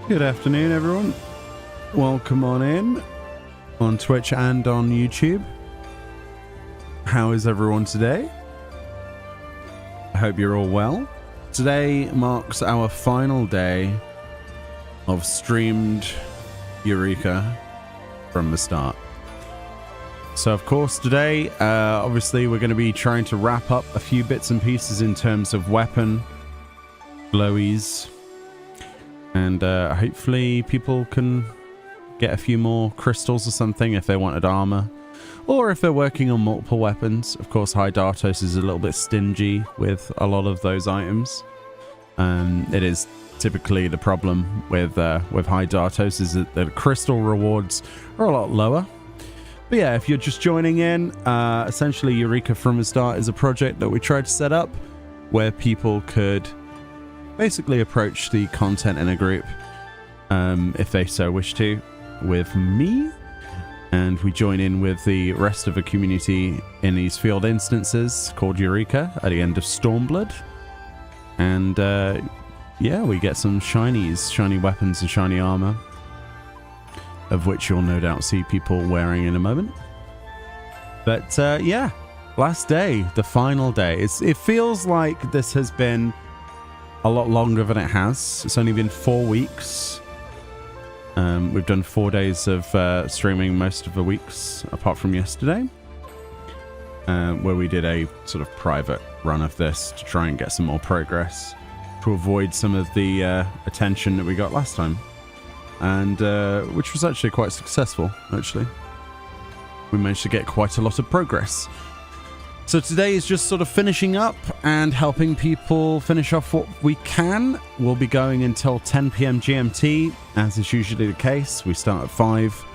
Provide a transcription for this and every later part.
Good afternoon, everyone. Welcome on in on Twitch and on YouTube. How is everyone today? I hope you're all well. Today marks our final day of streamed Eureka from the start. So, of course, today, obviously, we're going to be trying to wrap up a few bits and pieces in terms of weapon, glowies, and hopefully people can get a few more crystals or something if they wanted armor, or if they're working on multiple weapons. Of course, High Dartos is a little bit stingy with a lot of those items. It is typically the problem with High Dartos is that the crystal rewards are a lot lower. But yeah, if you're just joining in, essentially Eureka From The Start is a project that we tried to set up where people could basically approach the content in a group, if they so wish to, with me. And we join in with the rest of the community in these field instances called Eureka at the end of Stormblood. And yeah, we get some shinies, shiny weapons and shiny armor, of which you'll no doubt see people wearing in a moment. But yeah, last day, the final day. It feels like this has been a lot longer than it has. It's only been 4 weeks. We've done 4 days of streaming most of the weeks, apart from yesterday, where we did a sort of private run of this to try and get some more progress, to avoid some of the attention that we got last time. And which was actually quite successful, actually. We managed to get quite a lot of progress. So today is just sort of finishing up and helping people finish off what we can. We'll be going until 10 p.m. GMT, as is usually the case. We start at 5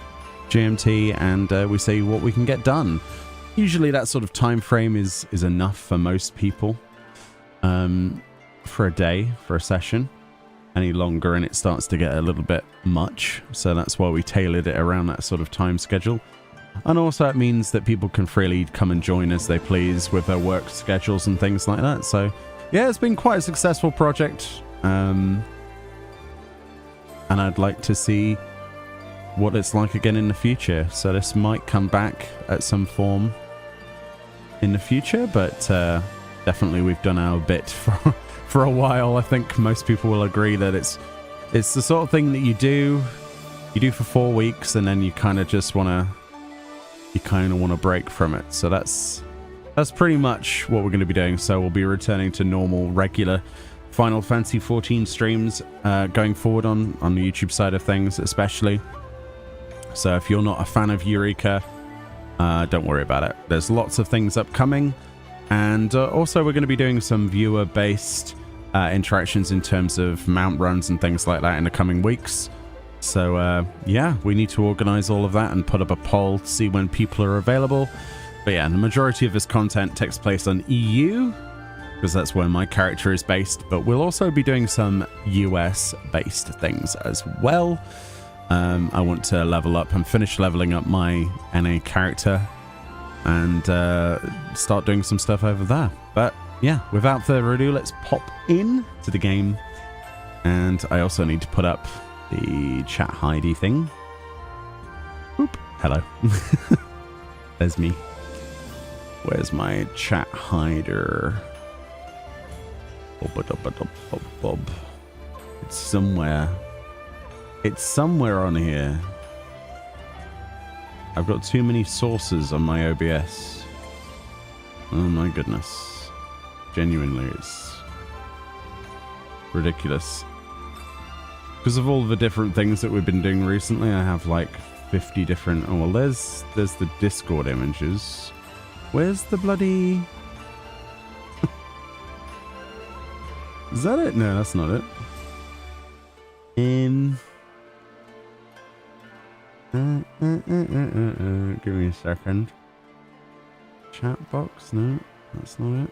GMT and we see what we can get done. Usually that sort of time frame is enough for most people for a day, for a session. Any longer and it starts to get a little bit much, so that's why we tailored it around that sort of time schedule. And also it means that people can freely come and join as they please with their work schedules and things like that. So yeah, it's been quite a successful project, and I'd like to see what it's like again in the future. So this might come back at some form in the future, but definitely we've done our bit for a while. I think most people will agree that it's the sort of thing that you do for 4 weeks and then you kind of want to break from it. So that's pretty much what we're going to be doing. So we'll be returning to normal, regular Final Fantasy XIV streams going forward on the YouTube side of things, especially. So if you're not a fan of Eureka, don't worry about it. There's lots of things upcoming. And also we're going to be doing some viewer-based interactions in terms of mount runs and things like that in the coming weeks. So yeah, we need to organize all of that and put up a poll to see when people are available. But yeah, the majority of this content takes place on EU, because that's where my character is based. But we'll also be doing some US-based things as well. I want to level up and finish leveling up my NA character and start doing some stuff over there. But yeah, without further ado, let's pop in to the game. And I also need to put up the chat hidey thing. Oop, hello. There's me. Where's my chat hider? It's somewhere. It's somewhere on here. I've got too many sources on my OBS. Oh my goodness. Genuinely, it's ridiculous. Because of all the different things that we've been doing recently, I have like 50 different... Oh, well, there's the Discord images. Where's the bloody... Is that it? No, that's not it. Give me a second. Chat box? No, that's not it.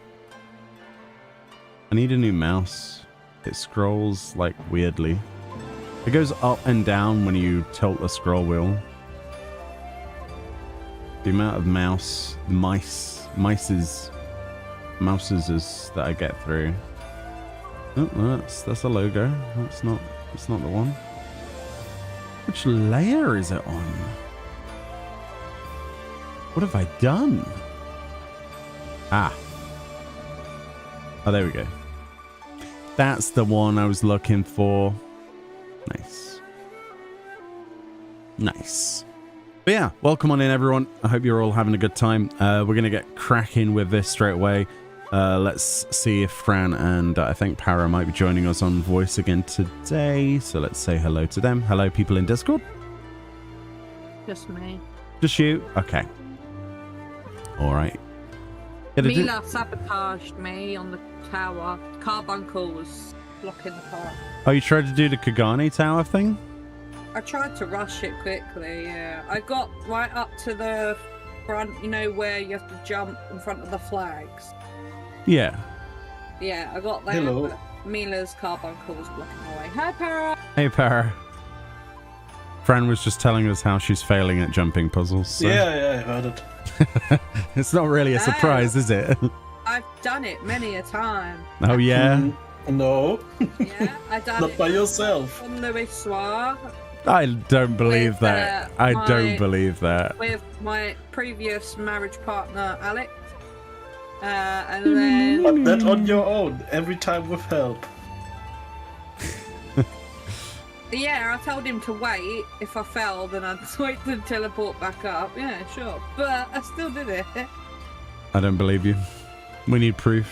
I need a new mouse. It scrolls like weirdly. It goes up and down when you tilt the scroll wheel. The amount of mouses that I get through. Oh, that's a logo. That's not the one. Which layer is it on? What have I done? Ah. Oh, there we go. That's the one I was looking for. Nice. Nice. But yeah, welcome on in, everyone. I hope you're all having a good time. We're going to get cracking with this straight away. Let's see if Fran and I think Para might be joining us on voice again today. So let's say hello to them. Hello, people in Discord. Just me. Just you? Okay. All right. Mila sabotaged me on the tower. Carbuncle was blocking the path. Oh, you tried to do the Kagane Tower thing? I tried to rush it quickly, yeah. I got right up to the front, you know, where you have to jump in front of the flags. Yeah. Yeah, I got there. Hello. But Mila's carbuncle was blocking my way. Hi, Para. Hey, Para. Fran was just telling us how she's failing at jumping puzzles. So. Yeah, I heard it. It's not really a surprise, is it? I've done it many a time. Oh, yeah? No. Yeah, I done Not it by yourself. on Louis Soir. I don't believe With, that. I don't believe that. With my previous marriage partner, Alex. And then... But that on your own, every time with help. Yeah, I told him to wait. If I fell, then I'd wait to teleport back up. Yeah, sure. But I still did it. I don't believe you. We need proof.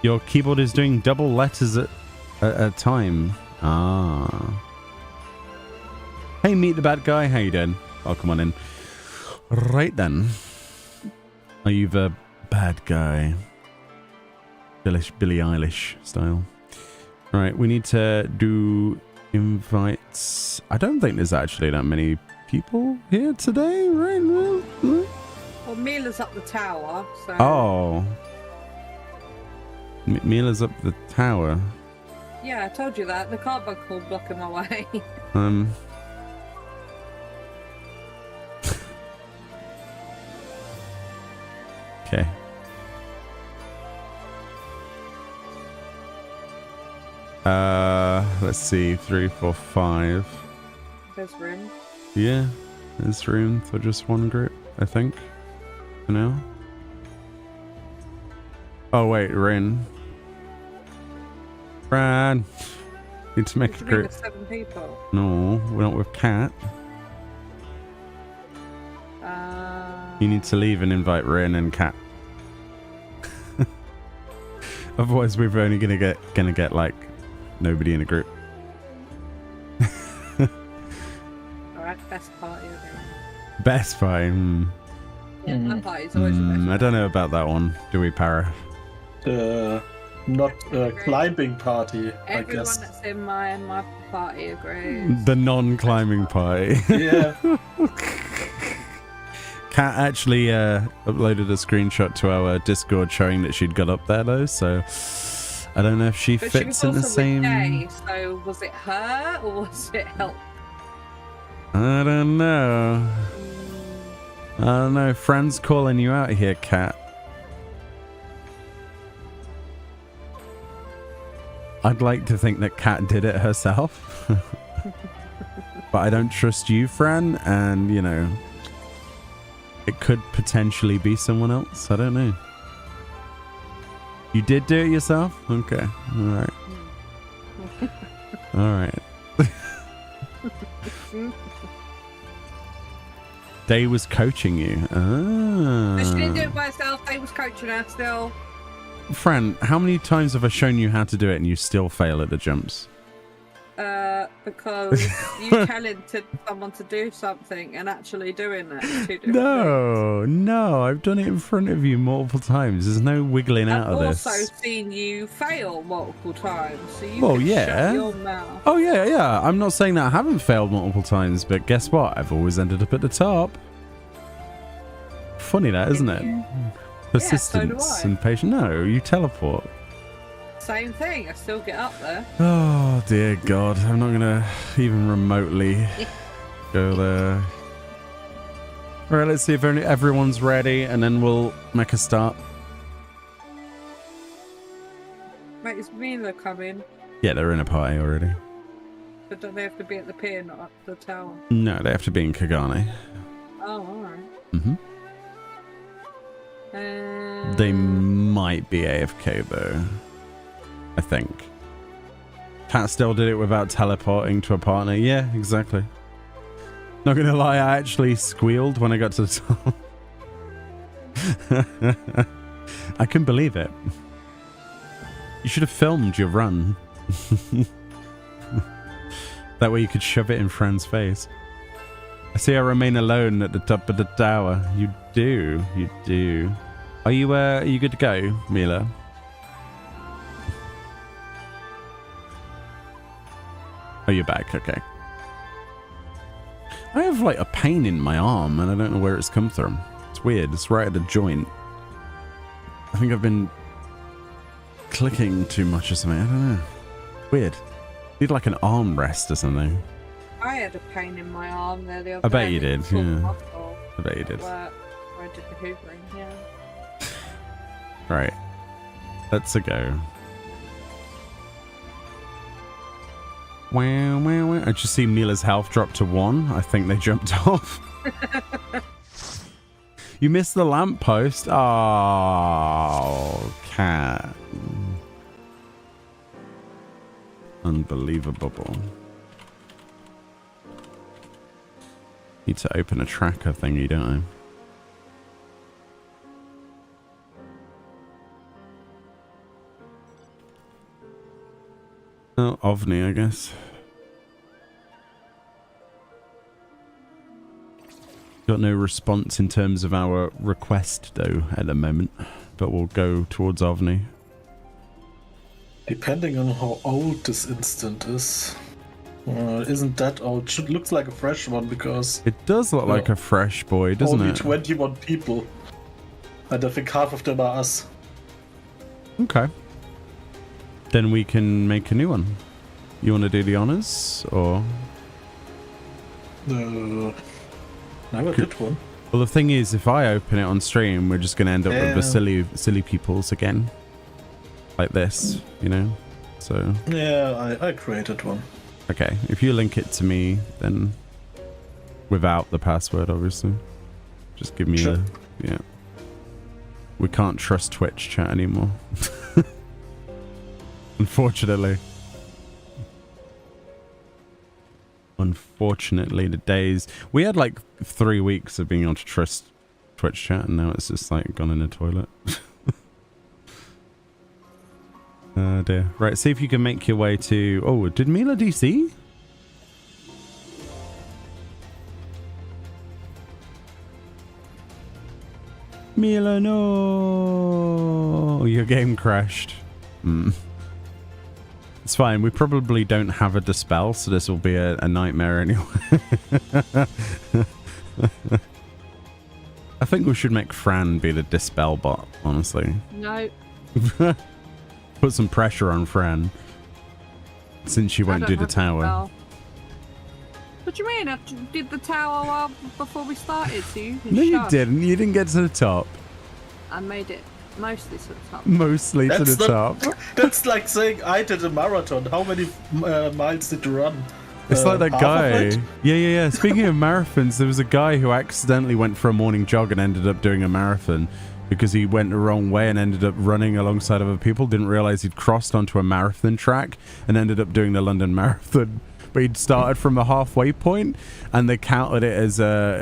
Your keyboard is doing double letters at a time. Ah. Hey, meet the bad guy. How you doing? Welcome on in. Right then. Are you the bad guy? Billie Eilish style. Right, we need to do invites. I don't think there's actually that many people here today, right? Well, Mila's up the tower, so... Oh. Mila's up the tower. Yeah, I told you that. The carbuncle blocking my way. Okay. Let's see. 3, 4, 5. There's room. Yeah, there's room for just one group, I think. For now. Oh, wait, Rin. Ran. Need to make a group. 7 people. No, we're not with Cat. You need to leave and invite Rin and Cat. Otherwise, we're only gonna get like nobody in a group. Alright, best party again. Best party. Yeah, that party's always the best. I don't know about that one. Do we, Para? Not a climbing party, I Everyone guess. that's in my party agrees. The non-climbing party. Yeah. Kat actually uploaded a screenshot to our Discord showing that she'd got up there though, so I don't know if she But fits she in was the also same. with Day, so was it her or was it help? I don't know. I don't know. Fran's calling you out here, Kat. I'd like to think that Kat did it herself. But I don't trust you, Fran, and you know, it could potentially be someone else. I don't know. You did do it yourself? Okay. Alright. Alright. Day was coaching you. Ah. But she didn't do it by herself. They was coaching her still. Fran, how many times have I shown you how to do it and you still fail at the jumps? Because you telling someone to do something and actually doing it. Two different things. No, I've done it in front of you multiple times. There's no wiggling out of this. I've also seen you fail multiple times, so you Well, can yeah. shut your mouth. Oh, yeah. I'm not saying that I haven't failed multiple times, but guess what? I've always ended up at the top. Funny that, isn't it? Persistence and patience. No, you teleport. Same thing, I still get up there. Oh, dear God. I'm not going to even remotely go there. All right, let's see if everyone's ready, and then we'll make a start. Mate, is Mila coming? Yeah, they're in a party already. but don't they have to be at the pier, not at the tower? No, they have to be in Kagane. Oh, alright. Mm-hmm. They might be AFK though, I think. Cat still did it without teleporting to a partner. Yeah, exactly. Not gonna lie, I actually squealed when I got to the top. I couldn't believe it. You should have filmed your run. That way you could shove it in Fran's face. I see I remain alone at the top of the tower. You do. You do. Are you good to go, Mila? Oh, you're back. Okay. I have like a pain in my arm and I don't know where it's come from. It's weird. It's right at the joint. I think I've been clicking too much or something. I don't know. Weird. Need like an arm rest or something. I had a pain in my arm there the other I day. bet you did, yeah. I bet you did. Where I did the hoovering, yeah. Right. Let's go. Wow, wow, wow. I just see Mila's health drop to 1. I think they jumped off. You missed the lamppost. Oh, cat. Unbelievable. Need to open a tracker thingy, don't I? Oh, OVNI, I guess. Got no response in terms of our request, though, at the moment. But we'll go towards OVNI. Depending on how old this instant is. Isn't that old? Looks like a fresh one because... It does look like a fresh boy, doesn't only it? 21 people. And I think half of them are us. Okay. Then we can make a new one. You want to do the honors, or? Never did one. Well, the thing is, if I open it on stream, we're just going to end up with the silly peoples again. Like this, you know? So. Yeah, I created one. Okay, if you link it to me, then without the password, obviously. Just give me a... Yeah. We can't trust Twitch chat anymore. Unfortunately. Unfortunately, the days... We had like 3 weeks of being able to trust Twitch chat, and now it's just like gone in the toilet. Oh dear. Right, see if you can make your way to... Oh, did Mila DC? Mila, no! Your game crashed. It's fine. We probably don't have a dispel, so this will be a nightmare anyway. I think we should make Fran be the dispel bot, honestly. No. Put some pressure on Fran, since she won't do the tower. What do you mean? I did the tower before we started, so you can No, you didn't. You didn't get to the top. I made it mostly to the top. Mostly to the top. That's like saying I did a marathon. How many miles did you run? It's like that guy. Yeah. Speaking of marathons, there was a guy who accidentally went for a morning jog and ended up doing a marathon because he went the wrong way and ended up running alongside other people. Didn't realize he'd crossed onto a marathon track and ended up doing the London Marathon. But he'd started from the halfway point and they counted it as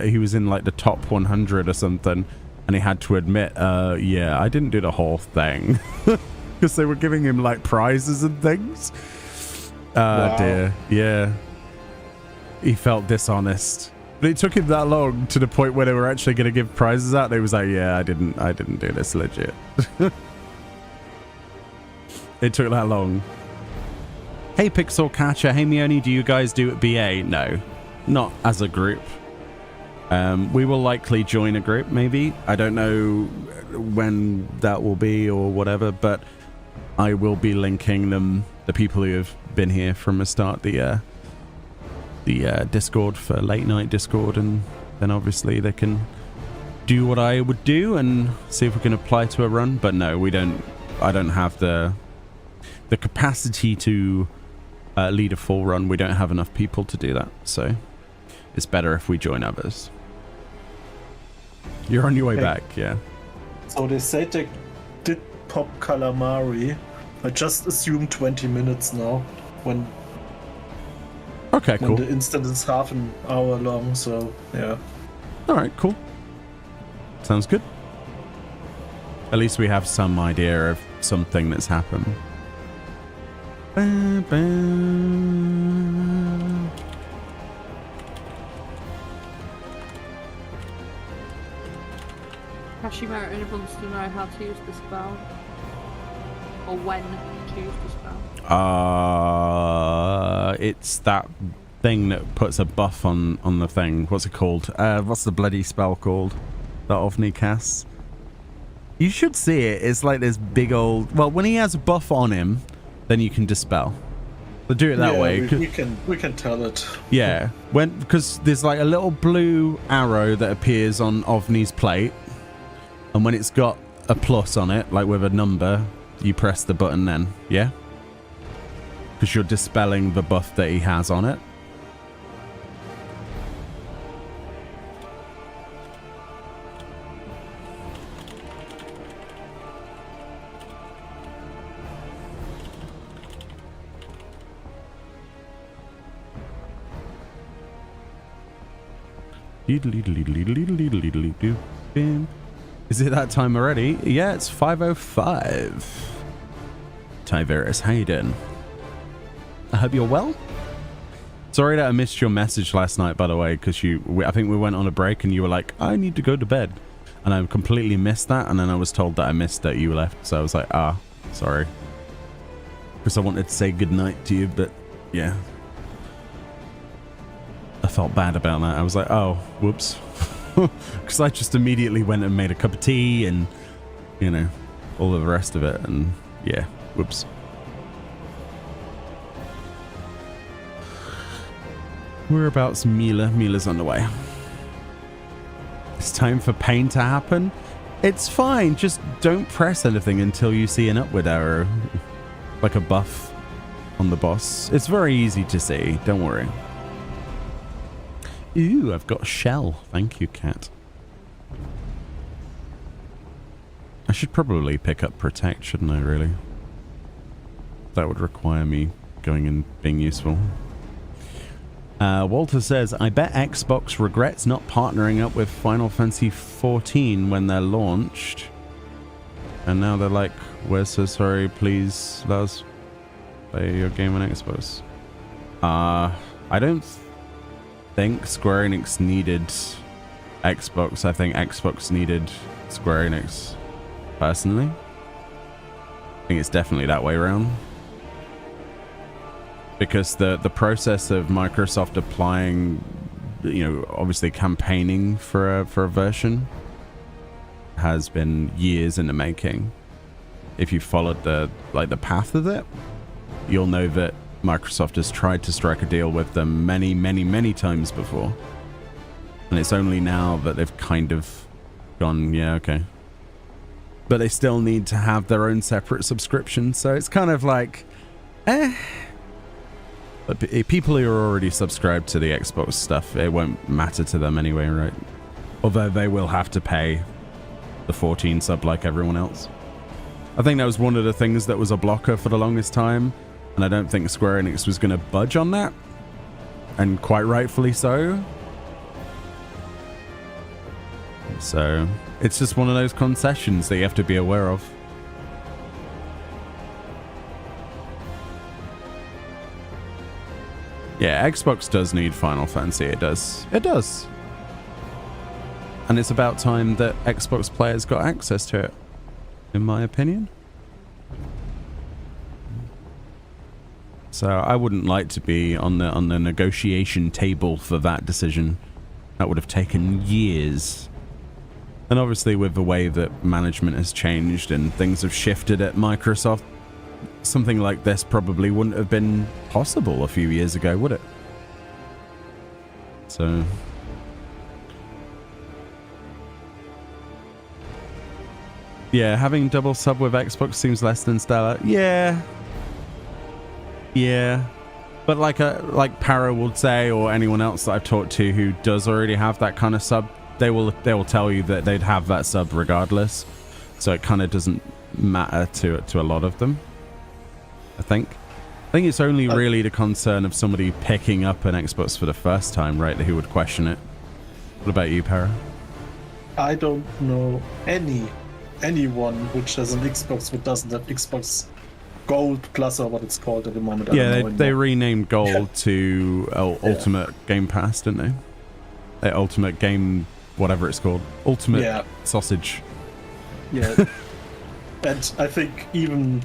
he was in like the top 100 or something. And he had to admit, yeah, I didn't do the whole thing. Because they were giving him like prizes and things. Wow. Dear. Yeah. He felt dishonest. But it took him that long to the point where they were actually going to give prizes out. They was like, yeah, I didn't do this legit. It took that long. Hey, Pixel Catcher. Hey, Meoni, do you guys do BA? No, not as a group. We will likely join a group, maybe. I don't know when that will be or whatever, but I will be linking them, the people who have been here from the start, the Discord for late night Discord, and then obviously they can do what I would do and see if we can apply to a run. But no, we don't. I don't have the capacity to lead a full run. We don't have enough people to do that, so it's better if we join others. You're on your way back, yeah. So they say they did pop calamari. I just assume 20 minutes now when cool. the instant is half an hour long, so yeah. Alright, cool. Sounds good. At least we have some idea of something that's happened. Ba, ba. Hashimoto only wants to know how to use the spell. Or when to use the spell. It's that thing that puts a buff on the thing. What's it called? What's the bloody spell called that Ovni casts? You should see it. It's like this big old... Well, when he has a buff on him, then you can dispel. But do it that way. We can tell it. Yeah, because there's like a little blue arrow that appears on Ovni's plate, and when it's got a plus on it, like with a number, you press the button then, yeah? Because you're dispelling the buff that he has on it. Is it that time already? Yeah, it's 5:05. Tyverus, how you doing? I hope you're well. Sorry that I missed your message last night, by the way, because I think we went on a break and you were like, I need to go to bed. And I completely missed that, and then I was told that I missed that you left, so I was like, sorry. Because I wanted to say goodnight to you, but yeah. I felt bad about that. I was like, oh, whoops. Because I just immediately went and made a cup of tea and, you know, all of the rest of it. And yeah, whoops. Whereabouts Mila? Mila's on the way. It's time for pain to happen. It's fine. Just don't press anything until you see an upward arrow. Like a buff on the boss. It's very easy to see. Don't worry. Ooh, I've got a shell. Thank you, cat. I should probably pick up Protect, shouldn't I, really? That would require me going and being useful. Walter says, I bet Xbox regrets not partnering up with Final Fantasy XIV when they're launched. And now they're like, we're so sorry, please let us play your game on Xbox. I don't think Square Enix needed Xbox. I think Xbox needed Square Enix, personally. I think it's definitely that way around. Because the process of Microsoft applying, you know, obviously campaigning for a version has been years in the making. If you followed the path of it, you'll know that Microsoft has tried to strike a deal with them many, many, many times before. And it's only now that they've kind of gone, yeah, okay. But they still need to have their own separate subscription, so it's kind of like, eh. But people who are already subscribed to the Xbox stuff, it won't matter to them anyway, right? Although they will have to pay the 14 sub like everyone else. I think that was one of the things that was a blocker for the longest time. And I don't think Square Enix was going to budge on that. And quite rightfully so. So, it's just one of those concessions that you have to be aware of. Yeah, Xbox does need Final Fantasy. It does. It does. And it's about time that Xbox players got access to it, in my opinion. So I wouldn't like to be on the negotiation table for that decision. That would have taken years. And obviously with the way that management has changed and things have shifted at Microsoft, something like this probably wouldn't have been possible a few years ago, would it? So... yeah, having double sub with Xbox seems less than stellar. Yeah. Yeah. But like Para would say, or anyone else that I've talked to who does already have that kind of sub, they will tell you that they'd have that sub regardless. So it kind of doesn't matter to a lot of them. I think it's only really the concern of somebody picking up an Xbox for the first time, right? Who would question it. What about you, Para? I don't know anyone which has an Xbox who doesn't have Xbox Gold Plus or what it's called at the moment. They renamed Gold to Ultimate Game Pass, didn't they? Ultimate Game, whatever it's called. Ultimate Sausage. Yeah. And I think even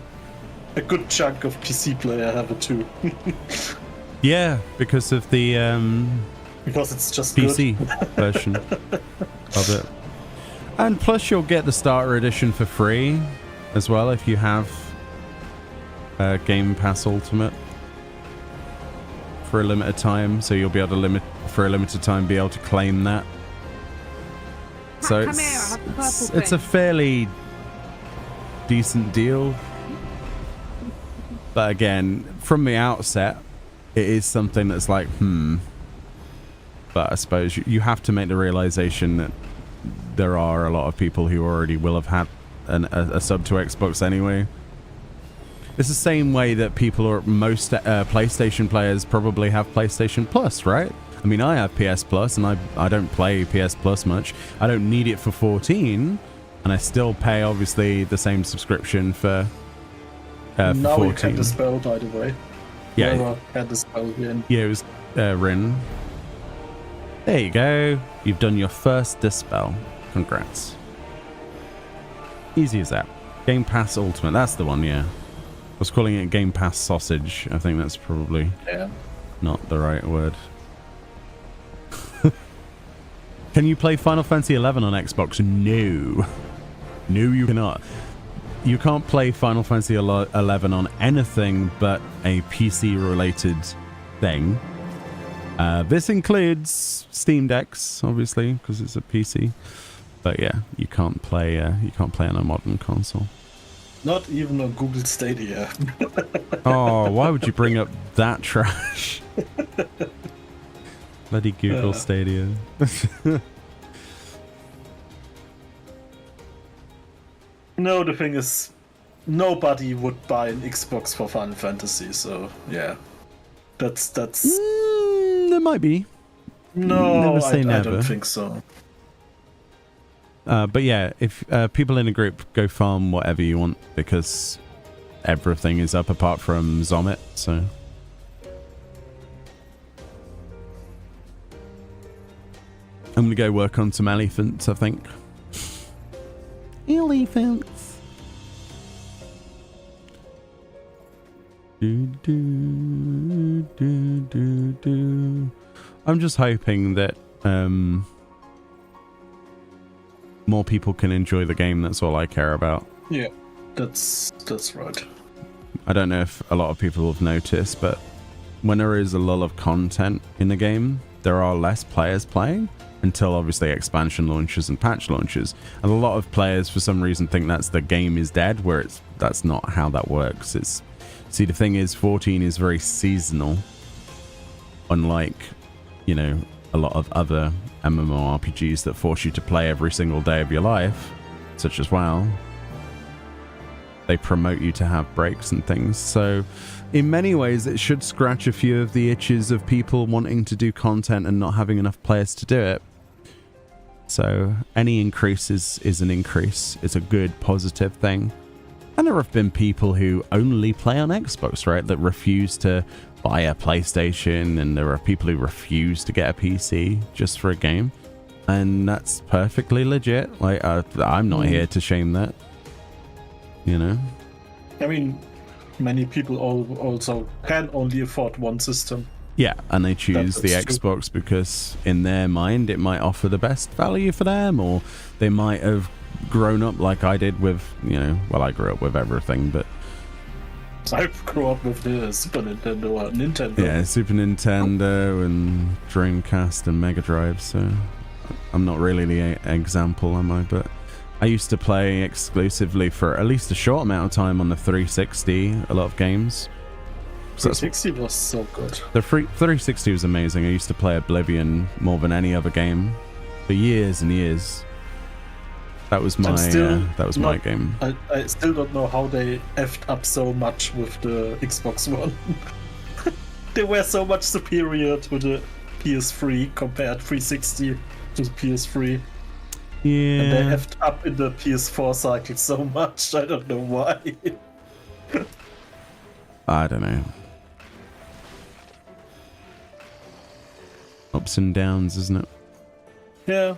a good chunk of PC player have it too. Yeah, because of the because it's just PC good. version of it. And plus you'll get the starter edition for free as well if you have Game Pass Ultimate for a limited time, so you'll be able to be able to claim that. So it's a fairly decent deal. But again, from the outset, it is something that's like, But I suppose you have to make the realization that there are a lot of people who already will have had a sub to Xbox anyway. It's the same way that most PlayStation players probably have PlayStation Plus, right? I mean, I have PS Plus, and I don't play PS Plus much. I don't need it for 14, and I still pay, obviously, the same subscription for 14. Now you can dispel, by the way. Yeah. Can dispel here. Yeah, it was Rin. There you go. You've done your first dispel. Congrats. Easy as that. Game Pass Ultimate. That's the one, yeah. I was calling it Game Pass Sausage. I think that's probably not the right word. Can you play Final Fantasy XI on Xbox? No. No, you cannot. You can't play Final Fantasy XI on anything but a PC-related thing. This includes Steam Decks, obviously, because it's a PC. But yeah, you can't play on a modern console. Not even on Google Stadia. Oh, why would you bring up that trash? Bloody Google Stadia. No, the thing is, nobody would buy an Xbox for Final Fantasy, so yeah. That's... there might be. No, never say never. I don't think so. But yeah, if people in a group, go farm whatever you want, because everything is up apart from Zomit, so... I'm going to go work on some elephants, I think. Elephants. I'm just hoping that more people can enjoy the game. That's all I care about. Yeah, that's right. I don't know if a lot of people have noticed, but when there is a lot of content in the game, there are less players playing until obviously expansion launches and patch launches. And a lot of players for some reason think that's the game is dead, where that's not how that works. See, the thing is, 14 is very seasonal, unlike, you know, a lot of other MMORPGs that force you to play every single day of your life, such as WoW. They promote you to have breaks and things. So in many ways, it should scratch a few of the itches of people wanting to do content and not having enough players to do it. So any increase is an increase. It's a good, positive thing. And there have been people who only play on Xbox, right? That refuse to buy a PlayStation, and there are people who refuse to get a PC just for a game. And that's perfectly legit. Like, I'm not here to shame that. You know? I mean, many people also can only afford one system. Yeah, and they choose the Xbox because in their mind it might offer the best value for them, or they might have grown up like I did with, you know, well, I grew up with everything, but I grew up with the Super Nintendo or Nintendo. Yeah, Super Nintendo and Dreamcast and Mega Drive, so I'm not really the example, am I? But I used to play exclusively for at least a short amount of time on the 360, a lot of games. So 360 was so good. the 360 was amazing. I used to play Oblivion more than any other game for years and years. That was my my game. I still don't know how they effed up so much with the Xbox One. They were so much superior to the PS3 compared 360 to the PS3. Yeah. And they effed up in the PS4 cycle so much. I don't know why. I don't know. Ups and downs, isn't it? Yeah.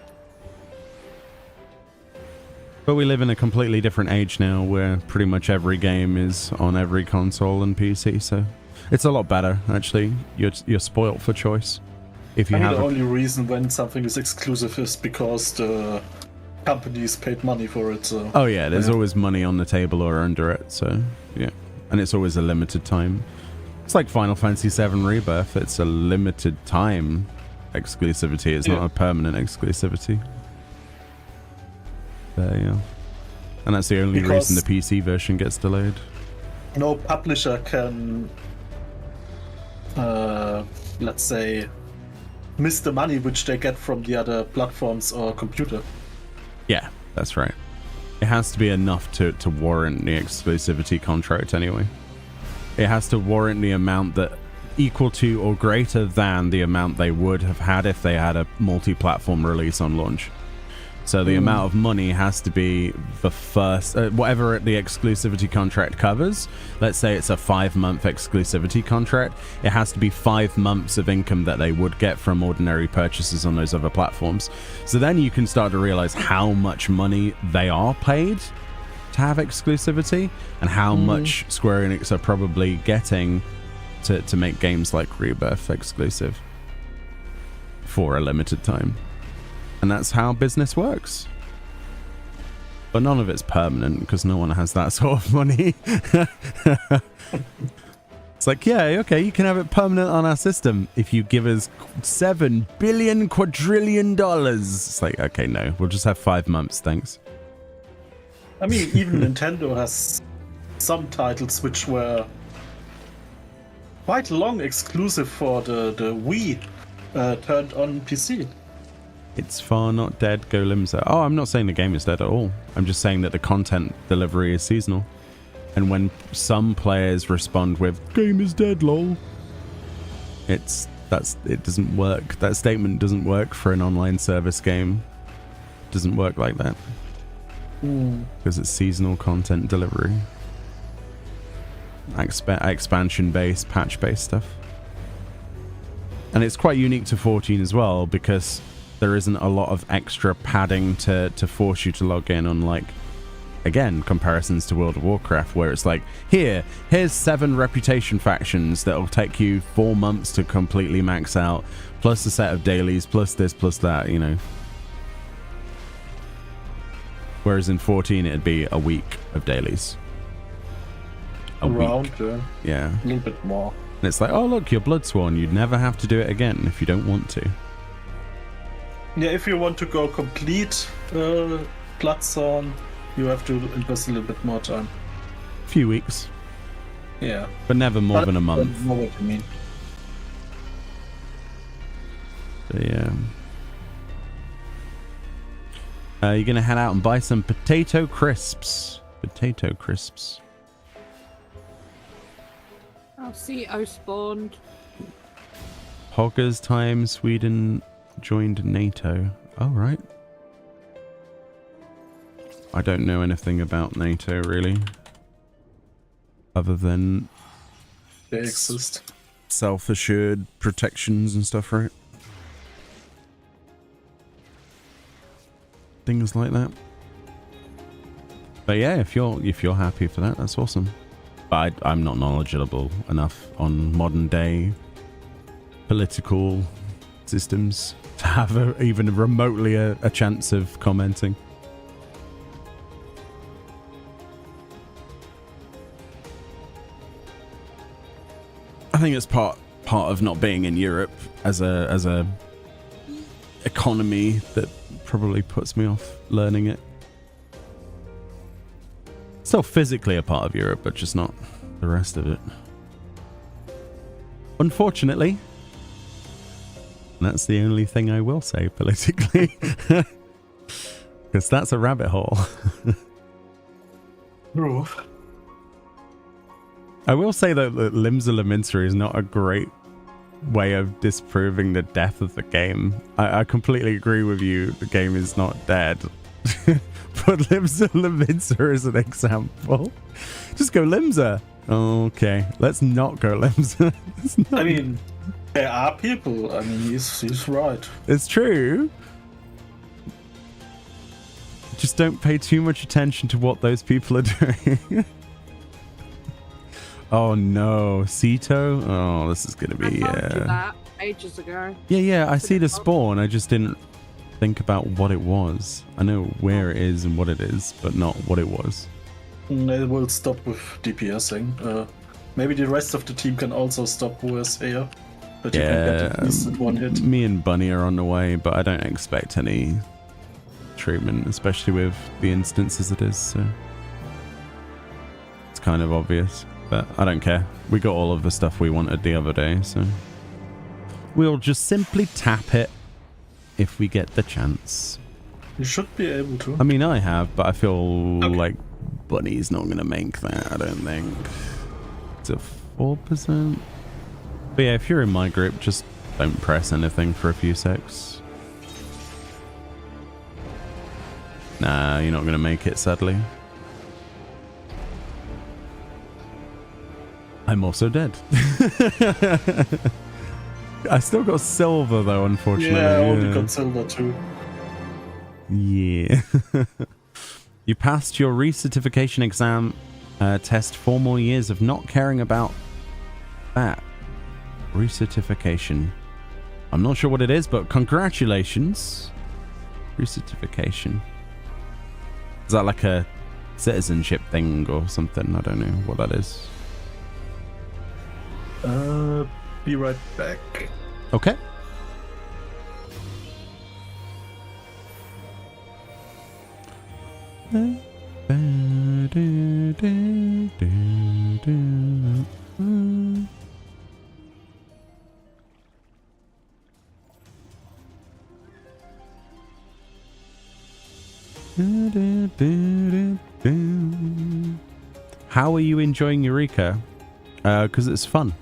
But we live in a completely different age now where pretty much every game is on every console and PC, so it's a lot better, actually. You're spoilt for choice. If you have the only reason when something is exclusive is because the companies paid money for it. So. Oh yeah, there's always money on the table or under it, so yeah. And it's always a limited time. It's like Final Fantasy VII Rebirth. It's a limited time exclusivity. It's not a permanent exclusivity. Yeah. And that's the only reason the PC version gets delayed. No publisher can, let's say, miss the money which they get from the other platforms or computer. Yeah, that's right. It has to be enough to warrant the exclusivity contract anyway. It has to warrant the amount that equal to or greater than the amount they would have had if they had a multi-platform release on launch. So the amount of money has to be the first, whatever the exclusivity contract covers. Let's say it's a 5-month exclusivity contract. It has to be 5 months of income that they would get from ordinary purchases on those other platforms. So then you can start to realize how much money they are paid to have exclusivity and how much Square Enix are probably getting to make games like Rebirth exclusive for a limited time. And that's how business works. But none of it's permanent because no one has that sort of money. It's like, yeah, okay, you can have it permanent on our system if you give us $7 billion quadrillion. It's like, okay, no, we'll just have 5 months, thanks. I mean, even Nintendo has some titles which were quite long exclusive for the Wii turned on PC. It's far not dead, go Limsa. Oh, I'm not saying the game is dead at all. I'm just saying that the content delivery is seasonal. And when some players respond with, game is dead, lol. It doesn't work. That statement doesn't work for an online service game. It doesn't work like that. Because it's seasonal content delivery. Expansion-based, patch-based stuff. And it's quite unique to 14 as well, because there isn't a lot of extra padding to force you to log in, unlike, again, comparisons to World of Warcraft, where it's like, here's 7 reputation factions that'll take you 4 months to completely max out, plus a set of dailies, plus this, plus that, you know. Whereas in 14, it'd be a week of dailies. Around, yeah. A little bit more. And it's like, oh, look, you're Bloodsworn. You'd never have to do it again if you don't want to. Yeah, if you want to go complete Bloodsworn, you have to invest a little bit more time. A few weeks. Yeah. But never more than a month. I know what you mean. So, yeah. You're going to head out and buy some potato crisps. Potato crisps. I'll see O spawned. Hoggers time Sweden joined NATO. Oh, right. I don't know anything about NATO, really. Other than they exist. Self-assured protections and stuff, right? Things like that. But yeah, if you're happy for that, that's awesome. But I'm not knowledgeable enough on modern day political systems to have even remotely a chance of commenting. I think it's part of not being in Europe as a economy that probably puts me off learning it. Still physically a part of Europe, but just not the rest of it. Unfortunately. That's the only thing I will say politically. Because that's a rabbit hole. True. I will say that Limsa Laminsa is not a great way of disproving the death of the game. I completely agree with you. The game is not dead. But Limsa Laminsa is an example. Just go Limsa. Okay, let's not go Limsa. I mean, there are people. I mean, he's right. It's true. Just don't pay too much attention to what those people are doing. Oh no, Ceto? Oh, this is gonna be I told you that ages ago. Yeah, I see the spawn. I just didn't think about what it was. I know where it is and what it is, but not what it was. They will stop with DPSing. Maybe the rest of the team can also stop OS here. But you can get at least one hit. Me and Bunny are on the way, but I don't expect any treatment, especially with the instance as it is, so it's kind of obvious. But I don't care. We got all of the stuff we wanted the other day, so we'll just simply tap it if we get the chance. You should be able to. I mean, I have, but I feel like Bunny's not going to make that, I don't think. It's a 4%. But yeah, if you're in my group, just don't press anything for a few secs. Nah, you're not going to make it, sadly. I'm also dead. I still got silver though, unfortunately. Yeah, I only got silver too. Yeah. You passed your recertification exam test 4 more years of not caring about that. Recertification. I'm not sure what it is, but congratulations. Recertification. Is that like a citizenship thing or something? I don't know what that is. Be right back. Okay. How are you enjoying Eureka? Because it's fun.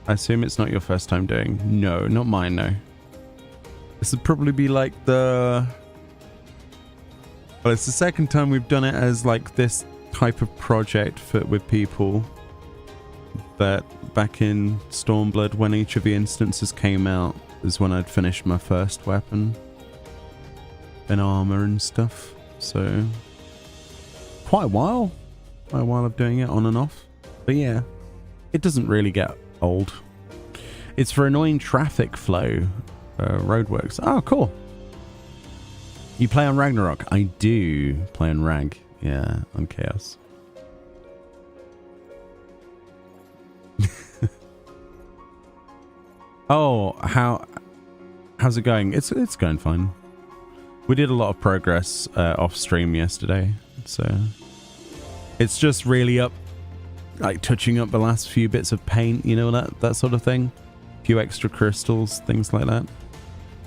I assume it's not your first time doing. No, not mine, no. This would probably be like the... Well, it's the second time we've done it as like this type of project with people. That back in Stormblood, when each of the instances came out, is when I'd finished my first weapon. And armor and stuff. So... Quite a while. Quite a while of doing it on and off. But yeah, it doesn't really get old. It's for annoying traffic flow roadworks. Oh, cool. You play on Ragnarok? I do play on Rag. Yeah, on Chaos. Oh, how's it going? It's going fine. We did a lot of progress off stream yesterday, so it's just really up, like touching up the last few bits of paint, you know, that sort of thing. A few extra crystals, things like that.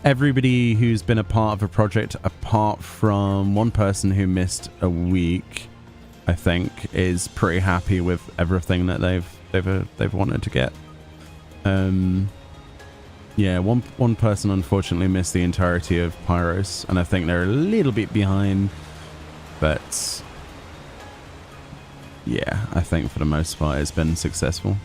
Everybody who's been a part of a project, apart from one person who missed a week, I think, is pretty happy with everything that they've wanted to get. Yeah, one person unfortunately missed the entirety of Pyros, and I think they're a little bit behind, but yeah, I think for the most part it's been successful.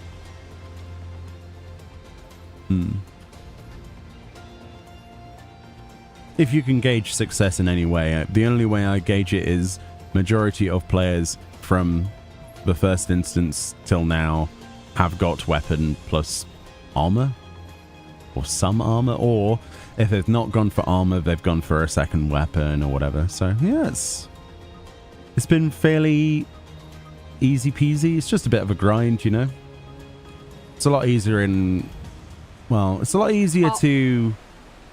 If you can gauge success in any way, the only way I gauge it is majority of players from the first instance till now have got weapon plus armor, or some armor, or if they've not gone for armor, they've gone for a second weapon or whatever. So yeah, it's been fairly easy peasy. It's just a bit of a grind, you know. It's a lot easier it's a lot easier to...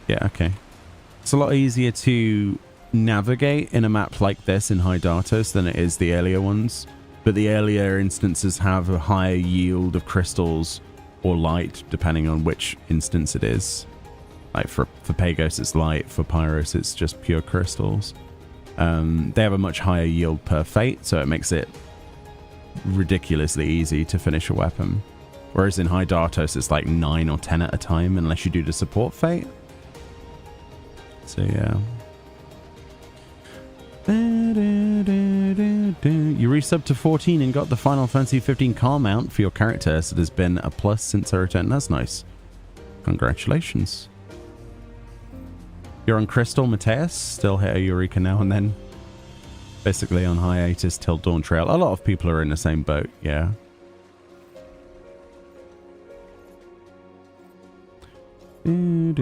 Yeah, okay. It's a lot easier to navigate in a map like this in High Datos than it is the earlier ones. But the earlier instances have a higher yield of crystals, and or light, depending on which instance it is. Like for Pagos it's light, for Pyros it's just pure crystals. They have a much higher yield per fate, so it makes it ridiculously easy to finish a weapon. Whereas in High Dartos it's like 9 or 10 at a time unless you do the support fate. So yeah. You resubbed to 14 and got the Final Fantasy 15 car mount for your character, so there's been a plus since I returned. That's nice. Congratulations. You're on Crystal, Mateus. Still hit a Eureka now and then. Basically on hiatus till Dawn Trail. A lot of people are in the same boat, yeah. You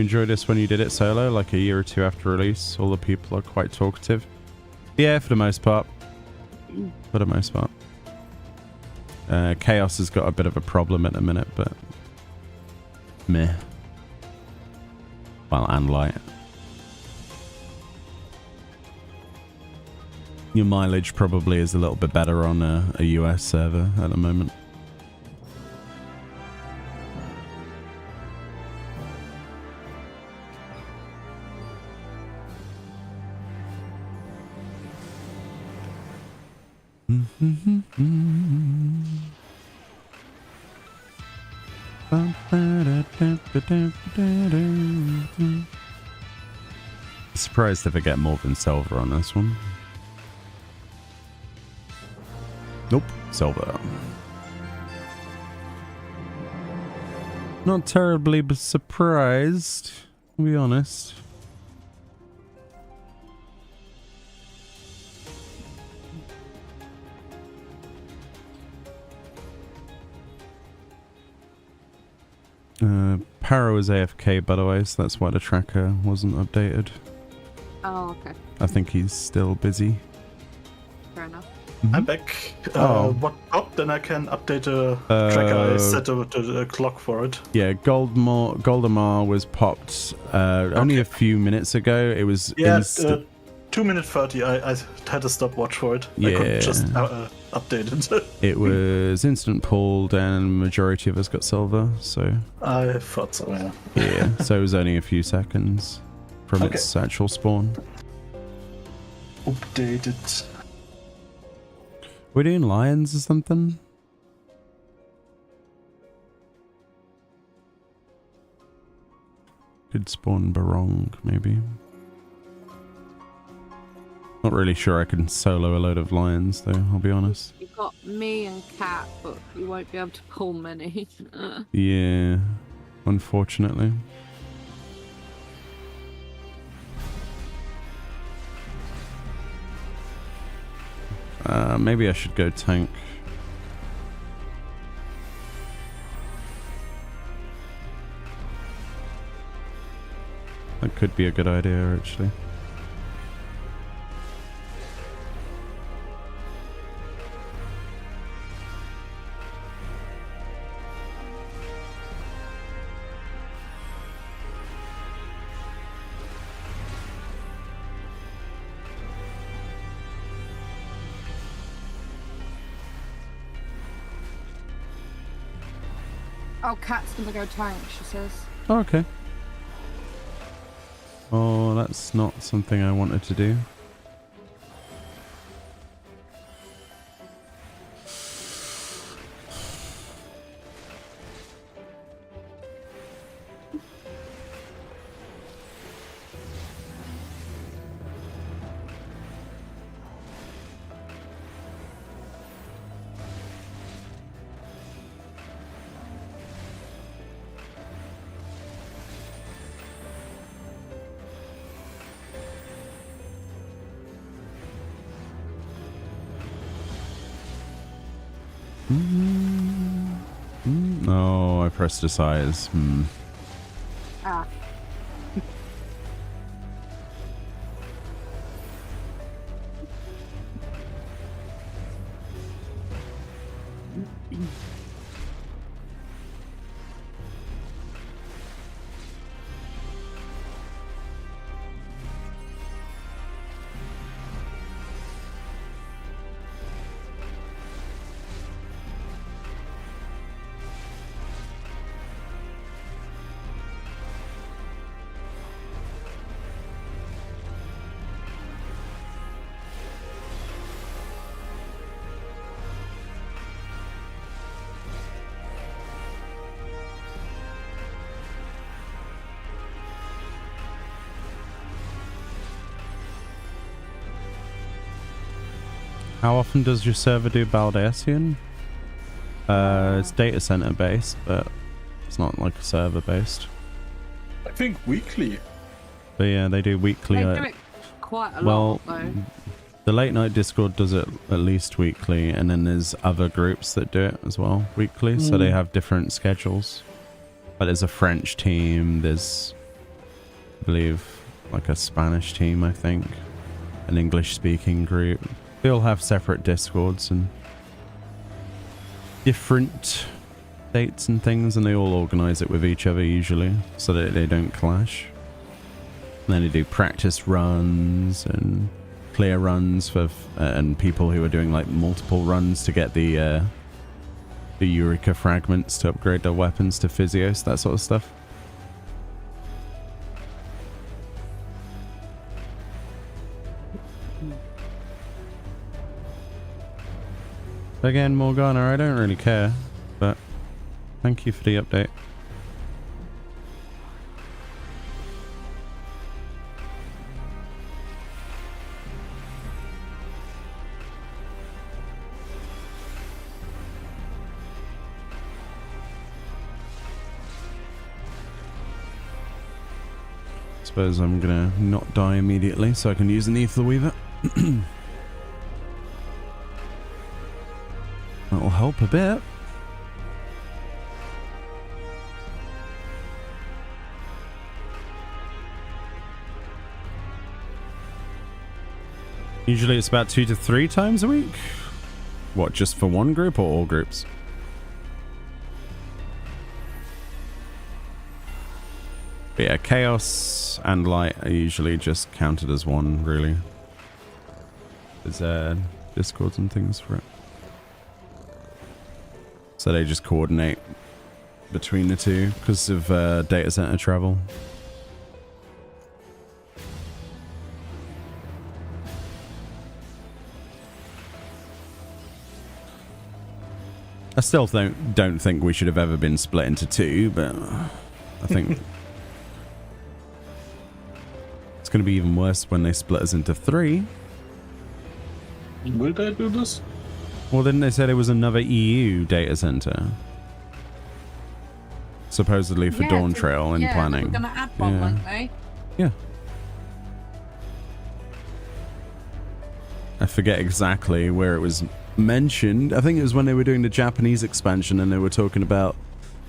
enjoyed this when you did it solo, like a year or two after release? All the people are quite talkative. Yeah, for the most part. For the most part. Chaos has got a bit of a problem at the minute, but meh. Well, and light. Your mileage probably is a little bit better on a US server at the moment. Surprised if I get more than silver on this one. Nope, silver. Not terribly surprised, to be honest. Paro is AFK, by the way, so that's why the tracker wasn't updated. Oh, okay. I think he's still busy. Fair enough. I'm back. What up? Then I can update the tracker. I set the clock for it. Yeah, Goldemar was popped only a few minutes ago. It was 2 minutes 30. I had a stopwatch for it. Yeah. I couldn't just update it. It was instant pulled, and majority of us got silver. So I thought so. Yeah. Yeah. So it was only a few seconds from its actual spawn. Updated. We're doing lions or something. Could spawn Barong, maybe. Not really sure I can solo a load of lions, though, I'll be honest. You've got me and Cat, but you won't be able to pull many. Yeah, unfortunately. Maybe I should go tank. That could be a good idea, actually. Oh, Cat's gonna go tank, she says. Oh, okay. Oh, that's not something I wanted to do. Oh, I pressed a size. Ah. How often does your server do Baldessian? It's data center based, but it's not like server based. I think weekly. But yeah, they do weekly. They do it quite a well, lot, though. the late night Discord does it at least weekly, and then there's other groups that do it as well weekly, so they have different schedules. But there's a French team, there's, I believe, like a Spanish team, I think, an English speaking group. They all have separate Discords and different dates and things, and they all organize it with each other usually so that they don't clash. And then they do practice runs and clear runs for and people who are doing like multiple runs to get the Eureka fragments to upgrade their weapons to Physios, that sort of stuff. Again, Morgana, I don't really care, but thank you for the update. Suppose I'm gonna not die immediately so I can use an Ether Weaver. That'll help a bit. Usually it's about 2 to 3 times a week. What, just for one group or all groups? But yeah, Chaos and Light are usually just counted as one, really. There's Discords and things for it. So they just coordinate between the two because of data center travel. I still don't think we should have ever been split into two, but I think it's going to be even worse when they split us into 3. Will they do this? Well, didn't they say there was another EU data center? Supposedly for Dawn Trail in planning. We're gonna add one, weren't they? Yeah. I forget exactly where it was mentioned. I think it was when they were doing the Japanese expansion and they were talking about,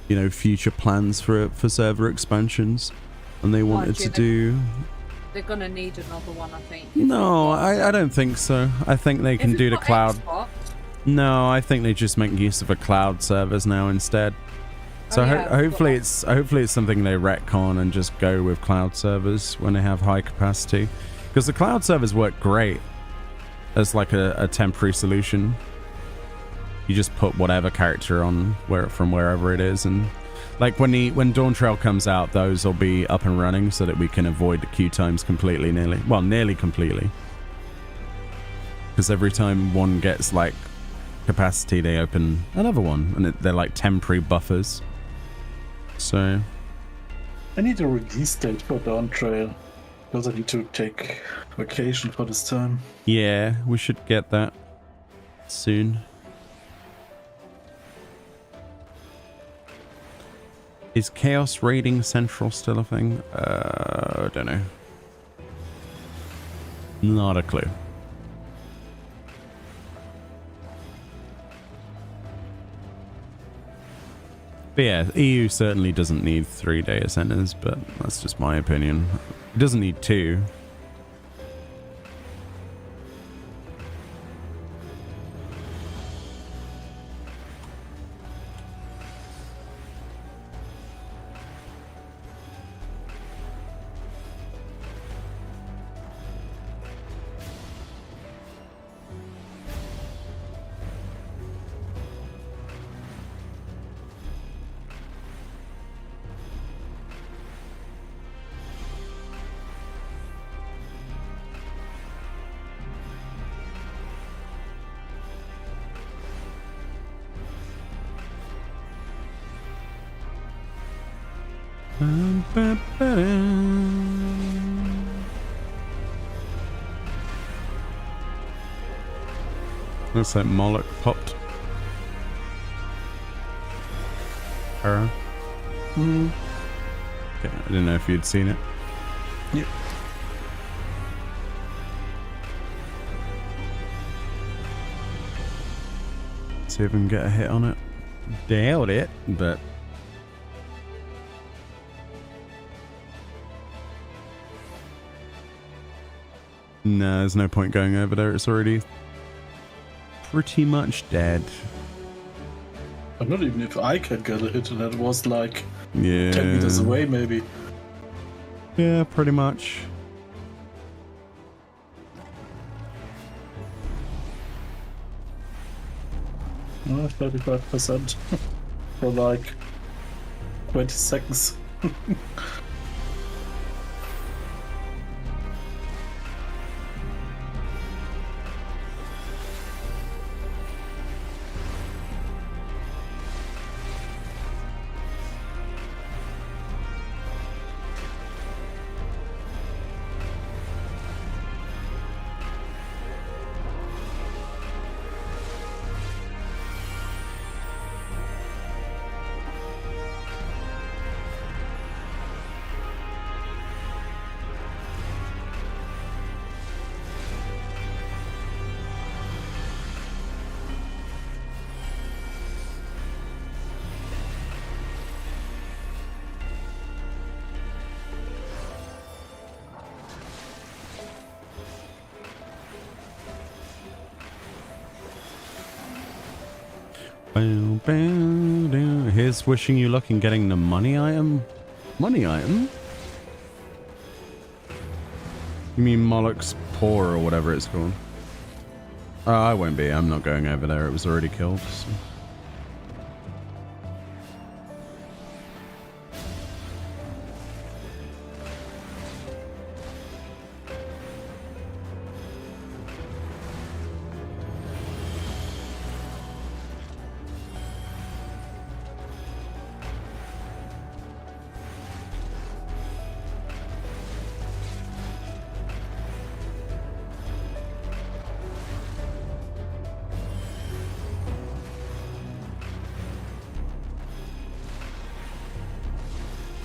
you know, future plans for server expansions, and they wanted to do. They're gonna need another one, I think. No, I don't think so. I think they can do the cloud. Xbox, No, I think they just make use of a cloud servers now instead. So hopefully it's something they retcon and just go with cloud servers when they have high capacity, because the cloud servers work great as like a temporary solution. You just put whatever character on from wherever it is, and like when Dawn Trail comes out, those will be up and running so that we can avoid the queue times completely, nearly completely. Because every time one gets like capacity, they open another one, and they're like temporary buffers. So I need a release date for Dawn Trail because I need to take vacation for this time. yeah, we should get that soon. Is Chaos Raiding Central still a thing? I don't know. Not a clue. But yeah, EU certainly doesn't need 3 data centers, but that's just my opinion. It doesn't need 2. Looks like Moloch popped. Arrow. Mm. Okay, I didn't know if you'd seen it. Yep. See if we can get a hit on it. Doubt it, but no, there's no point going over there. It's already pretty much dead. But not even if I can get a hit, and that was like Yeah. 10 meters away, maybe. Yeah, pretty much. Oh, 35% for like 20 seconds. Here's wishing you luck in getting the money item. Money item? You mean Moloch's paw or whatever it's called? I won't be. I'm not going over there. It was already killed. So.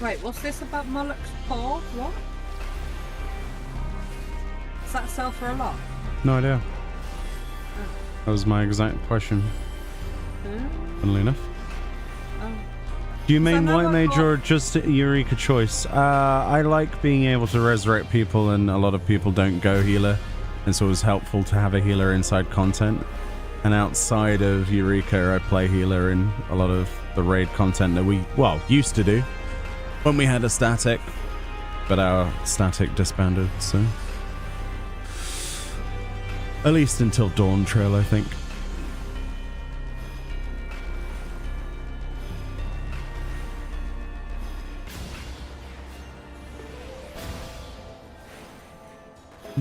Wait, what's this about Moloch's paw? What? Does that sell for a lot? No idea. That was my exact question. Funnily enough. Do you main So white now mage I've or just Eureka choice? I like being able to resurrect people, and a lot of people don't go healer, and so it was helpful to have a healer inside content. And outside of Eureka, I play healer in a lot of the raid content that we, well, used to do when we had a static, but our static disbanded, so. At least until Dawn Trail, I think. I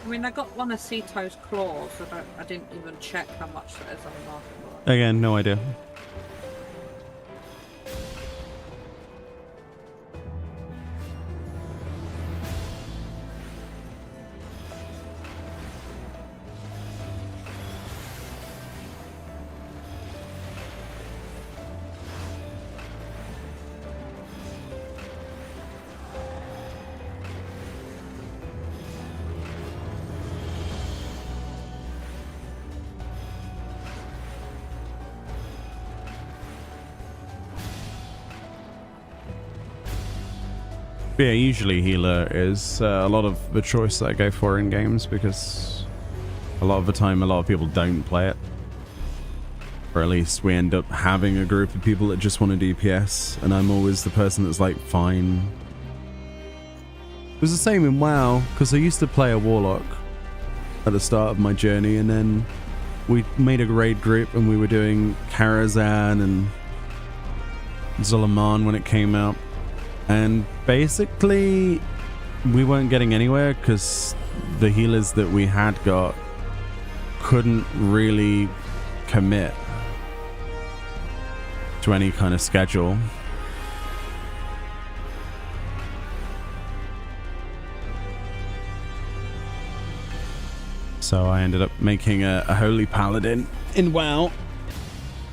mean, I got one of Ceto's claws, so I didn't even check how much that is on the market. Again, no idea. Yeah, usually healer is a lot of the choice that I go for in games, because a lot of the time a lot of people don't play it. Or at least we end up having a group of people that just want to DPS, and I'm always the person that's like, fine. It was the same in WoW, because I used to play a warlock at the start of my journey, and then we made a raid group and we were doing Karazhan and Zulaman when it came out. And basically, we weren't getting anywhere because the healers that we had got couldn't really commit to any kind of schedule. So I ended up making a holy paladin in WoW.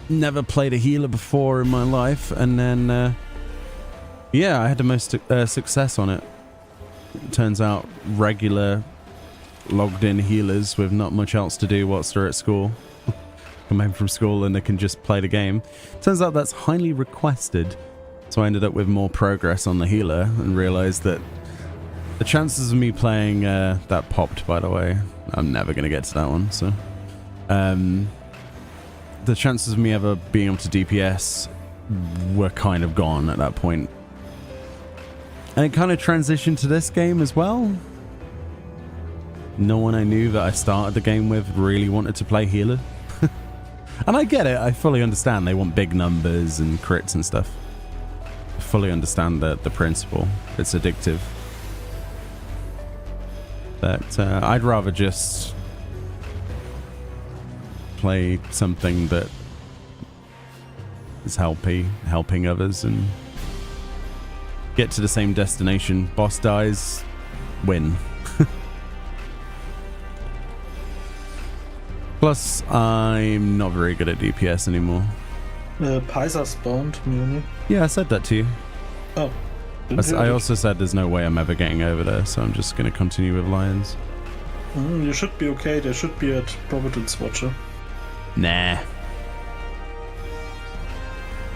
Never played a healer before in my life, and then yeah, I had the most success on it. It turns out regular logged in healers with not much else to do whilst they're at school come home from school and they can just play the game. Turns out that's highly requested. So I ended up with more progress on the healer and realized that the chances of me playing that popped, by the way. I'm never going to get to that one. So the chances of me ever being able to DPS were kind of gone at that point. And it kind of transitioned to this game as well. No one I knew that I started the game with really wanted to play healer. And I get it. I fully understand. They want big numbers and crits and stuff. I fully understand the principle. It's addictive. But I'd rather just play something that is helping others and get to the same destination. Boss dies, win. Plus, I'm not very good at DPS anymore. Paisa spawned, Meoni. Yeah, I said that to you. Oh. I also said there's no way I'm ever getting over there, so I'm just going to continue with Lions. You should be okay. They should be at Providence Watcher. Nah.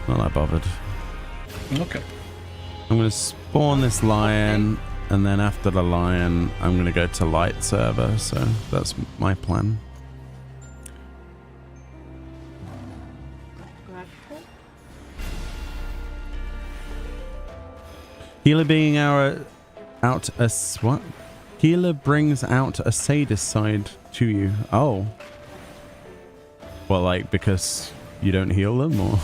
Not that bothered. Okay. I'm going to spawn this lion, and then after the lion, I'm going to go to light server, so that's my plan. Healer being out a what? Healer brings out a sadist side to you. Oh. Well, like because you don't heal them, or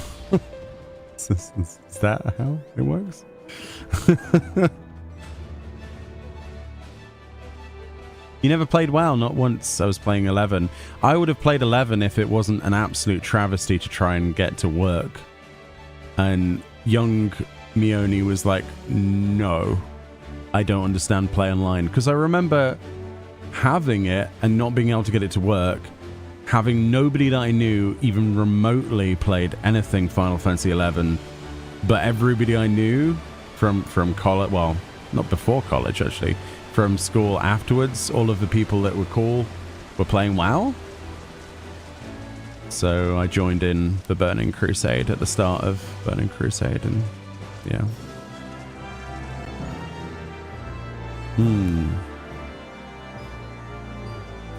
is that how it works? You never played WoW? Not once. I was playing 11. I would have played 11 if it wasn't an absolute travesty to try and get to work. And young Meoni was like, no, I don't understand play online. Because I remember having it and not being able to get it to work, having nobody that I knew even remotely played anything Final Fantasy 11, but everybody I knew from college, well, not before college actually, from school afterwards, all of the people that were cool were playing WoW. So I joined in the Burning Crusade at the start of Burning Crusade, and yeah.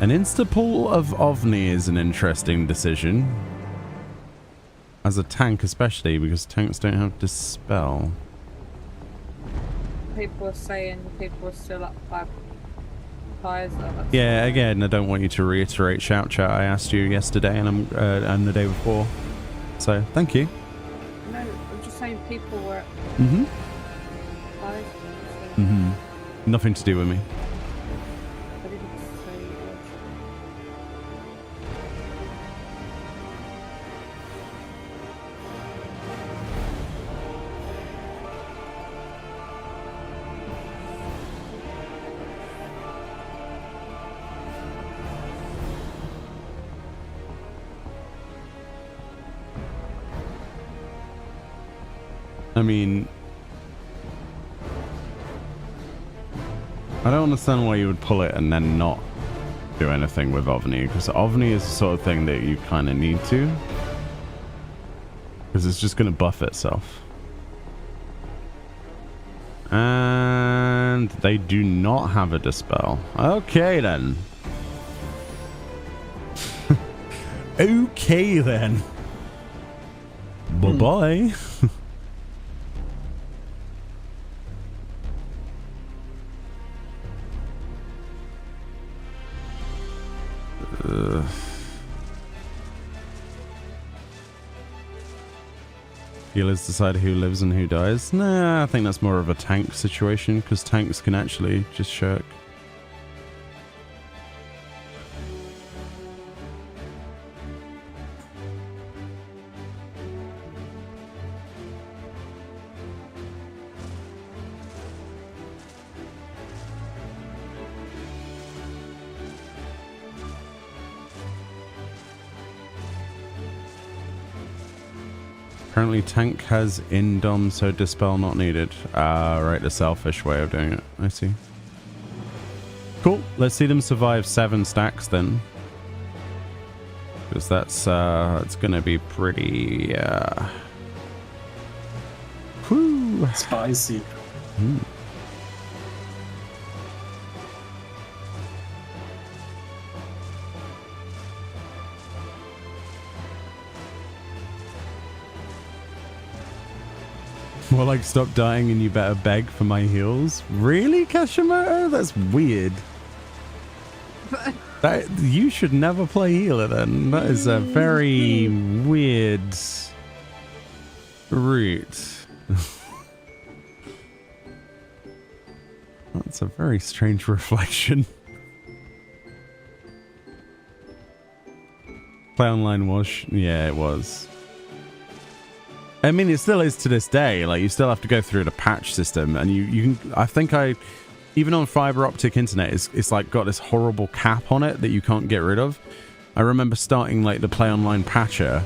An insta-pull of Ovni is an interesting decision. As a tank especially, because tanks don't have Dispel. People are saying people are still up by Pfizer. Yeah, again, I don't want you to reiterate shout chat I asked you yesterday and the day before. So, thank you. No, I'm just saying people were Nothing to do with me. I didn't say it. I mean, I don't understand why you would pull it and then not do anything with OVNI, because OVNI is the sort of thing that you kind of need to, because it's just going to buff itself. And they do not have a Dispel. Okay then. Okay then. Bye-bye. Healers decide who lives and who dies. Nah, I think that's more of a tank situation, because tanks can actually just shirk. Apparently tank has indom, so dispel not needed. Right, the selfish way of doing it. I see. Cool. Let's see them survive 7 stacks then. Because that's it's gonna be pretty whew. Spicy. Mm. More like stop dying and you better beg for my heals. Really, Kashimoto? That's weird. That you should never play healer then. That is a very weird route. That's a very strange reflection. Play online was, yeah, it was. I mean, it still is to this day. Like, you still have to go through the patch system, and you can. I think even on fiber optic internet, it's like got this horrible cap on it that you can't get rid of. I remember starting like the play online patcher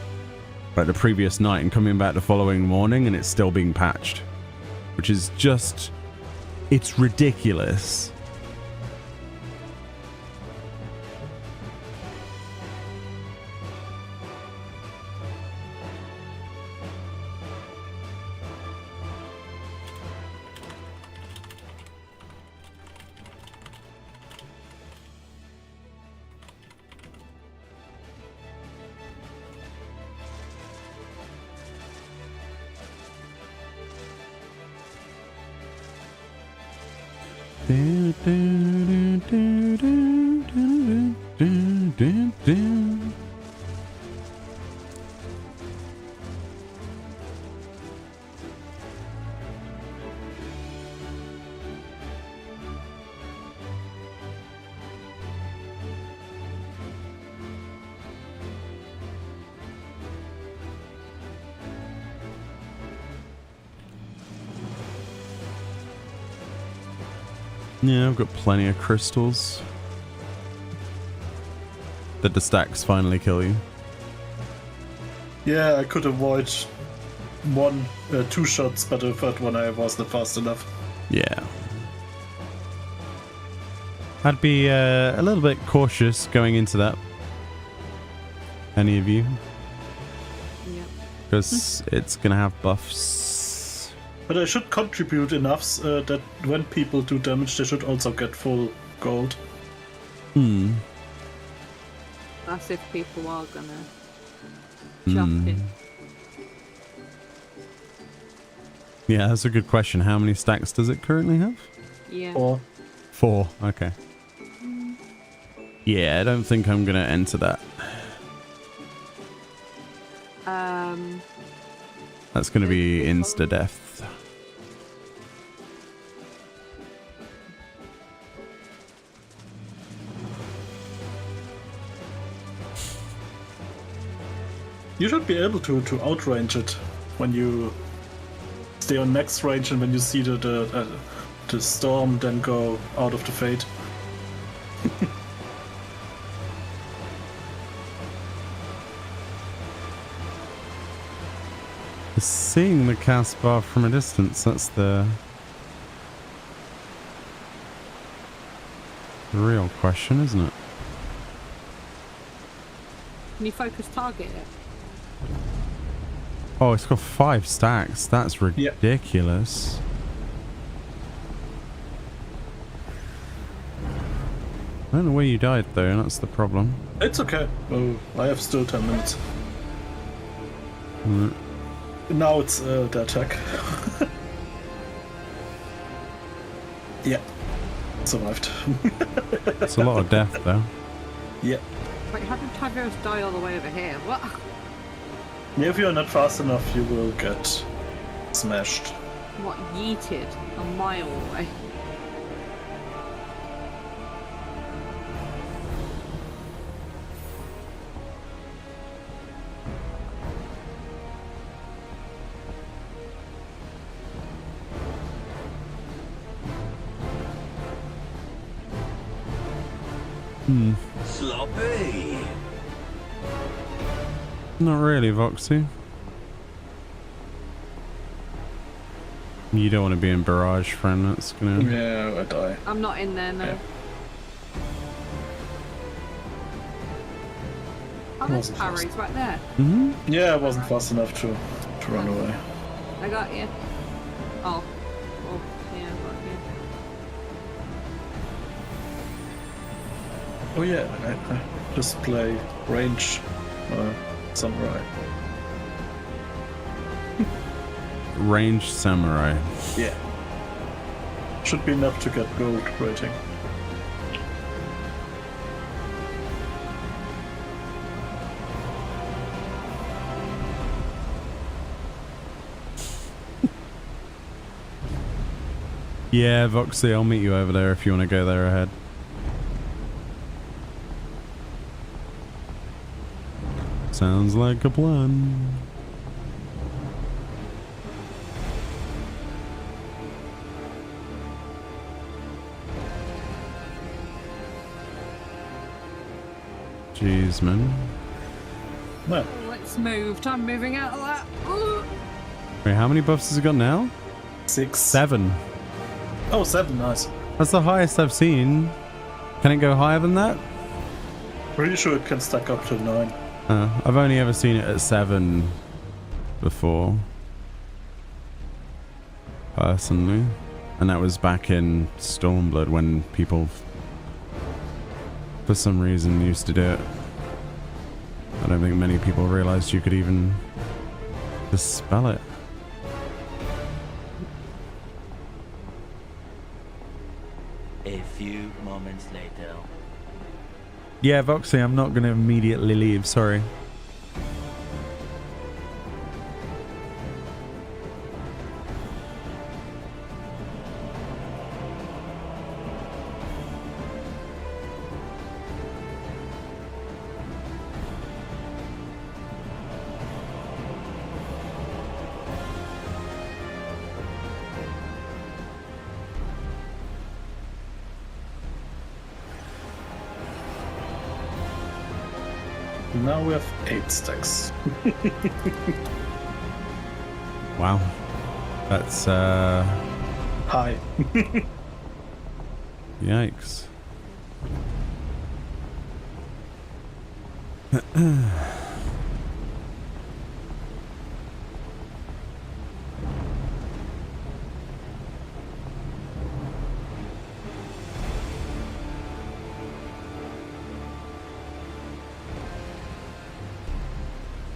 like the previous night and coming back the following morning, and it's still being patched, which is just, it's ridiculous. Yeah, I've got plenty of crystals. Did the stacks finally kill you? Yeah, I could avoid 2 shots, but the third one I wasn't fast enough. Yeah. I'd be a little bit cautious going into that. Any of you? Yep. Because it's going to have buffs. But I should contribute enough that when people do damage, they should also get full gold. Hmm. That's if people are gonna jump in. Yeah, that's a good question. How many stacks does it currently have? Yeah. 4. 4. Okay. Yeah, I don't think I'm going to enter that. That's going to be insta-death. You should be able to outrange it when you stay on max range and when you see the storm then go out of the fade. Seeing the cast bar from a distance, that's the real question, isn't it? Can you focus target it? Oh, it's got 5 stacks. That's ridiculous. I don't know where you died though, that's the problem. It's okay. Oh, I have still 10 minutes. Now it's the attack. Yeah. Survived. It's a lot of death though. Yeah. Wait, how did Tyverus die all the way over here? What? Yeah, if you're not fast enough, you will get smashed. What, yeeted a mile away? Sloppy. Not really, Voxy. You don't want to be in barrage, friend. That's gonna. Yeah, I die. I'm not in there, no. Yeah. Oh, there's Wasn't fast. parries right there. Mm-hmm. Yeah, I wasn't fast enough to run away. I got you. Oh. Oh, yeah, I got you. Oh yeah, I just play range samurai. Ranged samurai. Yeah. Should be enough to get gold rating. Yeah, Voxy, I'll meet you over there if you want to go there ahead. Sounds like a plan. Jeez, man. Well, Let's move. I'm moving out of that. Ooh. Wait, how many buffs has it got now? 6. 7. Oh, 7, nice. That's the highest I've seen. Can it go higher than that? Pretty sure it can stack up to 9. I've only ever seen it at 7 before. Personally. And that was back in Stormblood when people, for some reason, used to do it. I don't think many people realized you could even dispel it. A few moments later. Yeah, Voxy, I'm not going to immediately leave, sorry. Now we have 8 stacks. Wow. That's, Hi. yikes.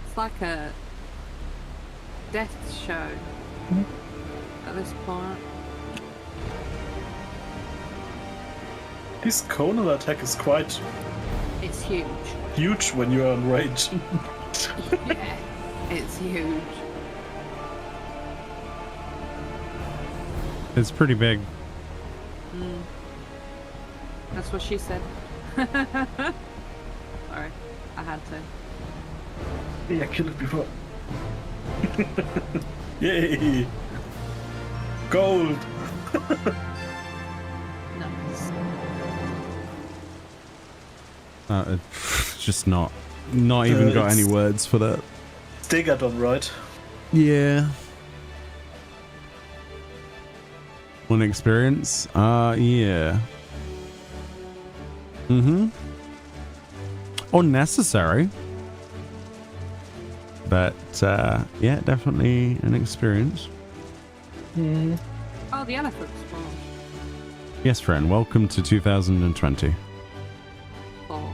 It's like a death show at this point. This conal attack is quite It's huge. huge when you're on rage. Yeah, it's huge. It's pretty big. That's what she said. Sorry, I had to. Yeah, kill it before. Yay! Gold! Nice. It's just not even got any words for that. Stegadon, right? Yeah. One experience? Yeah. Mm-hmm. Unnecessary. But, yeah, definitely an experience. Oh, the elephant spawn. Yes, friend. Welcome to 2020. Oh.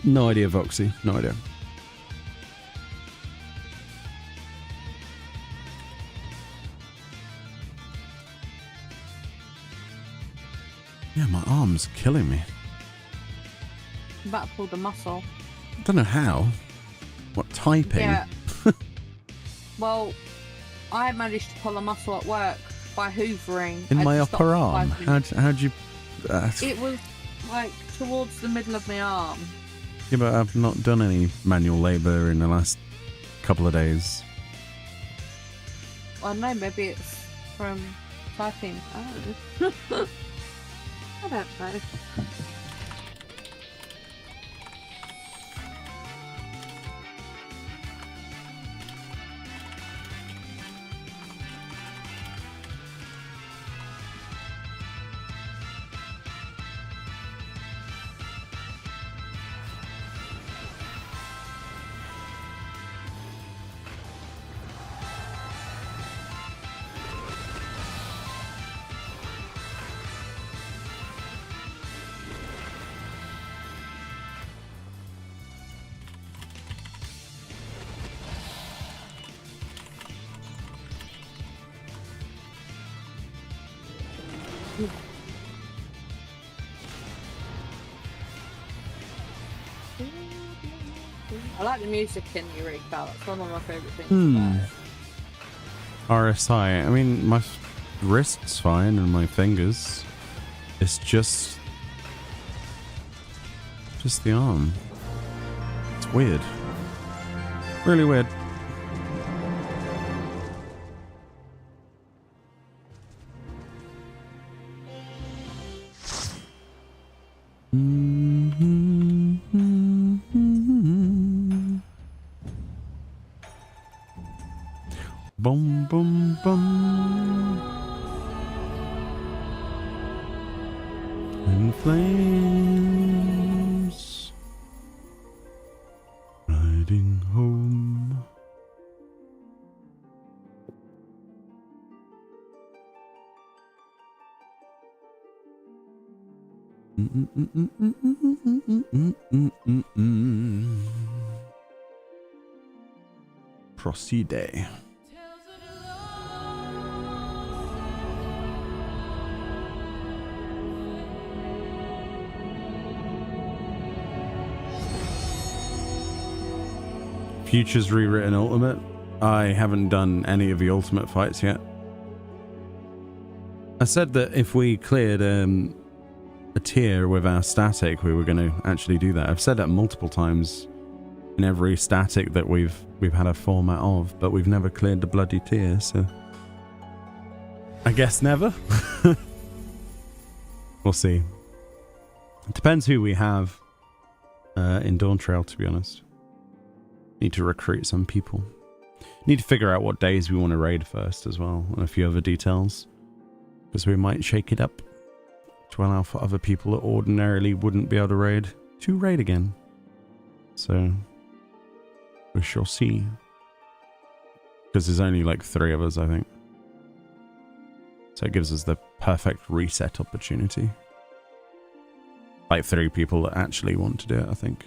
No idea, Voxy. No idea. Yeah, my arm's killing me. I'm about to pull the muscle. I don't know how. What, typing? Yeah. Well, I managed to pull a muscle at work by hoovering. In I my just upper stopped arm? typing. How'd you... It was like towards the middle of my arm. Yeah, but I've not done any manual labour in the last couple of days. I don't know, maybe it's from typing. I don't know. I don't know. I like the music in Eureka. That's one of my favourite things about it. RSI. I mean, my wrist's fine and my fingers. It's just the arm. It's weird. Really weird. Boom, boom, boom. In flames. Riding home. Proceed. Future's rewritten Ultimate. I haven't done any of the Ultimate fights yet. I said that if we cleared a tier with our static, we were going to actually do that. I've said that multiple times in every static that we've had a format of, but we've never cleared the bloody tier, so I guess never. We'll see. It depends who we have in Dawn Trail, to be honest. Need to recruit some people. Need to figure out what days we want to raid first as well, and a few other details, because we might shake it up to allow for other people that ordinarily wouldn't be able to raid again. So we shall see, because there's only like 3 of us, I think, so it gives us the perfect reset opportunity. Like 3 people that actually want to do it, I think.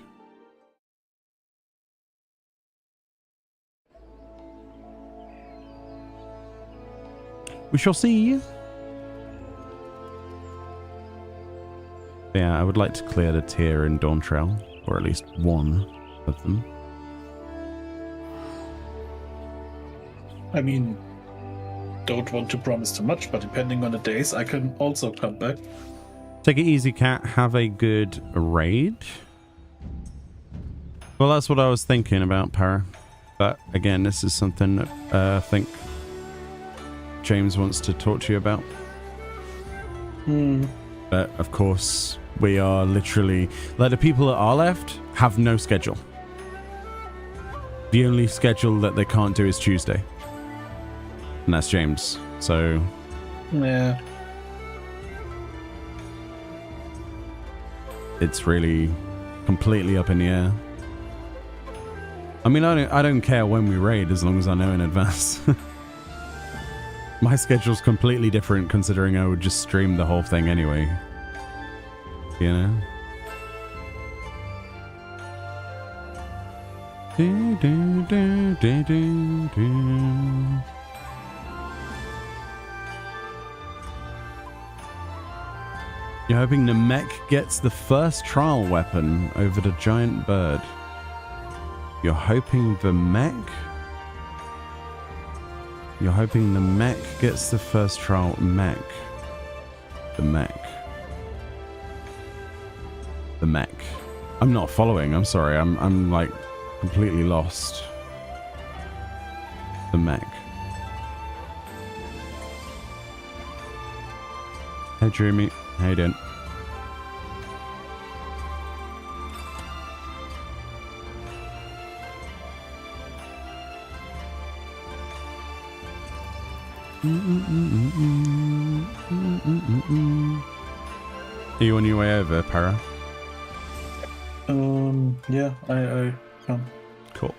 We shall see. Yeah, I would like to clear the tier in Dawn Trail, or at least one of them. I mean, don't want to promise too much, but depending on the days, I can also come back. Take it easy, Cat. Have a good raid. Well, that's what I was thinking about, Para. But again, this is something that I think James wants to talk to you about. But of course, we are literally, like, the people that are left have no schedule. The only schedule that they can't do is Tuesday, and that's James. So Yeah. it's really completely up in the air. I mean, I don't care when we raid as long as I know in advance. My schedule's completely different, considering I would just stream the whole thing anyway. You know? Do, do, do, do, do, do. You're hoping the mech gets the first trial weapon over the giant bird. You're hoping the mech? You're hoping the mech gets the first trial mech. The mech. The mech. I'm not following, I'm sorry. I'm like completely lost. The mech. Hey Dreamy, how you doing? Are you on your way over, Para? Yeah, I come. Cool.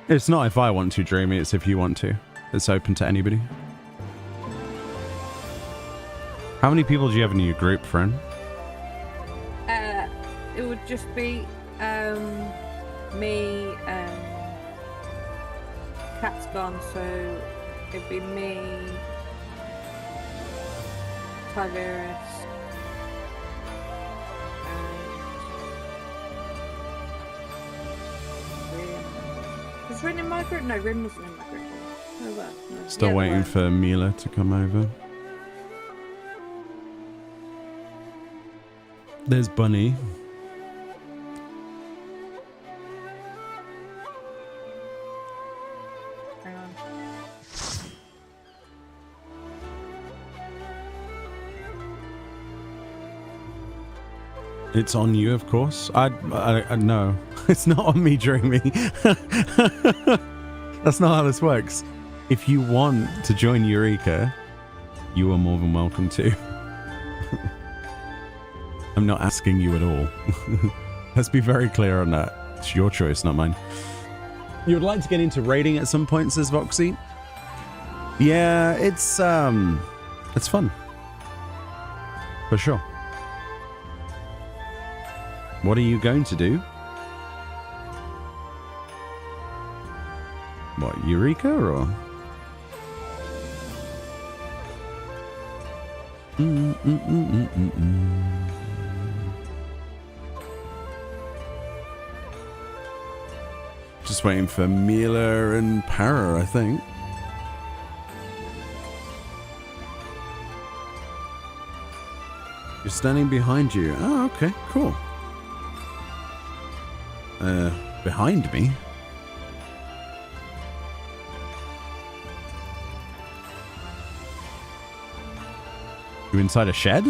It's not if I want to, Dreamy, it's if you want to. It's open to anybody. How many people do you have in your group, friend? It would just be me and Cat's gone, so it'd be me, Tiberius, and Rim. Was Rin in my group? No, Rin wasn't in my group. Oh well. No. Still waiting for Mila to come over. There's Bunny. Hang on. It's on you, of course. I no, it's not on me, Dreamy. That's not how this works. If you want to join Eureka, you are more than welcome to. I'm not asking you at all. Let's be very clear on that. It's your choice, not mine. You would like to get into raiding at some point, says Voxy. Yeah, it's fun. For sure. What are you going to do? What, Eureka or? Just waiting for Mila and Para, I think. You're standing behind you. Oh, okay, cool. Behind me? You inside a shed?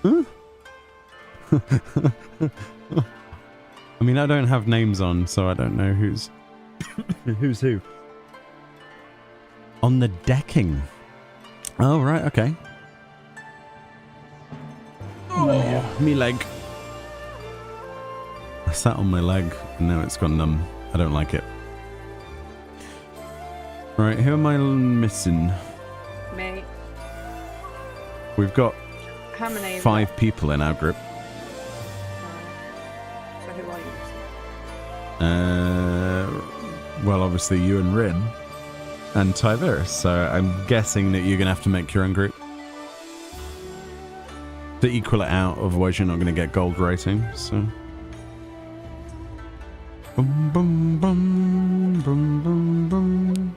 Huh? I mean, I don't have names on, so I don't know who's who's who. On the decking. Oh, right, okay. Oh, me leg. I sat on my leg and now it's gone numb. I don't like it. Right, who am I missing? Me. We've got How many? 5 people in our group. So who are you? Well, obviously you and Rin and Tyver. So I'm guessing that you're going to have to make your own group to equal it out. Otherwise, you're not going to get gold rating. So. Boom, boom, boom, boom, boom, boom.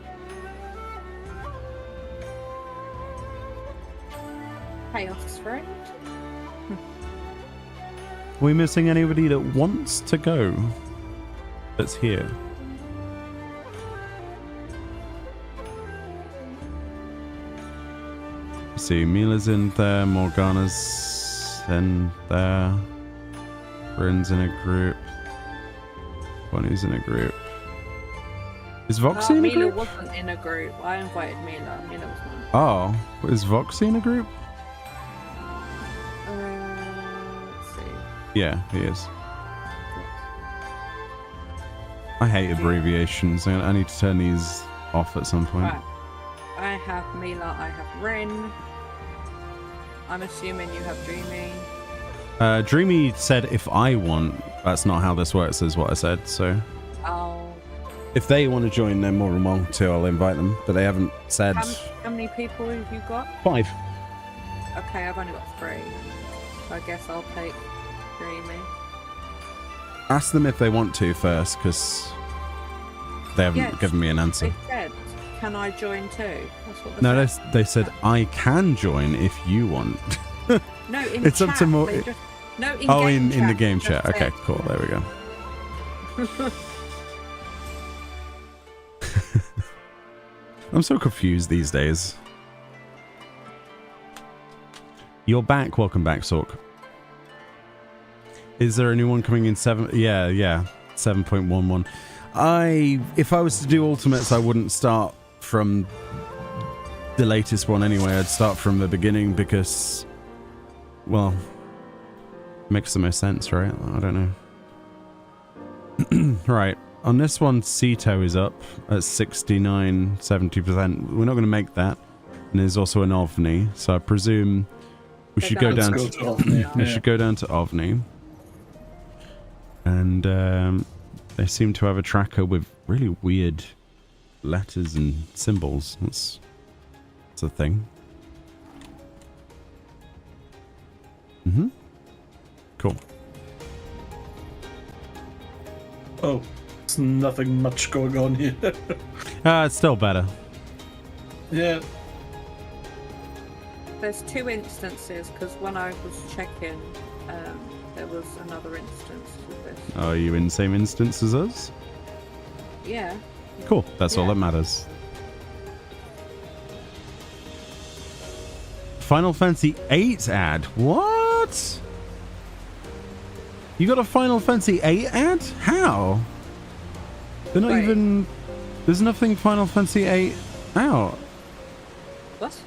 Chaos friend. Are we missing anybody that wants to go? That's here. See, Mila's in there, Morgana's in there, Rin's in a group, Bonnie's in a group. Is Voxy in a Mila group? wasn't in a group. I invited Mila. Mila was not. Oh, is Voxy in a group? Let's see. Yeah, he is. I hate abbreviations. I need to turn these off at some point. Right. I have Mila, I have Ren. I'm assuming you have Dreamy. Dreamy said if I want. That's not how this works, is what I said. So Oh. if they want to join, they're more than welcome to. I'll invite them, but they haven't said. How many people have you got? 5. Okay, I've only got 3. So I guess I'll take Dreamy. Ask them if they want to first, because they haven't given me an answer. They said, can I join too? That's what No, said. they said I can join if you want. No, in It's chat, up to more. No, in Oh, game in the chat, game they chat. just Okay, said. cool. There we go. I'm so confused these days. You're back. Welcome back, Sork. Is there a new one coming in 7? Yeah, 7.11. If I was to do ultimates, I wouldn't start from the latest one anyway. I'd start from the beginning because, well, makes the most sense, right? I don't know. Right. On this one, Ceto is up at 69, 70%. We're not going to make that. And there's also an OVNI. So I presume we should go down to OVNI. we should go down to OVNI. And they seem to have a tracker with really weird letters and symbols. That's a thing. Cool. Oh, there's nothing much going on here. It's still better. Yeah. There's 2 instances, because when I was checking, there was another instance of this. Are you in the same instance as us? Yeah. Cool. That's all Yeah. that matters. Final Fantasy VIII ad. What? You got a Final Fantasy VIII ad? How? They're not Wait. even... There's nothing Final Fantasy VIII out. What?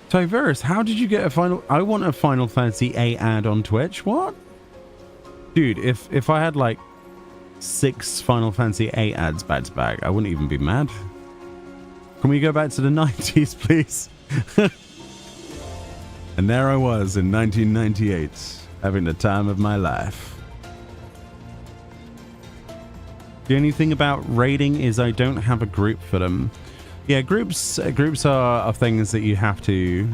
Diverse, how did you get a Final... I want a Final Fantasy VIII ad on Twitch. What? Dude, if I had like 6 Final Fantasy VIII ads back to back, I wouldn't even be mad. Can we go back to the 90s, please? And there I was in 1998, having the time of my life. The only thing about raiding is I don't have a group for them. Yeah, groups are things that you have to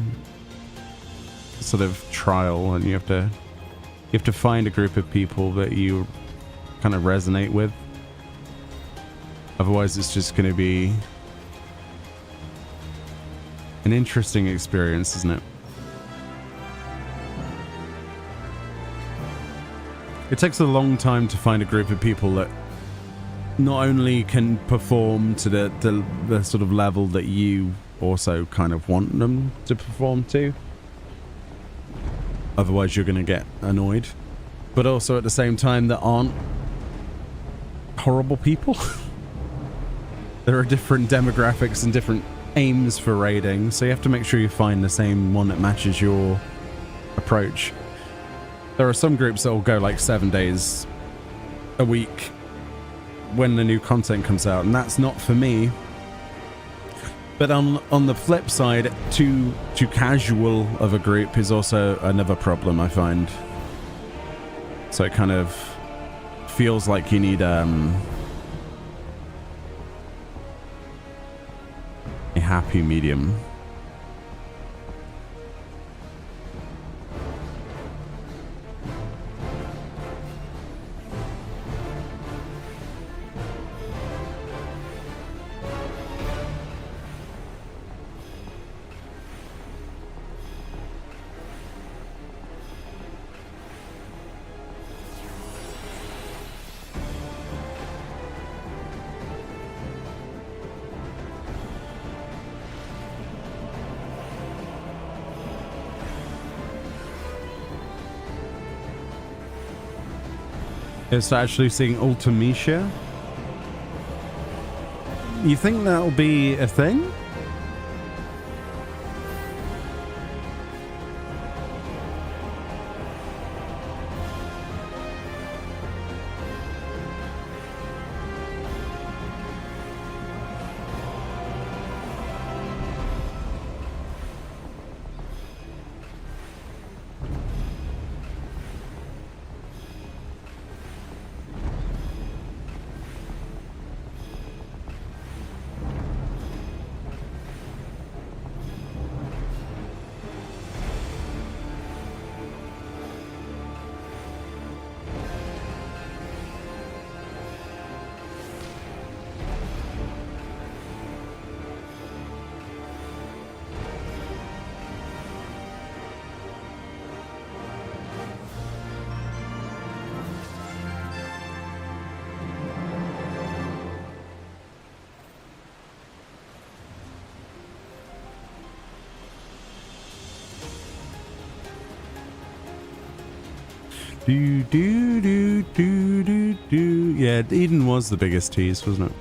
sort of trial, and you have to find a group of people that you kind of resonate with. Otherwise, it's just going to be an interesting experience, isn't it? It takes a long time to find a group of people that not only can perform to the sort of level that you also kind of want them to perform to. Otherwise, you're going to get annoyed. But also at the same time that aren't horrible people. There are different demographics and different aims for raiding, so you have to make sure you find the same one that matches your approach. There are some groups that will go like 7 days a week when the new content comes out, and that's not for me. But on the flip side, too casual of a group is also another problem, I find. So it kind of feels like you need a happy medium. It's actually seeing Ultimecia. You think that'll be a thing? Do, do, do, do, do, do. Yeah, Eden was the biggest tease, wasn't it?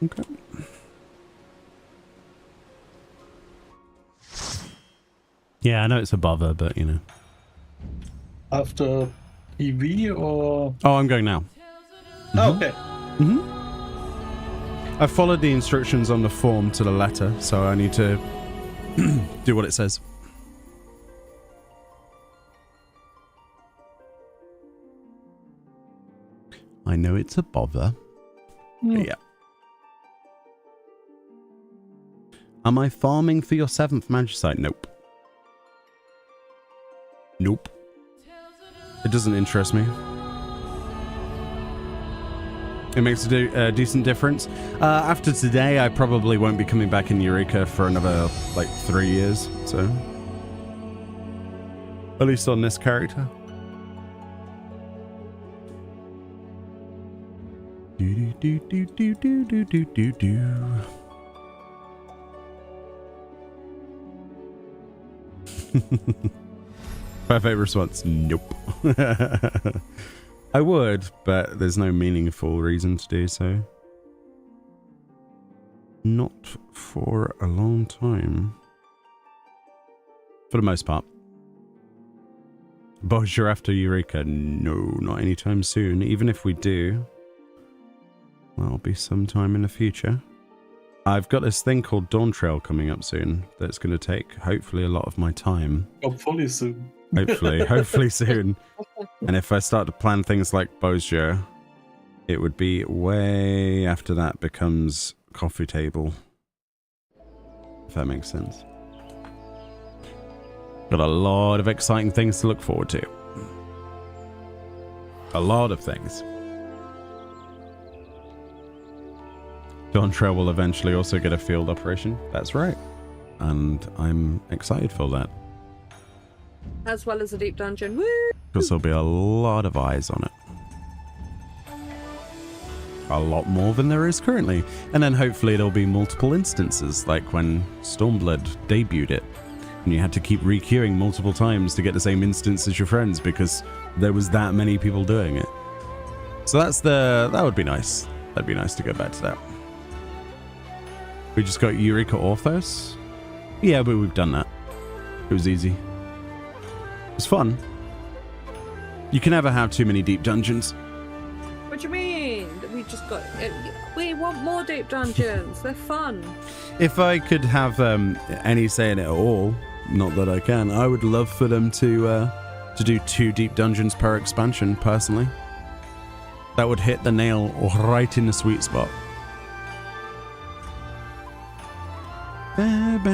Okay. Yeah, I know it's a bother, but you know. After EV or? Oh, I'm going now. Oh, okay. I followed the instructions on the form to the letter, so I need to do what it says. I know it's a bother. But yeah. Am I farming for your 7th Magicite? Nope. Nope. It doesn't interest me. It makes a decent difference. After today, I probably won't be coming back in Eureka for another, like, 3 years, so... At least on this character. Do-do-do-do-do-do-do-do-do. Perfect response. Nope. I would, but there's no meaningful reason to do so. Not for a long time. For the most part. Bonjour after Eureka? No, not anytime soon. Even if we do, well, it'll be sometime in the future. I've got this thing called Dawn Trail coming up soon that's going to take, hopefully, a lot of my time. Hopefully soon. Hopefully soon. And if I start to plan things like Bonjour, it would be way after that becomes coffee table. If that makes sense. Got a lot of exciting things to look forward to. A lot of things. Dawn Trail will eventually also get a field operation. That's right. And I'm excited for that. As well as a deep dungeon. Woo! Because there'll be a lot of eyes on it. A lot more than there is currently. And then hopefully there'll be multiple instances, like when Stormblood debuted it. And you had to keep re-queuing multiple times to get the same instance as your friends because there was that many people doing it. So that would be nice. That'd be nice to go back to that. We just got Eureka Orthos? Yeah, but we've done that. It was easy. It was fun. You can never have too many deep dungeons. What do you mean? We just got... We want more deep dungeons. They're fun. If I could have any say in it at all, not that I can, I would love for them to do 2 deep dungeons per expansion, personally. That would hit the nail right in the sweet spot. And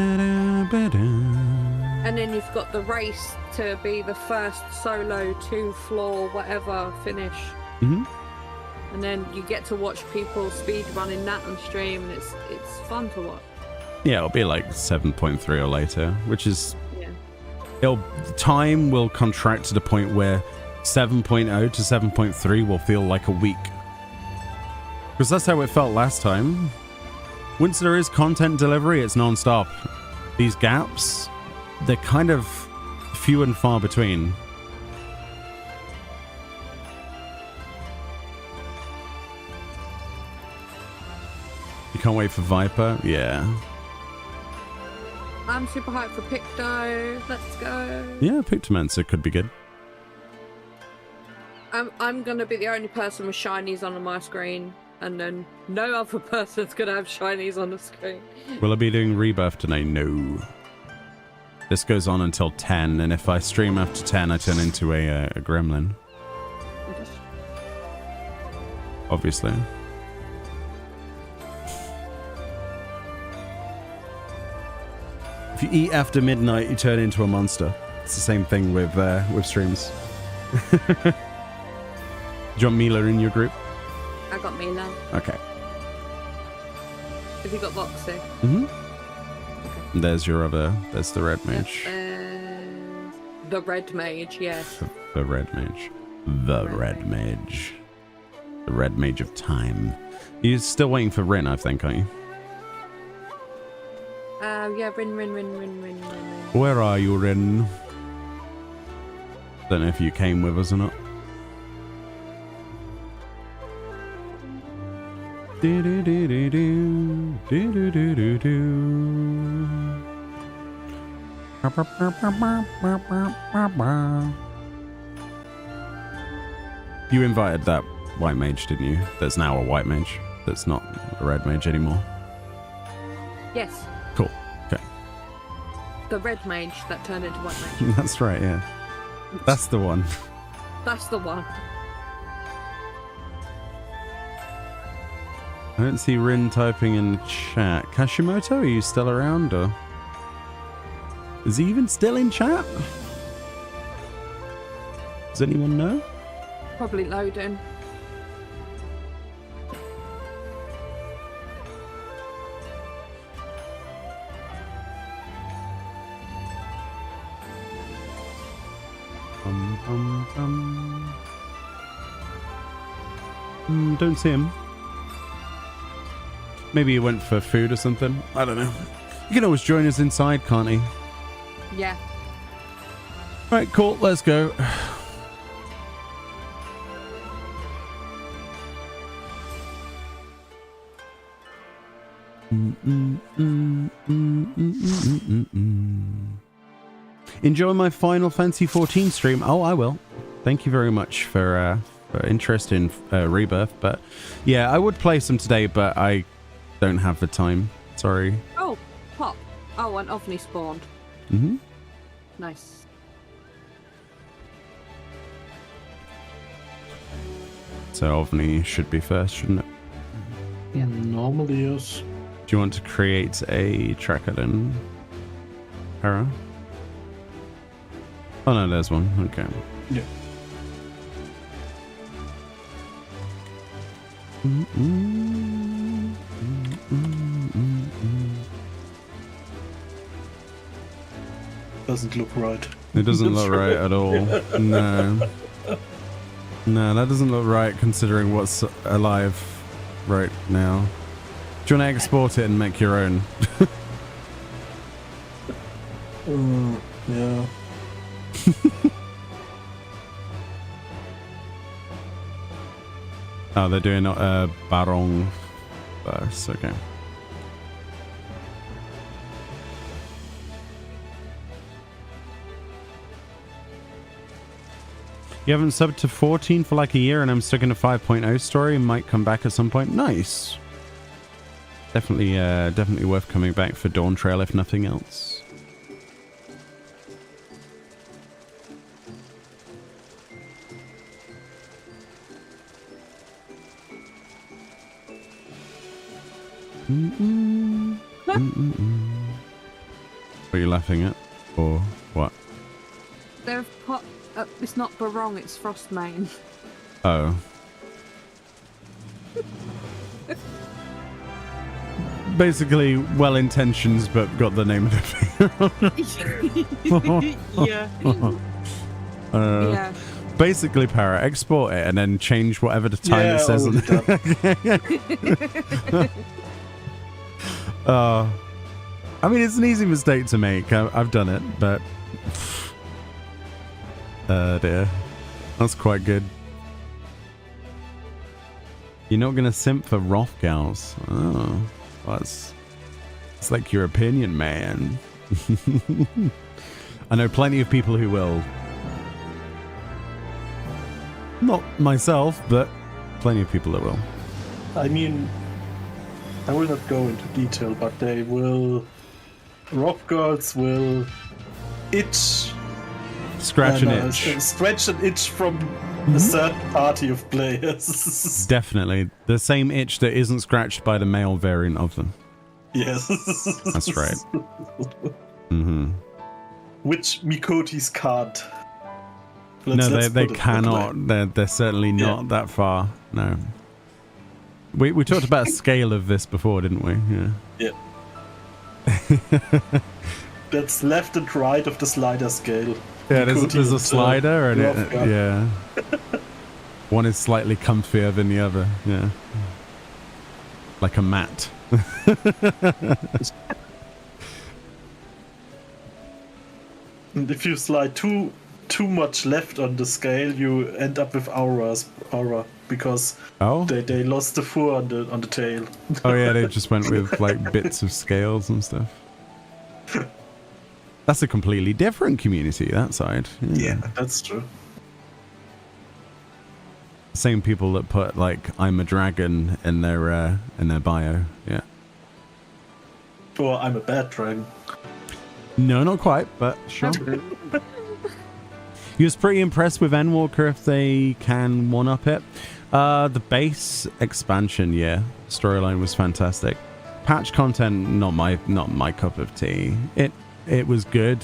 then you've got the race to be the first solo 2-floor whatever finish. Mm-hmm. And then you get to watch people speed running that on stream, and it's fun to watch. Yeah, it'll be like 7.3 or later, which is... Yeah. Time will contract to the point where 7.0 to 7.3 will feel like a week. Because that's how it felt last time. Once there is content delivery, it's non-stop. These gaps, they're kind of few and far between. You can't wait for Viper? Yeah. I'm super hyped for Picto. Let's go. Yeah, Pictomancer could be good. I'm going to be the only person with shinies on my screen. And then no other person's going to have shinies on the screen. Will I be doing Rebirth tonight? No. This goes on until 10, and if I stream after 10, I turn into a gremlin. Obviously. If you eat after midnight, you turn into a monster. It's the same thing with streams. Do you want Mila in your group? I got Mila. Okay. Have you got Voxy? Mm-hmm. Okay. There's your other. There's the red mage. The red mage, yes. The red mage. The red mage. The red mage of time. You're still waiting for Rin, I think, aren't you? Yeah, Rin. Where are you, Rin? Don't know if you came with us or not. You invited that white mage, didn't you? That's now a white mage. That's not a red mage anymore. Yes. Cool. Okay. The red mage that turned into white mage. That's right, yeah. That's the one. That's the one. I don't see Rin typing in chat. Kashimoto, are you still around, or is he even still in chat? Does anyone know? Probably loading. Don't see him. Maybe he went for food or something. I don't know. You can always join us inside, can't he? Yeah. Right, cool. Let's go. Enjoy my Final Fantasy 14 stream. Oh, I will. Thank you very much for interest in Rebirth. But yeah, I would play some today, but I don't have the time. Sorry. Oh, pop. Oh, an ovni spawned. Mm-hmm. Nice. So ovni should be first, shouldn't it? Yeah. Normally, yes. Do you want to create a tracker then, Hera? Oh no, there's one. Okay. Yeah. Doesn't look right. It doesn't look right at all. No. No, that doesn't look right considering what's alive right now. Do you want to export it and make your own? Yeah. Oh, they're doing Barong first. Okay. You haven't subbed to 14 for like a year, and I'm stuck in a 5.0 story. Might come back at some point. Nice. Definitely, definitely worth coming back for Dawn Trail if nothing else. What are you laughing at? Or what? They've put... it's not Barong, it's Frostmane. Oh. Basically, well intentions, but got the name of the thing. Yeah. Yeah. Basically, Para, export it and then change whatever the time it says on it. I mean, it's an easy mistake to make. I've done it, but dear, that's quite good. You're not gonna simp for Rothgals. Oh, well, it's like your opinion, man. I know plenty of people who will. Not myself, but plenty of people that will. I mean, I will not go into detail, but they will. Rock girls will itch. Scratch an itch. Scratch an itch from a certain party of players. Definitely. The same itch that isn't scratched by the male variant of them. Yes. That's right. Mm-hmm. Which Mikotis can't. No, Let's they put it that cannot. way. They're certainly not that far. No. We talked about a scale of this before, didn't we? Yeah. Yeah. That's left and right of the slider scale. Yeah, there's Mikoti a and, slider, and Rovka. yeah. One is slightly comfier than the other. Yeah. Like a mat. And if you slide too much left on the scale, you end up with aura because Oh? they lost the four on the tail. Oh yeah, they just went with like bits of scales and stuff. That's a completely different community, that side. Yeah, that's true. Same people that put like "I'm a dragon" in their bio. Yeah. Or I'm a bad dragon. No, not quite, but sure. You was pretty impressed with Endwalker if they can one-up it. The base expansion, yeah, storyline was fantastic. Patch content, not my cup of tea. It was good,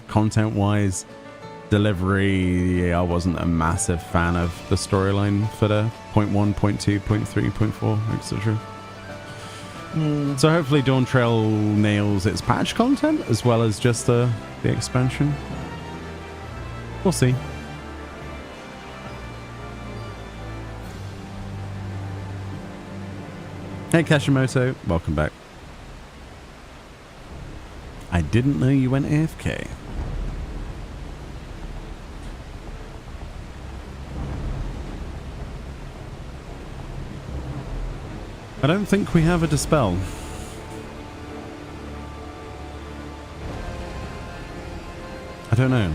content-wise. Delivery, yeah, I wasn't a massive fan of the storyline for the 0.1, 0.2, 0.3, 0.4, etc. So hopefully Dawn Trail nails its patch content as well as just the expansion. We'll see. Hey Kashimoto, welcome back. I didn't know you went AFK. I don't think we have a dispel. I don't know.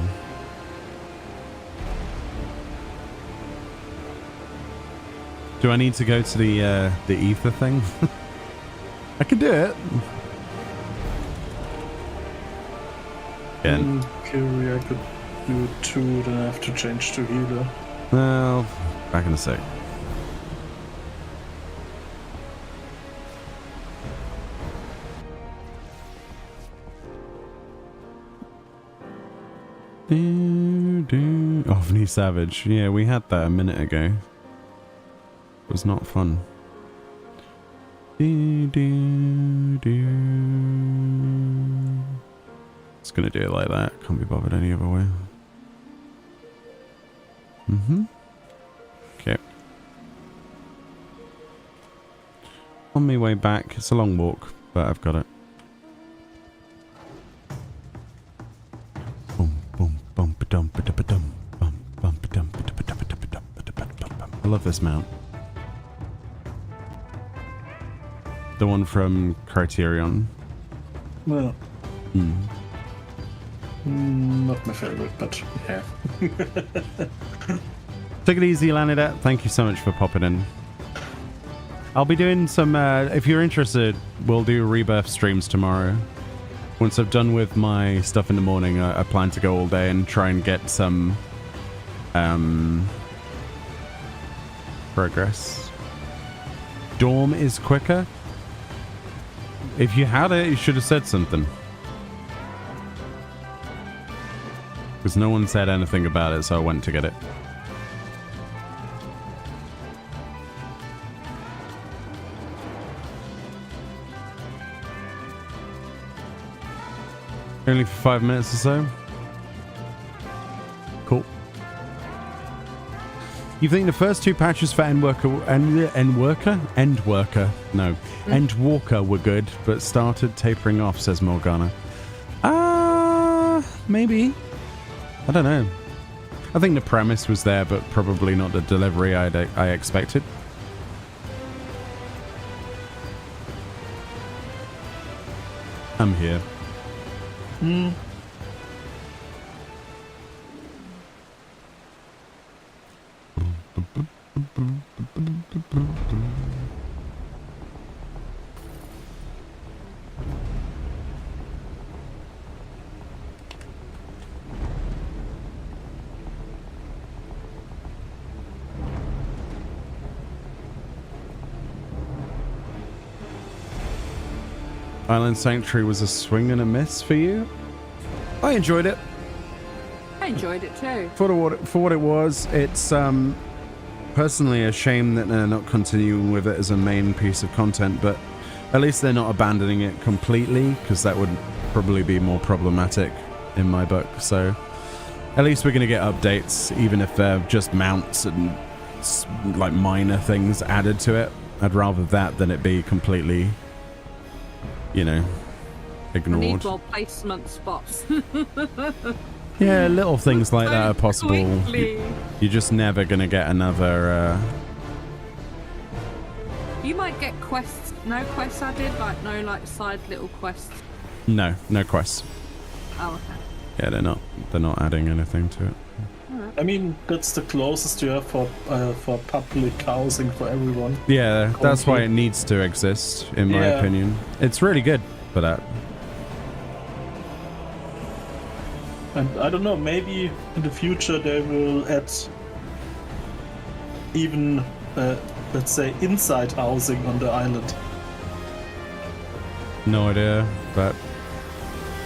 Do I need to go to the ether thing? I could do it. Again. Fury, I could do 2, then I have to change to healer. Well, back in a sec. Ovni Savage. Yeah, we had that a minute ago. It was not fun. Just gonna do it like that. Can't be bothered any other way. Okay. On my way back. It's a long walk, but I've got it. I love this mount. The one from Criterion. Well, not my favorite, but yeah. Take it easy, Lanidat. Thank you so much for popping in. I'll be doing some, if you're interested, we'll do Rebirth streams tomorrow. Once I've done with my stuff in the morning, I plan to go all day and try and get some progress. Dorm is quicker. If you had it, you should have said something. Because no one said anything about it, so I went to get it. Only for 5 minutes or so. Cool. You think the first 2 patches for Endwalker were good, but started tapering off, says Morgana. Maybe. I don't know. I think the premise was there, but probably not the delivery I expected. I'm here. Island Sanctuary was a swing and a miss for you? I enjoyed it. I enjoyed it too. For what it was, it's personally a shame that they're not continuing with it as a main piece of content, but at least they're not abandoning it completely, because that would probably be more problematic in my book. So at least we're going to get updates, even if they're just mounts and like minor things added to it. I'd rather that than it be completely, you know, I ignored. need more placement spots. Yeah, little things like that are So possible. quickly. You're just never going to get another... You might get quests, no quests added, like no like side little quests. No quests. Oh, okay. Yeah, they're not adding anything to it. I mean, that's the closest you have for public housing for everyone. Yeah, that's why it needs to exist, in my Yeah. opinion. It's really good for that. And I don't know, maybe in the future they will add even, let's say, inside housing on the island. No idea, but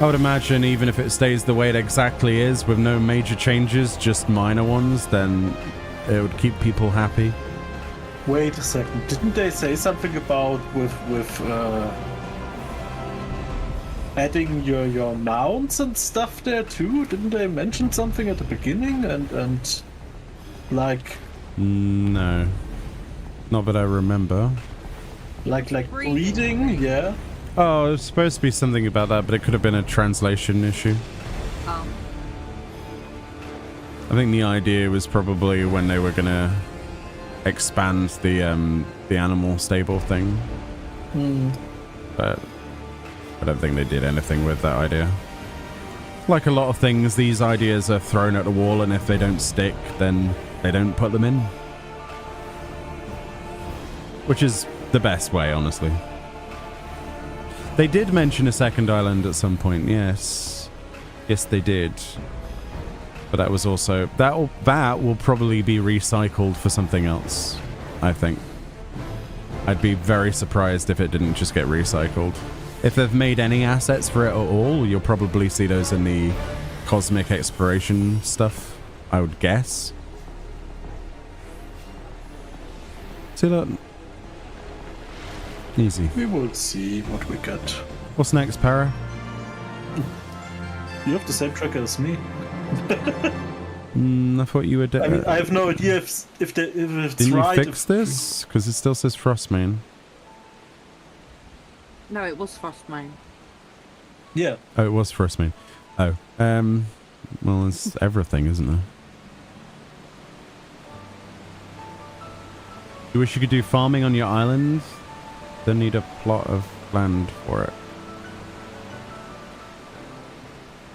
I would imagine even if it stays the way it exactly is, with no major changes, just minor ones, then it would keep people happy. Wait a second, didn't they say something about with adding your mounts and stuff there too? Didn't they mention something at the beginning and like No. Not that I remember. like Reading. reading? Yeah. Oh, it was supposed to be something about that, but it could have been a translation issue. I think the idea was probably when they were gonna expand the animal stable thing. But I don't think they did anything with that idea. Like a lot of things, these ideas are thrown at the wall, and if they don't stick, then they don't put them in. Which is the best way, honestly. They did mention a second island at some point, yes. Yes, they did. But that was also... That will probably be recycled for something else, I think. I'd be very surprised if it didn't just get recycled. If they've made any assets for it at all, you'll probably see those in the cosmic exploration stuff, I would guess. See that? Easy. We will see what we get. What's next, Para? You have the same tracker as me. I thought you were... I mean, I have no idea if it's Didn't right. you fix this? Because it still says Frostmane. No, it was Frostmane. Yeah. Oh, it was Frostmane. Oh. Well, it's everything, isn't there? You wish you could do farming on your island? Then need a plot of land for it.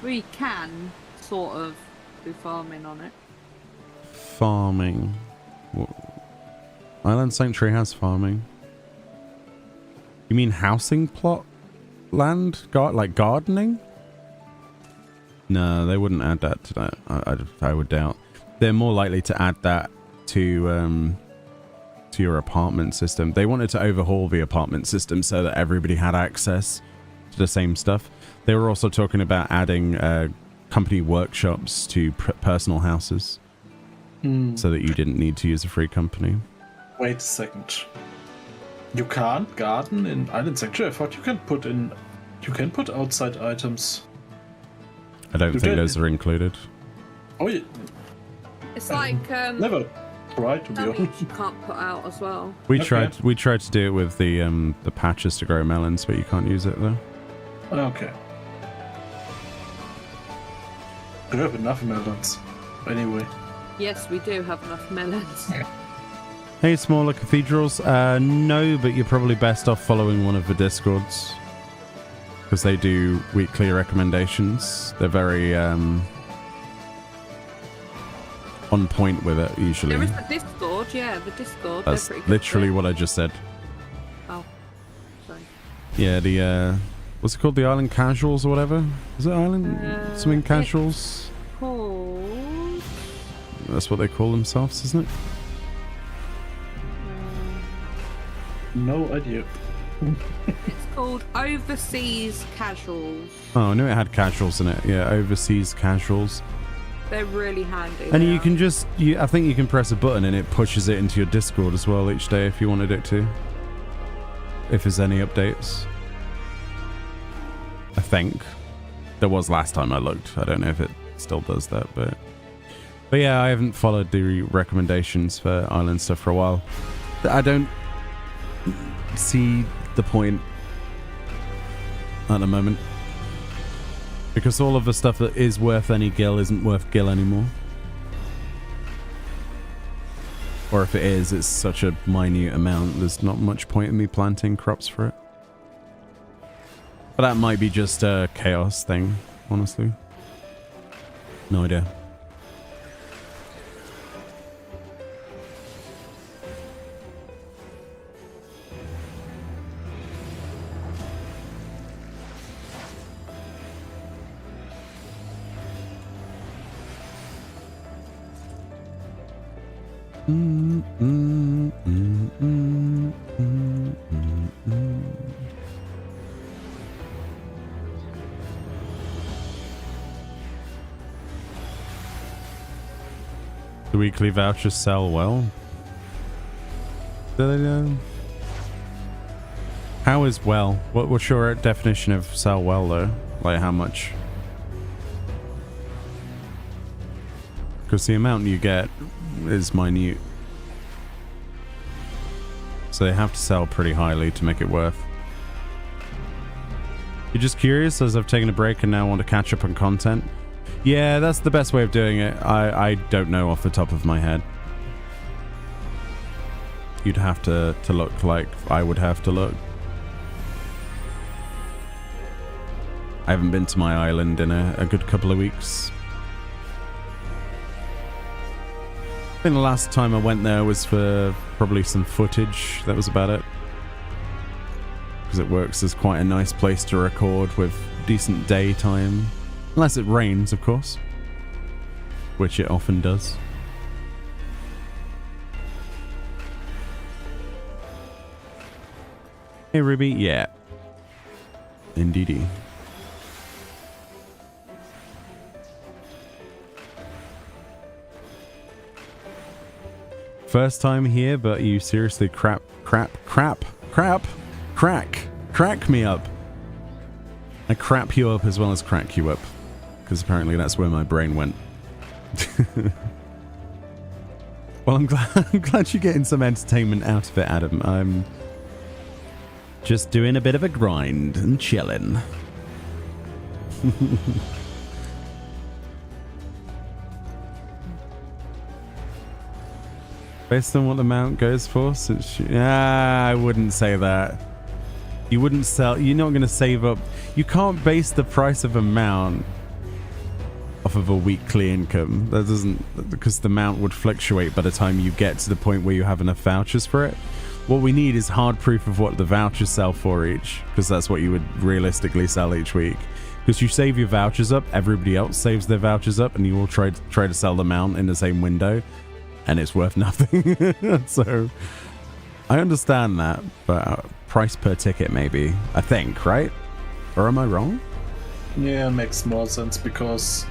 We can sort of do farming on it. Farming. Island Sanctuary has farming. You mean housing plot land? Like gardening? No, they wouldn't add that to that. I would doubt. They're more likely to add that to your apartment system. They wanted to overhaul the apartment system so that everybody had access to the same stuff. They were also talking about adding company workshops to personal houses so that you didn't need to use a free company. Wait a second. You can't garden in Island Sanctuary? I thought you can put outside items. I don't think those are included. Oh yeah. It's like Never tried to be dummies honest. you can't put out as well. We Okay. tried to do it with the patches to grow melons, but you can't use it though. Okay. We have enough melons. Anyway. Yes, we do have enough melons. Hey, smaller cathedrals. No, but you're probably best off following one of the Discords. Because they do weekly recommendations. They're very on point with it, usually. There is the Discord, yeah, the Discord. That's they're pretty good literally too. what I just said. Oh, sorry. Yeah, the, what's it called? The Island Casuals or whatever? Is it Island? Something Casuals? Called... That's what they call themselves, isn't it? No idea. It's called Overseas Casuals. Oh, I knew it had casuals in it. Yeah, overseas casuals. They're really handy. And they you are. can just, I think you can press a button and it pushes it into your Discord as well each day if you wanted it to. If there's any updates. I think. There was last time I looked. I don't know if it still does that, but yeah, I haven't followed the recommendations for island stuff for a while. I don't see the point at the moment. Because all of the stuff that is worth any gil isn't worth gil anymore. Or if it is, it's such a minute amount, there's not much point in me planting crops for it. But that might be just a chaos thing, honestly. No idea. The weekly vouchers sell well. Do they know? How is well? What's your definition of sell well though? Like how much? Because the amount you get is minute. So they have to sell pretty highly to make it worth. You're just curious as I've taken a break and now want to catch up on content? Yeah, that's the best way of doing it. I don't know off the top of my head. You'd have to look like I would have to look. I haven't been to my island in a good couple of weeks. I think the last time I went there was for probably some footage. That was about it. Because it works as quite a nice place to record with decent daytime. Unless it rains, of course. Which it often does. Hey, Ruby. Yeah. Indeedy. First time here, but you seriously crack me up. I crap you up as well as crack you up. Because apparently that's where my brain went. Well, I'm glad you're getting some entertainment out of it, Adam. I'm just doing a bit of a grind and chilling. Based on what the mount goes for, since I wouldn't say that. You wouldn't sell. You're not going to save up. You can't base the price of a mount off of a weekly income. That doesn't, because the mount would fluctuate by the time you get to the point where you have enough vouchers for it. What we need is hard proof of what the vouchers sell for each, because that's what you would realistically sell each week. Because you save your vouchers up, everybody else saves their vouchers up, and you all try to sell the mount in the same window, and it's worth nothing. So I understand that, but price per ticket maybe, I think, right? Or am I wrong? Yeah, makes more sense because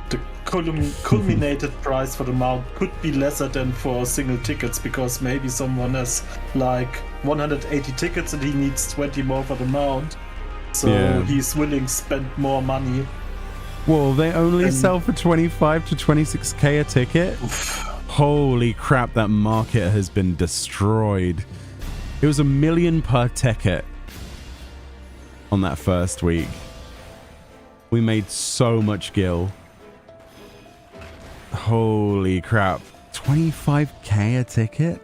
the culminated price for the mount could be lesser than for single tickets, because maybe someone has like 180 tickets and he needs 20 more for the mount, so he's willing to spend more money. Well, they only sell for 25 to 26k a ticket. Holy crap, that market has been destroyed. It was $1 million per ticket on that first week. We made so much gil. Holy crap. 25k a ticket?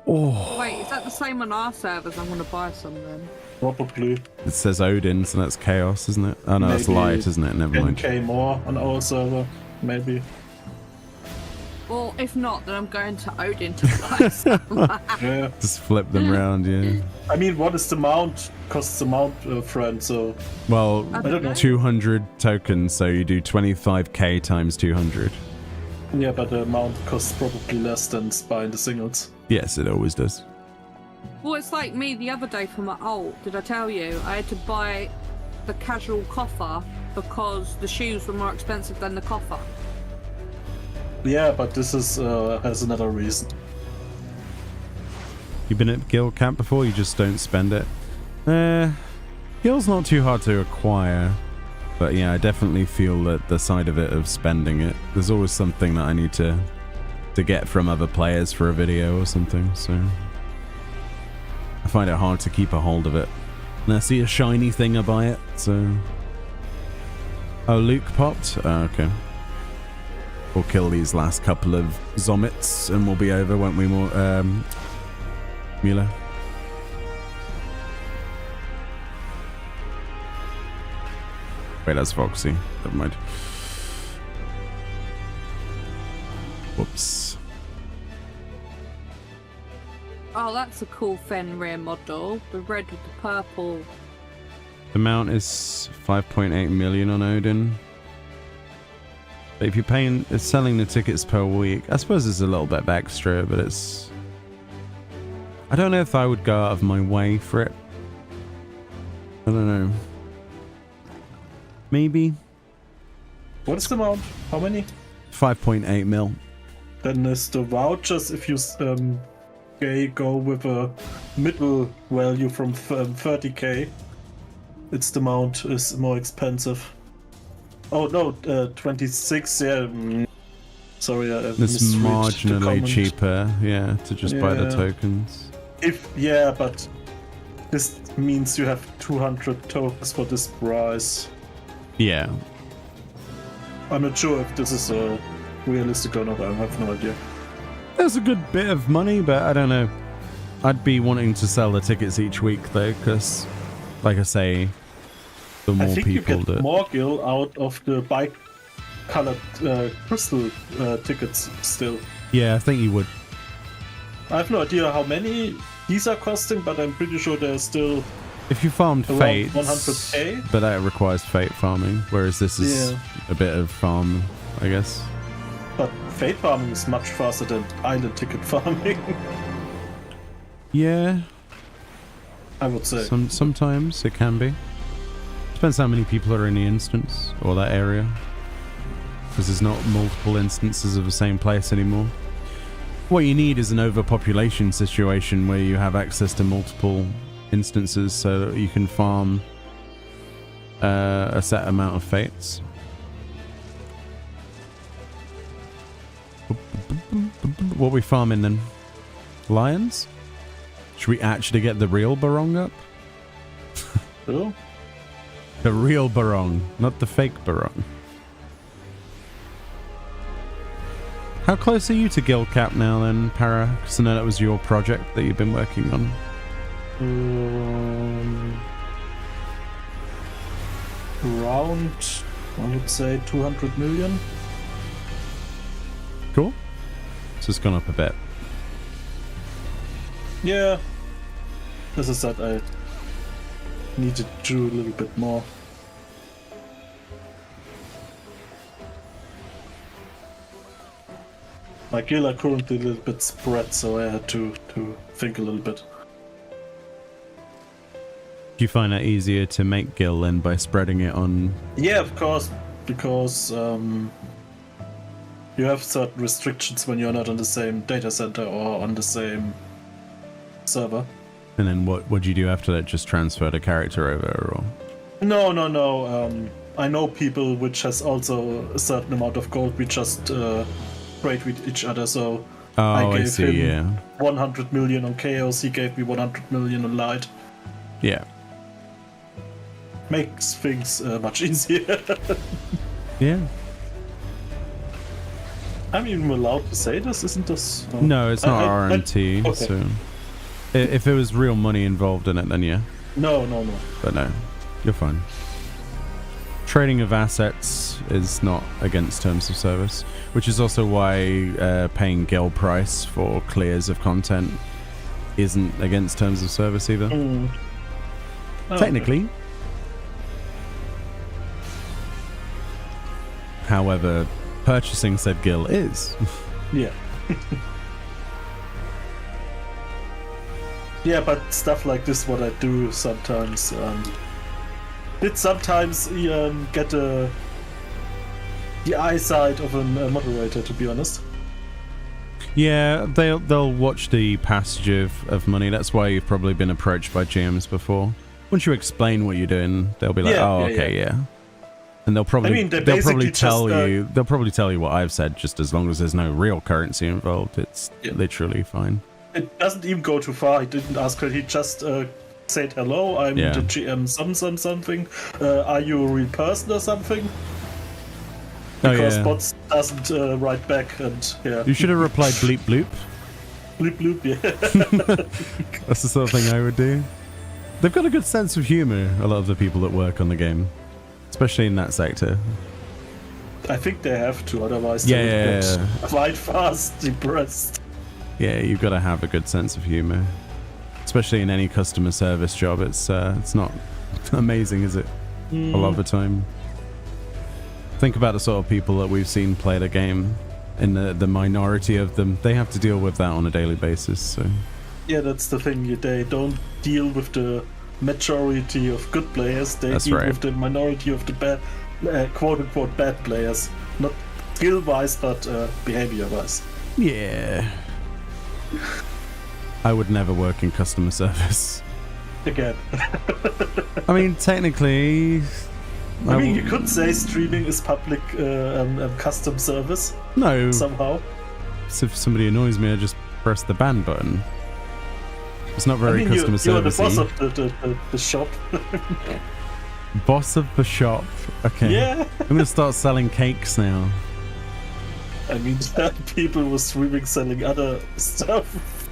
Oh. Wait, is that the same on our servers? I'm going to buy some then. Probably. It says Odin, so that's chaos, isn't it? Oh no, that's light, isn't it? Never mind. 10k more on our server, maybe. Well, if not, then I'm going to Odin to buy some. Yeah. Just flip them around, yeah. I mean, what is the mount? Costs the mount, friend, so... Well, I don't know. 200 tokens, so you do 25k times 200. Yeah, but the mount costs probably less than buying the singles. Yes, it always does. Well, it's like me the other day for my ult. Did I tell you? I had to buy the casual coffer because the shoes were more expensive than the coffer. Yeah, but this is has another reason. You've been at guild camp before? You just don't spend it? Guild's not too hard to acquire. But yeah, I definitely feel that the side of it of spending it. There's always something that I need to get from other players for a video or something, so I find it hard to keep a hold of it. And I see a shiny thing, I buy it, so... Oh, Luke popped? Oh, okay. We'll kill these last couple of Zomits and we'll be over, won't we, Mila? Wait, that's Foxy. Never mind. Whoops. Oh, that's a cool Fenrir model. The red with the purple. The amount is 5.8 million on Odin. But if you're paying, it's selling the tickets per week. I suppose it's a little bit extra, but it's... I don't know if I would go out of my way for it. I don't know. Maybe. What's the amount? How many? 5.8 mil. Then is the vouchers if you go with a middle value from 30k. It's the amount is more expensive. Oh no, 26. Yeah. Sorry, I It's misread the marginally comment. cheaper, yeah, to just buy the Yeah. tokens. But this means you have 200 tokens for this price. Yeah. I'm not sure if this is realistic or not. I have no idea. There's a good bit of money, but I don't know. I'd be wanting to sell the tickets each week though, because, like I say, the more I think people you get that... more gil out of the bike-colored crystal tickets still. Yeah, I think you would. I have no idea how many these are costing, but I'm pretty sure they're still If you farmed around Fate, 100k. but that requires Fate farming, whereas this is Yeah. a bit of farm, I guess. But Fate farming is much faster than island ticket farming, Yeah, I would say. sometimes it can be. Depends how many people are in the instance or that area, because there's not multiple instances of the same place anymore. What you need is an overpopulation situation where you have access to multiple instances so that you can farm a set amount of fates. What are we farming then? Lions? Should we actually get the real Barong up? Oh, The real Barong, not the fake Barong. How close are you to Guild Cap now then, Para? Because I know that was your project that you've been working on. around, I would say 200 million. Cool. So it's gone up a bit. Yeah. As I said, I need to do a little bit more. My guild are currently a little bit spread, so I had to think a little bit. Do you find that easier to make Gil then by spreading it on? Yeah, of course, because you have certain restrictions when you're not on the same data center or on the same server. And then what do you do after that? Just transfer the character over, or? No. I know people which has also a certain amount of gold. We just trade with each other. So Oh, I I gave see. him Yeah. 100 million on chaos. He gave me 100 million on light. Yeah. Makes things much easier. Yeah. I'm even allowed to say this, isn't this? Oh. No, it's not I- RMT. okay. So if there was real money involved in it, then yeah. No. But no, you're fine. Trading of assets is not against terms of service, which is also why paying Gil price for clears of content isn't against terms of service either. Mm. Oh, Technically. However, purchasing said Gil is. Yeah. Yeah, but stuff like this, what I do sometimes. Did sometimes get the eyesight of a moderator, to be honest. Yeah, they'll watch the passage of money. That's why you've probably been approached by GMs before. Once you explain what you're doing, they'll be like, yeah. And they'll probably tell you they'll probably tell you what I've said, just as long as there's no real currency involved. It's literally fine. It doesn't even go too far. He didn't ask her. He just said, hello, I'm the GM something. Are you a real person or something? Because bots doesn't write back, and You should have replied bleep bloop. Bleep bloop, yeah. That's the sort of thing I would do. They've got a good sense of humor, a lot of the people that work on the game. Especially in that sector. I think they have to, otherwise they would get quite fast depressed. Yeah, you've got to have a good sense of humor. Especially in any customer service job. It's not amazing, is it? A lot of the time. Think about the sort of people that we've seen play the game. In the minority of them, they have to deal with that on a daily basis. So. Yeah, that's the thing. They don't deal with the majority of good players. They deal with the minority of the bad, quote-unquote bad players. Not skill-wise, but behavior-wise. Yeah. I would never work in customer service. Again. I mean, technically... you could say streaming is public custom service. No. Somehow. So if somebody annoys me, I just press the ban button. It's not very customer service-y. You're the boss of the shop. Boss of the shop. Okay. Yeah. I'm going to start selling cakes now. I mean, people were streaming selling other stuff.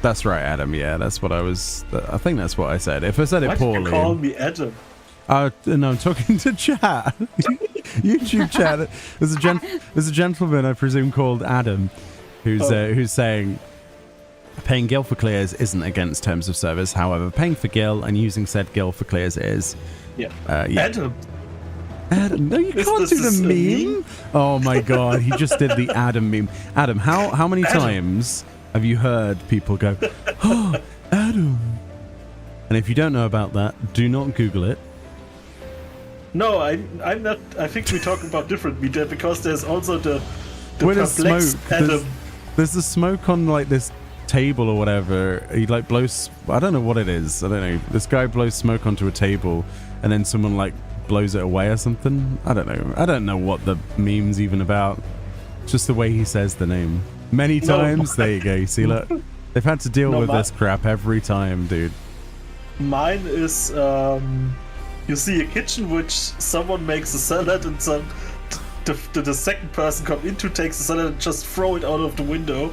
That's right, Adam. Yeah, that's what I was... I think that's what I said. If I said it poorly... Why did you call me Adam? No, I'm talking to chat. YouTube chat. There's a gentleman, I presume, called Adam, who's saying... Paying gil for clears isn't against terms of service. However, paying for gil and using said gil for clears is. Yeah. Adam, no, you can't do the meme. Oh my god, he just did the Adam meme. Adam, how many times have you heard people go, "Oh, Adam"? And if you don't know about that, do not Google it. No, I'm not. I think we're talking about different media, because there's also the smoke. Adam. There's the smoke on like this table or whatever. He like blows, I don't know what it is, I don't know, this guy blows smoke onto a table and then someone like blows it away or something. I don't know what the meme's even about. It's just the way he says the name many times. There you go, you see, look, they've had to deal with this crap every time, dude. Mine is you see a kitchen which someone makes a salad and the second person come in to take the salad and just throw it out of the window.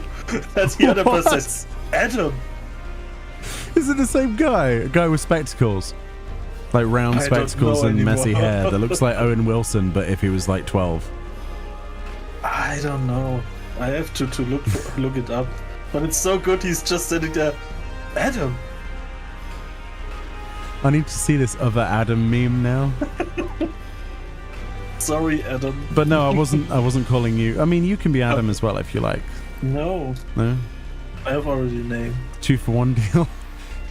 And the other person says, Adam. Is it the same guy? A guy with spectacles? Like round spectacles and messy hair that looks like Owen Wilson, but if he was like 12. I don't know. I have to look it up. But it's so good, he's just sitting there. Adam. I need to see this other Adam meme now. Sorry, Adam. But no, I wasn't calling you. I mean, you can be Adam as well if you like. No. No? I have already named. 2-for-1 deal.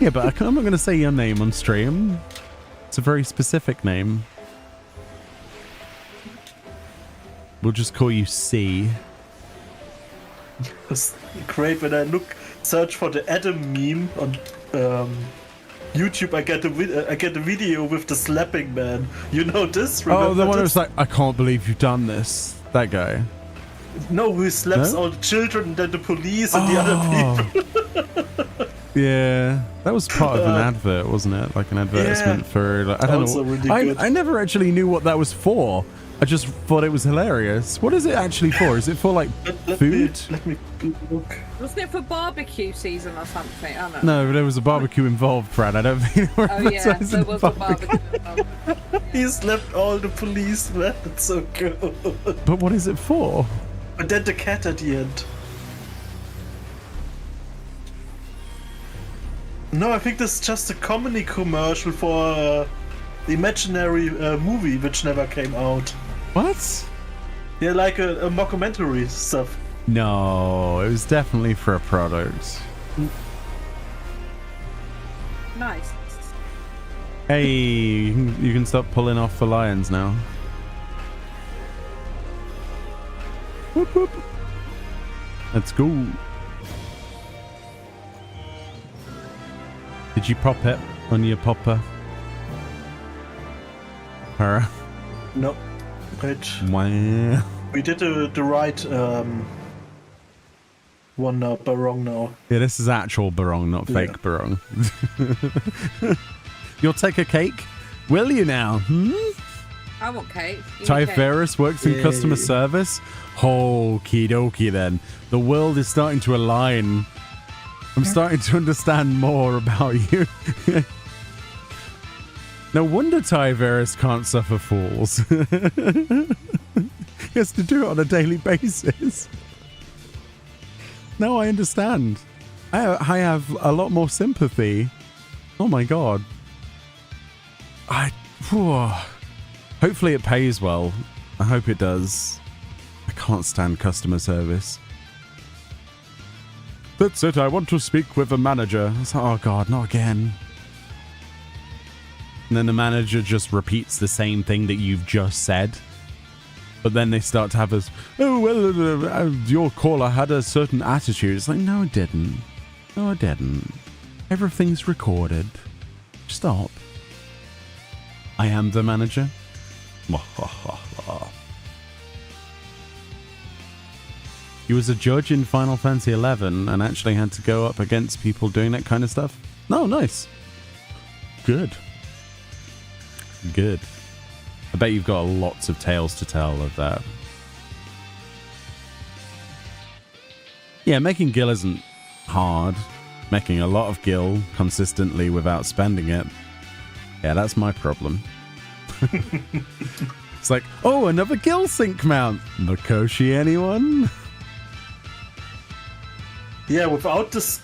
Yeah, but I'm not going to say your name on stream. It's a very specific name. We'll just call you C. It's great when I search for the Adam meme on YouTube. I get a video with the slapping man. You know this? Remember the one who's like, I can't believe you've done this. That guy. No, who slaps all the children and then the police and the other people. Yeah, that was part of an advert, wasn't it? Like an advertisement for. Like, I don't know. Really I never actually knew what that was for. I just thought it was hilarious. What is it actually for? Is it for like food? Let me look. Wasn't it for barbecue season or something? I don't know. No, there was a barbecue involved, Brad. I don't think they were there was a barbecue involved. He slapped all the policemen. It's so cool. But what is it for? And then the cat at the end. No, I think this is just a comedy commercial for the imaginary movie which never came out. What? Yeah, like a mockumentary stuff. No, it was definitely for a product. Nice. Hey, you can stop pulling off the lions now. Whoop, whoop. Let's go. Did you pop it on your popper? Her? No. But Wow. we did the right one now, barong now. Yeah, this is actual barong, not fake barong. You'll take a cake? Will you now? I want cake. Give me Ty cake. Ferris works in customer service? Okie dokie then. The world is starting to align. I'm starting to understand more about you. No wonder Ty Ferris can't suffer fools. He has to do it on a daily basis. No, I understand. I have a lot more sympathy. Oh my god. Hopefully it pays well. I hope it does. I can't stand customer service. That's it, I want to speak with the manager. It's like, oh god, not again. And then the manager just repeats the same thing that you've just said. But then they start to have this, oh, well, your caller had a certain attitude. It's like, no, it didn't. No, it didn't. Everything's recorded. Stop. I am the manager. He was a judge in Final Fantasy XI and actually had to go up against people doing that kind of stuff. No, nice. Good. Good. I bet you've got lots of tales to tell of that. Yeah, making gil isn't hard. Making a lot of gil consistently without spending it. Yeah, that's my problem. It's like, oh, another gil sync mount. Mikoshi, anyone? Yeah, without this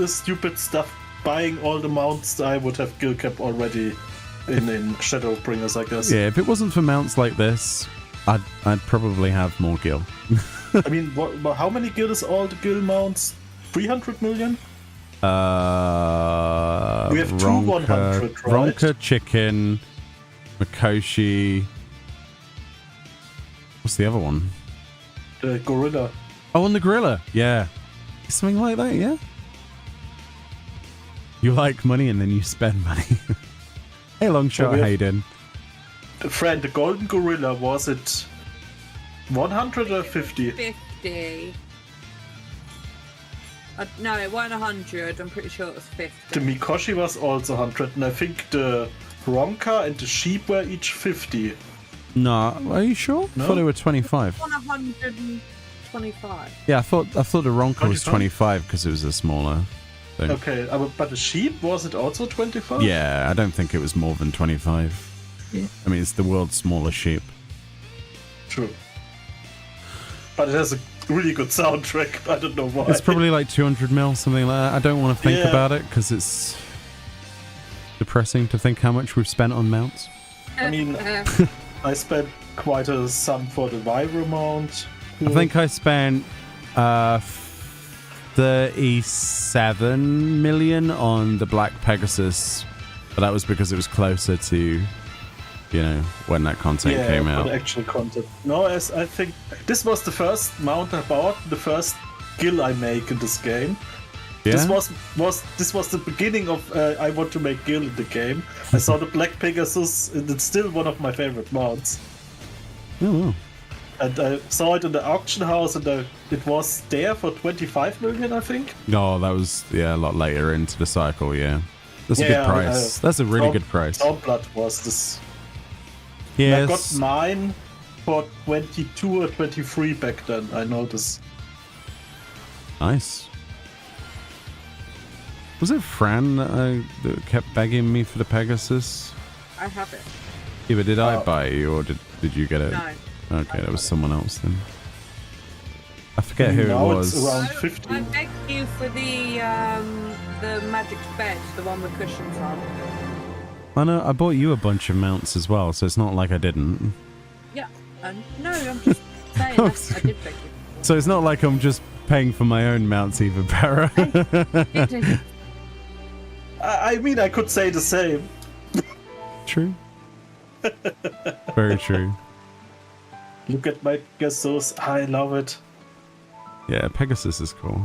stupid stuff, buying all the mounts, I would have gil cap already in Shadowbringers, I guess. Yeah, if it wasn't for mounts like this, I'd probably have more gil. I mean, how many gil is all the gil mounts? 300 million? We have two Ronka, 100, right? Ronka, Chicken, Mikoshi. What's the other one? The gorilla. Oh, and the gorilla. Yeah. Something like that, yeah? You like money and then you spend money. Hey, Longshot, how you doing? Friend, the golden gorilla, was it 100 or 50? 50. No, it wasn't 100. I'm pretty sure it was 50. The Mikoshi was also 100, and I think the Ronka and the sheep were each 50. No, are you sure? No? I thought they were 25. 125. Yeah, I thought the Ronka was 25? 25 because it was a smaller thing. Okay, but the sheep, was it also 25? Yeah, I don't think it was more than 25. Yeah. I mean, it's the world's smallest sheep. True. But it has a really good soundtrack, I don't know why. It's probably like 200 mil, something like that. I don't want to think Yeah. about it because it's depressing to think how much we've spent on mounts. I mean, I spent quite a sum for the Vibro mount. I think I spent 37 million on the Black Pegasus, but that was because it was closer to, you know, when that content came for out. the actual content. No, as I think this was the first mount I bought, the first gil I make in this game. Yeah? This was the beginning of I want to make gil in the game. I saw the Black Pegasus, and it's still one of my favorite mounts. Oh, wow. And I saw it in the auction house, and it was there for 25 million, I think. No, that was, yeah, a lot later into the cycle, yeah. That's a good price. That's a really good price. Stormblood was this. Yes. I got mine for 22 or 23 back then, I noticed. Nice. Was it Fran that kept begging me for the Pegasus? I have it. Yeah, but did I buy you, or did you get it? No. Okay, that was someone else then. I forget who it Now was. it's around 50. I begged you for the magic bed, the one with cushions on. I know, I bought you a bunch of mounts as well, so it's not like I didn't. Yeah. No, I'm just saying I did beg you. So it's not like I'm just paying for my own mounts either, Para. I mean, I could say the same. True. Very true. Look at my Pegasus. I love it. Yeah, Pegasus is cool.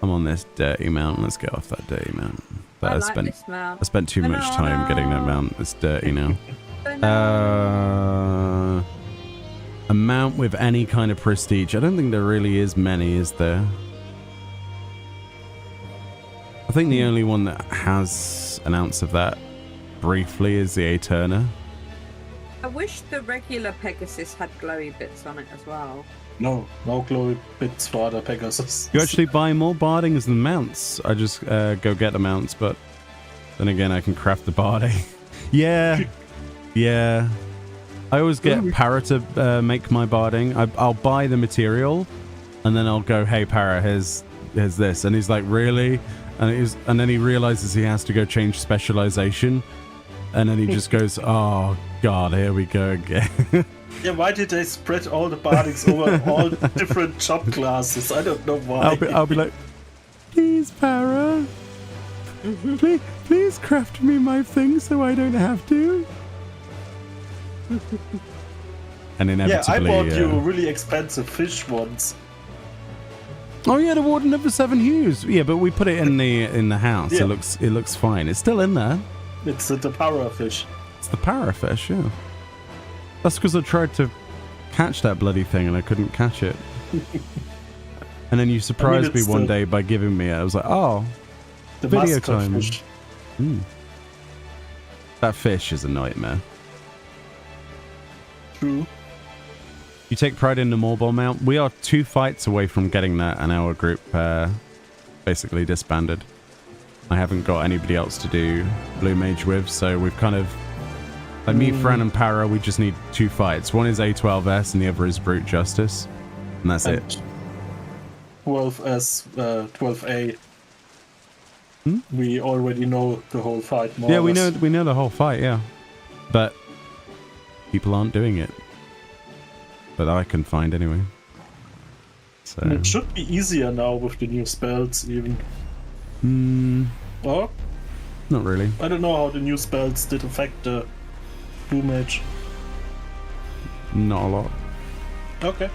I'm on this dirty mount. Let's get off that dirty mount. But I like this mount. I spent too much time getting that mount. It's dirty now. A mount with any kind of prestige. I don't think there really is many, is there? I think the only one that has an ounce of that briefly is the Eterna. I wish the regular Pegasus had glowy bits on it as well. No glowy bits for other Pegasus. You actually buy more bardings than mounts. I just go get the mounts, but then again, I can craft the barding. Yeah. Yeah. I always get Para to make my barding. I'll buy the material, and then I'll go, hey, Para, here's this. And he's like, really? And then he realizes he has to go change specialization. And then he just goes, oh, God, here we go again. Yeah, why did they spread all the bardings over all different job classes? I don't know why. I'll be like, please, Para. Please craft me my thing so I don't have to. And inevitably, yeah, I bought you really expensive fish once. Oh yeah, the Warden of the Seven Hues. Yeah, but we put it in the house. Yeah. It looks fine. It's still in there. It's the parafish. It's the parafish, yeah. That's because I tried to catch that bloody thing and I couldn't catch it. And then you surprised me one day by giving me it. I was like, oh, the video mascot time. Fish. That fish is a nightmare. True. You take pride in the Morbol mount. We are 2 fights away from getting that, and our group basically disbanded. I haven't got anybody else to do Blue Mage with, so we've kind of... Like me, Fran, and Para, we just need 2 fights. One is A12S, and the other is Brute Justice. And that's it. 12S, 12A. We already know the whole fight more. Yeah, we know the whole fight, yeah. But people aren't doing it. That I can find anyway. So And it should be easier now with the new spells, even. Or? Not really. I don't know how the new spells did affect the Blue Mage. Not a lot. Okay.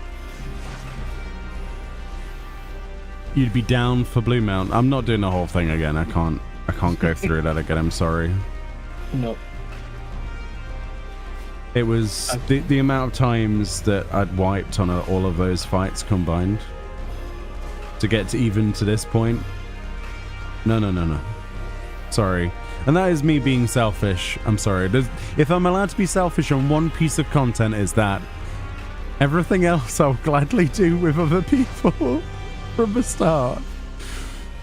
You'd be down for Blue Mount. I'm not doing the whole thing again. I can't go through that again. I'm sorry. No. It was the amount of times that I'd wiped on all of those fights combined to get to even to this point. No. Sorry. And that is me being selfish. I'm sorry. If I'm allowed to be selfish on one piece of content, is that everything else I'll gladly do with other people from the start.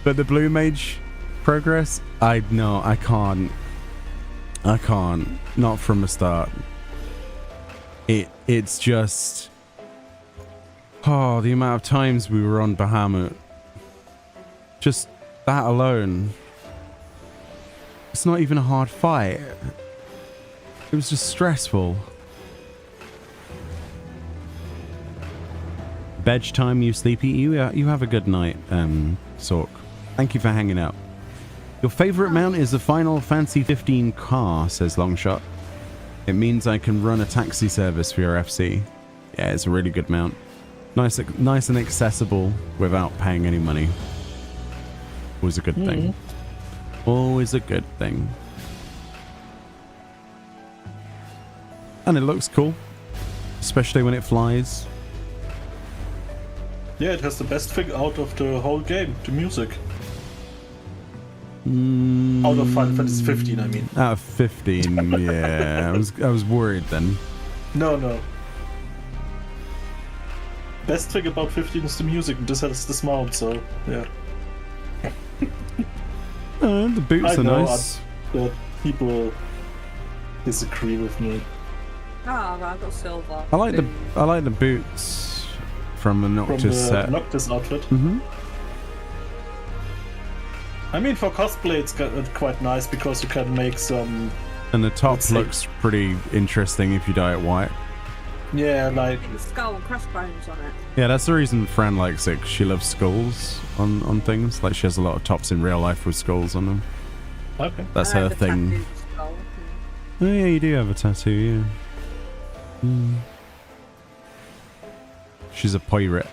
But the Blue Mage progress, I can't. Not from the start. It's just... Oh, the amount of times we were on Bahamut. Just that alone. It's not even a hard fight. It was just stressful. Bedge time, you sleepy. You have a good night, Sork. Thank you for hanging out. Your favorite mount is the Final Fantasy 15 car, says Longshot. It means I can run a taxi service for your FC. Yeah, it's a really good mount. Nice and accessible without paying any money. Always a good thing. Always a good thing. And it looks cool. Especially when it flies. Yeah, it has the best thing out of the whole game, the music. Out of Final Fantasy 15, I mean. Out of 15, yeah. I was worried then. No. Best thing about 15 is the music, and this has this mount, so yeah. The boots are nice. That people disagree with me. Oh, I got silver. I like the boots from the Noctis set. Noctis outfit. I mean, for cosplay, it's quite nice because you can make some. And the top looks pretty interesting if you dye it white. Yeah, like the skull and crossbones on it. Yeah, that's the reason Fran likes it. 'Cause she loves skulls on things. Like she has a lot of tops in real life with skulls on them. Okay. That's I her have a thing. tattooed skull. Oh yeah, you do have a tattoo, yeah. She's a pirate.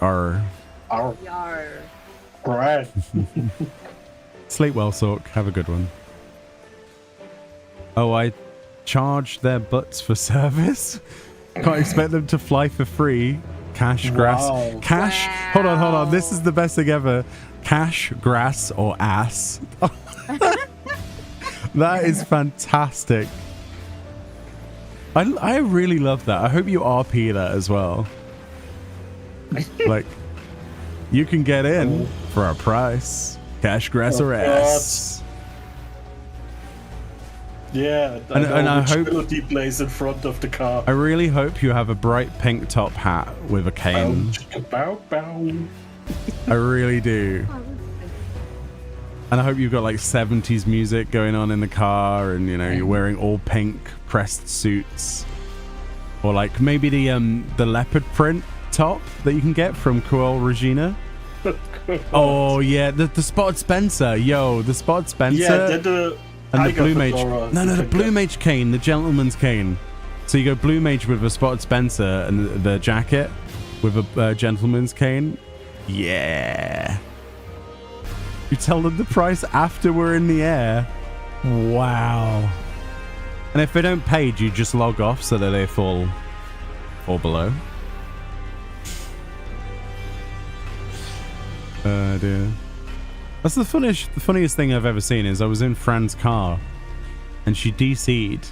Arr. Our Yar. brand. Sleep well, Sork. Have a good one. Oh, I charged their butts for service? Can't expect them to fly for free. Cash, grass. Wow. Cash. Hold on. This is the best thing ever. Cash, grass, or ass. That is fantastic. I really love that. I hope you RP that as well. Like, you can get in for a price. Cash, grass, or ass. Yeah, And I hope melody plays in front of the car. I really hope you have a bright pink top hat with a cane. Bow, bow. I really do. And I hope you've got like 70s music going on in the car, and you know you're wearing all pink pressed suits, or like maybe the leopard print top that you can get from Coel Regina. Oh yeah, the Spotted Spencer, the Spotted Spencer. Yeah, then and the blue mage. fedora. No, the blue mage cane, the gentleman's cane. So you go blue mage with a Spotted Spencer and the jacket with a gentleman's cane. Yeah. You tell them the price after we're in the air. Wow. And if they don't pay, do you just log off so that they fall below? Dear. That's the funniest thing I've ever seen is I was in Fran's car and she DC'd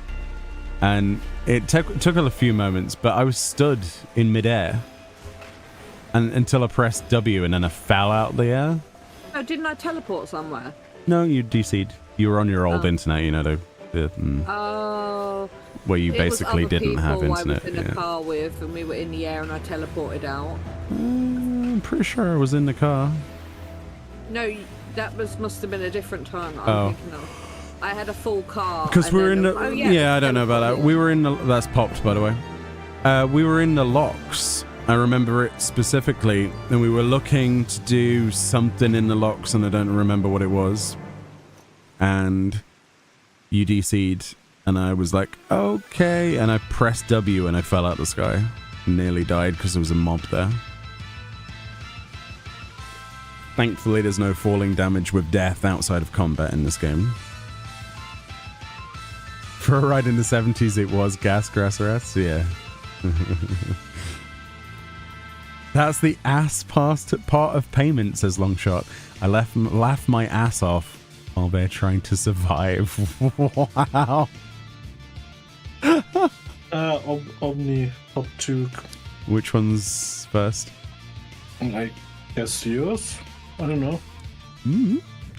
and it took her a few moments, but I was stood in midair and until I pressed W and then I fell out the air. Oh, didn't I teleport somewhere? No, you DC'd. You were on your old internet, you know, Oh. where you It basically was other didn't have people internet. I was in a car with, and we were in the air, and I teleported out. I'm pretty sure I was in the car. No, that must have been a different time. That Oh. I'm thinking of. I had a full car. Because and we're then in the... oh, yeah, I don't know about that. We were in the... That's popped, by the way. We were in the locks. I remember it specifically. And we were looking to do something in the locks, and I don't remember what it was. And you DC'd, and I was like, okay. And I pressed W, and I fell out the sky. Nearly died because there was a mob there. Thankfully, there's no falling damage with death outside of combat in this game. For a ride in the 70s, it was gas, grass, or ass? Yeah. That's the ass part of payment, says Longshot. I laugh my ass off while they're trying to survive. Wow. Omni top 2. Which one's first? I guess yours? I don't know.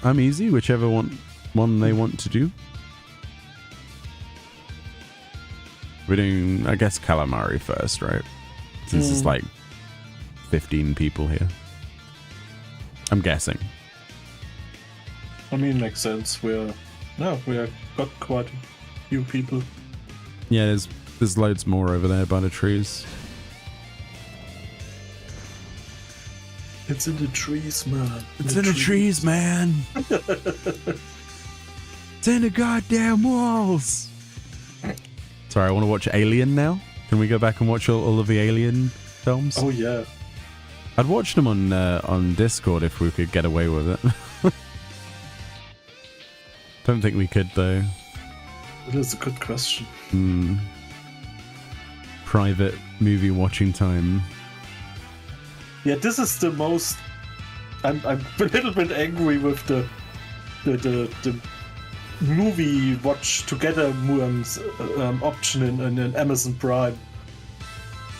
I'm easy, whichever one they want to do. We're doing, I guess, calamari first, right? Since it's like 15 people here. I'm guessing. I mean, makes sense. We got quite a few people. Yeah, there's loads more over there by the trees. It's in the trees, man. It's in the trees, man. It's in the goddamn walls. Sorry, I want to watch Alien now. Can we go back and watch all of the Alien films? Oh yeah. I'd watch them on Discord if we could get away with it. Don't think we could though. That is a good question. Private movie watching time. Yeah, this is the most. I'm a little bit angry with the movie watch together option in Amazon Prime.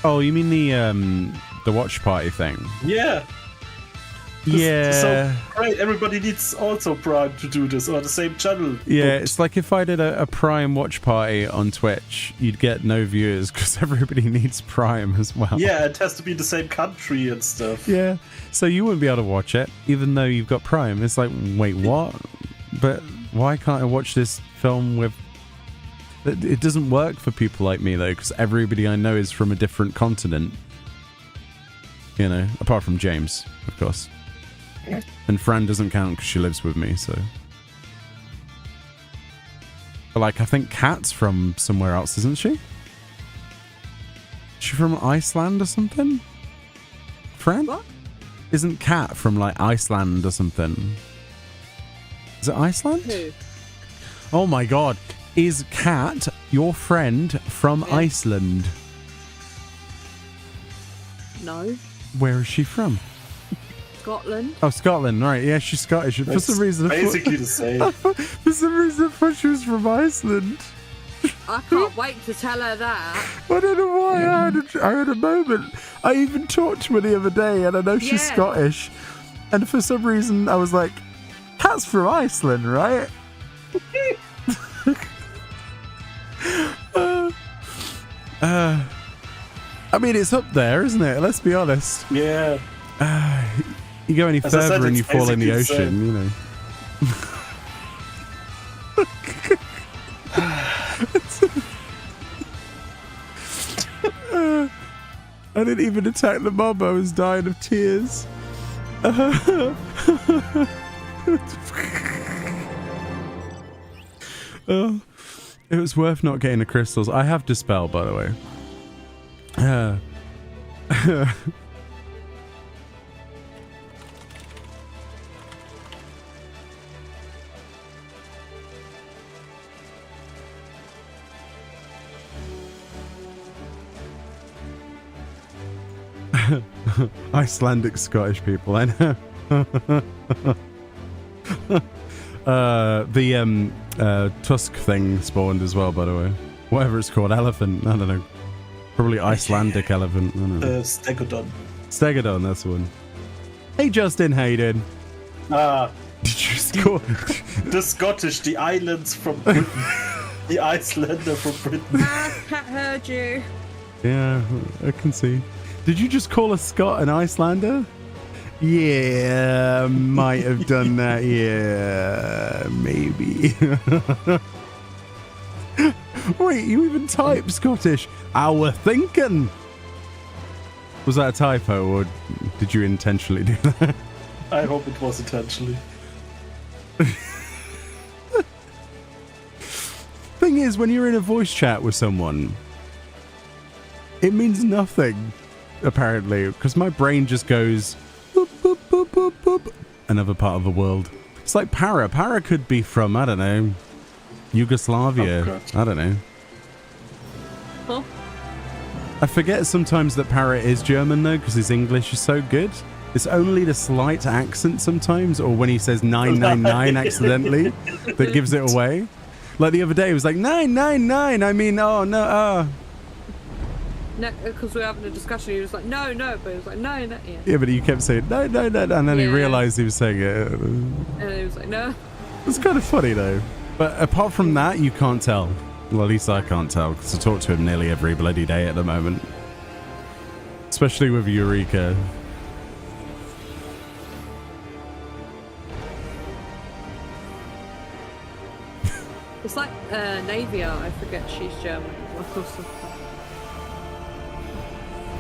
Oh, you mean the watch party thing? Yeah. Yeah. So great. Everybody needs also Prime to do this, or the same channel. Yeah, booked. it's like if I did a Prime watch party on Twitch, you'd get no viewers because everybody needs Prime as well. Yeah, it has to be the same country and stuff. Yeah, so you wouldn't be able to watch it even though you've got Prime. It's like, wait, what? But why can't I watch this film with... It doesn't work for people like me though, because everybody I know is from a different continent. You know, apart from James, of course. And Fran doesn't count because she lives with me, so... But like, I think Kat's from somewhere else, isn't she? Is she from Iceland or something? Friend? What? Isn't Kat from like Iceland or something? Is it Iceland? Who? Oh my god. Is Kat your friend from Iceland? No. Where is she from? Scotland. Oh, Scotland. Right. Yeah, she's Scottish. For some reason, basically the same. For some reason, I thought she was from Iceland. I can't wait to tell her that. I don't know why I had a moment. I even talked to her the other day, and I know she's Scottish. And for some reason, I was like, Kat's from Iceland, right? I mean, it's up there, isn't it? Let's be honest. Yeah. You go any further and you fall in the ocean, you know. I didn't even attack the mob. I was dying of tears. It was worth not getting the crystals. I have Dispel, by the way. Icelandic Scottish people, I know. The tusk thing spawned as well, by the way. Whatever it's called, elephant, I don't know. Probably Icelandic elephant, I don't know. Stegodon. Stegodon, that's the one. Hey Justin, how you doing? Ah. Did you score? The Scottish, the islands from Britain. The Icelander from Britain. Cat heard you. Yeah, I can see. Did you just call a Scot an Icelander? Yeah, might have done that. Yeah, maybe. Wait, you even type Scottish? I were thinking. Was that a typo, or did you intentionally do that? I hope it was intentionally. Thing is, when you're in a voice chat with someone, it means nothing, apparently, because my brain just goes boop, boop, boop, boop, boop, another part of the world. It's like Para. Para could be from, I don't know, Yugoslavia. Oh, I don't know. Huh? I forget sometimes that Para is German, though, because his English is so good. It's only the slight accent sometimes, or when he says 999 accidentally, that gives it away. Like the other day, he was like, 999, I mean, oh, no, No, because we were having a discussion, he was like, no, but he was like, no, yeah. Yeah, but you kept saying, no, and then he realised he was saying it. And he was like, no. It's kind of funny, though. But apart from that, you can't tell. Well, at least I can't tell, because I talk to him nearly every bloody day at the moment. Especially with Eureka. It's like Navia, I forget she's German.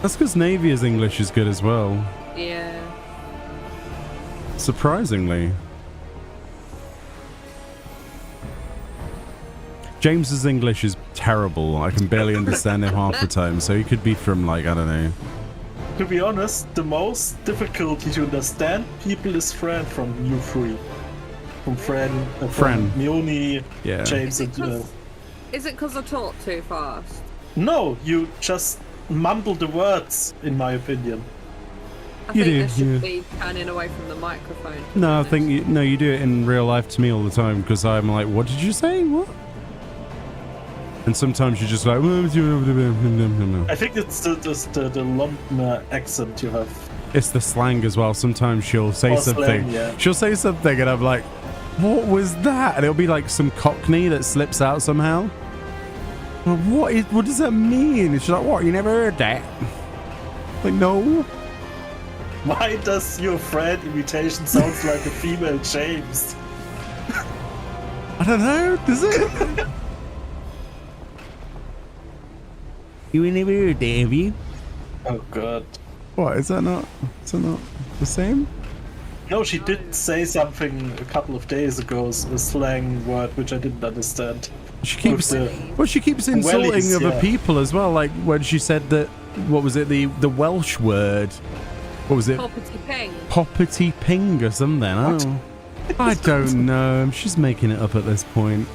That's because Navia's English is good as well. Yeah. Surprisingly. James's English is terrible. I can barely understand him half the time, so he could be from, like, I don't know. To be honest, the most difficulty to understand people is Fran from U3. From Fran. From Meoni, yeah. James. Is it because I talk too fast? No, you just mumble the words, in my opinion. I think there should be panning away from the microphone. No, I think you do it in real life to me all the time, because I'm like, what did you say? What? And sometimes you're just like, I think it's the London accent you have. It's the slang as well. Sometimes she'll say something. Slang, yeah. She'll say something, and I'm like, what was that? And it'll be like some Cockney that slips out somehow. What does that mean? And she's like, what? You never heard that? Like, no. Why does your friend imitation sound like a female James? I don't know. Does it? You never heard that, have you? Oh god. What, is that not the same? No, she did say something a couple of days ago, a slang word which I didn't understand. She keeps With she keeps insulting wellies, other yeah. people as well. Like when she said that, what was it, the Welsh word? What was it? Poppity ping. Poppity ping or something. I don't know. She's making it up at this point.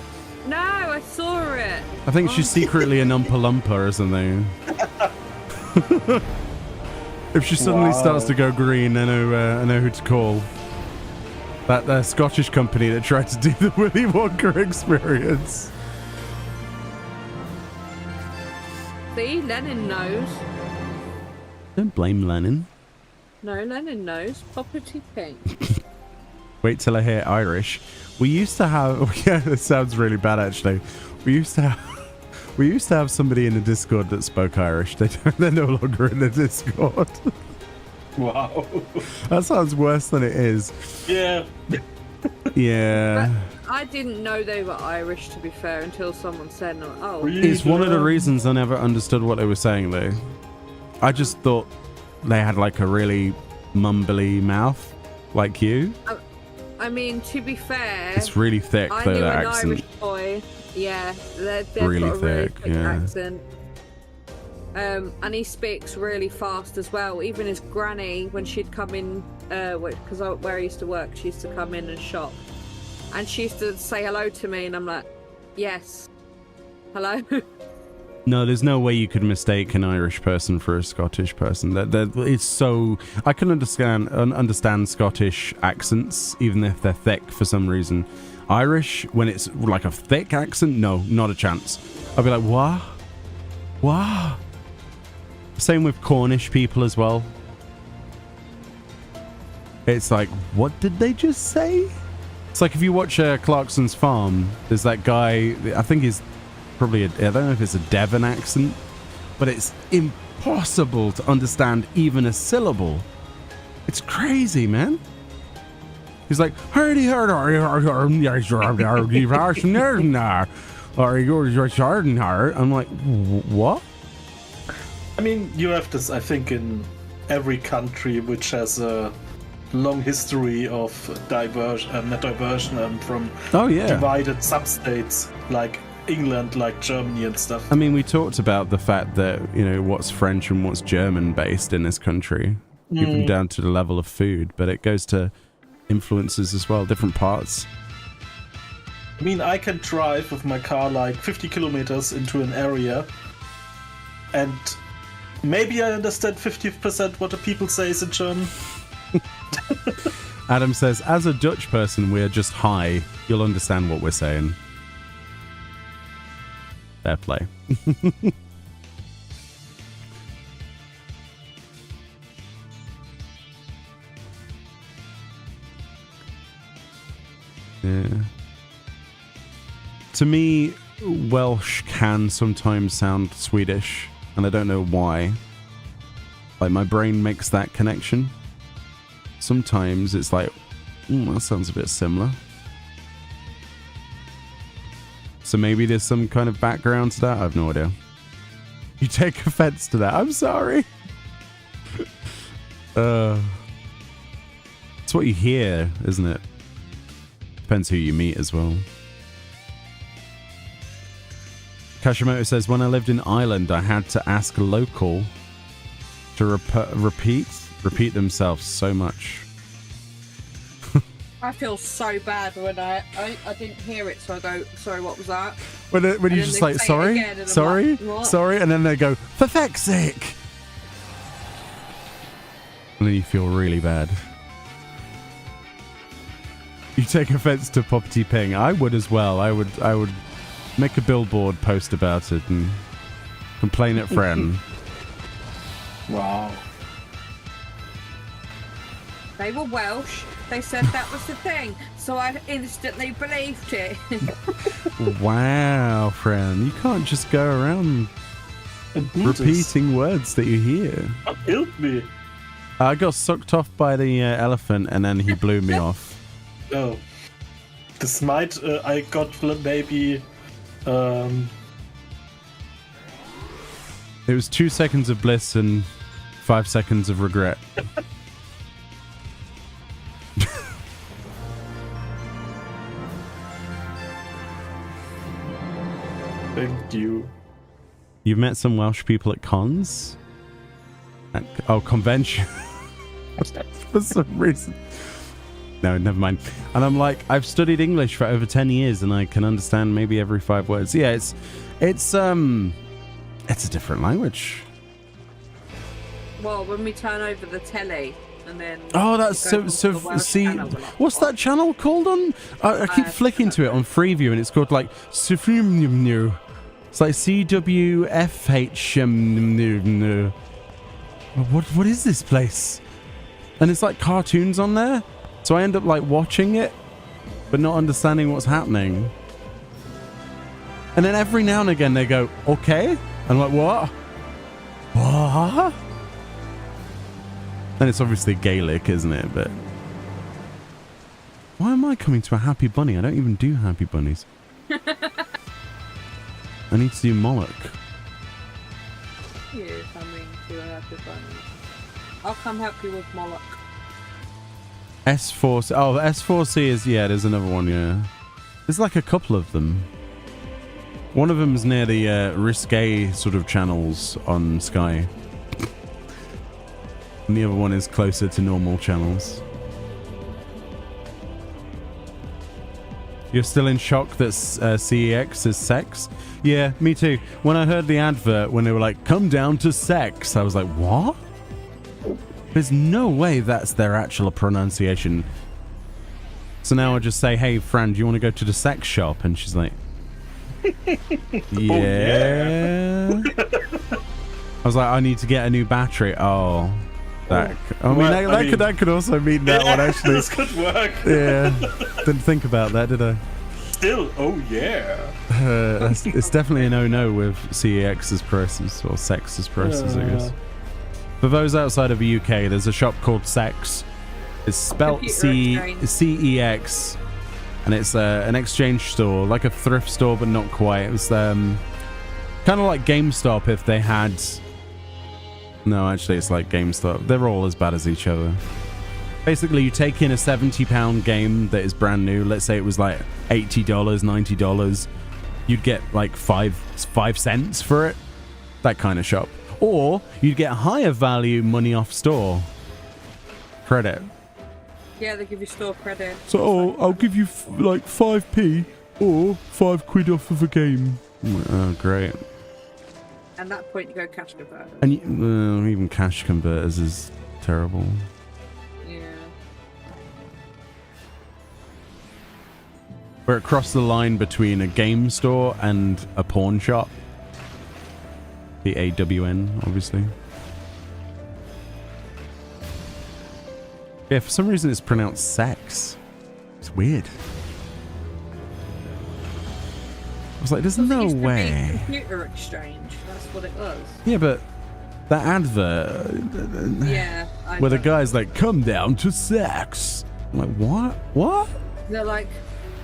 No, I saw it. I think she's secretly an Oompa Loompa or something. If she suddenly starts to go green, I know who to call. That Scottish company that tried to do the Willy Wonka experience. See, Lennon knows. Don't blame Lennon. No, Lennon knows. Poppity ping. Wait till I hear Irish. We used to have. Yeah, this sounds really bad actually. We used to have somebody in the Discord that spoke Irish. They're no longer in the Discord. Wow. That sounds worse than it is. Yeah. Yeah. But I didn't know they were Irish, to be fair, until someone said, oh. It's one of the reasons I never understood what they were saying though. I just thought they had like a really mumbly mouth, like you. I mean, to be fair, It's really thick I though, knew the an accent. Irish boy. Yeah, they've Really got a really thick, thick yeah. accent. And he speaks really fast as well. Even his granny, when she'd come in, because where I used to work, she used to come in and shop, and she used to say hello to me, and I'm like, yes, hello. No, there's no way you could mistake an Irish person for a Scottish person. It's so... I can understand Scottish accents, even if they're thick for some reason. Irish, when it's like a thick accent, no, not a chance. I'll be like, what? What? Same with Cornish people as well. It's like, what did they just say? It's like if you watch Clarkson's Farm, there's that guy, I think he's probably, I don't know if it's a Devon accent, but it's impossible to understand even a syllable. It's crazy, man. He's like, I'm like, what? I mean, you have this, I think, in every country which has a long history of not diversion from divided sub-states, like England, like Germany and stuff. I mean, we talked about the fact that, you know, what's French and what's German based in this country, even down to the level of food, but it goes to influences as well, different parts. I mean, I can drive with my car like 50 kilometers into an area, and maybe I understand 50% what the people say is in German. Adam says, as a Dutch person, we're just high. You'll understand what we're saying. Fair play. Yeah. To me, Welsh can sometimes sound Swedish, and I don't know why. Like, my brain makes that connection. Sometimes it's like, that sounds a bit similar. So maybe there's some kind of background to that. I have no idea. You take offense to that. I'm sorry. It's what you hear, isn't it? Depends who you meet as well. Kashimoto says, when I lived in Ireland, I had to ask a local to repeat themselves so much. I feel so bad when I didn't hear it, so I go, sorry, what was that? When you just like, sorry, sorry, like, sorry, and then they go, for feck's sake! And then you feel really bad. You take offense to Poppy Ping. I would as well. I would make a billboard post about it and complain at friend. Wow. They were Welsh. They said that was the thing, so I instantly believed it. Wow, friend. You can't just go around repeating words that you hear. Help me. I got sucked off by the elephant and then he blew me off. Oh. This might, I got maybe, It was 2 seconds of bliss and 5 seconds of regret. Thank you. You've met some Welsh people at cons? Convention. For some reason. No, never mind. And I'm like, I've studied English for over 10 years and I can understand maybe every 5 words. Yeah, it's a different language. Well, when we turn over the telly and then... Oh, that's so see, what's that channel called on? I keep flicking to it on Freeview and it's called like it's like CWFH. What is this place? And it's like cartoons on there. So I end up like watching it, but not understanding what's happening. And then every now and again they go, okay. I'm like, what? What? And it's obviously Gaelic, isn't it? But why am I coming to a happy bunny? I don't even do happy bunnies. I need to do Moloch. You're coming to a happy bunny. I'll come help you with Moloch. S4C. Oh, S4C is, yeah, there's another one, yeah. There's like a couple of them. One of them's near the risque sort of channels on Sky. And the other one is closer to normal channels. You're still in shock that CEX is sex? Yeah, me too. When I heard the advert, when they were like, come down to sex, I was like, what? There's no way that's their actual pronunciation. So now I just say, hey, Fran, do you want to go to the sex shop? And she's like, yeah. I was like, I need to get a new battery. Oh, that. That could also mean that one, actually. This could work. Yeah. Didn't think about that, did I? Still, oh yeah. It's definitely a no with CEX's prices, or Sex's prices, I guess. For those outside of the UK, there's a shop called Sex. It's spelt CEX, and it's an exchange store, like a thrift store, but not quite. It was kind of like GameStop if they had... No, actually, it's like GameStop. They're all as bad as each other. Basically, you take in a £70 game that is brand new. Let's say it was like $80, $90. You'd get like 5 cents for it. That kind of shop. Or you'd get higher value money off store credit. Yeah, they give you store credit. So I'll give you like 5p or £5 off of a game. Oh, great. At that point, you go cash converter. And even cash converters is terrible. Yeah. Where it crossed the line between a game store and a pawn shop. The AWN, obviously. Yeah, for some reason it's pronounced sex. It's weird. I was like, there's no way. Computer exchange. That's what it was. Yeah, but that advert. Yeah. Where the guy's like, come down to sex. I'm like, what? What? They're like,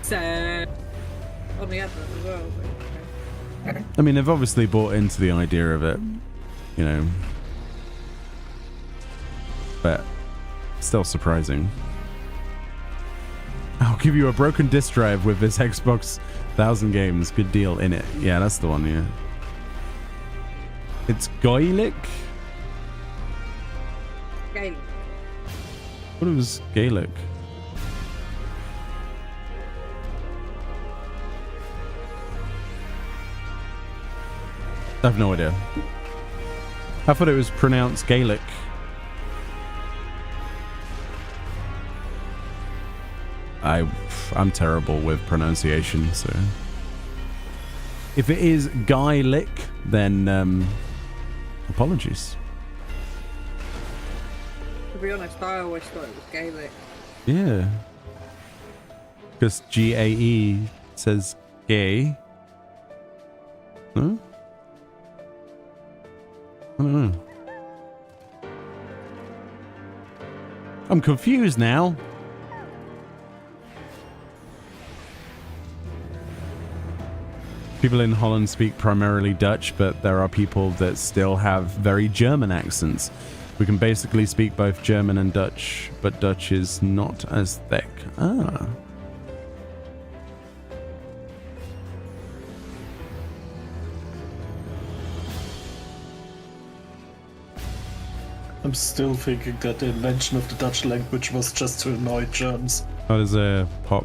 sex. On the advert as well. I mean, they've obviously bought into the idea of it, you know. But still surprising. I'll give you a broken disk drive with this Xbox 1000 games. Good deal in it. Yeah, that's the one, yeah. It's Gaelic? Gaelic. What was Gaelic? I have no idea. I thought it was pronounced Gaelic. I'm terrible with pronunciation, so if it is Gaelic, then apologies. To be honest, I always thought it was Gaelic. Yeah, because GAE says gay. Huh? I don't know. I'm confused now. People in Holland speak primarily Dutch, but there are people that still have very German accents. We can basically speak both German and Dutch, but Dutch is not as thick. Ah. I'm still thinking that the invention of the Dutch language was just to annoy Germans. How does a pop?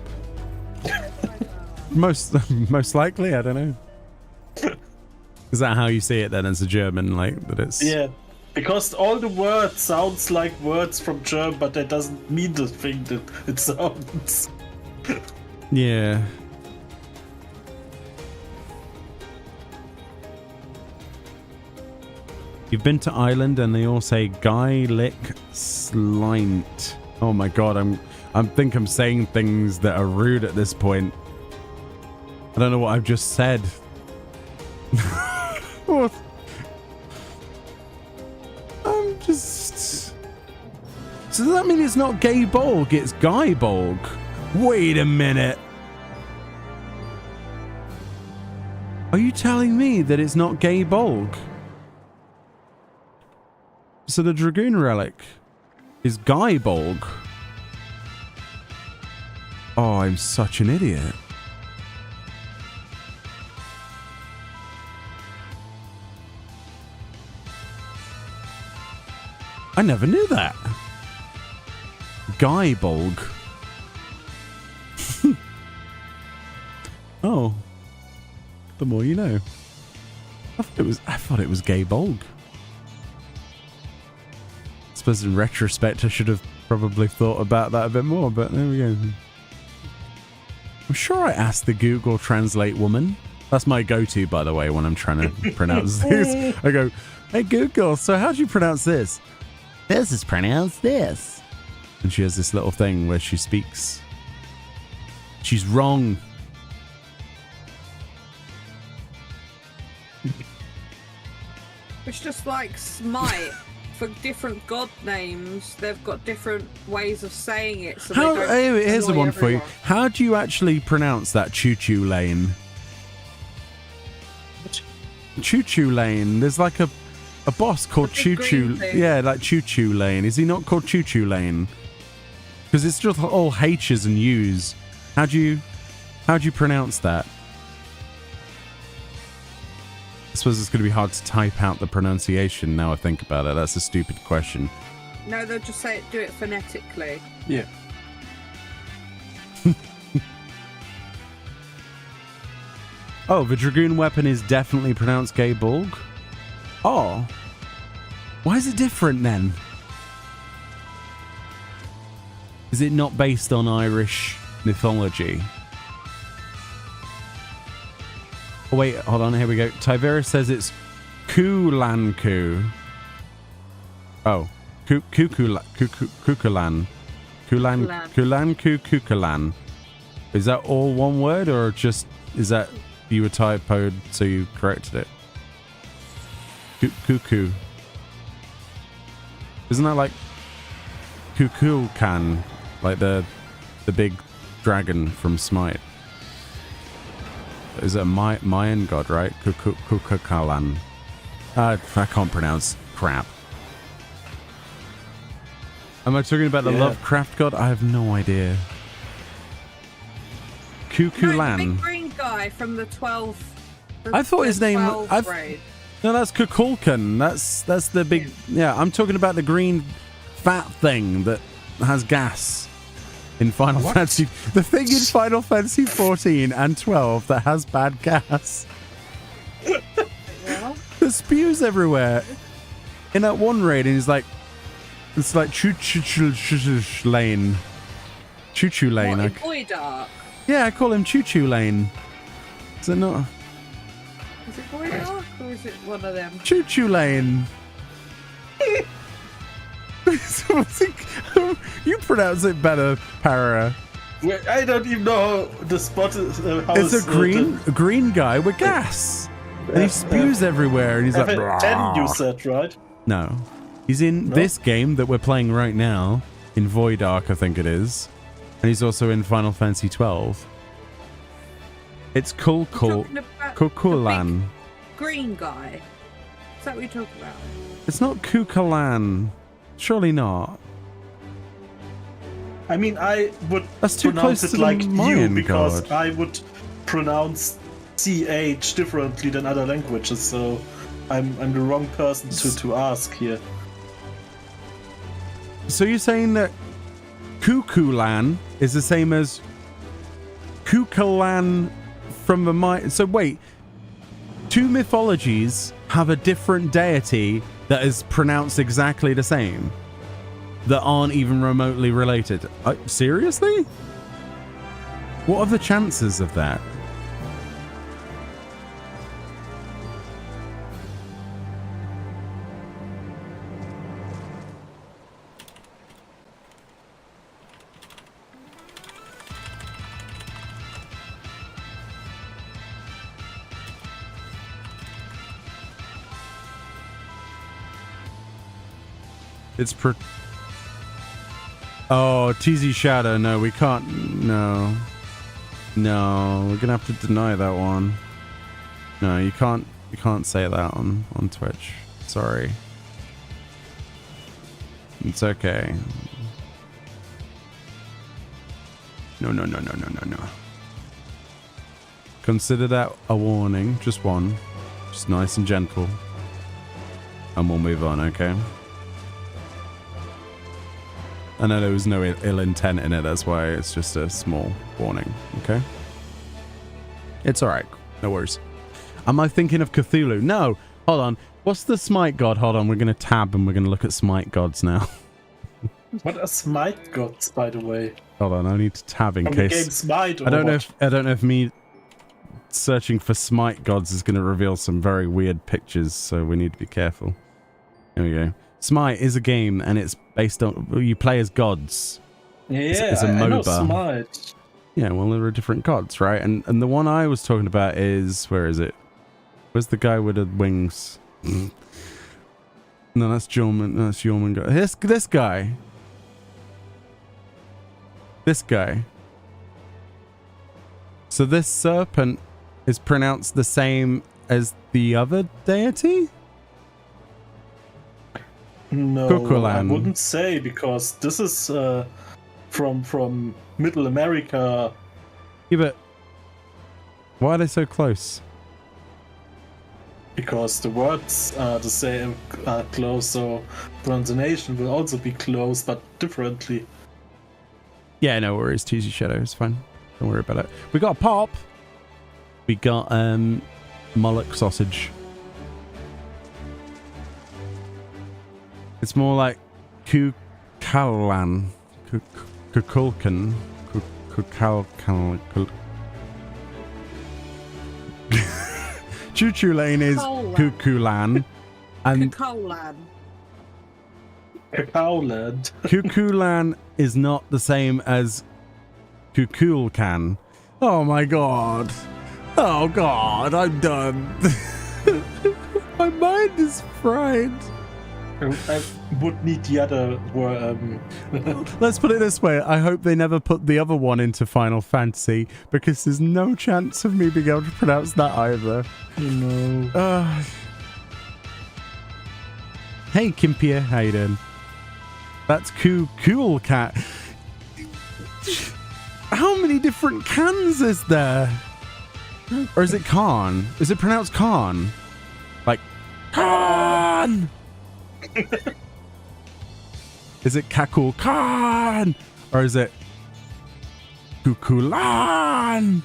most likely, I don't know. Is that how you see it then as a German, like that it's... Yeah, because all the words sounds like words from German, but that doesn't mean the thing that it sounds. Yeah. You've been to Ireland and they all say Gaelic slint. Oh my god, I think I'm saying things that are rude at this point. I don't know what I've just said. What? I'm just... So does that mean it's not Gay Bolg, it's Guy Bolg? Wait a minute. Are you telling me that it's not Gay Bolg? So the Dragoon Relic is Guy Bolg. Oh, I'm such an idiot. I never knew that. Guy Bolg. Oh. The more you know. I thought it was Gay Bolg. I suppose in retrospect I should have probably thought about that a bit more, but there we go. I'm sure I asked the Google Translate woman. That's my go-to, by the way, when I'm trying to pronounce this. I go, hey Google, so how do you pronounce this? This is pronounced this. And she has this little thing where she speaks. She's wrong. It's just like Smite. For different god names, they've got different ways of saying it. So How, they don't here's the annoy one for you. everyone. How do you actually pronounce that choo-choo lane? Choo-choo lane. There's like a boss called Like a green Choo-choo. thing. Yeah, like Choo-choo lane. Is he not called Choo-choo lane? Because it's just all H's and U's. How do you pronounce that? I suppose it's going to be hard to type out the pronunciation now I think about it. That's a stupid question. No, they'll just say it, do it phonetically. Yeah. Oh, the Dragoon Weapon is definitely pronounced Gay Bolg? Oh. Why is it different then? Is it not based on Irish mythology? Oh, wait, hold on, here we go. Tivera says it's Kulanku. Oh, Kukulan. Kulanku Kukulan. Is that all one word, or just, is that you were typoed so you corrected it? Cuckoo. Isn't that like Kukulkan, like the big dragon from Smite? Is it a Mayan god, right? Kukulkalan. I can't pronounce crap. Am I talking about the Lovecraft god? I have no idea. No, the Kukulan. big green guy from the 12. I thought his name. 12 grade. No, that's Kukulkan. That's the big. Yeah, I'm talking about the green fat thing that has gas in Final Fantasy. The thing in Final Fantasy 14 and 12 that has bad gas. Yeah. The spews everywhere. In that one raid, and he's like, it's like choo lane. Choo lane. What, in Void Ark? Yeah, I call him Choo Lane. Is it not? Is it Void Ark or is it one of them? Choo Lane. You pronounce it better, Para. Well, I don't even know how the spot is. How It's is, a green guy with gas. And he spews everywhere, and he's like... 10 you said, right? No. He's in this game that we're playing right now, in Void Ark, I think it is. And he's also in Final Fantasy 12. It's Talking about the Kukulan. big green guy. Is that what you're talking about? It's not Kukulan. Surely not. I mean, I would That's too pronounce close it to the like you Mayan because god. I would pronounce CH differently than other languages, so I'm the wrong person to ask here. So you're saying that Cuckoolan is the same as Cuckoolan from the So wait, two mythologies have a different deity that is pronounced exactly the same, that aren't even remotely related. Seriously? What are the chances of that? It's Oh, TZ Shadow. No, we can't. No, we're gonna have to deny that one. No, you can't. You can't say that on Twitch. Sorry. It's okay. No. Consider that a warning. Just one. Just nice and gentle. And we'll move on, okay? I know there was no ill intent in it, that's why it's just a small warning, okay? It's alright, no worries. Am I thinking of Cthulhu? No, hold on. What's the Smite God? Hold on, we're going to tab and we're going to look at Smite Gods now. What are Smite Gods, by the way? Hold on, I need to tab in From case... the game Smite, or I don't what? know if me searching for Smite Gods is going to reveal some very weird pictures, so we need to be careful. Here we go. Smite is a game, and it's based on... You play as gods. Yeah, it's a I know MOBA. Smite. Yeah, well, there are different gods, right? And the one I was talking about is... Where is it? Where's the guy with the wings? No, that's Jorman. No, that's Jorman. This guy. This guy. So this serpent is pronounced the same as the other deity? No, Cuckoolan. I wouldn't say, because this is from Middle America. Yeah, but why are they so close? Because the words are the same, are close, so pronunciation will also be close, but differently. Yeah, no worries. TZ Shadow, it's fine. Don't worry about it. We got pop. We got Moloch sausage. It's more like Kukalan. Kukulkan. Kukalkan. Choo Choo Lane is Cuckoolan. And Cuckoolan. Cacao-land. Cuckoolan is not the same as Kukulkan. Oh my god. Oh god, I'm done. My mind is fried. I would need the other word. Let's put it this way. I hope they never put the other one into Final Fantasy, because there's no chance of me being able to pronounce that either. No. Hey, Kimpia. How you doing? That's Cool Cat. How many different cans is there? Or is it Khan? Is it pronounced Khan? Like, Khan! Is it Kakul Khan? Or is it Kukulan?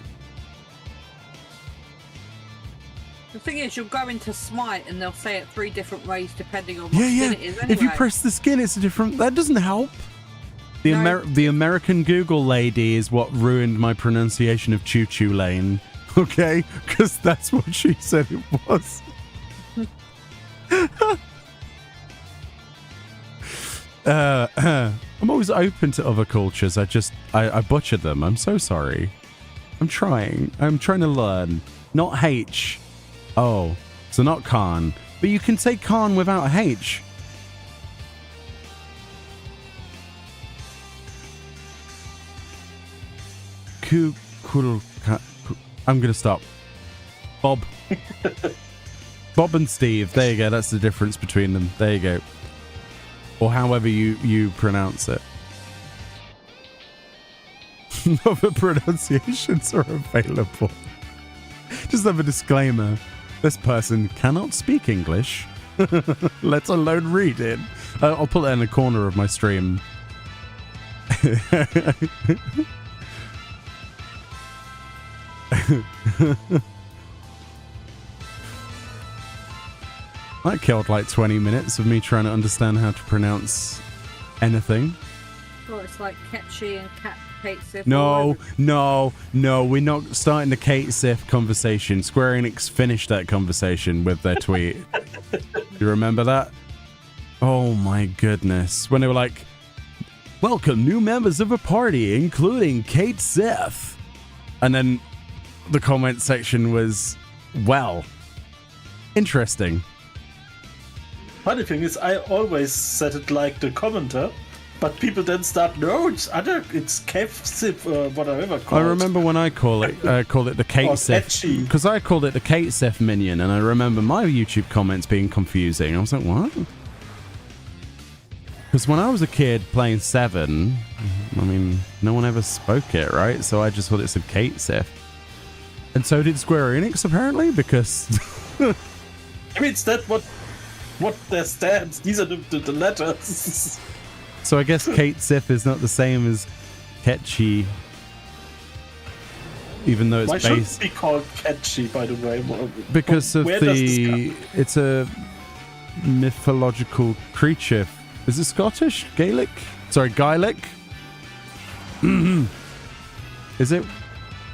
The thing is, you'll go into Smite and they'll say it 3 different ways depending on what Yeah. skin it is anyway. If you press the skin, it's a different... That doesn't help. The, No. the American Google lady is what ruined my pronunciation of Choo Choo Lane. Okay? Because that's what she said it was. I'm always open to other cultures. I butcher them. I'm so sorry. I'm trying to learn. Not H. Oh, so not Khan. But you can say Khan without a H. I'm gonna stop. Bob. Bob and Steve. There you go. That's the difference between them. There you go. Or however you pronounce it. Other pronunciations are available. Just have a disclaimer. This person cannot speak English, let alone read it. I'll put that in the corner of my stream. That killed like 20 minutes of me trying to understand how to pronounce anything. Oh, it's like Ketchy and Kate Sif. No, we're not starting the Kate Sif conversation. Square Enix finished that conversation with their tweet. You remember that? Oh my goodness. When they were like, welcome new members of a party, including Kate Sif. And then the comment section was, well, interesting. Funny thing is, I always said it like the commenter, but people then start, no, it's Kev Sif or whatever. I remember when I called it the Kate Sif, because I called it the Kate Sif minion, and I remember my YouTube comments being confusing. I was like, what? Because when I was a kid playing 7, I mean, no one ever spoke it, right? So I just thought it said Kate Sif. And so did Square Enix, apparently, because... I mean, it's that what their stands. These are the letters. So I guess Kate Sif is not the same as Ketchy, even though it's Why based... should it be called Ketchy, by the way? Because of Where does this come? It's a mythological creature. Is it Scottish? Gaelic? Sorry, Gaelic? Is it?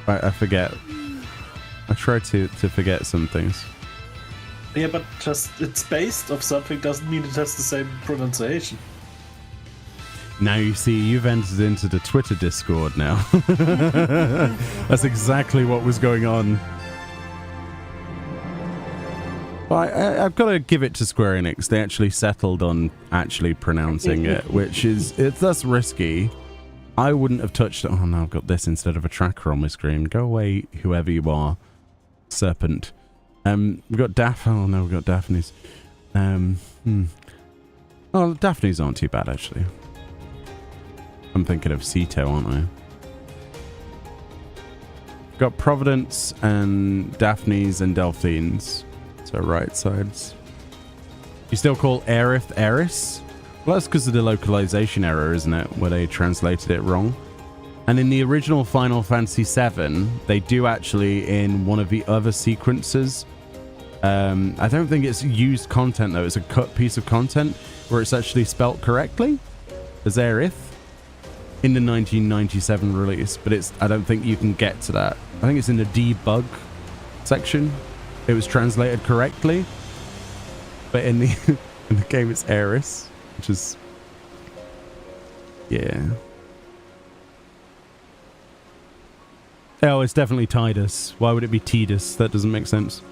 I forget. I try to forget some things. Yeah, but just it's based off something doesn't mean it has the same pronunciation. Now you see, you've entered into the Twitter Discord now. That's exactly what was going on. But I've got to give it to Square Enix. They actually settled on actually pronouncing it, which is, that's risky. I wouldn't have touched it. Oh no, I've got this instead of a tracker on my screen. Go away, whoever you are, serpent. We've got Oh no, we've got Daphne's. Oh, Daphne's aren't too bad actually. I'm thinking of Ceto, aren't I? We've got Providence and Daphne's and Delphine's. So right sides. You still call Aerith Eris? Well, that's because of the localization error, isn't it? Where they translated it wrong. And in the original Final Fantasy VII, they do actually, in one of the other sequences, I don't think it's used content though, it's a cut piece of content where it's actually spelt correctly as Aerith in the 1997 release, but I don't think you can get to that. I think it's in the debug section. It was translated correctly, but in the game it's Eris, which is, yeah. Oh, it's definitely Tidus. Why would it be Tidus? That doesn't make sense.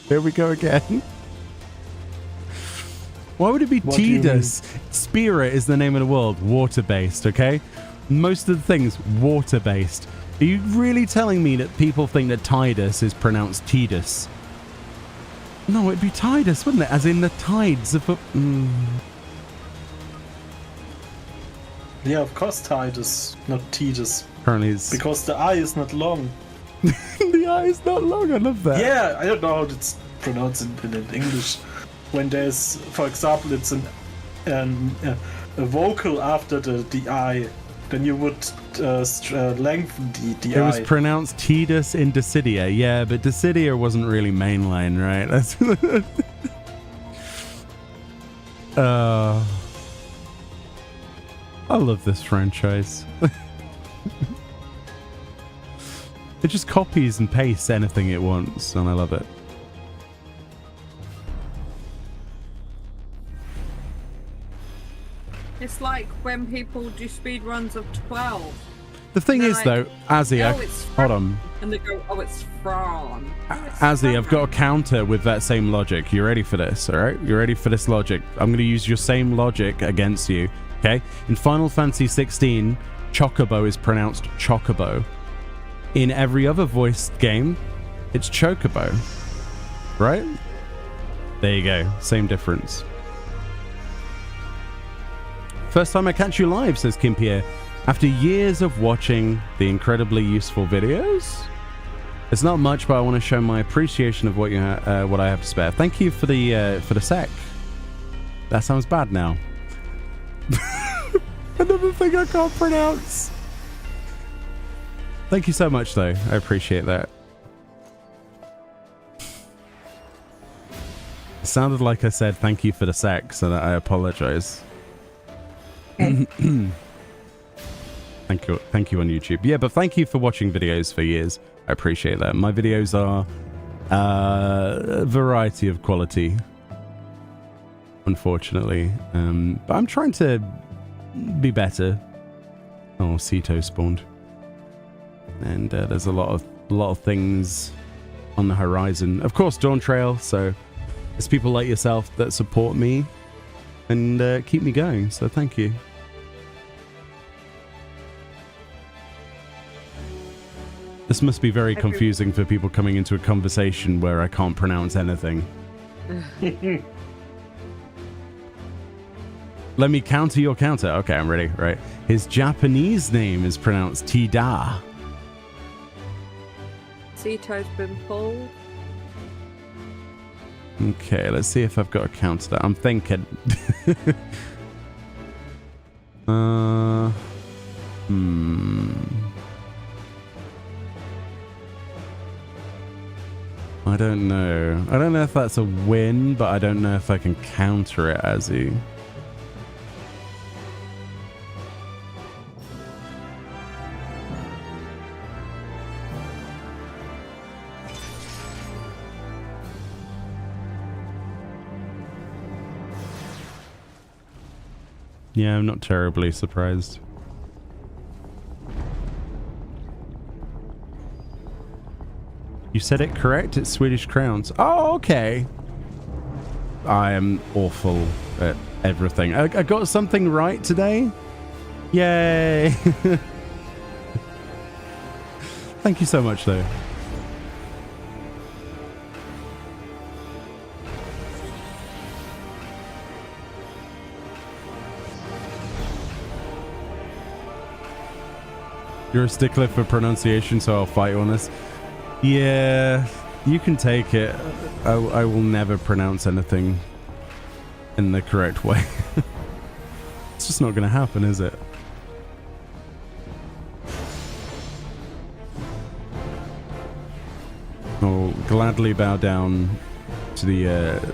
Here we go again. Why would it be Tidus? Spirit is the name of the world. Water-based, okay? Most of the things, water-based. Are you really telling me that people think that Tidus is pronounced Tidus? No, it'd be Tidus, wouldn't it? As in the tides of... Yeah, of course Tidus, not Tidus. Apparently it's... Because the I is not long. The I is not long, I love that. Yeah, I don't know how it's pronounced in English. When there's, for example, it's a vocal after the I, then you would lengthen the I. It was pronounced Tidus in Dissidia, yeah, but Dissidia wasn't really mainline, right? That's I love this franchise. It just copies and pastes anything it wants, and I love it. It's like when people do speed runs of 12. The thing is, like, though, Azzy, hold on. And they go, oh, it's Fran. Azzy, I've got a counter with that same logic. You ready for this, all right? You ready for this logic? I'm going to use your same logic against you, okay? In Final Fantasy 16, Chocobo is pronounced Chocobo. In every other voiced game, it's Chocobo, right? There you go. Same difference. First time I catch you live, says Kim Pierre. After years of watching the incredibly useful videos. It's not much, but I want to show my appreciation of what you what I have to spare. Thank you for the sec. That sounds bad now. Another thing I can't pronounce. Thank you so much, though. I appreciate that. It sounded like I said thank you for the sec, so that I apologize. Thank you on YouTube. Yeah, but thank you for watching videos for years. I appreciate that. My videos are a variety of quality, unfortunately. But I'm trying to be better. Oh, Ceto spawned. And there's a lot of things on the horizon. Of course, Dawn Trail, so it's people like yourself that support me and keep me going, so thank you. This must be very confusing for people coming into a conversation where I can't pronounce anything. Let me counter your counter. Okay, I'm ready. Right. His Japanese name is pronounced Tida. Ceto's been pulled. Okay, let's see if I've got a counter that I'm thinking. I don't know. I don't know if that's a win, but I don't know if I can counter it as he. Yeah, I'm not terribly surprised. You said it correct? It's Swedish crowns. Oh, okay. I am awful at everything. I got something right today? Yay! Thank you so much, though. You're a stickler for pronunciation, so I'll fight you on this. Yeah, you can take it. I will never pronounce anything in the correct way. It's just not going to happen, is it? I'll gladly bow down to the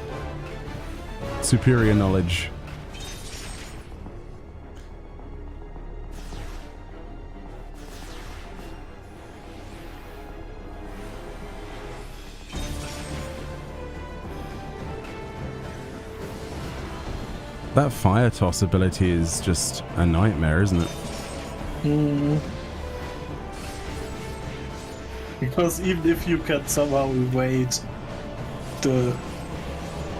superior knowledge. That fire toss ability is just a nightmare, isn't it? Because even if you can somehow evade the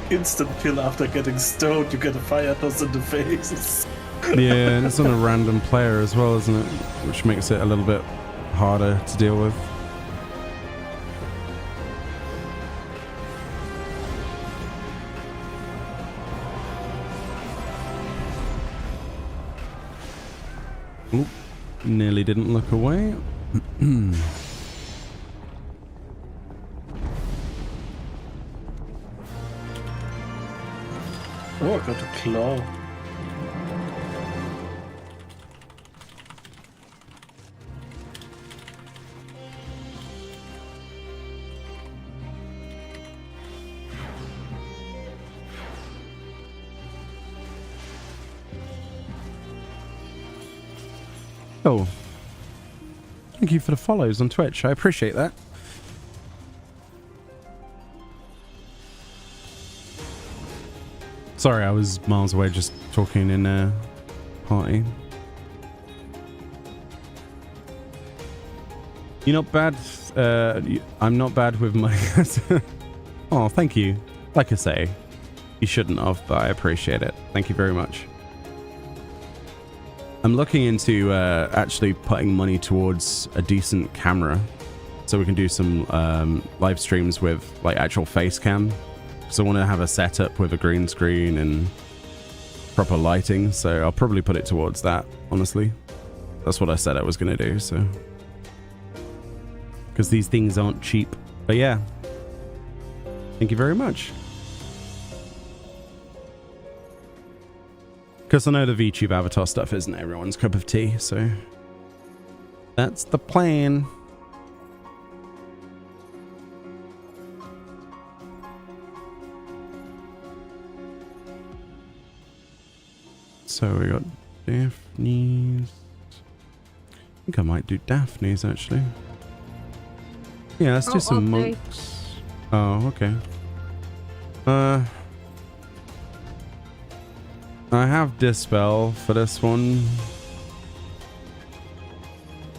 instant kill after getting stoned, you get a fire toss in the face. Yeah, and it's on a random player as well, isn't it? Which makes it a little bit harder to deal with. Oop, nearly didn't look away. Oh, I got a claw. Oh, thank you for the follows on Twitch. I appreciate that. Sorry, I was miles away just talking in a party. You're not bad. I'm not bad with my... Oh, thank you. Like I say, you shouldn't have, but I appreciate it. Thank you very much. I'm looking into actually putting money towards a decent camera so we can do some live streams with like actual face cam. So I want to have a setup with a green screen and proper lighting, so I'll probably put it towards that, honestly. That's what I said I was going to do, so... because these things aren't cheap. But yeah, thank you very much. Because I know the VTube avatar stuff isn't everyone's cup of tea, so that's the plan. So we got Daphne's. I think I might do Daphne's actually. Yeah, let's do some monks. Oh, okay. I have Dispel for this one.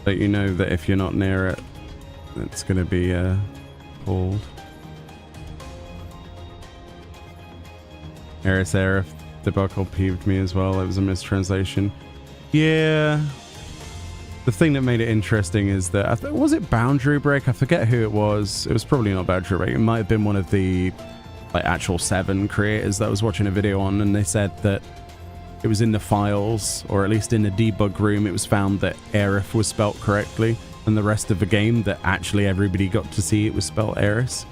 But you know that if you're not near it, it's going to be pulled. Eris Aerith debacle peeved me as well. It was a mistranslation. Yeah. The thing that made it interesting is that, was it Boundary Break? I forget who it was. It was probably not Boundary Break. It might have been one of the like actual 7 creators that I was watching a video on, and they said that it was in the files, or at least in the debug room, it was found that Aerith was spelt correctly, and the rest of the game that actually everybody got to see it was spelt Eris.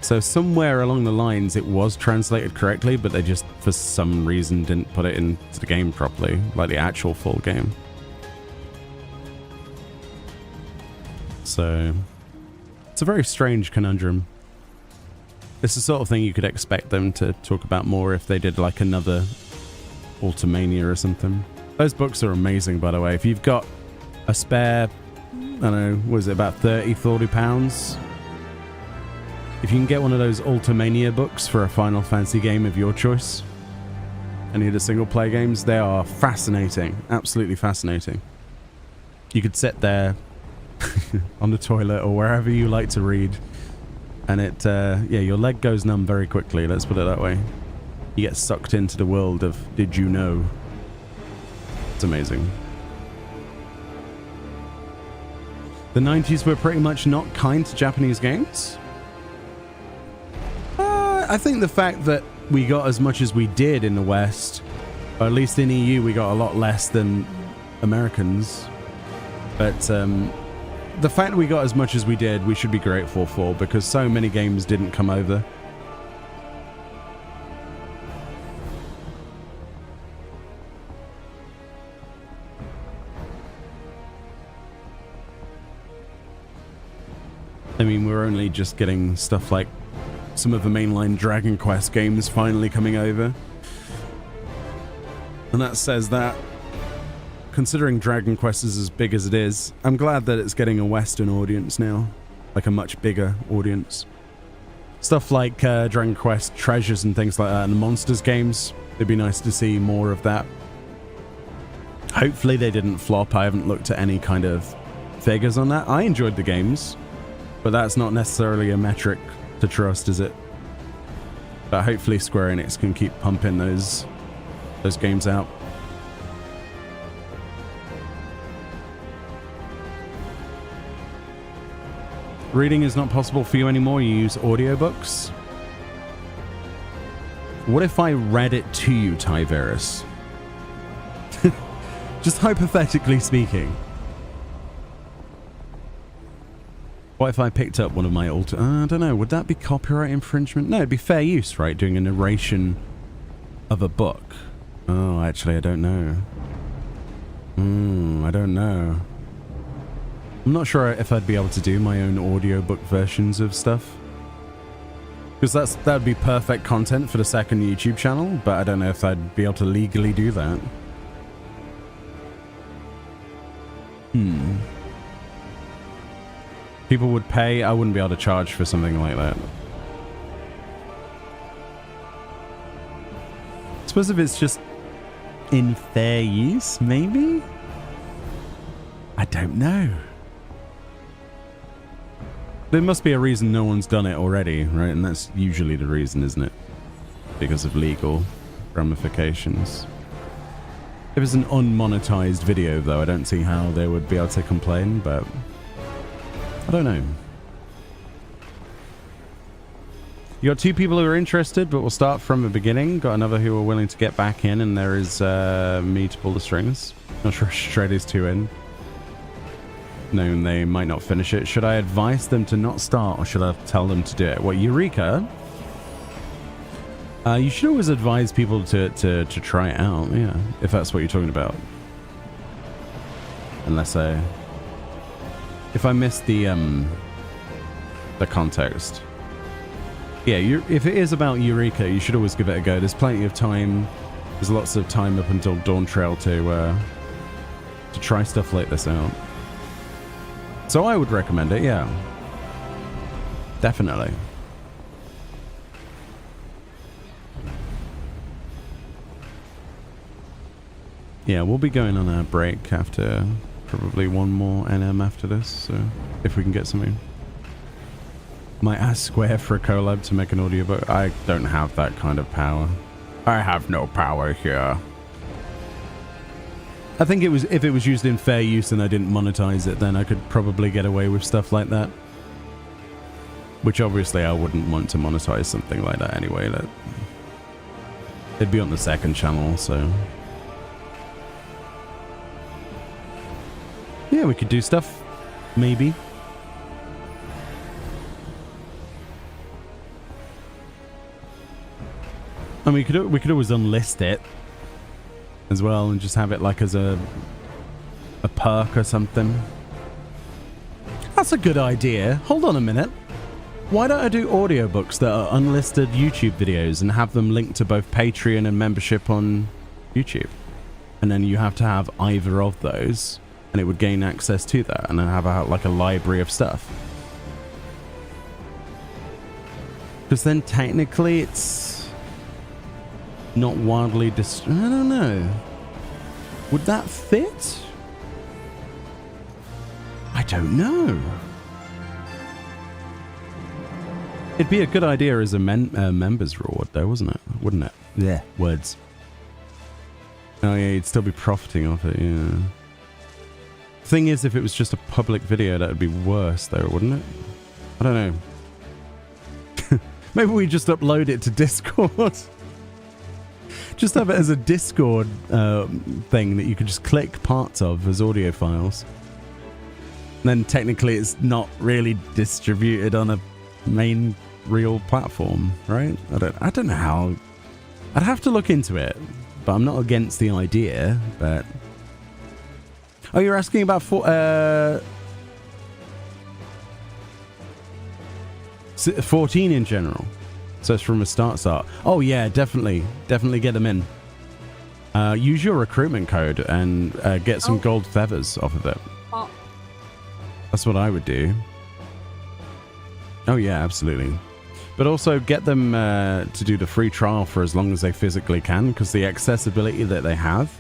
So somewhere along the lines it was translated correctly, but they just for some reason didn't put it into the game properly, like the actual full game. So it's a very strange conundrum. It's the sort of thing you could expect them to talk about more if they did like another Ultimania or something. Those books are amazing, by the way. If you've got a spare, I don't know, was it about 30-40 pounds? If you can get one of those Ultimania books for a Final Fantasy game of your choice, any of the single player games, they are fascinating. Absolutely fascinating. You could sit there on the toilet or wherever you like to read, and it, yeah, your leg goes numb very quickly, let's put it that way. You get sucked into the world of Did You Know? It's amazing. The 90s were pretty much not kind to Japanese games. I think the fact that we got as much as we did in the West, or at least in EU, we got a lot less than Americans. But the fact that we got as much as we did, we should be grateful for, because so many games didn't come over. I mean, we're only just getting stuff like some of the mainline Dragon Quest games finally coming over. And that says that, considering Dragon Quest is as big as it is, I'm glad that it's getting a Western audience now. Like a much bigger audience. Stuff like Dragon Quest Treasures and things like that, and the Monsters games, it'd be nice to see more of that. Hopefully they didn't flop. I haven't looked at any kind of figures on that. I enjoyed the games, but that's not necessarily a metric to trust, is it? But hopefully Square Enix can keep pumping those games out. Reading is not possible for you anymore. You use audiobooks. What if I read it to you, Tyverus? Just hypothetically speaking. What if I picked up one of my old... I don't know, would that be copyright infringement? No, it'd be fair use, right? Doing a narration of a book. Oh, actually, I don't know. I don't know. I'm not sure if I'd be able to do my own audiobook versions of stuff. Because that would be perfect content for the second YouTube channel, but I don't know if I'd be able to legally do that. People would pay. I wouldn't be able to charge for something like that. I suppose if it's just in fair use, maybe? I don't know. There must be a reason no one's done it already, right? And that's usually the reason, isn't it? Because of legal ramifications. If it's an unmonetized video, though, I don't see how they would be able to complain, but I don't know. You got 2 people who are interested, but we'll start from the beginning. Got another who are willing to get back in, and there is me to pull the strings. Not sure if Shreddy's 2 in. knowing they might not finish it. Should I advise them to not start, or should I tell them to do it? What, Eureka? You should always advise people to try it out, yeah, if that's what you're talking about. Unless if I missed the context. Yeah, if it is about Eureka, you should always give it a go. There's plenty of time. There's lots of time up until Dawn Trail to try stuff like this out. So I would recommend it, yeah. Definitely. Yeah, we'll be going on a break after probably one more NM after this, so if we can get something. Might ask Square for a collab to make an audiobook. I don't have that kind of power. I have no power here. I think if it was used in fair use and I didn't monetize it, then I could probably get away with stuff like that. Which obviously I wouldn't want to monetize something like that anyway. It'd be on the second channel, so... Yeah, we could do stuff. Maybe. I mean, we could always unlist it as well and just have it like as a perk or something. That's a good idea. Hold on a minute. Why don't I do audiobooks that are unlisted YouTube videos and have them linked to both Patreon and membership on YouTube? And then you have to have either of those, and it would gain access to that, and then have like a library of stuff. Because then technically it's not wildly I don't know. Would that fit? I don't know. It'd be a good idea as a members reward though, wouldn't it? Yeah, words. Oh yeah, you'd still be profiting off it, yeah. Thing is, if it was just a public video, that would be worse though, wouldn't it? I don't know. Maybe we just upload it to Discord. Just have it as a Discord thing that you could just click parts of as audio files. And then technically it's not really distributed on a main real platform, right? I don't know how. I'd have to look into it, but I'm not against the idea, but... Oh, you're asking about 14 in general. So it's from a start. Oh yeah, definitely get them in. Use your recruitment code and get some gold feathers off of it. Oh. That's what I would do. Oh yeah, absolutely. But also get them to do the free trial for as long as they physically can, because the accessibility that they have,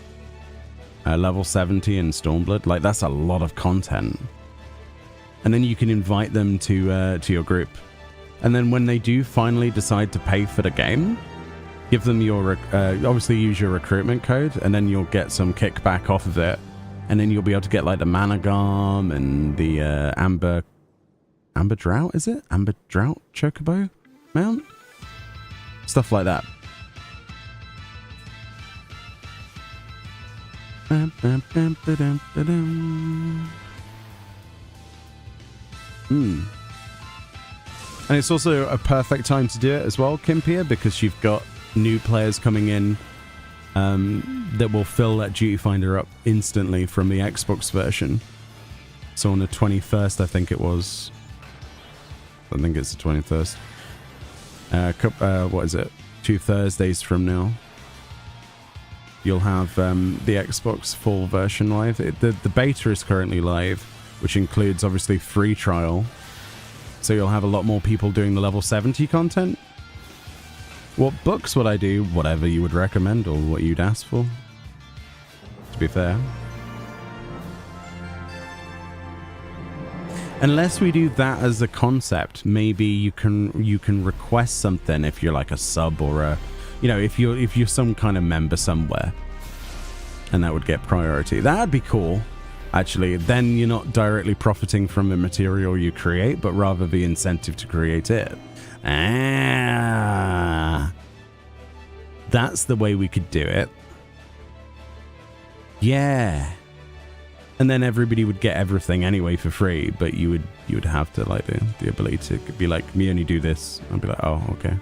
level 70 in Stormblood, like that's a lot of content. And then you can invite them to your group. And then when they do finally decide to pay for the game, give them your, obviously use your recruitment code, and then you'll get some kickback off of it. And then you'll be able to get like the Managam and the Amber Drought, is it? Amber Drought Chocobo mount? Stuff like that. And it's also a perfect time to do it as well, Kimpia, because you've got new players coming in that will fill that duty finder up instantly from the Xbox version. So on the 21st, I think it was. I think it's the 21st. What is it? 2 Thursdays from now, you'll have the Xbox full version live. The beta is currently live, which includes obviously free trial. So you'll have a lot more people doing the level 70 content. What books would I do? Whatever you would recommend or what you'd ask for, to be fair. Unless we do that as a concept, maybe you can request something if you're like a sub or a, you know, if you're some kind of member somewhere, and that would get priority. That'd be cool. Actually, then you're not directly profiting from the material you create, but rather the incentive to create it. That's the way we could do it. Yeah. And then everybody would get everything anyway for free, but you would have to like the ability to be like, Meoni, do this. I'd be like, oh, okay.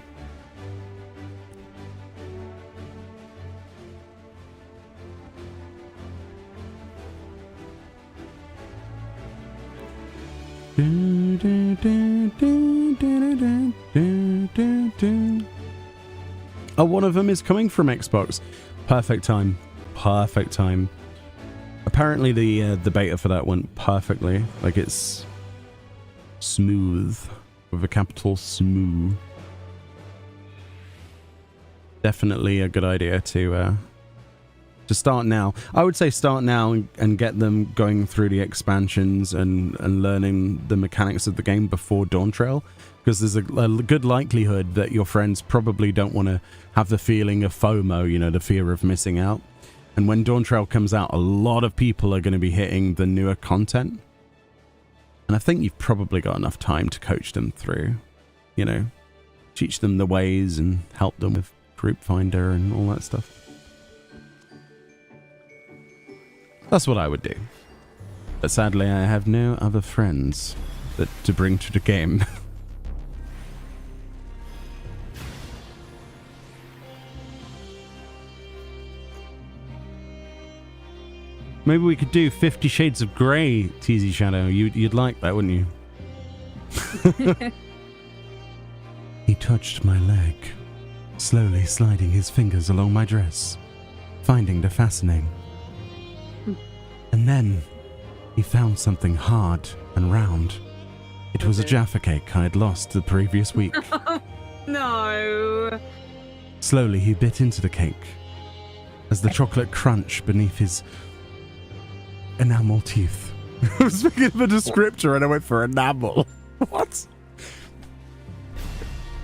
Oh, one of them is coming from Xbox. Perfect time. Perfect time. Apparently the beta for that went perfectly. Like, it's smooth with a capital smooth. Definitely a good idea to start now. I would say start now and get them going through the expansions and learning the mechanics of the game before Dawn Trail, because there's a good likelihood that your friends probably don't want to have the feeling of FOMO, you know, the fear of missing out. And when Dawn Trail comes out, a lot of people are going to be hitting the newer content. And I think you've probably got enough time to coach them through, you know, teach them the ways and help them with Group Finder and all that stuff. That's what I would do. But sadly, I have no other friends to bring to the game. Maybe we could do 50 Shades of Grey, TZ Shadow. You'd like that, wouldn't you? He touched my leg, slowly sliding his fingers along my dress, finding the fascinating. And then he found something hard and round. It was a Jaffa cake I had lost the previous week. No. Slowly he bit into the cake as the chocolate crunched beneath his enamel teeth. I was thinking of a descriptor and I went for enamel. What?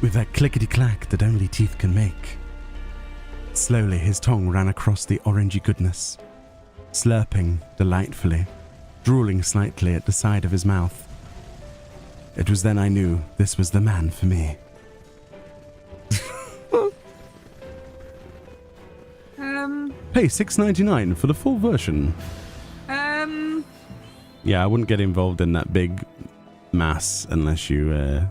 With that clickety-clack that only teeth can make. Slowly his tongue ran across the orangey goodness, slurping delightfully, drooling slightly at the side of his mouth. It was then I knew this was the man for me. Pay $6.99 for the full version. Yeah, I wouldn't get involved in that big mass unless you, yeah.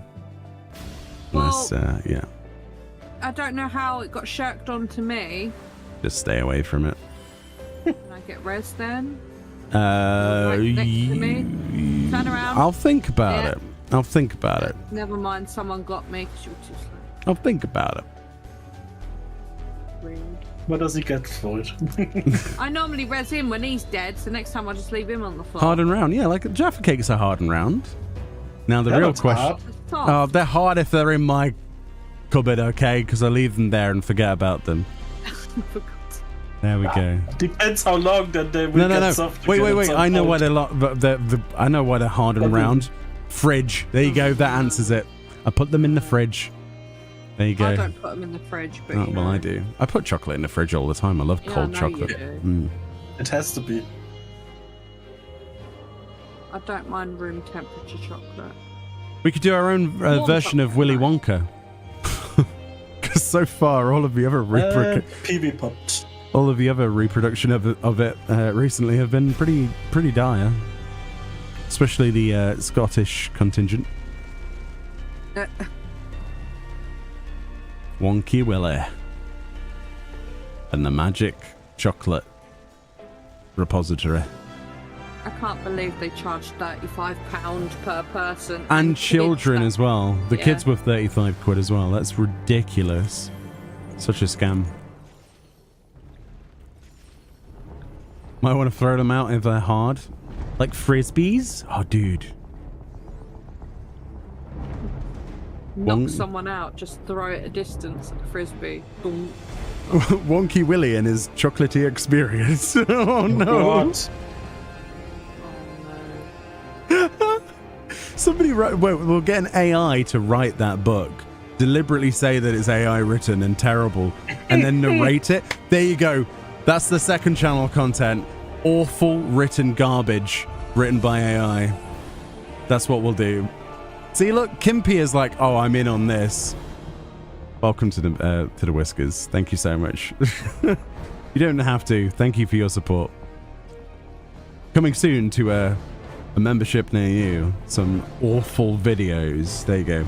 I don't know how it got shirked onto me. Just stay away from it. Can I get res then? Right next to me. Turn around. I'll think about it. I'll think about it. Never mind, someone got me because you were too slow. I'll think about it. Rude. What does he get for it? I normally res him when he's dead, so next time I'll just leave him on the floor. Hard and round, yeah, like Jaffa cakes are hard and round. Now the They're real not question. hard. Oh, they're hard if they're in my cupboard, okay? Because I leave them there and forget about them. There we go. Depends how long that they will get soft. Wait. I know why I know why they're hard and round. Fridge. There you go. That answers it. I put them in the fridge. There you go. I don't put them in the fridge, but oh, well, I do. I put chocolate in the fridge all the time. I love cold chocolate. It has to be. I don't mind room temperature chocolate. We could do our own version of Willy Wonka. Because so far, all of the other PV popped. All of the other reproduction of it recently have been pretty dire, especially the Scottish contingent. Wonky Willy and the magic chocolate repository. I can't believe they charged £35 per person. And children as well. The Yeah. kids were 35 quid as well. That's ridiculous. Such a scam. Might want to throw them out if they're hard. Like frisbees? Oh, dude. Knock someone out, just throw it a distance at a frisbee. Boom. Wonky Willy and his chocolatey experience. Oh, no. What? Somebody write, we'll get an AI to write that book, deliberately say that it's AI written and terrible, and then narrate it. There you go. That's the second channel content. Awful written garbage written by AI. That's what we'll do. See, look, Kimpy is like, oh, I'm in on this. Welcome to the Whiskers. Thank you so much. You don't have to. Thank you for your support. Coming soon to a membership near you. Some awful videos. There you go.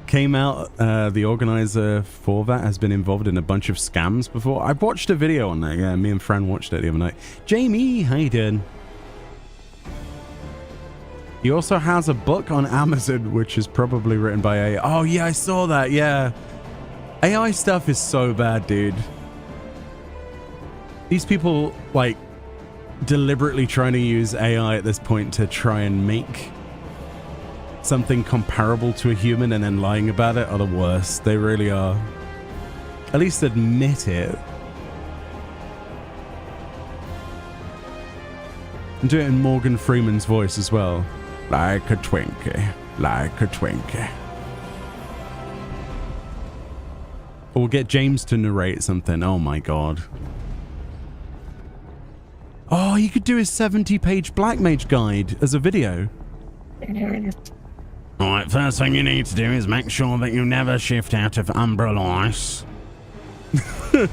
Came out, the organizer for that has been involved in a bunch of scams before. I watched a video on that. Yeah, me and Fran watched it the other night. Jamie, how you doing? He also has a book on Amazon, which is probably written by AI. Oh, yeah, I saw that. Yeah. AI stuff is so bad, dude. These people, like, deliberately trying to use AI at this point to try and make something comparable to a human and then lying about it are the worst. They really are. At least admit it. And do it in Morgan Freeman's voice as well. Like a Twinkie. Like a Twinkie. Or we'll get James to narrate something. Oh my god. Oh, you could do a 70-page Black Mage guide as a video. Alright, first thing you need to do is make sure that you never shift out of Umbrella Ice. You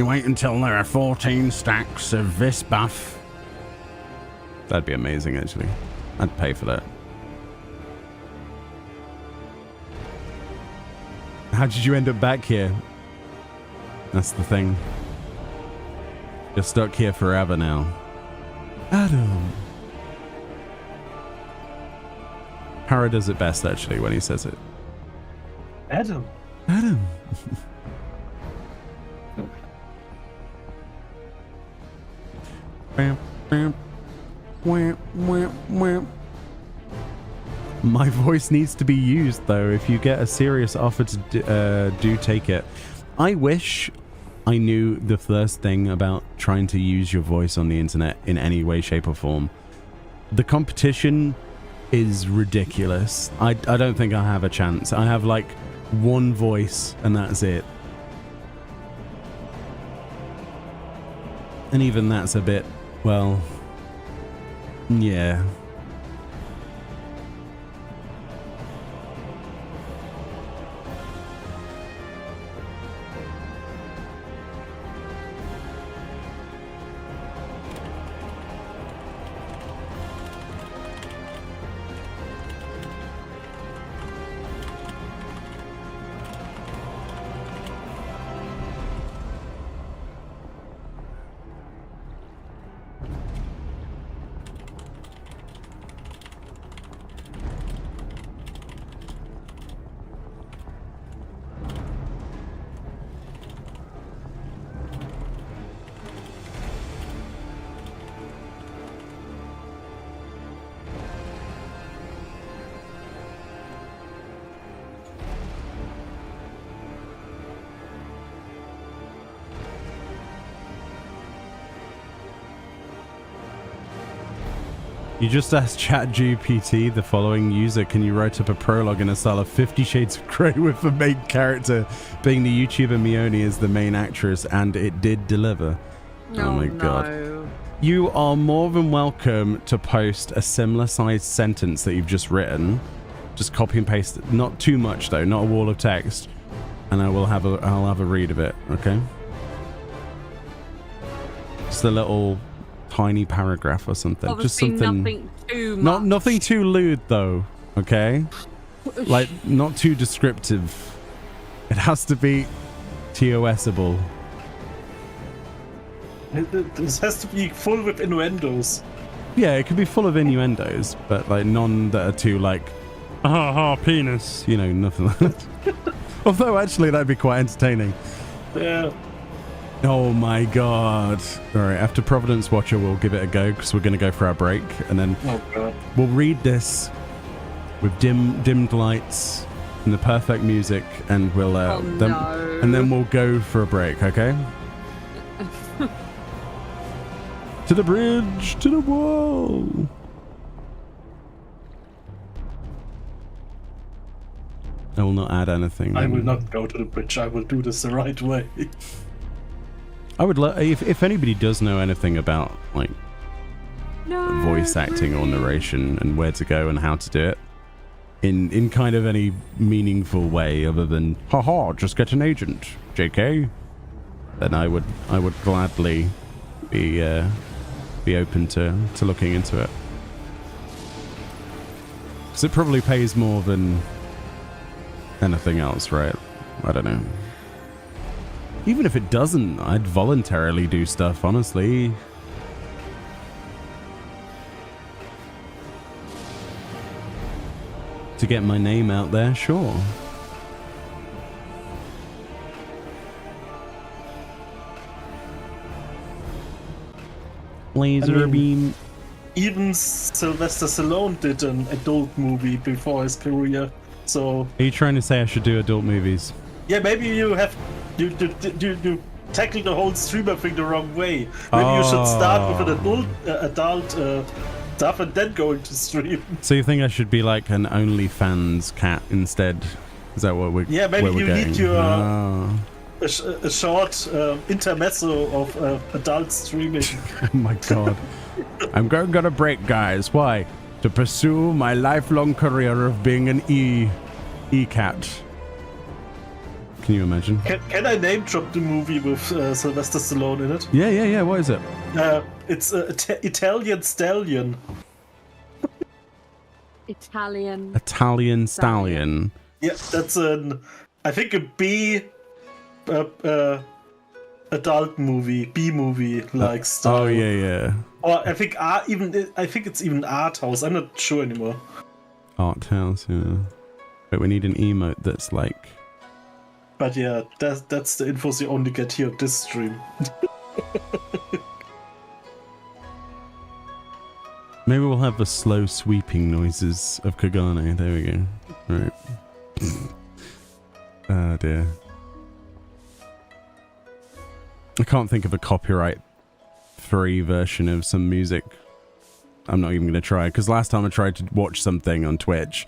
wait until there are 14 stacks of this buff. That'd be amazing, actually. I'd pay for that. How did you end up back here? That's the thing. You're stuck here forever now. Adam. Para does it best, actually, when he says it. Adam. Adam. My voice needs to be used, though. If you get a serious offer to do take it. I wish I knew the first thing about trying to use your voice on the internet in any way, shape, or form. The competition is ridiculous. I don't think I have a chance. I have like one voice and that's it. And even that's a bit, well, yeah. You just asked ChatGPT the following user, can you write up a prologue in a style of 50 Shades of Grey with the main character being the YouTuber Meoni as the main actress, and it did deliver. Oh my god. You are more than welcome to post a similar sized sentence that you've just written. Just copy and paste it. Not too much though, not a wall of text. And I'll have a read of it, okay? Just a little tiny paragraph or something. Obviously just something nothing too much. Nothing too lewd though, okay? Like not too descriptive. It has to be TOS-able. This has to be full with innuendos. Yeah, it could be full of innuendos, but like none that are too like penis, you know, nothing like that. Although actually that'd be quite entertaining. Yeah. Oh my god. Alright, after Providence Watcher we'll give it a go because we're going to go for our break and then we'll read this with dimmed lights and the perfect music and we'll then we'll go for a break, okay? To the bridge, to the wall. I will not add anything. I will not go to the bridge. I will do this the right way. I would love if anybody does know anything about like voice acting or narration and where to go and how to do it. in kind of any meaningful way other than haha, just get an agent, JK, then I would gladly be open to looking into it. Because it probably pays more than anything else, right? I don't know. Even if it doesn't, I'd voluntarily do stuff, honestly. To get my name out there, sure. Laser beam. Even Sylvester Stallone did an adult movie before his career, so... Are you trying to say I should do adult movies? Yeah, maybe you tackle the whole streamer thing the wrong way. Maybe you should start with an adult stuff and then go into stream. So you think I should be like an OnlyFans cat instead? Is that what we're? Yeah, maybe you need your a short intermezzo of adult streaming. Oh my god! I'm going on a break, guys. Why? To pursue my lifelong career of being an e-cat. Can you imagine? Can I name drop the movie with Sylvester Stallone in it? Yeah. What is it? It's Italian Stallion. Italian Stallion. Yeah, that's I think a B adult movie, B movie like style. Oh yeah. Or I think it's even art house. I'm not sure anymore. Art house, yeah. But we need an emote that's like. But yeah, that's the infos you only get here on this stream. Maybe we'll have the slow sweeping noises of Kagane. There we go. Right. Oh dear. I can't think of a copyright-free version of some music. I'm not even going to try, because last time I tried to watch something on Twitch,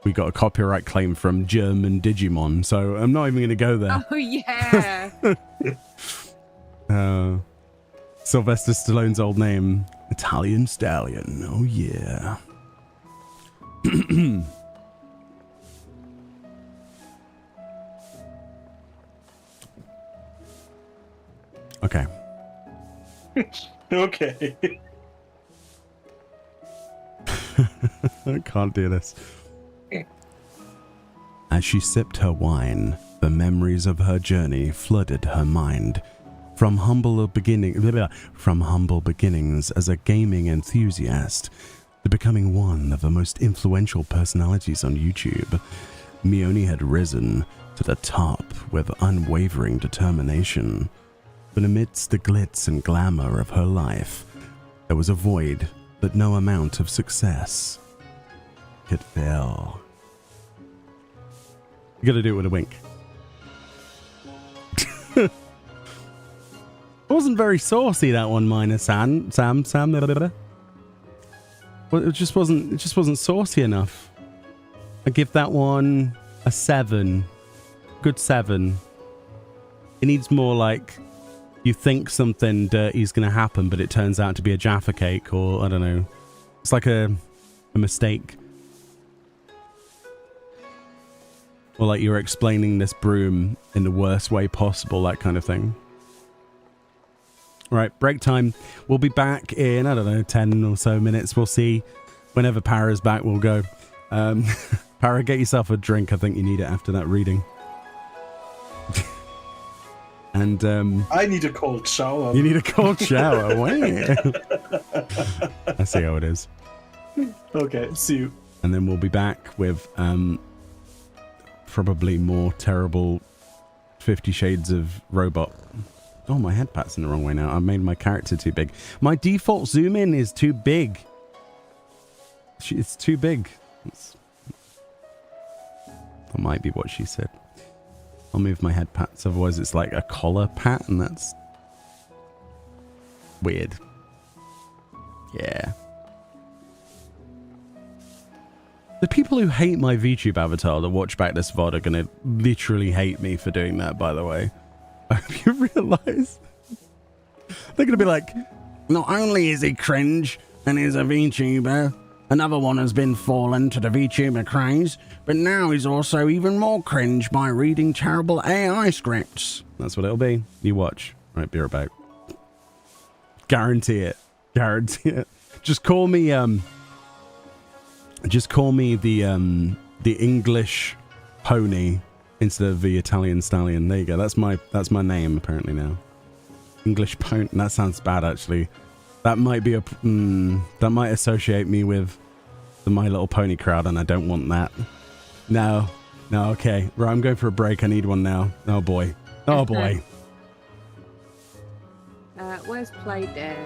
we got a copyright claim from German Digimon, so I'm not even going to go there. Oh, yeah. Sylvester Stallone's old name, Italian Stallion. Oh, yeah. Okay. Okay. I can't do this. As she sipped her wine, the memories of her journey flooded her mind. From humble beginnings as a gaming enthusiast to becoming one of the most influential personalities on YouTube, Meoni had risen to the top with unwavering determination. But amidst the glitz and glamour of her life, there was a void that no amount of success could fill. You gotta do it with a wink. It wasn't very saucy, that one, minor Sam. Well, it just wasn't saucy enough. I give that one a 7. Good 7. It needs more like you think something dirty is going to happen, but it turns out to be a Jaffa cake, or I don't know. It's like a mistake. Or like you're explaining this broom in the worst way possible, that kind of thing. All right, break time. We'll be back in, I don't know, 10 or so minutes. We'll see. Whenever Para's back, we'll go. Para, get yourself a drink. I think you need it after that reading. And I need a cold shower. You need a cold shower. I see how it is. Okay, see you. And then we'll be back with probably more terrible 50 Shades of Robot. Oh, my head pat's in the wrong way now. I made my character too big. My default zoom in is too big. It's too big. That might be what she said. I'll move my head pats, otherwise it's like a collar pat, and that's weird. Yeah. The people who hate my VTube avatar that watch back this VOD are going to literally hate me for doing that, by the way. I hope you realise. They're going to be like, not only is he cringe and he's a VTuber, Another one has been fallen to the VTuber craze, but now he's also even more cringe by reading terrible AI scripts. That's what it'll be. You watch. Right, be right back. Guarantee it. Guarantee it. Just call me the English pony instead of the Italian stallion. There you go. That's my name apparently now. English pony. That sounds bad actually. That might be that might associate me with the My Little Pony crowd, and I don't want that. No, okay. Right, I'm going for a break. I need one now. Oh boy. Oh boy. Where's Play Dead?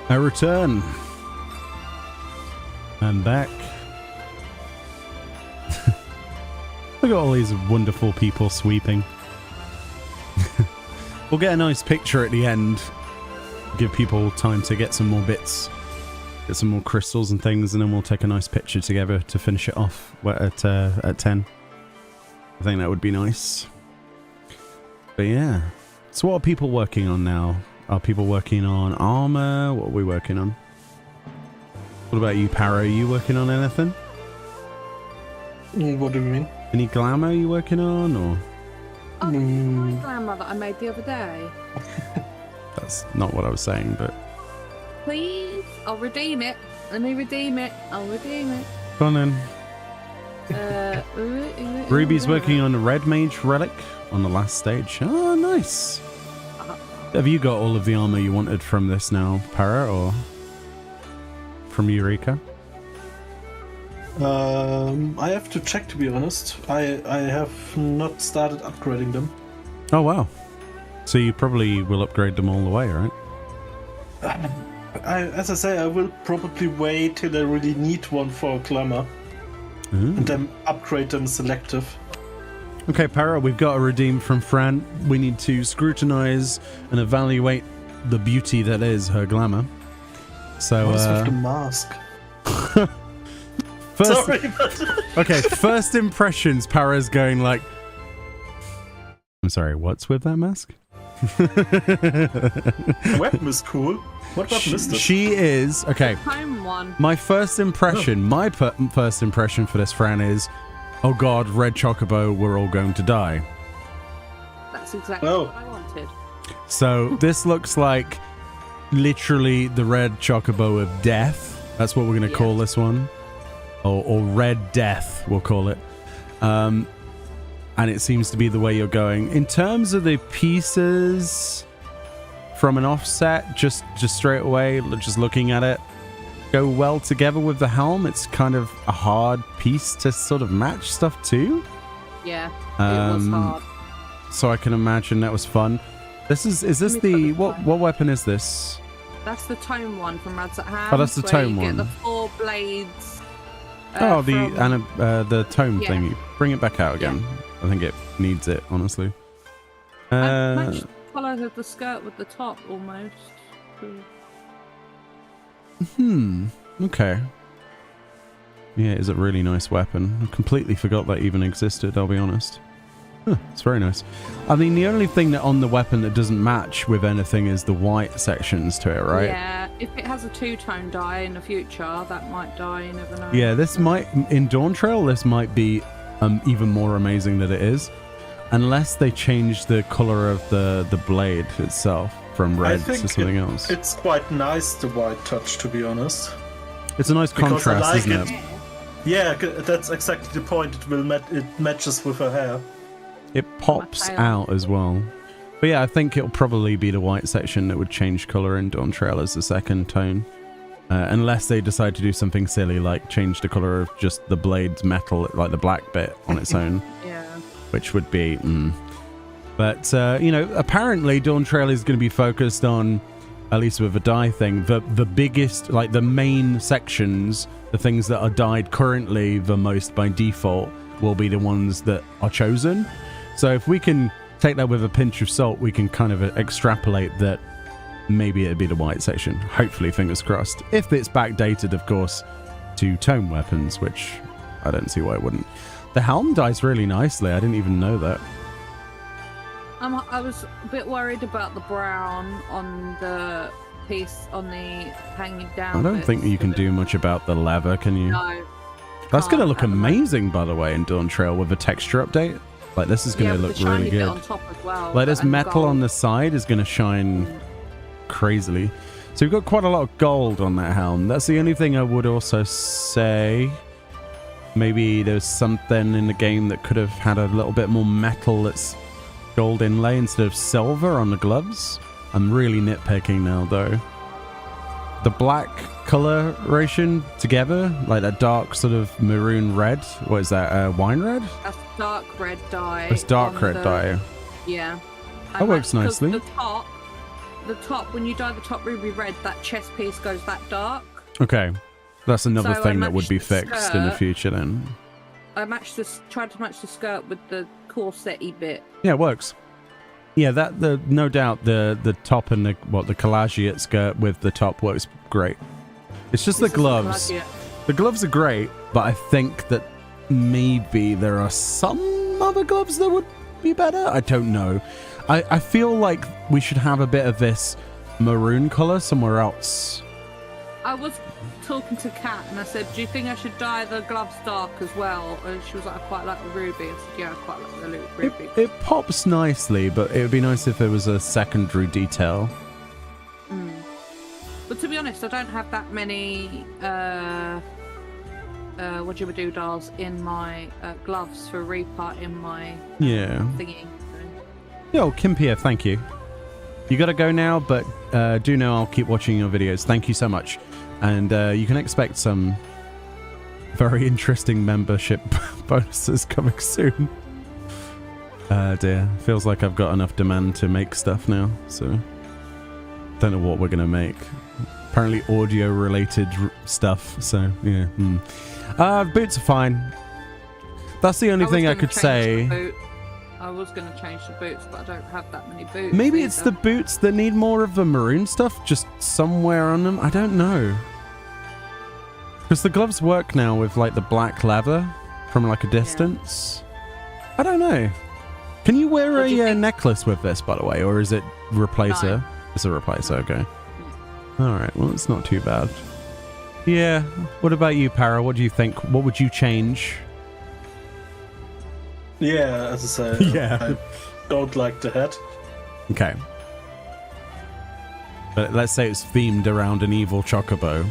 I return. I'm back. Look at all these wonderful people sweeping. We'll get a nice picture at the end. Give people time to get some more bits. Get some more crystals and things, and then we'll take a nice picture together to finish it off at 10. I think that would be nice. But yeah. So what are people working on now? Are people working on armor? What are we working on? What about you, Para? Are you working on anything? What do you mean? Any glamour you working on, or? Oh, my glamour that I made the other day. That's not what I was saying, but... Please? I'll redeem it. Let me redeem it. I'll redeem it. Go on then. Ruby's working on a Red Mage Relic on the last stage. Oh, nice. Have you got all of the armor you wanted from this now, Para, or from Eureka? I have to check, to be honest. I have not started upgrading them. Oh, wow. So you probably will upgrade them all the way, right? As I say, I will probably wait till I really need one for Glamour. And then upgrade them selective. Okay, Para, we've got a redeem from Fran. We need to scrutinize and evaluate the beauty that is her glamour. So, what's with the mask? First, sorry, but... Okay, first impressions, Para's going like... I'm sorry, what's with that mask? Weapon is cool. What about Mister? She is... Okay, Home one. my first impression, first impression for this Fran is, oh god, red chocobo, we're all going to die. That's exactly Oh. what I wanted. So this looks like literally the red chocobo of death. That's what we're going to call this one. Or Red Death, we'll call it. And it seems to be the way you're going. In terms of the pieces from an offset, just straight away, just looking at it, go well together with the helm. It's kind of a hard piece to sort of match stuff to. Yeah, it was hard. So I can imagine that was fun. Is this the... What weapon is this? That's the tome one from Rads at Hand. Oh, that's the tome you one. Get the 4 blades. The tome thingy. Bring it back out again. Yeah. I think it needs it, honestly. Match the colour of the skirt with the top, almost. Okay. Yeah, it's a really nice weapon. I completely forgot that even existed, I'll be honest. It's very nice. I mean, the only thing that on the weapon that doesn't match with anything is the white sections to it, right? Yeah, if it has a 2-tone dye in the future, that might die, you never know. Yeah, this might... In Dawn Trail, this might be even more amazing than it is. Unless they change the colour of the blade itself from red to something else. It's quite nice, the white touch, to be honest. It's a nice contrast, isn't it? Yeah, that's exactly the point. It matches with her hair. It pops out as well. But yeah, I think it'll probably be the white section that would change colour in Dawn Trail as the second tone. Unless they decide to do something silly like change the colour of just the blade's metal, like the black bit on its own. Yeah. Which would be... But, you know, apparently Dawn Trail is going to be focused on, at least with the dye thing, the biggest, like the main sections, the things that are dyed currently the most by default, will be the ones that are chosen. So if we can take that with a pinch of salt, we can kind of extrapolate that maybe it'd be the white section. Hopefully, fingers crossed. If it's backdated, of course, to tome weapons, which I don't see why it wouldn't. The helm dies really nicely. I didn't even know that. I was a bit worried about the brown on the piece, on the hanging down. I don't think you can do much about the leather, can you? No. That's going to look amazing, by the way, in Dawn Trail with a texture update. Like, this is going to look really good. On top as well, like, this metal on the side is going to shine crazily. So we've got quite a lot of gold on that helm. That's the only thing I would also say. Maybe there's something in the game that could have had a little bit more metal that's gold inlay instead of silver on the gloves. I'm really nitpicking now, though. The black coloration together, like that dark sort of maroon red. What is that? Wine red? That's dark red dye. It's dark red dye. Yeah. That works nicely. The top the top, when you dye the top ruby red, that chest piece goes that dark. Okay. That's another So I thing that would be matched the fixed in the skirt. future then. I tried to match the skirt with the corset-y bit. Yeah, it works. Yeah, no doubt the top and the collagiate skirt with the top works great. It's just the gloves. The gloves are great, but I think that maybe there are some other gloves that would be better. I don't know. I feel like we should have a bit of this maroon color somewhere else. I was talking to Kat and I said, do you think I should dye the gloves dark as well? And she was like, I quite like the ruby. I said, yeah, I quite like the ruby. It pops nicely, but it would be nice if there was a secondary detail. But to be honest, I don't have that many wajibadoo-dahs in my gloves for repart in my thingy. Yo, Kimpia, thank you. You gotta go now, but do know I'll keep watching your videos. Thank you so much. And you can expect some very interesting membership bonuses coming soon. Dear, feels like I've got enough demand to make stuff now, so don't know what we're gonna make. Apparently audio related stuff, so yeah. Boots are fine. That's the only thing I could say. I was going to change the boots, but I don't have that many boots. Maybe it's the boots that need more of the maroon stuff just somewhere on them. I don't know. Because the gloves work now with like the black leather from like a distance. Yeah. I don't know. Can you wear a necklace with this, by the way, or is it replacer? No. It's a replacer, okay. All right, well, it's not too bad. Yeah. What about you, Para? What do you think? What would you change? Yeah, as I say, I don't like the hat. Okay. But let's say it's themed around an evil chocobo.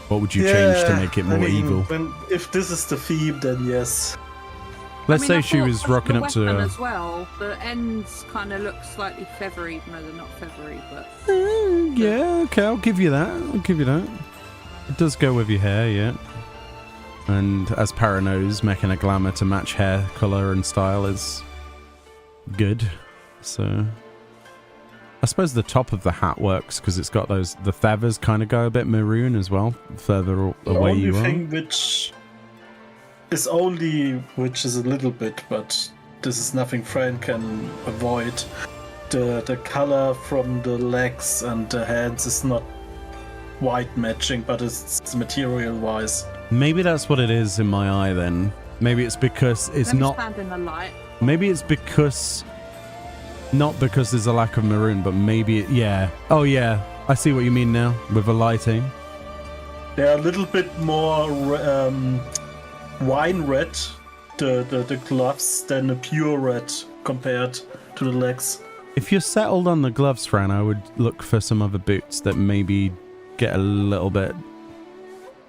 What would you change to make it more evil? If this is the theme, then yes. Let's say she was rocking up to... as well, the ends kind of look slightly feathery, even though they're not feathery, but... yeah, okay, I'll give you that. It does go with your hair, yeah. And as Para knows, making a glamour to match hair color and style is good. So I suppose the top of the hat works because it's got the feathers kind of go a bit maroon as well, further away you are. The only thing which is a little bit, but this is nothing Fran can avoid. The color from the legs and the hands is not white matching, but it's material wise. Maybe that's what it is in my eye then. Maybe it's because it's not... stand in the light. Maybe it's because... Not because there's a lack of maroon, but maybe... Yeah. Oh, yeah. I see what you mean now with the lighting. They're a little bit more wine red, the gloves, than a pure red compared to the legs. If you're settled on the gloves, Fran, I would look for some other boots that maybe get a little bit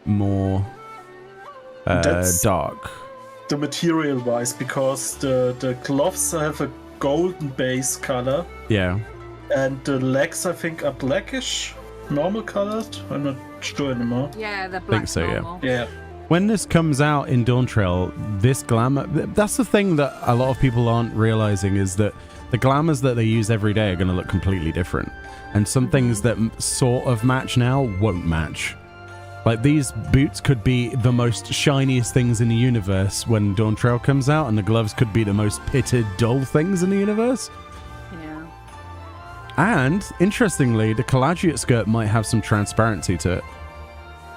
more... dark. The material wise, because the gloves have a golden base color. Yeah. And the legs, I think, are blackish, normal colored. I'm not sure anymore. Yeah, they're black. I think so, normal. Yeah. When this comes out in Dawn Trail, this glamour, that's the thing that a lot of people aren't realizing, is that the glamours that they use every day are going to look completely different. And some things that sort of match now won't match. Like, these boots could be the most shiniest things in the universe when Dawn Trail comes out, and the gloves could be the most pitted, dull things in the universe. Yeah. And, interestingly, the collagiate skirt might have some transparency to it.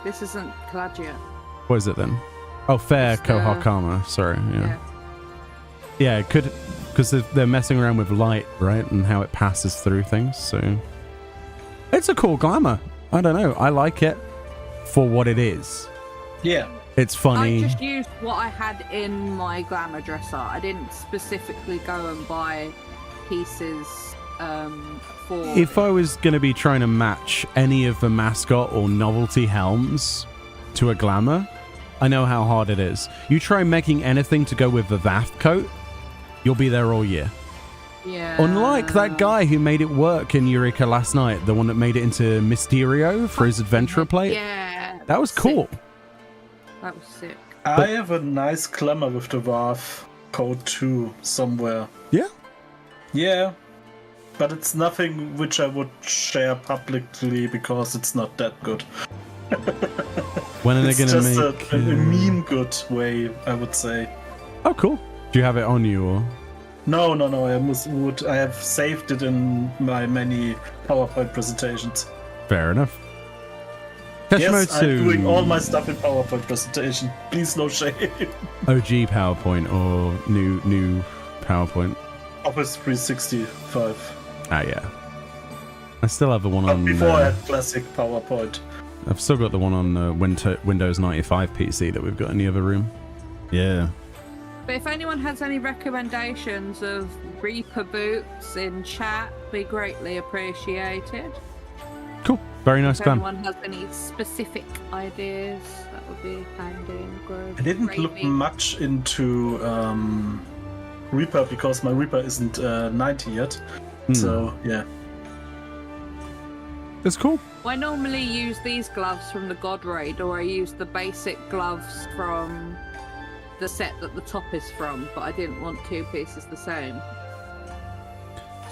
This isn't collagiate. What is it then? Oh, fair Kohakama. Sorry, yeah. Yeah, it could, because they're messing around with light, right? And how it passes through things, so... It's a cool glamour. I don't know. I like it. For what it is. Yeah. It's funny. I just used what I had in my glamour dresser. I didn't specifically go and buy pieces for... If I was going to be trying to match any of the mascot or novelty helms to a glamour, I know how hard it is. You try making anything to go with the Vath coat, you'll be there all year. Yeah. Unlike that guy who made it work in Eureka last night, the one that made it into Mysterio for his adventurer plate. Yeah. That was cool. Sick. That was sick. I have a nice glamour with the Vath coat too, somewhere. Yeah? Yeah. but it's nothing which I would share publicly because it's not that good. When are they It's going to just make... a meme good way, I would say. Oh, cool. Do you have it on you, or...? No. I have saved it in my many PowerPoint presentations. Fair enough. Yes, I'm doing all my stuff in PowerPoint presentation. Please, no shame. OG PowerPoint or new PowerPoint? Office 365. Ah, yeah. I still have the one But on... before I had classic PowerPoint. I've still got the one on Windows 95 PC that we've got in the other room. Yeah. But if anyone has any recommendations of Reaper boots in chat, be greatly appreciated. Cool. Very nice If plan. anyone has any specific ideas, that would be handy and good. I didn't look much into Reaper because my Reaper isn't 90 yet. So, yeah. That's cool. Well, I normally use these gloves from the God Raid, or I use the basic gloves from the set that the top is from, but I didn't want two pieces the same.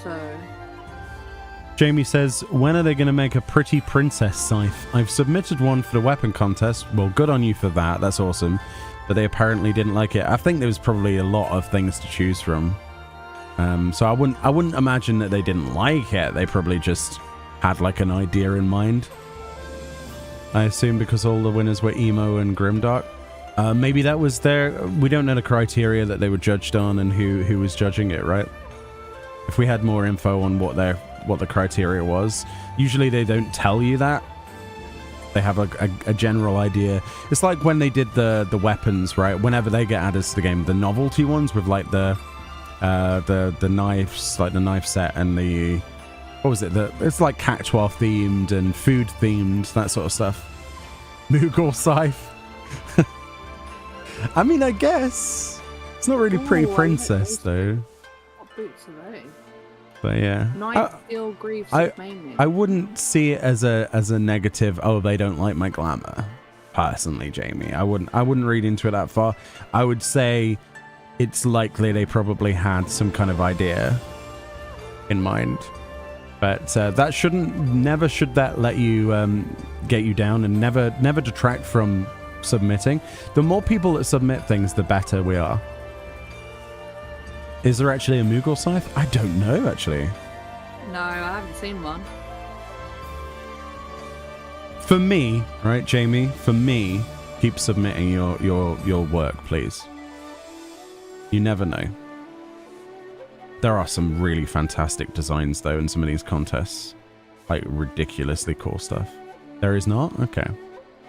So... Jamie says, when are they going to make a pretty princess scythe? I've submitted one for the weapon contest. Well, good on you for that. That's awesome. But they apparently didn't like it. I think there was probably a lot of things to choose from. So I wouldn't imagine that they didn't like it. They probably just had like an idea in mind. I assume because all the winners were emo and grimdark. Maybe that was we don't know the criteria that they were judged on and who was judging it, right? If we had more info on what the criteria was, usually they don't tell you that. They have a general idea. It's like when they did the weapons, right? Whenever they get added to the game, the novelty ones with like the knives, like the knife set and the what was it? It's like Cactuar themed and food themed, that sort of stuff. Moogle scythe. I mean, I guess it's not really pretty princess though. What boots are they? But yeah, Knife, steel, greaves, mainly. I wouldn't see it as a negative. Oh, they don't like my glamour. Personally, Jamie, I wouldn't read into it that far. I would say it's likely they probably had some kind of idea in mind, but that never should that let you get you down and never detract from submitting. The more people that submit things, the better we are. Is there actually a Moogle scythe? I don't know, actually. No, I haven't seen one. For me, right, Jamie? For me, keep submitting your work, please. You never know. There are some really fantastic designs, though, in some of these contests. Like, ridiculously cool stuff. There is not? Okay.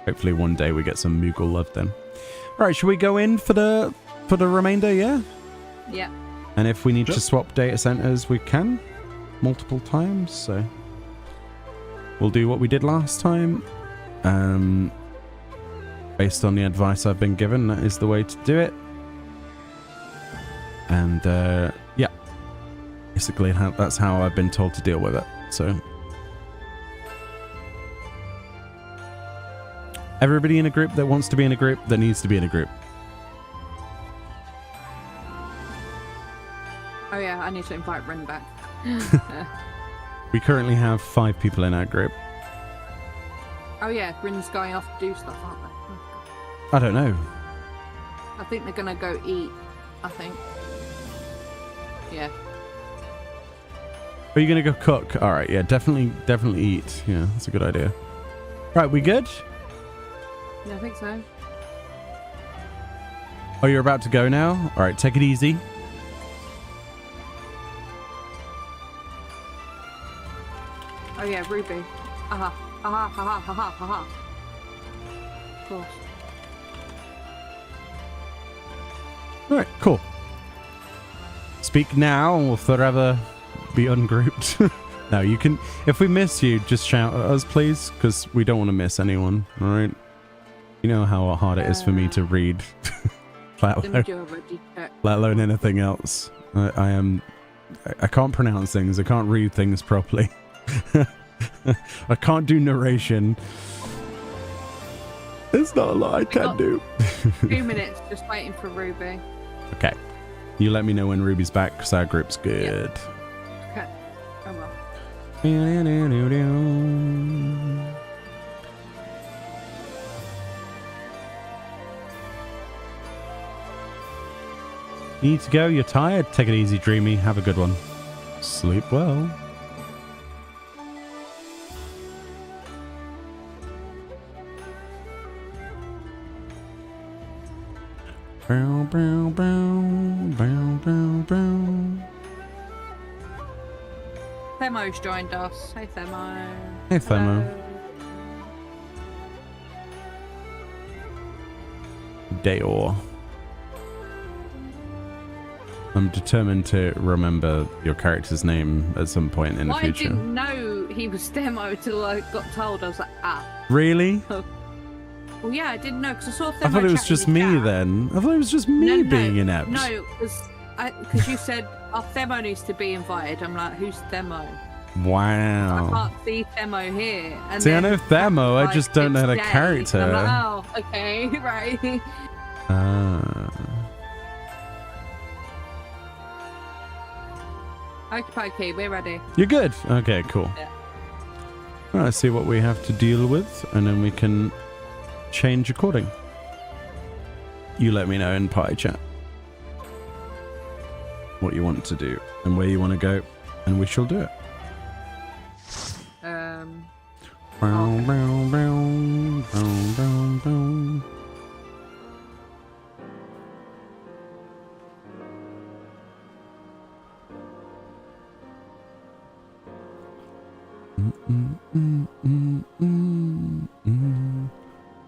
Hopefully one day we get some Moogle love then. All right, should we go in for the remainder, yeah? Yeah. And if we need to swap data centers, we can multiple times. So we'll do what we did last time. Based on the advice I've been given, that is the way to do it. And yeah, basically that's how I've been told to deal with it. So everybody in a group that wants to be in a group that needs to be in a group. Oh yeah, I need to invite Ren back. We currently have 5 people in our group. Oh yeah, Rin's going off to do stuff, aren't they? I don't know. I think they're gonna go eat. I think. Yeah. Are you gonna go cook? All right, yeah, definitely eat. Yeah, that's a good idea. Right, we good? Yeah, I think so. Oh, you're about to go now? All right, take it easy. Oh yeah, Ruby. Aha. Aha, aha, aha, aha. Of course. All right, cool. Speak now and we'll forever be ungrouped. No, you can... If we miss you, just shout at us, please, because we don't want to miss anyone, all right? You know how hard it is for me to read, let alone anything else. I can't pronounce things. I can't read things properly. I can't do narration. There's not a lot I can do. 2 minutes, just waiting for Ruby. Okay. You let me know when Ruby's back, because our group's good. Okay. You need to go? You're tired? Take it easy, Dreamy. Have a good one. Sleep well. Bow, bow, bow, bow, bow, bow. Themo's joined us. Hey, Themo. Hey, Themo. Dayor. I'm determined to remember your character's name at some point in the future. I didn't know he was Themo till I got told. I was like, ah. Really? Well, yeah, I didn't know because I saw Themo. I thought it was just me then. I thought it was just me being inept. No, because you said, oh, Themo needs to be invited. I'm like, who's Themo? Wow. I can't see Themo here. And see, I then know Themo, I like, just don't know the it's Jay. character. And I'm like, oh, okay, right. Okay, we're ready. You're good? Okay, cool. Yeah. Well, let's see what we have to deal with, and then we can change according. You let me know in party chat what you want to do and where you want to go, and we shall do it. Bow, bow, bow, bow, bow, bow.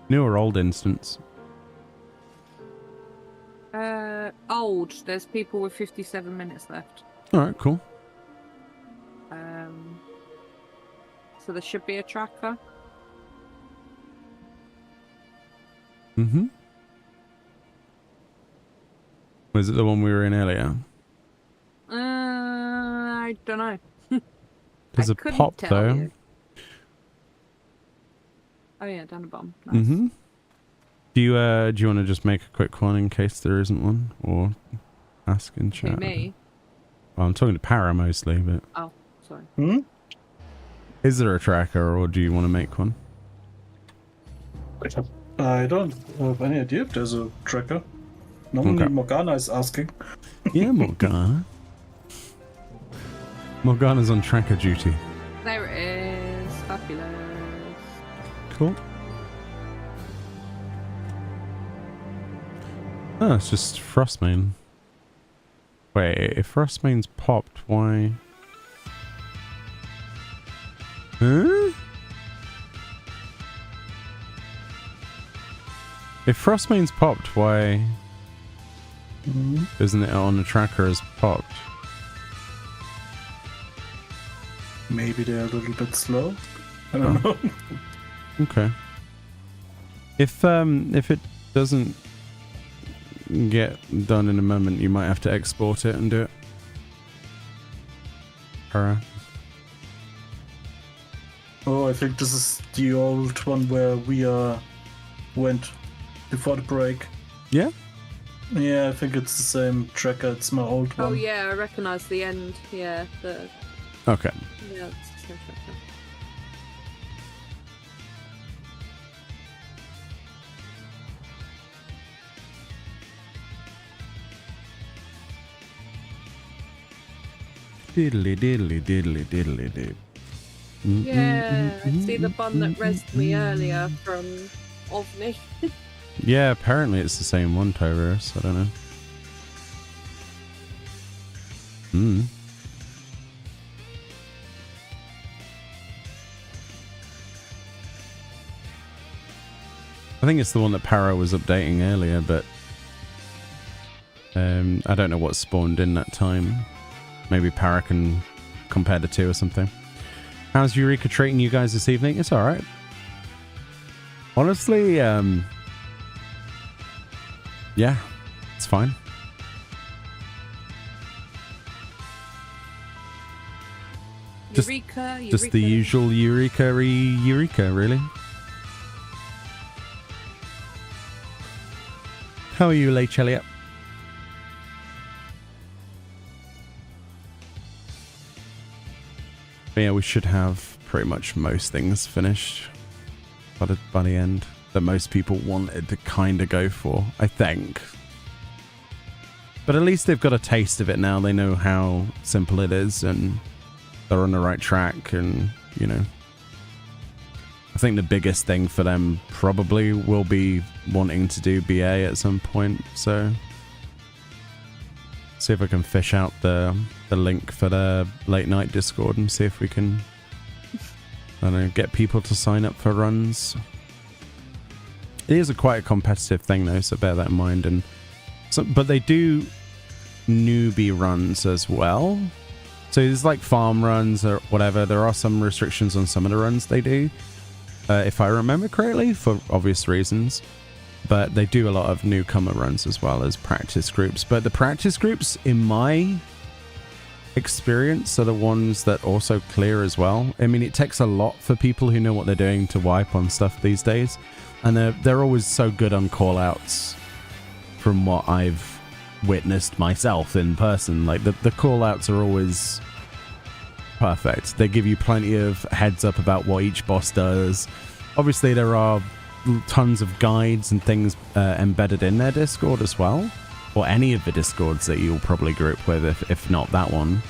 New or old instance? Old. There's people with 57 minutes left. Alright, cool. So there should be a tracker. Mm-hmm. Was it the one we were in earlier? I don't know. There's a pop though. You. Oh yeah, down the bottom. Nice. Mm-hmm. Do you want to just make a quick one in case there isn't one, or ask in chat? Who, me? Well, I'm talking to Para mostly, but. Oh, sorry. Hmm? Is there a tracker, or do you want to make one? I don't have any idea if there's a tracker. Normally Okay. Morgana is asking. Yeah, Morgana. Morgana's on tracker duty. There it is. Fabulous. Cool. Oh, it's just Frostmane. Wait, if Frostmane's popped, why? Huh? If Frostmane's popped, why isn't it on the tracker as popped? Maybe they're a little bit slow. I don't know. Okay. If it doesn't get done in a moment, you might have to export it and do it. Para. Oh, I think this is the old one where we went before the break. Yeah? Yeah, I think it's the same tracker. It's my old one. Oh yeah, I recognise the end. Yeah, Okay. yeah, it's the same tracker. Diddly diddly diddly diddly did. Yeah, see the bun that rezzed me earlier from OVNI. Yeah, apparently it's the same one, Tyrus. I don't know. I think it's the one that Para was updating earlier, but I don't know what spawned in that time. Maybe Para can compare the two or something. How's Eureka treating you guys this evening? It's alright. Honestly, yeah, it's fine. Eureka, Just the usual Eureka, really. How are you, Leigh Elliott? But yeah, we should have pretty much most things finished by the end that most people wanted to kind of go for, I think. But at least they've got a taste of it now. They know how simple it is and they're on the right track. And, you know, I think the biggest thing for them probably will be wanting to do BA at some point. So see if I can fish out the link for the late night Discord and see if we can, I don't know, get people to sign up for runs. It is quite a competitive thing though, so bear that in mind. And but they do newbie runs as well. So there's like farm runs or whatever. There are some restrictions on some of the runs they do, if I remember correctly, for obvious reasons. But they do a lot of newcomer runs as well as practice groups. But the practice groups, in my experience, are the ones that also clear as well. I mean, it takes a lot for people who know what they're doing to wipe on stuff these days. And they're always so good on call-outs from what I've witnessed myself in person. Like, the call-outs are always perfect. They give you plenty of heads up about what each boss does. Obviously, there are tons of guides and things embedded in their Discord as well. Or any of the Discords that you'll probably group with, if not that one.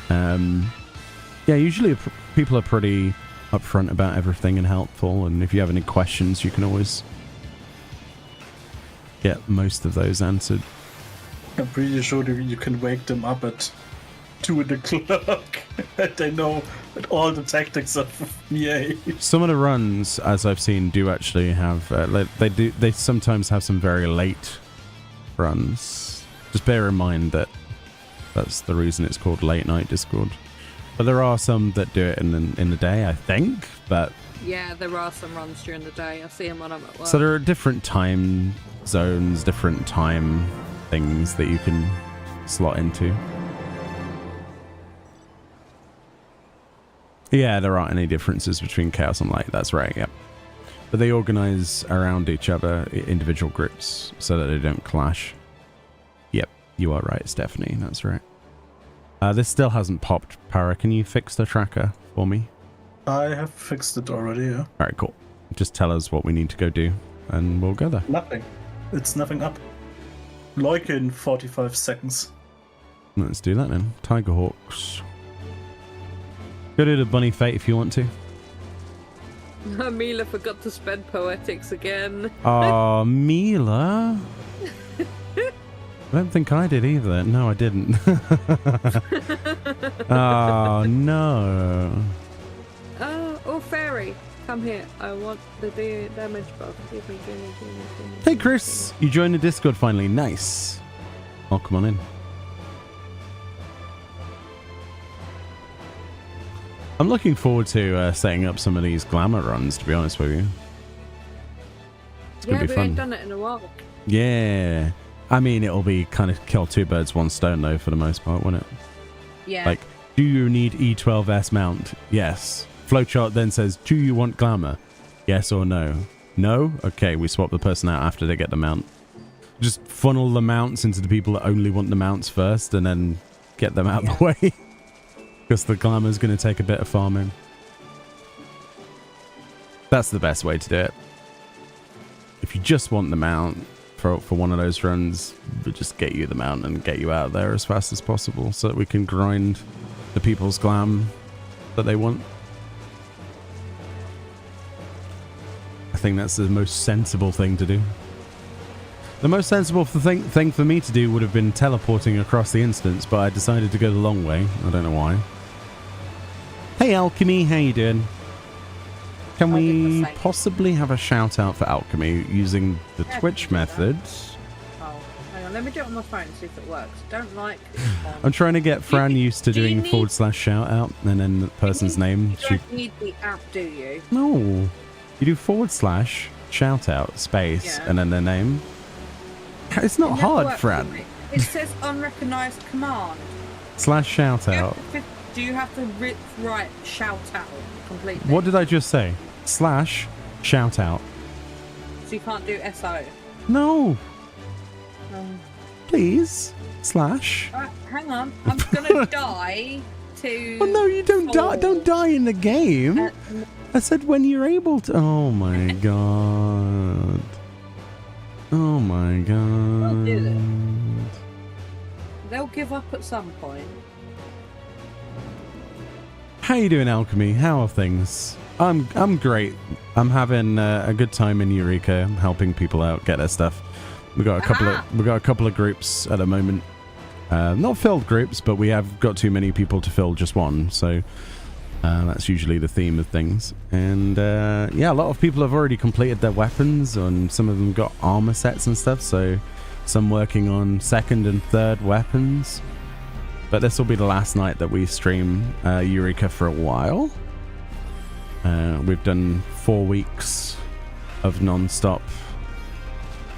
Yeah, usually people are pretty upfront about everything and helpful, and if you have any questions you can always get most of those answered. I'm pretty sure that you can wake them up at 2 o'clock and they know all the tactics of EA. Some of the runs, as I've seen, do actually have they sometimes have some very late runs. Just bear in mind that that's the reason it's called late night Discord. But there are some that do it in the day, I think. But yeah, there are some runs during the day. I see them when I'm at work. So there are different time zones, different time things that you can slot into. Yeah, there aren't any differences between Chaos and Light. That's right, yep. But they organize around each other, individual groups, so that they don't clash. Yep, you are right, Stephanie. That's right. This still hasn't popped. Para, can you fix the tracker for me? I have fixed it already, yeah. Alright, cool. Just tell us what we need to go do, and we'll go there. Nothing. It's nothing up. Like in 45 seconds. Let's do that then. Tiger Hawks. Go do the bunny fate if you want to. Mila forgot to spend poetics again. Oh, Mila. I don't think I did either. No, I didn't. Oh, no. Oh, fairy. Come here. I want the damage buff. Give me. Hey, Chris. You joined the Discord finally. Nice. Oh, come on in. I'm looking forward to setting up some of these Glamour runs, to be honest with you. It's going to be fun. Yeah, we ain't done it in a while. Yeah. I mean, it'll be kind of kill two birds, one stone, though, for the most part, won't it? Yeah. Like, do you need E12S mount? Yes. Flowchart then says, do you want Glamour? Yes or no? No? Okay, we swap the person out after they get the mount. Just funnel the mounts into the people that only want the mounts first, and then get them out of the way. Because the Glamour's going to take a bit of farming. That's the best way to do it. If you just want the mount for one of those runs, we'll just get you the mount and get you out of there as fast as possible so that we can grind the people's glam that they want. I think that's the most sensible thing to do. The most sensible thing for me to do would have been teleporting across the instance, but I decided to go the long way. I don't know why. Hey Alchemy, how you doing? Can we possibly have a shout out for Alchemy using the Twitch method? Oh, hang on, let me do it on my phone, see if it works. Don't like it. I'm trying to get Fran used to doing / shout out and then the person's name. You don't need the app, do you? No. You do / shout out space and then their name. It's not hard, Fran. It says unrecognized command. / shout out. Do you have to write shout out completely? What did I just say? / shout out. So you can't do SO? No. Please. / hang on. I'm going to die to. Oh no, you don't die. Don't die in the game. I said when you're able to. Oh my god. Oh my god. They'll give up at some point. How you doing, Alchemy? How are things? I'm great. I'm having a good time in Eureka. I'm helping people out get their stuff. We got a couple of groups at the moment. Not filled groups, but we have got too many people to fill just one. So that's usually the theme of things. And yeah, a lot of people have already completed their weapons, and some of them got armor sets and stuff. So some working on second and third weapons. But this will be the last night that we stream Eureka for a while. We've done 4 weeks of non-stop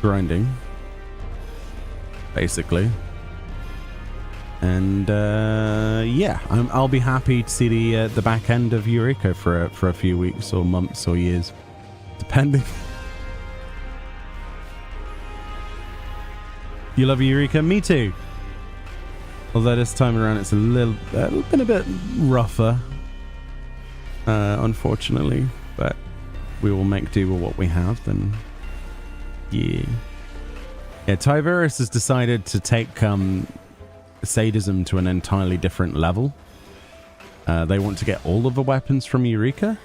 grinding, basically. And yeah, I'll be happy to see the back end of Eureka for a few weeks or months or years, depending. You love Eureka? Me too. Although this time around it's been a bit rougher, unfortunately, but we will make do with what we have. Then, yeah. Tyverus has decided to take sadism to an entirely different level. They want to get all of the weapons from Eureka.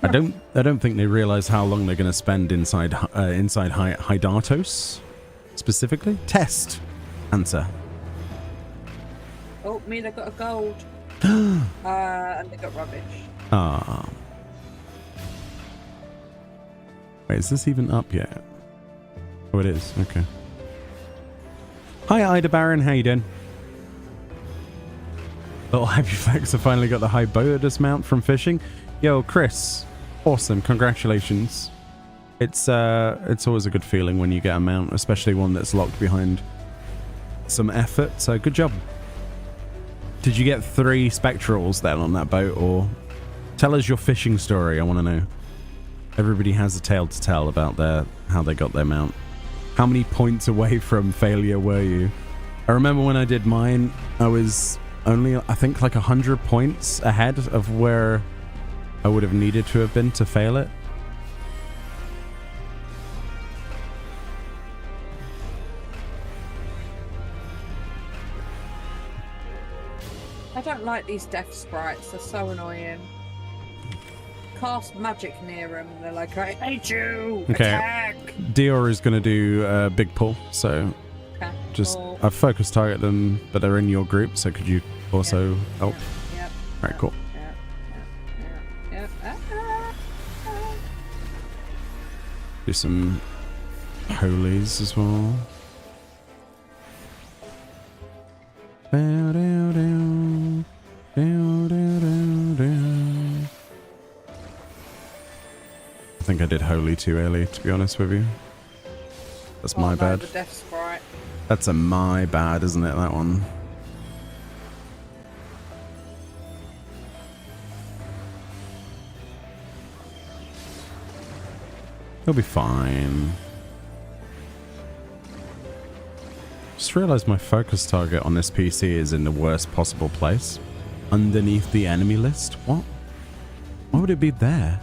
I don't think they realize how long they're going to spend inside Hydatos, specifically. Test answer. Oh, Mila got a gold. And they got rubbish. Ah. Wait, is this even up yet? Oh, it is. Okay. Hi, Ida Baron. How you doing? Little Happy Flex have finally got the high bonus mount from fishing. Yo, Chris. Awesome. Congratulations. It's always a good feeling when you get a mount, especially one that's locked behind some effort. So good job. Did you get 3 spectrals then on that boat, or tell us your fishing story? I want to know. Everybody has a tale to tell about how they got their mount. How many points away from failure were you? I remember when I did mine, I was only, I think, like 100 points ahead of where I would have needed to have been to fail it. I don't like these death sprites, they're so annoying. Cast magic near them and they're like, I hate you! Okay. Attack! Dior is going to do a big pull, so Okay. just Cool. I've focus target them, but they're in your group, so could you also help? Yep. Alright, cool. Yep. Do some holies as well. Down, down, down. Down, down, down, down. I think I did holy too early, to be honest with you. That's my bad. The death sprite. That's a my bad, isn't it, that one? He'll be fine. Just realized my focus target on this PC is in the worst possible place. Underneath the enemy list? What? Why would it be there?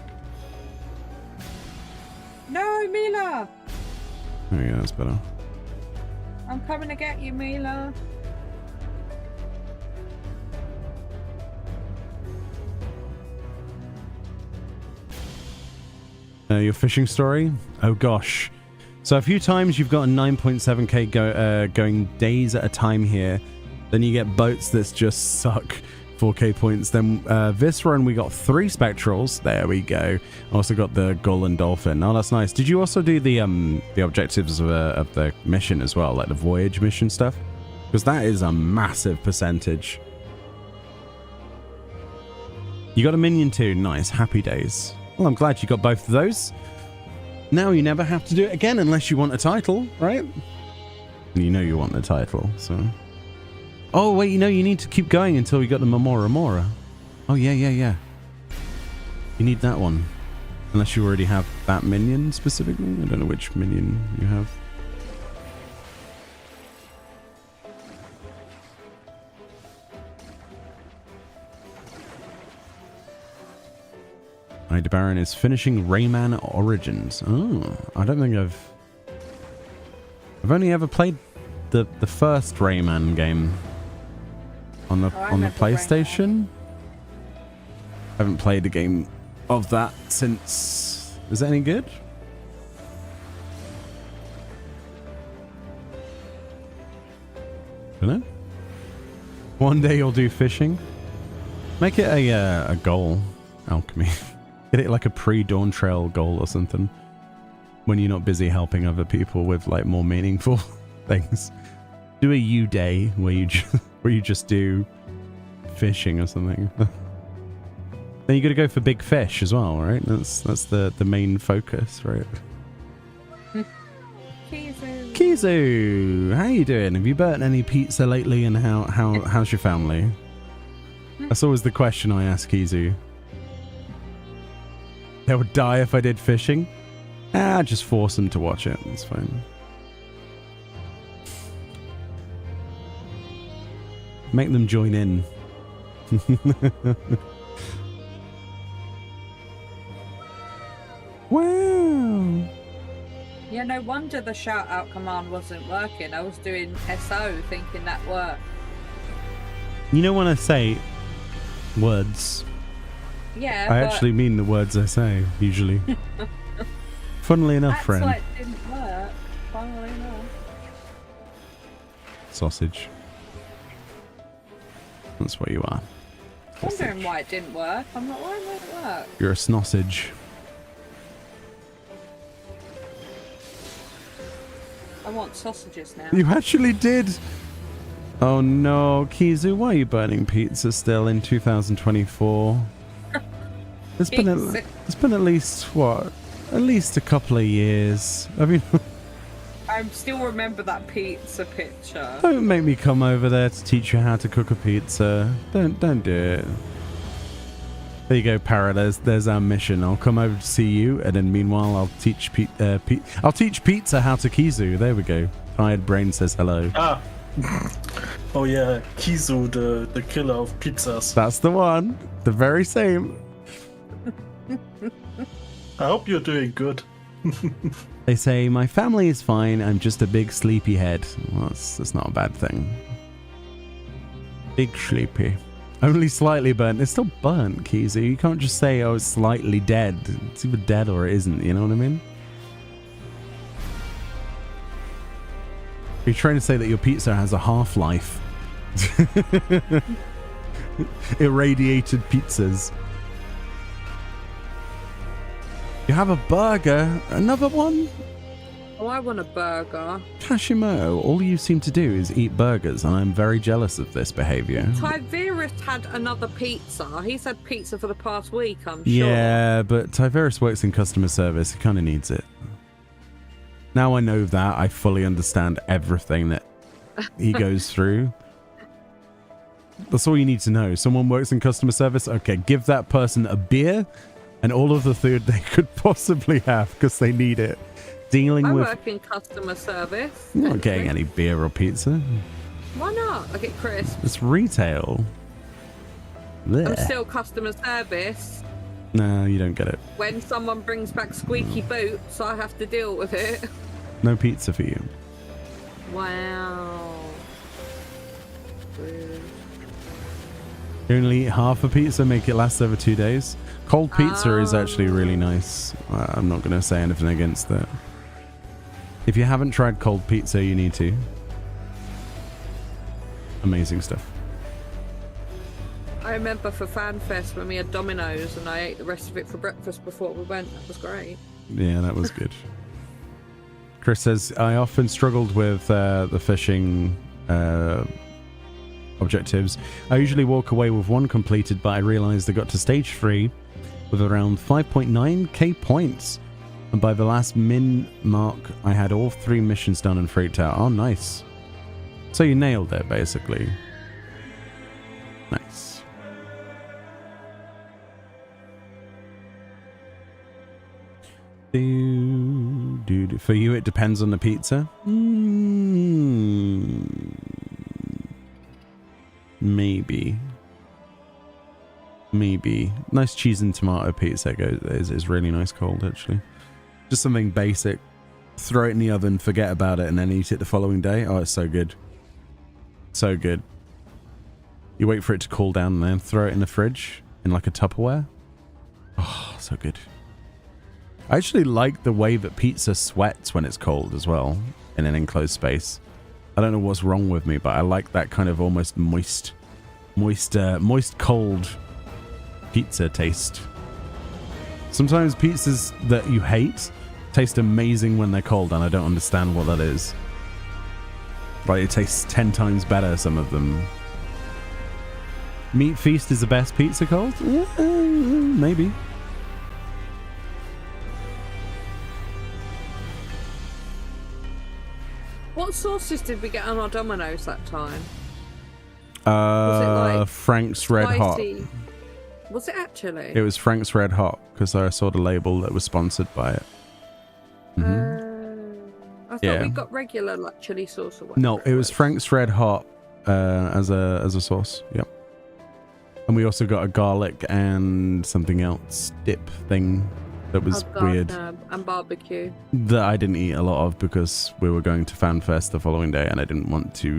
No, Mila! Oh yeah, that's better. I'm coming to get you, Mila. Your fishing story? Oh gosh. So a few times you've gotten 9.7k going days at a time here. Then you get boats that just suck 4k points. Then this run we got 3 spectrals. There we go. Also got the gull and dolphin. Oh, that's nice. Did you also do the objectives of the mission as well, like the voyage mission stuff? Because that is a massive percentage. You got a minion too. Nice. Happy days. Well, I'm glad you got both of those. Now you never have to do it again unless you want a title, right? You know you want the title, so... Oh, wait, you need to keep going until you got the Mora. Oh, yeah. You need that one. Unless you already have that minion specifically. I don't know which minion you have. Baron is finishing Rayman Origins. Oh, I don't think I've only ever played the first Rayman game on the PlayStation. I haven't played a game of that since. Is that any good? Don't know. One day you'll do fishing. Make it a goal, alchemy. Get it like a pre-dawn trail goal or something. When you're not busy helping other people with like more meaningful things. Do a U day where you just do fishing or something. Then you got to go for big fish as well, right? That's the main focus, right? Kizu, how you doing? Have you burnt any pizza lately, and how's your family? That's always the question I ask Kizu. They would die if I did fishing. Just force them to watch it. It's fine. Make them join in. Wow. Yeah, no wonder the shout out command wasn't working. I was doing SO thinking that worked. You know when I say words, yeah, I actually mean the words I say, usually. Funnily enough, friend. That's why it didn't work. Funnily enough. Sausage. That's what you are. I'm wondering why it didn't work. I'm not, why did it work? You're a sausage. I want sausages now. You actually did. Oh no, Kizu, why are you burning pizza still in 2024? It's been at least what? At least a couple of years. I mean, I still remember that pizza picture. Don't make me come over there to teach you how to cook a pizza. Don't do it. There you go, Para. There's our mission. I'll come over to see you, and then meanwhile I'll teach I'll teach pizza how to Kizu. There we go. Tired Brain says hello. Ah. Oh yeah, Kizu, the killer of pizzas. That's the one. The very same. I hope you're doing good. They say, my family is fine, I'm just a big sleepy head. Well, that's not a bad thing. Big sleepy. Only slightly burnt. It's still burnt, Kizu. You can't just say, oh, it's slightly dead. It's either dead or it isn't, you know what I mean? You're trying to say that your pizza has a half-life. Irradiated pizzas. You have a burger? Another one? Oh, I want a burger. Hashimoto, all you seem to do is eat burgers, and I'm very jealous of this behavior. Tyverus had another pizza. He's had pizza for the past week, I'm sure. Yeah, but Tyverus works in customer service. He kind of needs it. Now I know that, I fully understand everything that he goes through. That's all you need to know. Someone works in customer service? Okay, give that person a beer and all of the food they could possibly have because they need it. I work in customer service. You're not getting any beer or pizza. Why not? I get crisps. It's retail. Blech. I'm still customer service. No, you don't get it. When someone brings back squeaky boots, I have to deal with it. No pizza for you. Wow. Rude. You only eat half a pizza, make it last over 2 days. Cold pizza is actually really nice. I'm not going to say anything against that. If you haven't tried cold pizza, you need to. Amazing stuff. I remember for FanFest when we had Domino's and I ate the rest of it for breakfast before we went. That was great. Yeah, that was good. Chris says, I often struggled with the fishing objectives. I usually walk away with one completed, but I realized I got to stage 3 with around 5.9k points. And by the last min mark, I had all 3 missions done and freaked out. Oh, nice. So you nailed it, basically. Nice. For you, it depends on the pizza. Maybe. maybe. Nice cheese and tomato pizza is really nice cold, actually. Just something basic. Throw it in the oven, forget about it, and then eat it the following day. Oh, it's so good. So good. You wait for it to cool down and then throw it in the fridge in like a Tupperware. Oh, so good. I actually like the way that pizza sweats when it's cold as well in an enclosed space. I don't know what's wrong with me, but I like that kind of almost moist cold pizza taste. Sometimes pizzas that you hate taste amazing when they're cold, and I don't understand what that is. Like, it tastes 10 times better, some of them. Meat Feast is the best pizza cold? Maybe. What sauces did we get on our Domino's that time? Was it like Frank's Red Hot. spicy? Was it actually? It was Frank's Red Hot, because I saw the label that was sponsored by it. I thought we got regular like chili sauce or whatever. No, it was Frank's Red Hot as a sauce. Yep. And we also got a garlic and something else dip thing that was weird. And barbecue. That I didn't eat a lot of because we were going to FanFest the following day and I didn't want to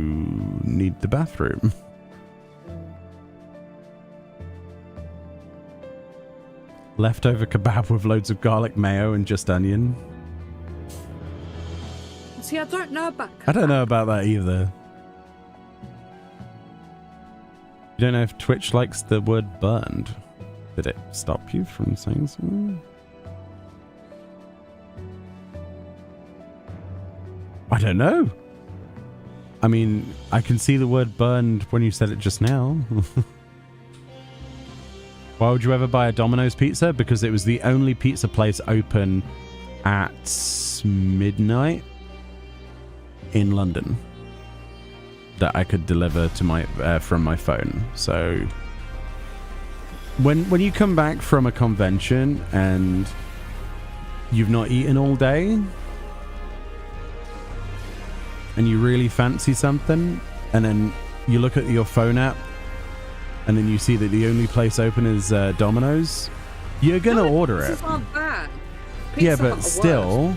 need the bathroom. Leftover kebab with loads of garlic, mayo, and just onion. See, I don't know about kebab. I don't know about that either. You don't know if Twitch likes the word burned. Did it stop you from saying something? I don't know. I mean, I can see the word burned when you said it just now. Why would you ever buy a Domino's pizza? Because it was the only pizza place open at midnight in London that I could deliver to my from my phone. So when you come back from a convention and you've not eaten all day and you really fancy something, and then you look at your phone app and then you see that the only place open is Domino's, you're gonna order it. Aren't bad. Yeah, but still,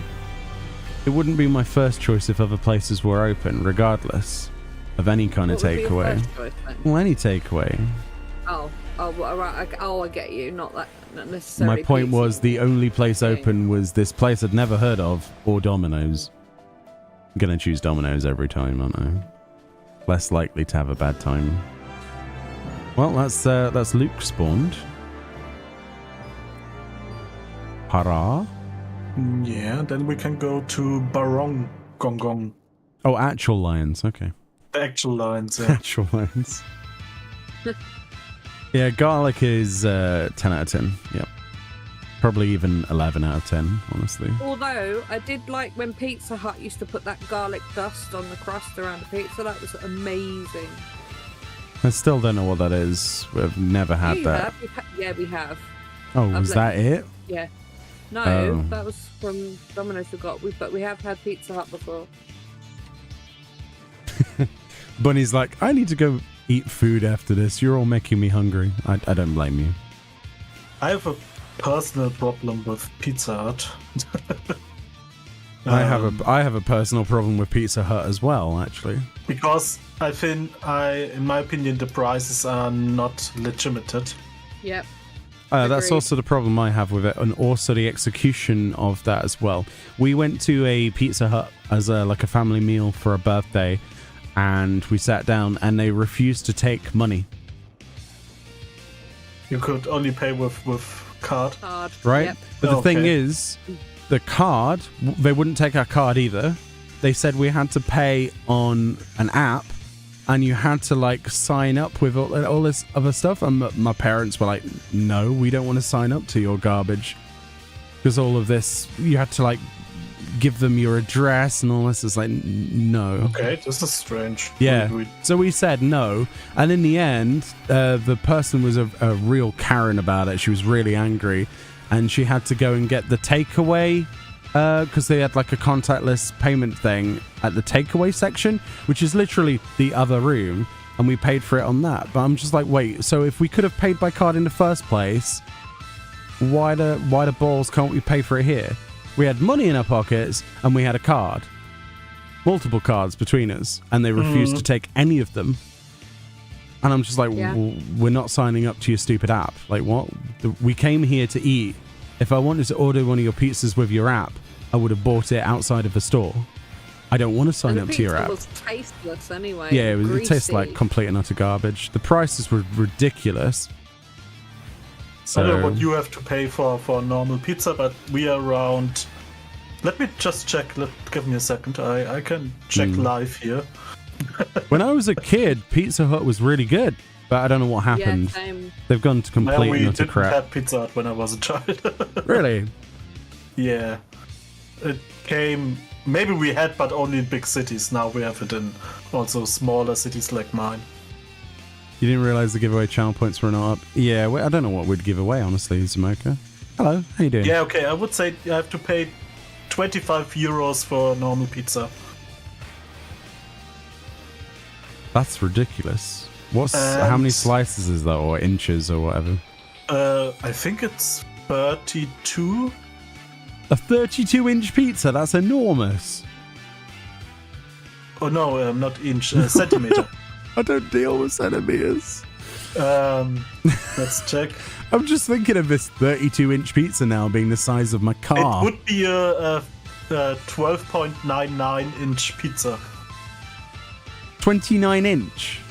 it wouldn't be my first choice if other places were open, regardless of any kind of takeaway. Well, any takeaway. Oh, right. I get you. Not necessarily. My point pizza. was the only place open was this place I'd never heard of, or Domino's. I'm gonna choose Domino's every time, aren't I? Less likely to have a bad time. Well, that's Luke spawned. Hurrah. Yeah, then we can go to Barong Gong Gong. Oh, actual lions. Okay. The actual lines, yeah. Actual lions. Yeah, garlic is 10 out of 10. Yep. Probably even 11 out of 10, honestly. Although, I did like when Pizza Hut used to put that garlic dust on the crust around the pizza. That was amazing. I still don't know what that is. We've never had that. Yeah, we have. Oh, was that it? Yeah. No, that was from Domino's. But we have had Pizza Hut before. Bunny's like, I need to go eat food after this. You're all making me hungry. I don't blame you. I have a personal problem with Pizza Hut. I have a personal problem with Pizza Hut as well, actually. Because I think, in my opinion, the prices are not legitimate. Yep. That's also the problem I have with it, and also the execution of that as well. We went to a Pizza Hut as a family meal for a birthday, and we sat down, and they refused to take money. You could only pay with card. Right? Yep. But the thing is, the card, they wouldn't take our card either. They said we had to pay on an app, and you had to sign up with all this other stuff. And my parents were like, no, we don't want to sign up to your garbage. Because all of this, you had to give them your address and all this. Is no. Okay, this is strange. Yeah. So we said no. And in the end, the person was a real Karen about it. She was really angry. And she had to go and get the takeaway, because they had a contactless payment thing at the takeaway section, which is literally the other room. and we paid for it on that. But I'm just like, wait, so if we could have paid by card in the first place, why the balls can't we pay for it here? We had money in our pockets and we had a card. Multiple cards between us, and they refused to take any of them. And I'm just like, we're not signing up to your stupid app. Like, what? We came here to eat. If I wanted to order one of your pizzas with your app, I would have bought it outside of a store. I don't want to sign up to your app. The pizza was tasteless anyway. Yeah, it tastes like complete and utter garbage. The prices were ridiculous. So, I don't know what you have to pay for a normal pizza, but we are around... Let me just check. Give me a second. I can check live here. When I was a kid, Pizza Hut was really good, but I don't know what happened. Yeah, same. They've gone to complete and utter crap. We didn't have Pizza Hut when I was a child. Really? Yeah. It came... Maybe we had, but only in big cities. Now we have it in also smaller cities like mine. You didn't realize the giveaway channel points were not up? Yeah, I don't know what we'd give away, honestly, Zamoka. Hello, how you doing? Yeah, okay. I would say you have to pay 25 euros for a normal pizza. That's ridiculous. How many slices is that, or inches, or whatever? I think it's 32. A 32-inch pizza? That's enormous. Oh no, not inch, centimeter. I don't deal with centimeters. Let's check. I'm just thinking of this 32-inch pizza now being the size of my car. It would be a 12.99-inch pizza. 29-inch?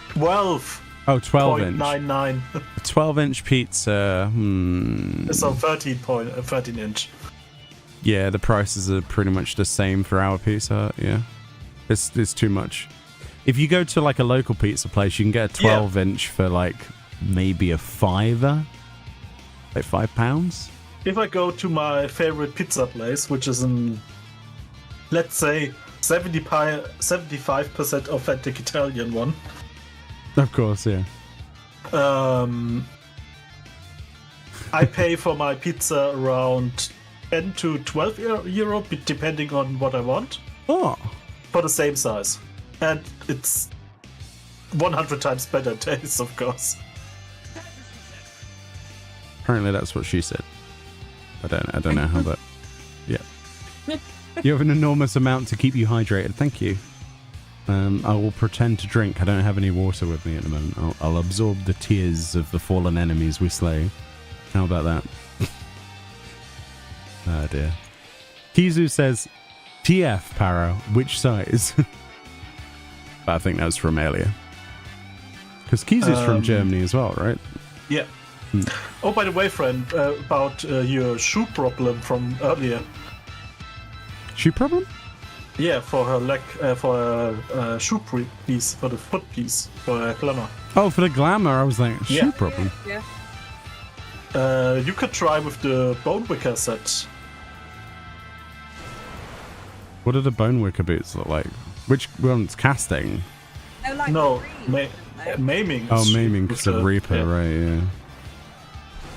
12. Oh, 12-inch. 0.99. A 12-inch pizza. It's a 13-inch. Yeah, the prices are pretty much the same for our Pizza Hut, yeah. It's too much. If you go to like a local pizza place, you can get a 12-inch for like maybe a $5, like £5. If I go to my favorite pizza place, which is in, let's say, 75% authentic Italian one. Of course, yeah. I pay for my pizza around 10 to 12 euro, depending on what I want. Oh. For the same size. And it's 100 times better taste, of course. Apparently that's what she said. I don't know how that... Yeah. You have an enormous amount to keep you hydrated. Thank you. I will pretend to drink. I don't have any water with me at the moment. I'll absorb the tears of the fallen enemies we slay. How about that? Oh dear. Kizu says, TF, Paro, which size? But I think that was from earlier. Because Kizu's from Germany as well, right? Yeah. Oh, by the way, friend, about your shoe problem from earlier. Shoe problem? Yeah, for her leg, for a shoe piece, for the foot piece, for a Glamour. Oh, for the Glamour, I was like, shoe problem. Yeah. You could try with the Bone Wicker set. What do the Bone Wicker boots look like? Which one's casting? Like no, maiming. Oh, maiming because of Reaper, right,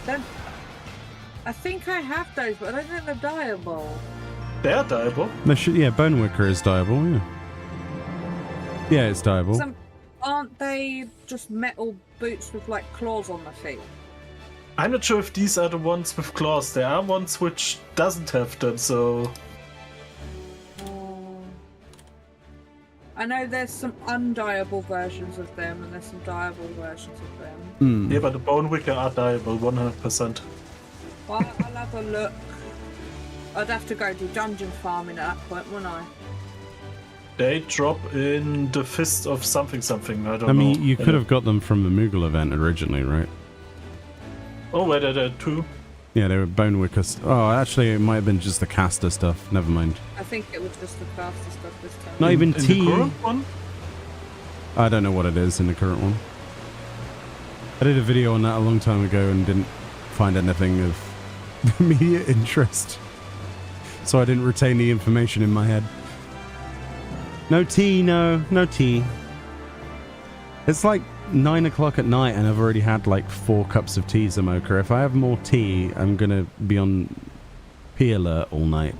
yeah. I think I have those, but I don't think they're dyeable. They're dyeable. Yeah, Bone Wicker is dyeable, yeah. Yeah, it's dyeable. Aren't they just metal boots with like claws on their feet? I'm not sure if these are the ones with claws. There are ones which doesn't have them, so... I know there's some undyeable versions of them, and there's some dyeable versions of them. Yeah, but the Bone Wicker are dyeable, 100%. Well, I'll have a look. I'd have to go do dungeon farming at that point, wouldn't I? They drop in the Fist of something. I don't know. I mean, you could have got them from the Moogle event originally, right? Oh, wait, there too. Yeah, they were Bone Wicker. Oh, actually, it might have been just the caster stuff. Never mind. I think it was just the caster stuff this time. Not even in T. the current one? I don't know what it is in the current one. I did a video on that a long time ago and didn't find anything of immediate interest. So I didn't retain the information in my head. No tea, no tea. It's like 9 o'clock at night and I've already had like 4 cups of tea, Zamoka. If I have more tea, I'm gonna be on pee alert all night.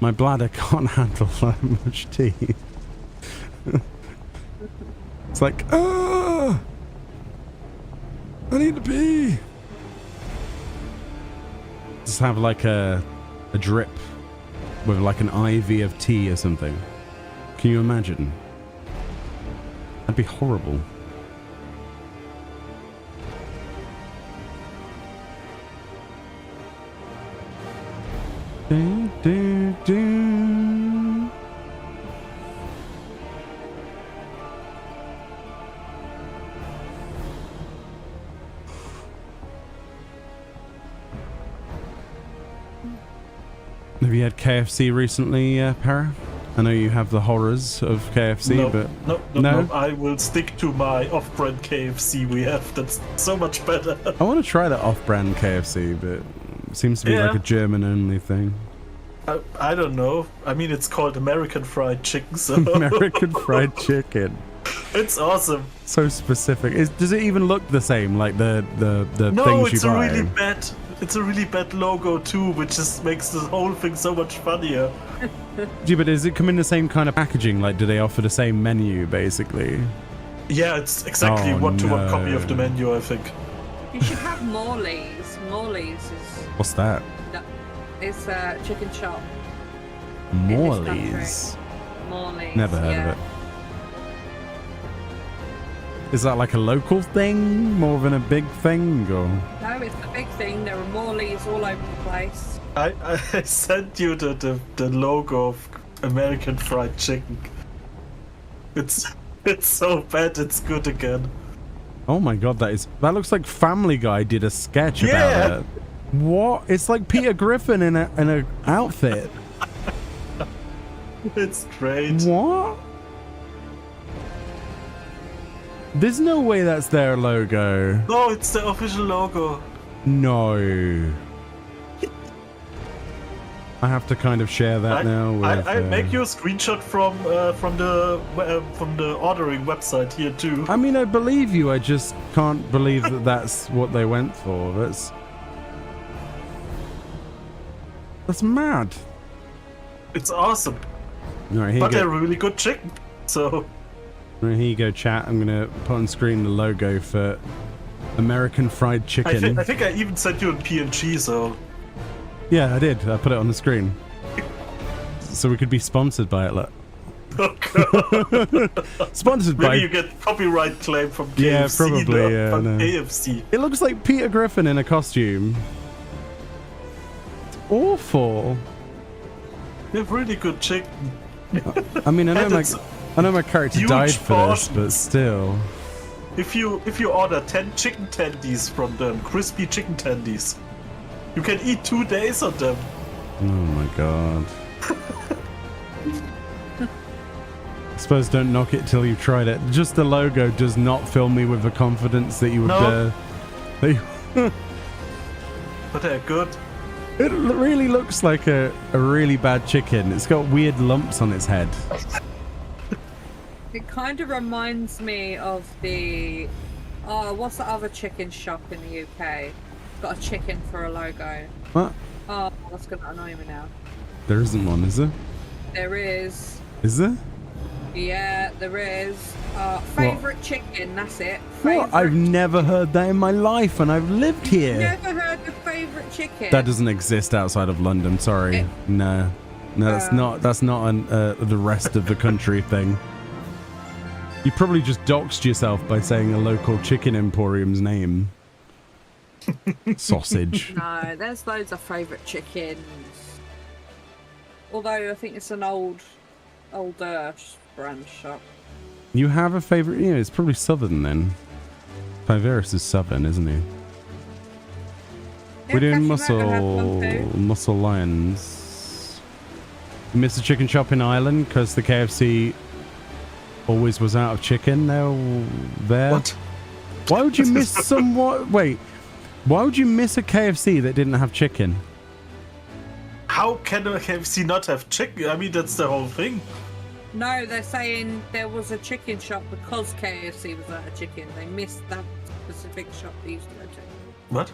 My bladder can't handle that much tea. It's like, I need to pee. Just have like a drip with like an IV of tea or something. Can you imagine? That'd be horrible. Do, do, do. Have you had KFC recently, Para? I know you have the horrors of KFC, No, but no. I will stick to my off-brand KFC we have. That's so much better. I want to try that off-brand KFC, but it seems to be like a German-only thing. I don't know. I mean, it's called American Fried Chicken, so... American Fried Chicken. It's awesome. So specific. Does it even look the same, like the no, things you it's buy? a really bad... It's a really bad logo too, which just makes the whole thing so much funnier. Yeah, but does it come in the same kind of packaging? Like, do they offer the same menu, basically? Yeah, it's exactly one-to-one copy of the menu, I think. You should have Morley's. Morley's is... What's that? It's a chicken shop. Morley's? Morley's. Never heard of it. Is that like a local thing more than a big thing, or? No, it's a big thing. There are Morley's all over the place. I sent you the logo of American Fried Chicken. It's so bad it's good again. Oh my god, that looks like Family Guy did a sketch about it. What? It's like Peter Griffin in a outfit. It's great. What? There's no way that's their logo. No, it's the official logo. No. I have to kind of share that now. With, I make you a screenshot from the ordering website here too. I mean, I believe you. I just can't believe that that's what they went for. That's mad. It's awesome. All right, but they're really good chicken. So. Here you go, chat. I'm gonna put on screen the logo for American Fried Chicken. I think I even sent you a PNG, so... Yeah, I did. I put it on the screen. So we could be sponsored by it, look. Oh, Sponsored by... Maybe you get copyright claim from KFC. Yeah, probably, yeah. From no. KFC. It looks like Peter Griffin in a costume. It's awful. They have really good chicken. I mean, I know my character died for portions. this, but still. If you order 10 chicken tendies from them, crispy chicken tendies, you can eat 2 days on them. Oh my god. I suppose don't knock it till you've tried it. Just the logo does not fill me with the confidence that you would... No. But they're good. It really looks like a really bad chicken. It's got weird lumps on its head. It kind of reminds me of the... Oh, what's the other chicken shop in the UK? Got a chicken for a logo. What? Oh, that's going to annoy me now. There isn't one, is there? There is. Is there? Yeah, there is. Favourite chicken, that's it. What? I've never heard that in my life, and I've lived here. Never heard of favourite chicken? That doesn't exist outside of London, sorry. No, that's not the rest of the country thing. You probably just doxed yourself by saying a local chicken emporium's name. Sausage. No, there's loads of favourite chickens. Although I think it's an older brand shop. You have a favourite? Yeah, it's probably Southern then. Fiverus is Southern, isn't he? Yeah, We're doing Cashew Muscle Lions. You missed the chicken shop in Ireland because the KFC always was out of chicken. There. What? Why would you miss somewhat? Wait. Why would you miss a KFC that didn't have chicken? How can a KFC not have chicken? I mean, that's the whole thing. No, they're saying there was a chicken shop because KFC was out of chicken. They missed that specific shop they used to go to. What?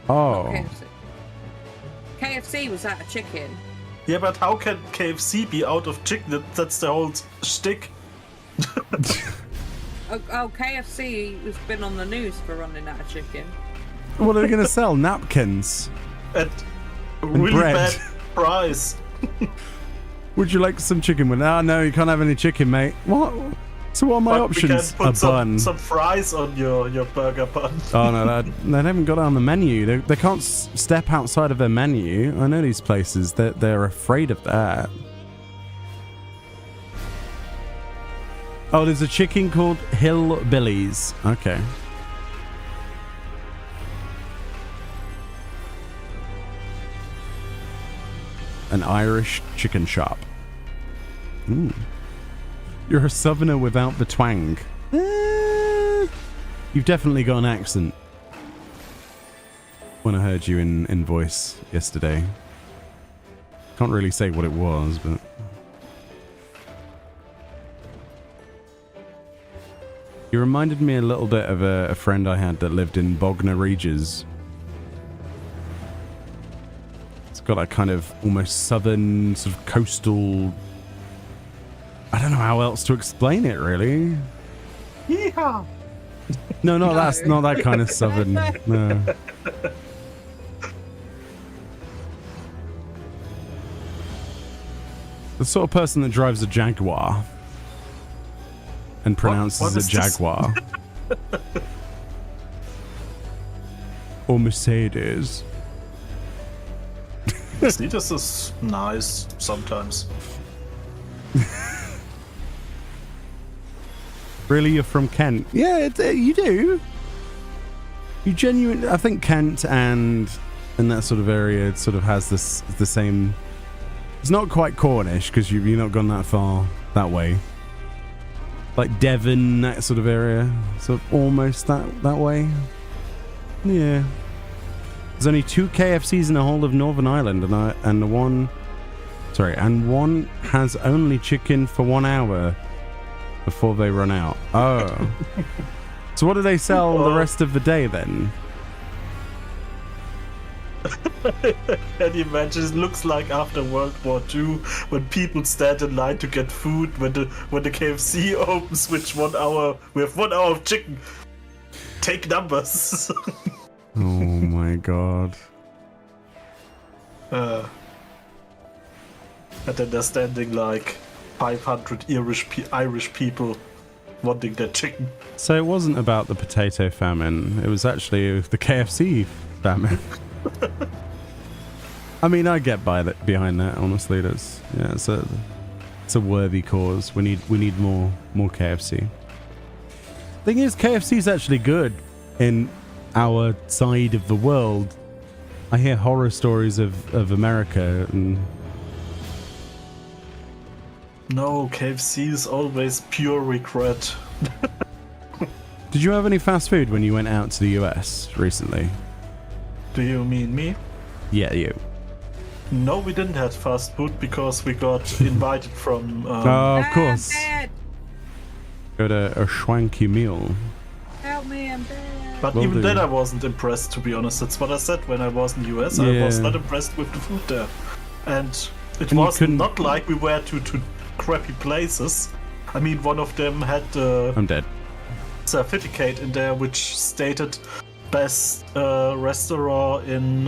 Oh. KFC. KFC was out of chicken. Yeah, but how can KFC be out of chicken? That's the whole shtick. Oh, KFC has been on the news for running out of chicken. What are they going to sell? Napkins? At really bread. bad price. Would you like some chicken? Well, no, you can't have any chicken, mate. What? So what are my But options? we can put A bun. some fries on your burger bun. Oh no, they haven't got it on the menu. They can't step outside of their menu. I know these places. They're afraid of that. Oh, there's a chicken called Hillbillies. Okay. An Irish chicken shop. Ooh. You're a southerner without the twang. You've definitely got an accent. When I heard you in voice yesterday. Can't really say what it was, but... You reminded me a little bit of a friend I had that lived in Bognor Regis. It's got that kind of almost southern, sort of coastal... I don't know how else to explain it, really. Yeehaw! No, not that kind of southern. No. The sort of person that drives a Jaguar and pronounces it Jaguar. Or Mercedes. Mercedes is nice sometimes. Really, you're from Kent? Yeah, you do. You genuinely... I think Kent and that sort of area sort of has the same... It's not quite Cornish, because you've not gone that far that way. Like Devon, that sort of area. Sort of almost that way. Yeah. There's only 2 KFCs in the whole of Northern Ireland, and one has only chicken for 1 hour before they run out. Oh. So what do they sell the rest of the day then? Can you imagine? It looks like after World War II, when people stand in line to get food, when the KFC opens, which 1 hour, we have 1 hour of chicken. Take numbers. Oh my god. And then they're standing like 500 Irish people wanting their chicken. So it wasn't about the potato famine. It was actually the KFC famine. I mean, I get behind that. Honestly, it's a worthy cause. We need more KFC. Thing is, KFC is actually good in our side of the world. I hear horror stories of America and. No, KFC is always pure regret. Did you have any fast food when you went out to the US recently? Do you mean me? Yeah, you. No, we didn't have fast food because we got invited from... Oh, of course. Dad, Got a schwanky meal. help me, I'm dead. But Will even do. then I wasn't impressed, to be honest. That's what I said when I was in the US. I Yeah. was not impressed with the food there. And it And you was couldn't- not like we were to crappy places. I mean, one of them had the I'm dead. certificate in there which stated best restaurant in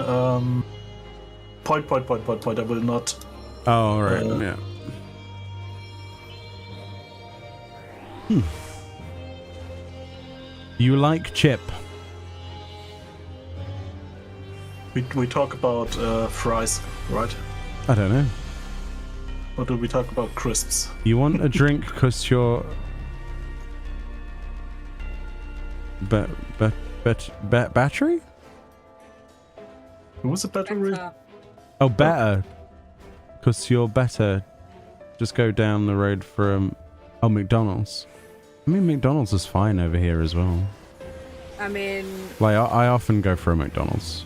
point. I will not. Oh, right. Yeah. You like chip? We talk about fries, right? I don't know. Or do we talk about crisps? You want a drink because you're... battery? Who's a battery? Oh, better. Because you're better. Just go down the road from... Oh, McDonald's. I mean, McDonald's is fine over here as well. I mean, Like, I often go for a McDonald's.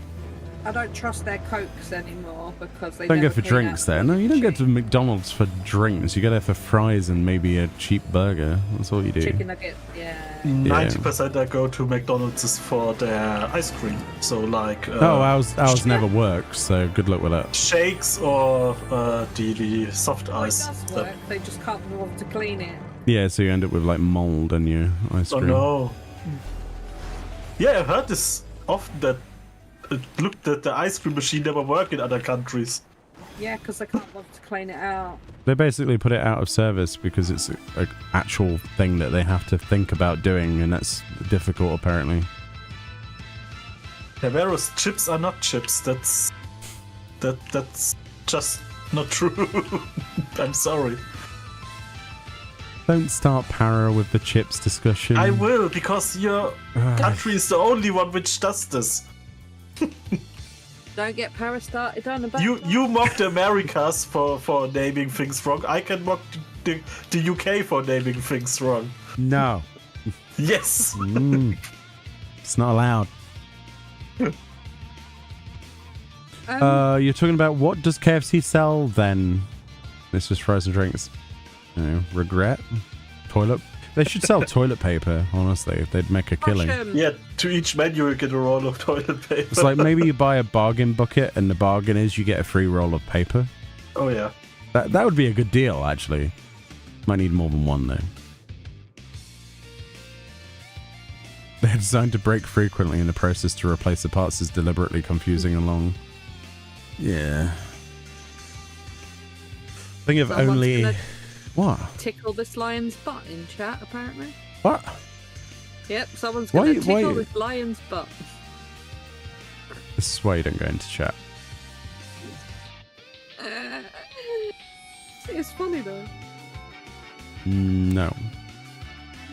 I don't trust their Cokes anymore because they Don't go never for clean drinks out there. the No, you don't go chicken. to McDonald's for drinks. You go there for fries and maybe a cheap burger. That's all you do. Chicken nugget, yeah. 90% I go to McDonald's is for their ice cream. So like ours never works, so good luck with that. shakes or the soft Oh, it ice. does work. They just can't bother to clean it. Yeah, so you end up with like mold in your ice Oh cream. no. Yeah, I heard this often that it looked that the ice cream machine never worked in other countries. Yeah, because they can't bother to clean it out. They basically put it out of service because it's an actual thing that they have to think about doing, and that's difficult apparently. Yeah, whereas chips are not chips. That's just not true. I'm sorry. Don't start para with the chips discussion. I will, because your country is the only one which does this. Don't get Paris started on about You mock the Americas for naming things wrong. I can mock the UK for naming things wrong. No. Yes. It's not allowed. You're talking about what does KFC sell then? This was frozen drinks. Regret? Toilet? They should sell toilet paper, honestly. They'd make a killing. Yeah, to each menu you get a roll of toilet paper. It's like maybe you buy a bargain bucket and the bargain is you get a free roll of paper. Oh yeah. That would be a good deal, actually. Might need more than one, though. They're designed to break frequently, and the process to replace the parts is deliberately confusing and long. Yeah. Think of Someone's only... gonna What? tickle this lion's butt in chat, apparently. What? Yep, someone's gonna tickle why- this lion's butt. This is why you don't go into chat. It's funny though. No.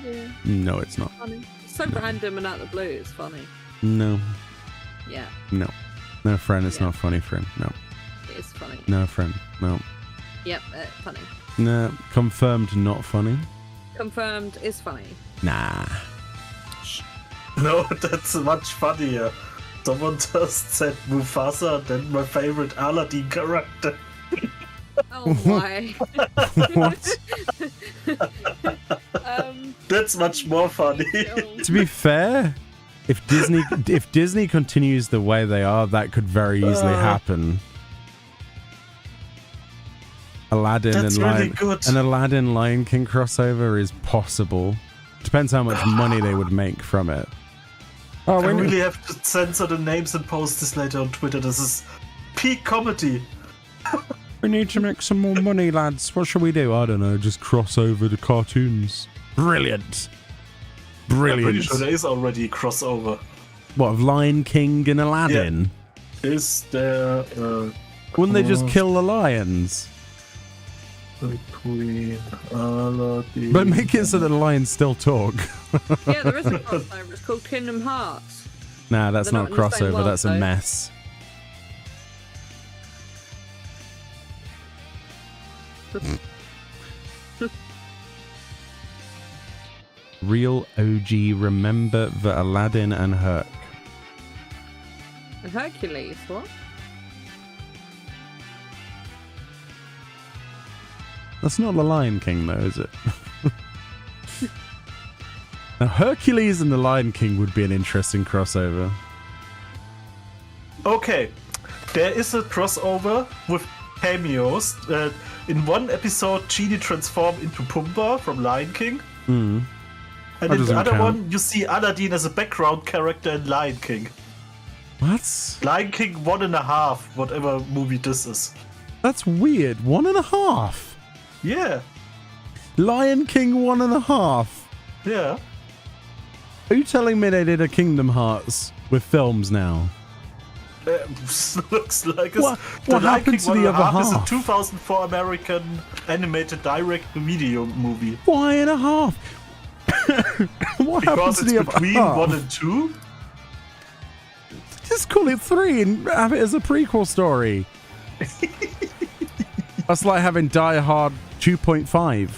Yeah, No, it's not. funny. It's so random and out of the blue, it's funny. No. Yeah, No. No, friend, it's Yeah. not funny, friend. No. it is funny. No, friend. No. Yep, funny. No. Confirmed not funny. Confirmed is funny. Nah. No, that's much funnier. Someone just said Mufasa, then my favorite Aladdin character. Oh my. What? That's much more funny. To be fair, if Disney continues the way they are, that could very easily happen. Aladdin That's and really Lion, good. an Aladdin Lion King crossover is possible. Depends how much money they would make from it. Oh, I really have to censor the names and post this later on Twitter. This is peak comedy. we need to make some more money, lads. What should we do? I don't know. Just cross over the cartoons. Brilliant. I'm pretty Brilliant. sure there is already a crossover. What, of Lion King and Aladdin? Is there Wouldn't they just kill the lions? the Queen Aladdin? But make it so that the lions still talk. Yeah, there is a crossover. It's called Kingdom Hearts. Nah, that's They're not not in the same crossover. world, That's a though. mess. Real OG, remember the Aladdin and Herc. And Hercules, what? That's not the Lion King, though, is it? Now, Hercules and the Lion King would be an interesting crossover. Okay, there is a crossover with cameos. In one episode, Genie transformed into Pumbaa from Lion King. Mm. And That in the doesn't other count. one, you see Aladdin as a background character in Lion King. What? Lion King 1.5, whatever movie this is. That's weird. 1.5. Yeah, Lion King 1.5. yeah. Are you telling me they did a Kingdom Hearts with films now? Looks like What the Lion happened King to the other 1.5 is a half? 2004 American animated direct-to-video movie. Why and a half? What happened Because to it's the other between half? 1 and 2. Just call it 3 and have it as a prequel story. That's like having Die Hard 2.5.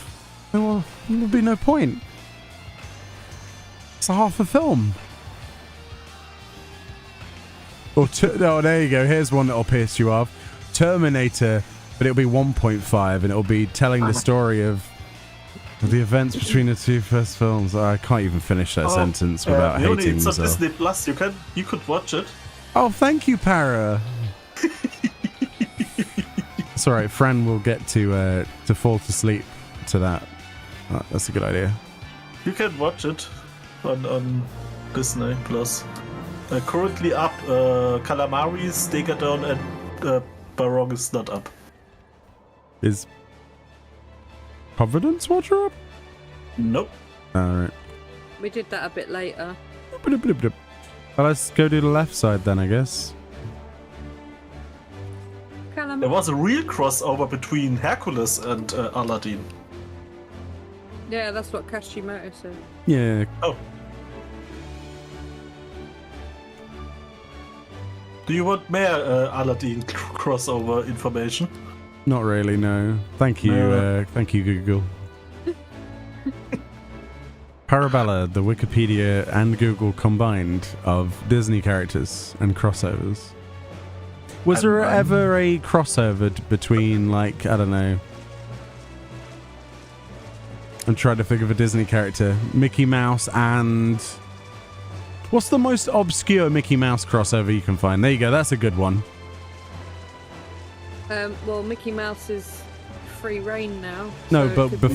Well, there would be no point. It's a half a film. Or oh, there you go. Here's one that'll piss you off. Terminator, but it'll be 1.5, and it'll be telling the story of the events between the two first films. I can't even finish that sentence without Meoni, hating it's on myself. Disney Plus. You could watch it. Oh, thank you, Para. It's all right. Fran will get to fall asleep to that. That's a good idea. You can watch it on Disney Plus. Currently up, Calamari, Stegadon, and Barong is not up. Is Providence Watcher up? Nope. Alright. We did that a bit later. Well, let's go to the left side then, I guess. There was a real crossover between Hercules and Aladdin. Yeah, that's what Kashimoto said. Yeah. Oh. Do you want more Aladdin crossover information? Not really, no. Thank you, No. thank you, Google. Parabella, the Wikipedia and Google combined of Disney characters and crossovers. Was there ever a crossover between, like, I don't know. I'm trying to think of a Disney character. Mickey Mouse and... What's the most obscure Mickey Mouse crossover you can find? There you go, that's a good one. Well, Mickey Mouse is free reign now. No, so but it could be-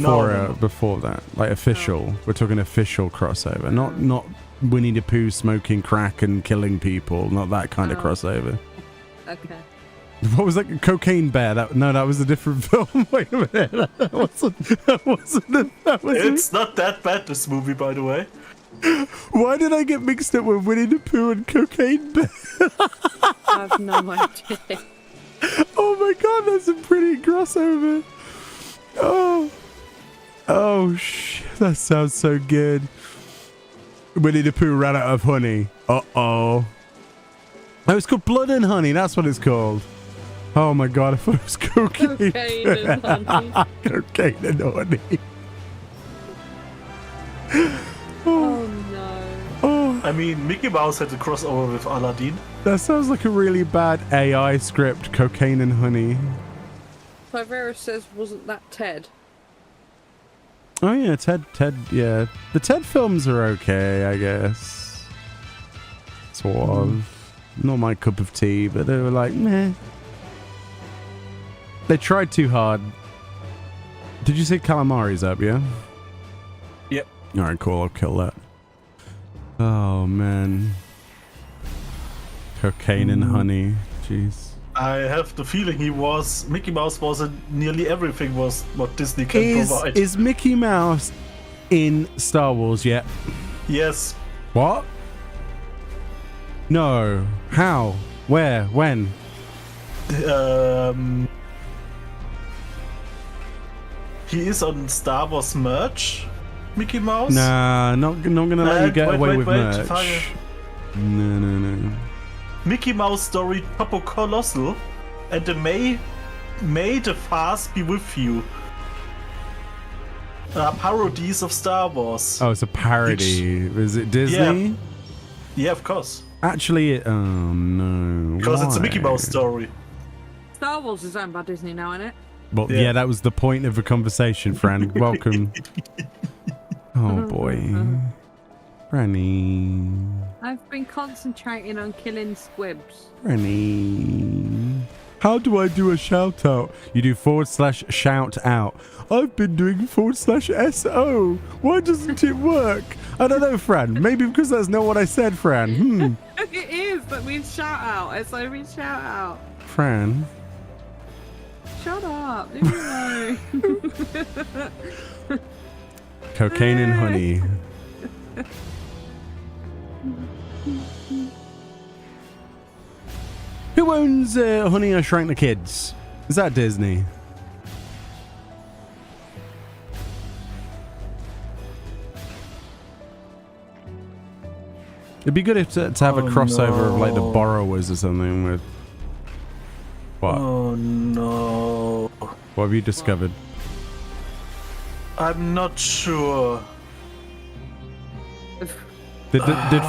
before that, like official. We're talking official crossover, not Winnie the Pooh smoking crack and killing people. Not that kind of crossover. Okay. What was that? Cocaine Bear? That was a different film. Wait a minute, that wasn't. It's not that bad, this movie, by the way. Why did I get mixed up with Winnie the Pooh and Cocaine Bear? I have no idea. Oh my god, that's a pretty crossover. Oh, that sounds so good. Winnie the Pooh ran out of honey. Uh-oh. Oh, it's called Blood and Honey. That's what it's called. Oh my god, I thought it was cocaine. Cocaine and honey. Cocaine and honey. Oh no. Oh, I mean, Mickey Mouse had a crossover with Aladdin. that sounds like a really bad AI script. Cocaine and honey. Clivera says, wasn't that Ted? Oh yeah, Ted, yeah. The Ted films are okay, I guess. Sort of. Not my cup of tea, but they were like, meh. They tried too hard. Did you say Calamari's up, yeah? Yep. Alright, cool, I'll kill that. Oh, man. Cocaine and honey. Jeez. I have the feeling Mickey Mouse was in nearly everything was what Disney can provide. Is Mickey Mouse in Star Wars yet? Yes. What? No. How? Where? When? He is on Star Wars merch, Mickey Mouse. Nah, not gonna let you get away with merch. Fire. No. Mickey Mouse story Popo Colossal and the May the Fast be with you. Parodies of Star Wars. Oh, it's a parody. Is it Disney? Yeah, of course. Actually, oh no. Because it's a Why? Mickey Mouse story. Star Wars is owned by Disney now, isn't it? Well, Yeah. yeah, that was the point of the conversation, Fran. Welcome. Oh boy. Franny. I've been concentrating on killing squibs. Franny. How do I do a shout out? You do /shout out. I've been doing /SO. Why doesn't it work? I don't know, Fran. Maybe because that's not what I said, Fran. It is. That means shout out. SO means shout out. Fran. Shut up. Leave me alone. Cocaine and honey. Who owns Honey, I Shrank the Kids? Is that Disney? It'd be good if to have a crossover of like the Borrowers or something with... What? Oh no. What have you discovered? I'm not sure. Did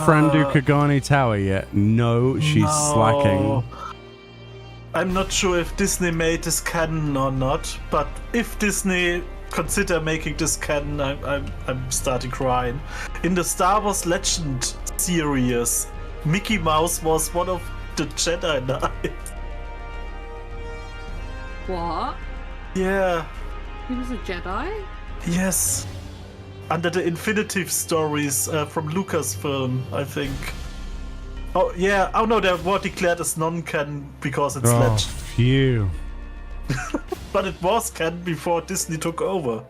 Fran do Kagane Tower yet? No, she's slacking. I'm not sure if Disney made this canon or not, but if Disney consider making this canon, I'm starting crying. In the Star Wars Legend series, Mickey Mouse was one of the Jedi Knights. What? Yeah. He was a Jedi? Yes. Under the Infinitive Stories from Lucasfilm, I think. Oh, yeah. Oh, no, they were declared as non-canon because it's legend. Phew. But it was canon before Disney took over,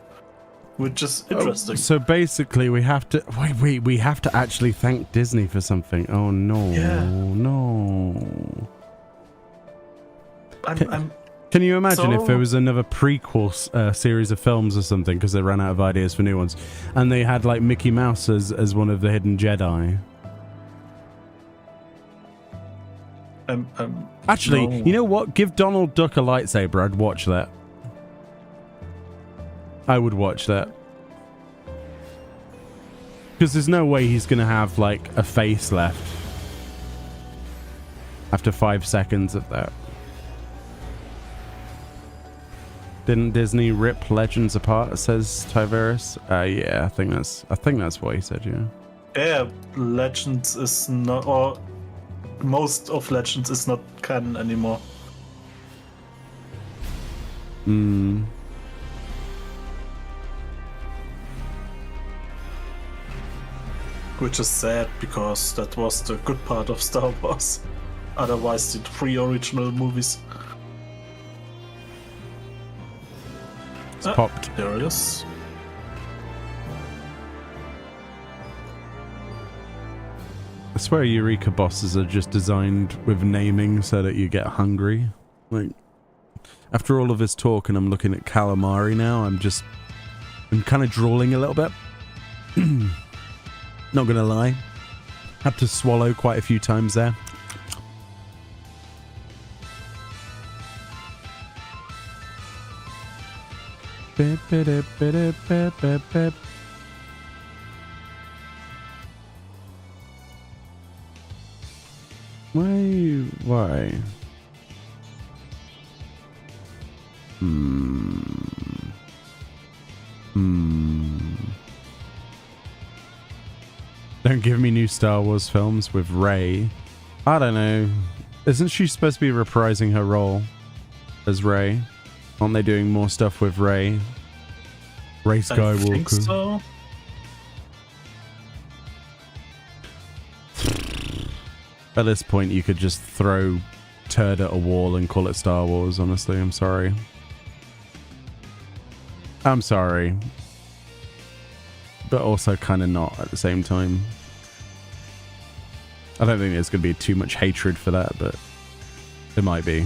which is interesting. So basically, we have to we have to actually thank Disney for something. Oh no, no. Can you imagine if there was another prequel series of films or something because they ran out of ideas for new ones, and they had like Mickey Mouse as one of the hidden Jedi? Actually, no. You know what? Give Donald Duck a lightsaber. I'd watch that. I would watch that. Because there's no way he's going to have, like, a face left after 5 seconds of that. Didn't Disney rip Legends apart, says Tyverus? Yeah, I think that's what he said, yeah. Yeah, Legends is not... or most of Legends is not canon anymore. Which is sad, because that was the good part of Star Wars. Otherwise, the 3 original movies. It's popped. There it is. I swear Eureka bosses are just designed with naming so that you get hungry. Like, after all of this talk and I'm looking at calamari now, I'm kind of drooling a little bit. Not gonna lie. Had to swallow quite a few times there. Bip, bip, bip, bip, bip, bip. Why? Don't give me new Star Wars films with Rey. I don't know. Isn't she supposed to be reprising her role as Rey? Aren't they doing more stuff with Rey? Rey Skywalker. I think so. At this point, you could just throw turd at a wall and call it Star Wars, honestly. I'm sorry. I'm sorry. But also kind of not at the same time. I don't think there's going to be too much hatred for that, but there might be.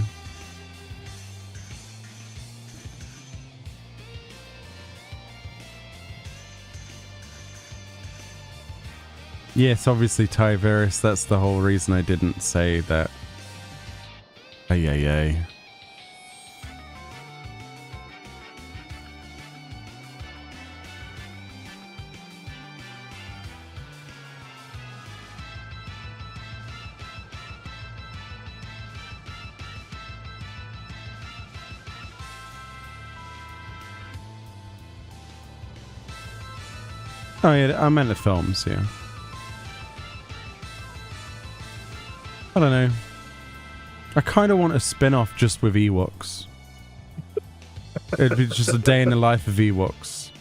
Yes, obviously, Tyverus, that's the whole reason I didn't say that. Ay. Oh yeah, I meant the films, yeah. I don't know. I kind of want a spin-off just with Ewoks. It'd be just a day in the life of Ewoks.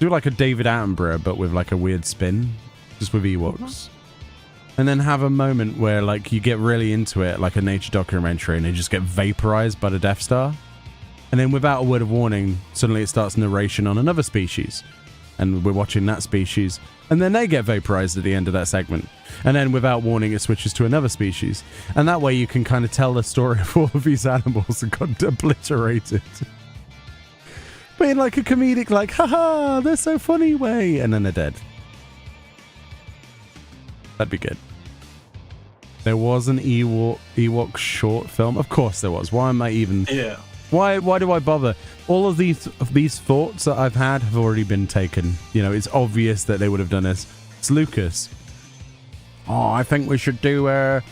Do like a David Attenborough, but with like a weird spin, just with Ewoks. And then have a moment where like you get really into it, like a nature documentary, and they just get vaporized by the Death Star. And then without a word of warning, suddenly it starts narration on another species. And we're watching that species. And then they get vaporized at the end of that segment. And then without warning, it switches to another species. And that way you can kind of tell the story of all of these animals that got obliterated. But in like a comedic, like, haha, they're so funny way. And then they're dead. That'd be good. There was an Ewok short film. Of course there was. Why am I even... Yeah. Why do I bother? All of these thoughts that I've had have already been taken. You know, it's obvious that they would have done this. It's Lucas. Oh, I think we should do a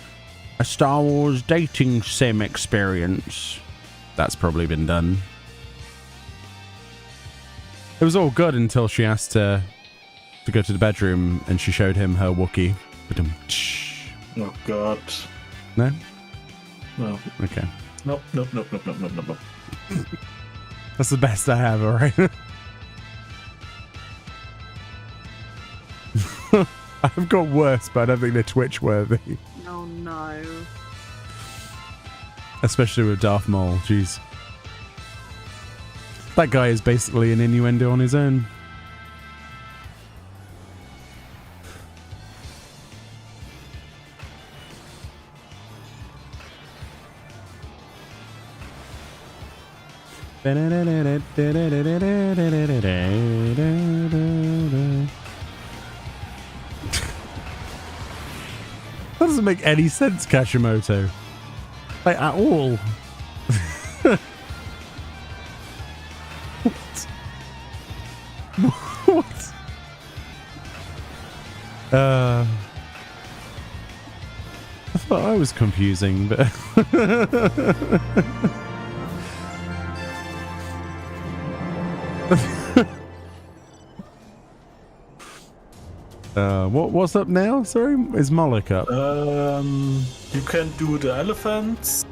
Star Wars dating sim experience. That's probably been done. It was all good until she asked to go to the bedroom and she showed him her Wookiee. Oh god. No? No. Okay. Nope. That's the best I have, alright? I've got worse, but I don't think they're Twitch worthy. Oh no. Especially with Darth Maul. Jeez. That guy is basically an innuendo on his own. That doesn't make any sense, Kashimoto. Like, at all. What? What? I thought I was confusing, but... what's up now? Sorry, is Moloch up? You can do the elephants.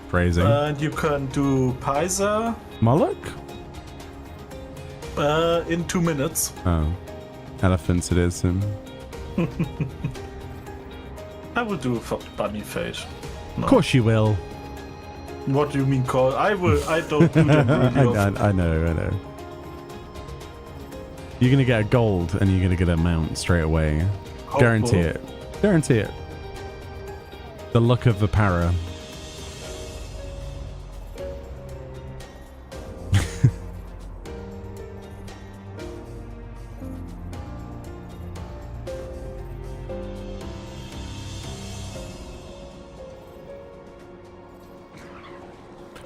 Crazy. And you can do Paisa. Moloch? In 2 minutes. Oh, elephants it is. I will do for bunny face. No. Of course you will. What do you mean call? I will. I don't do them really often. I know. You're gonna get a gold and you're gonna get a mount straight away. Hopeful. Guarantee it. Guarantee it. The luck of the para.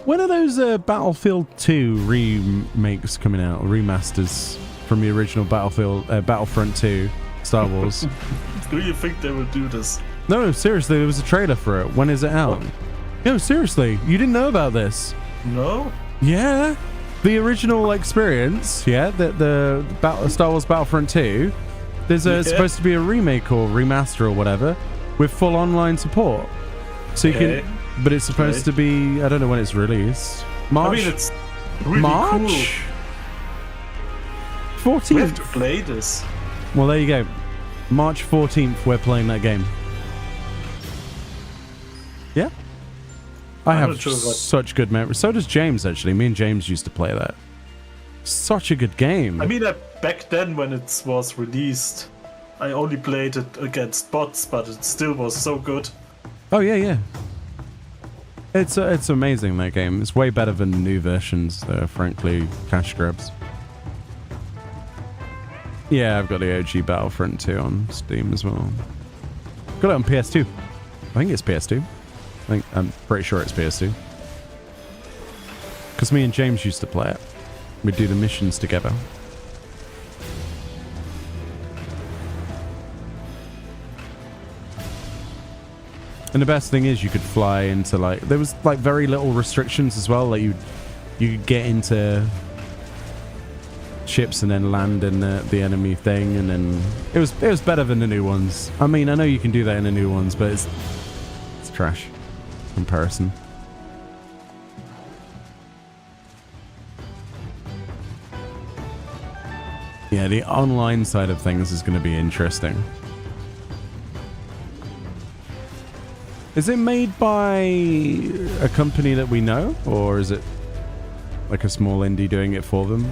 When are those Battlefield 2 remakes coming out? Remasters from the original Battlefront 2 Star Wars? Do you think they will do this? No, seriously, there was a trailer for it. When is it out? What? No, seriously, you didn't know about this? No. Yeah, the original experience. Yeah, the Star Wars Battlefront 2. There's supposed to be a remake or remaster or whatever with full online support. So you can. But it's supposed to be, I don't know when it's released. March? I mean, it's really March? Cool. 14th. We have to play this. Well, there you go. March 14th, we're playing that game. Yeah? I I'm have not sure what... such good memories. So does James, actually. Me and James used to play that. Such a good game. I mean, back then when it was released, I only played it against bots, but it still was so good. Oh, yeah. It's amazing, that game. It's way better than the new versions. They're frankly cash grabs. Yeah, I've got the OG Battlefront 2 on Steam as well. Got it on PS2. I think it's PS2. I'm pretty sure it's PS2. Because me and James used to play it. We'd do the missions together. And the best thing is you could fly into, like, there was like very little restrictions as well. Like you could get into ships and then land in the enemy thing, and then it was better than the new ones. I mean, I know you can do that in the new ones, but it's trash in comparison. Yeah, the online side of things is going to be interesting. Is it made by a company that we know, or is it like a small indie doing it for them?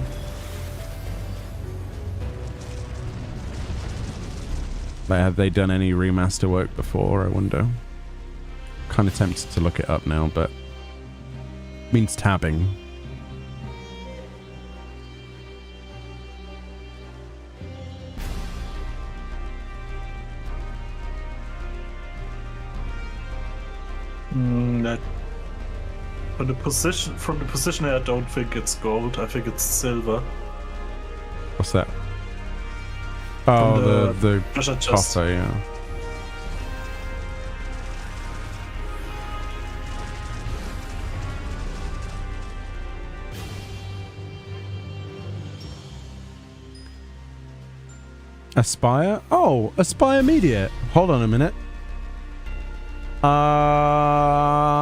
Like, have they done any remaster work before, I wonder? Kind of tempted to look it up now, but it means tabbing. That from the position I don't think it's gold. I think it's silver. What's that? Oh, the treasure chest. coffer, yeah. Aspire? Oh, Aspire Media. Hold on a minute.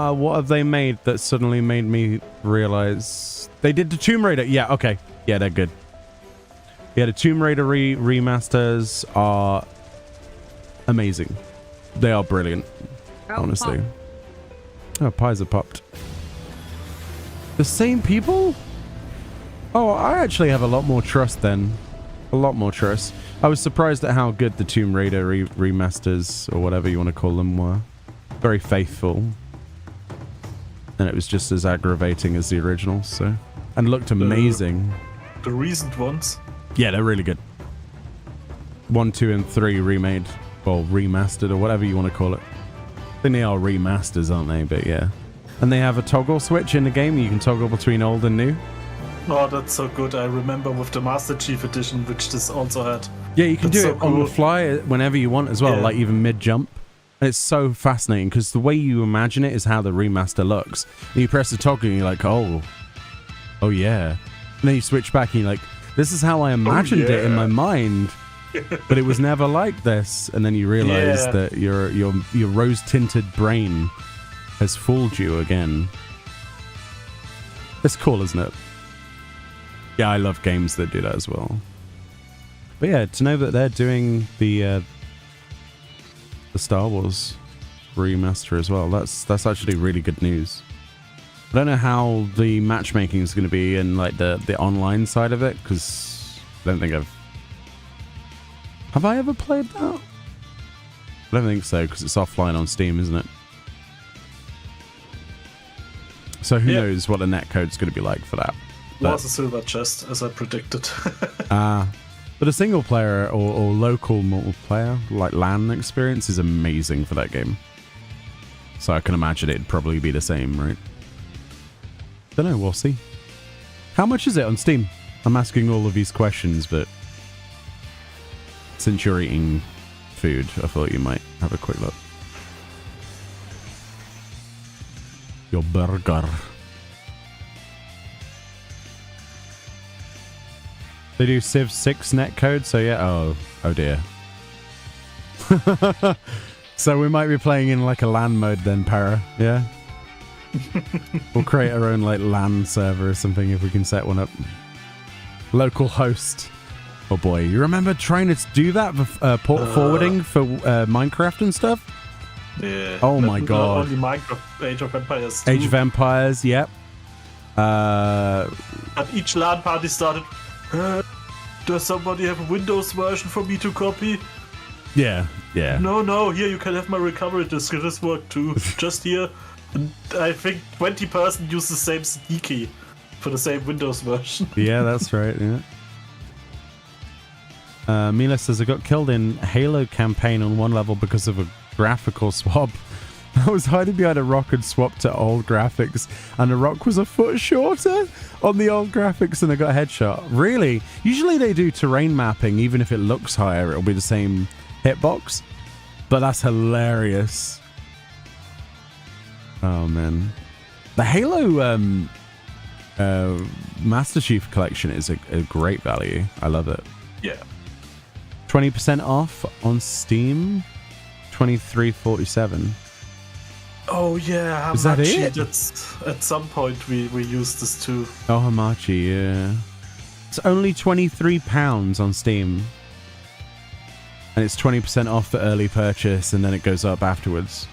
What have they made that suddenly made me realize they did the Tomb Raider? Yeah, okay. Yeah, they're good. Yeah, the Tomb Raider remasters are amazing. They are brilliant, honestly. Oh, pies are popped. The same people? Oh, I actually have a lot more trust then. A lot more trust. I was surprised at how good the Tomb Raider remasters, or whatever you want to call them, were. Very faithful. And it was just as aggravating as the originals, so. And looked amazing. The recent ones? Yeah, they're really good. 1, 2, and 3 remade, or remastered, or whatever you want to call it. I think they are remasters, aren't they? But yeah. And they have a toggle switch in the game. You can toggle between old and new. Oh, that's so good. I remember with the Master Chief Edition, which this also had. Yeah, you can That's do so it on the cool. fly whenever you want as well, Yeah. like even mid-jump. And it's so fascinating because the way you imagine it is how the remaster looks. And you press the toggle and you're like, oh yeah. And then you switch back and you're like, this is how I imagined it in yeah. my mind. But it was never like this. And then you realize Yeah. that your rose-tinted brain has fooled you again. It's cool, isn't it? Yeah, I love games that do that as well. But yeah, to know that they're doing the Star Wars remaster as well, that's actually really good news. I don't know how the matchmaking is going to be in like the online side of it, because I don't think have I ever played that? I don't think so, because it's offline on Steam, isn't it? So who knows what the netcode's going to be like for that. Was a silver chest, as I predicted. But a single player or local multiplayer, like LAN experience, is amazing for that game. So I can imagine it'd probably be the same, right? Don't know, we'll see. How much is it on Steam? I'm asking all of these questions, but since you're eating food, I thought you might have a quick look. Your burger. They do Civ 6 netcode, so yeah. Oh dear. So we might be playing in like a LAN mode then, Para. Yeah. We'll create our own like LAN server or something if we can set one up. Local host. Oh boy, you remember trying to do that for port forwarding for Minecraft and stuff? Yeah. Oh my god. Only Minecraft, Age of Empires 2. Age of Empires, yep. But each LAN party started. Does somebody have a Windows version for me to copy? Yeah. No, here you can have my recovery disk. This work too. Just here. And I think 20% use the same CD key for the same Windows version. Yeah, that's right, yeah. Mila says, I got killed in Halo campaign on one level because of a graphical swap. I was hiding behind a rock and swapped to old graphics, and the rock was a foot shorter on the old graphics, and I got a headshot. Really? Usually they do terrain mapping, even if it looks higher, it'll be the same hitbox. But that's hilarious. Oh, man. The Halo Master Chief Collection is a great value. I love it. Yeah. 20% off on Steam. $23.47. Oh yeah, Is that Hamachi. it? That's at some point we used this too. Oh, Hamachi, yeah. It's only £23 on Steam. And it's 20% off for early purchase, and then it goes up afterwards.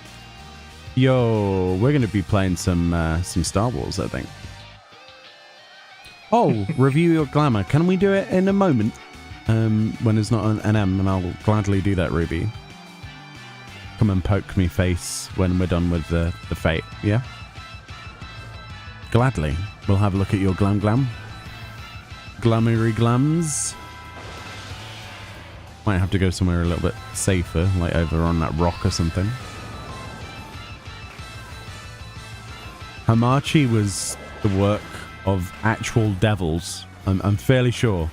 Yo, we're going to be playing some Star Wars, I think. Oh, review your Glamour. Can we do it in a moment? When there's not an NM, and I'll gladly do that, Ruby. Come and poke me face when we're done with the Fate, yeah? Gladly. We'll have a look at your glam. Glamoury glams. Might have to go somewhere a little bit safer, like over on that rock or something. Hamachi was the work of actual devils. I'm fairly sure.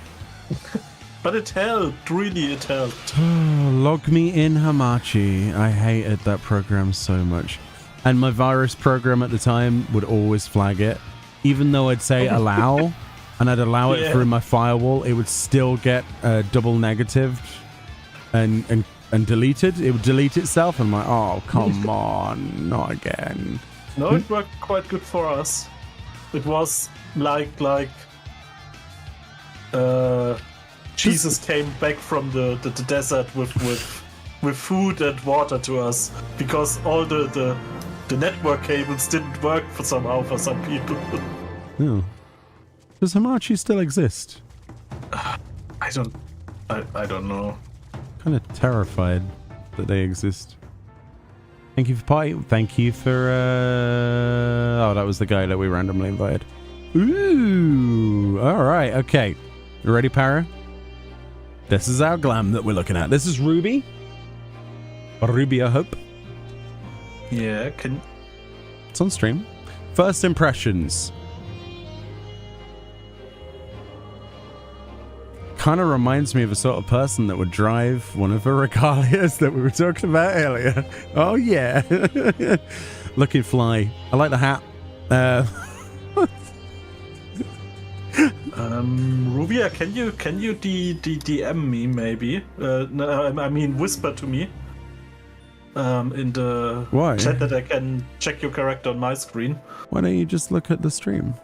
But it helped, really it helped. Log me in, Hamachi. I hated that program so much. And my virus program at the time would always flag it. Even though I'd say allow, and I'd allow it through my firewall, it would still get double negative and deleted. It would delete itself, and I'm like, oh, come on, not again. No, it worked quite good for us. It was like Jesus came back from the desert with food and water to us because all the network cables didn't work for some people. Yeah. Does Hamachi still exist? I don't know. Kind of terrified that they exist. Thank you for party. Thank you for oh, that was the guy that we randomly invited. Ooh. Alright, okay. You ready, Para? This is our glam that we're looking at. This is Ruby. Ruby, I hope. Yeah, it's on stream. First impressions. Kind of reminds me of a sort of person that would drive one of the regalias that we were talking about earlier. Oh yeah. Looking fly. I like the hat. Rubia, can you DM me maybe? No, I mean whisper to me. In the Why? chat that I can check your character on my screen. Why don't you just look at the stream?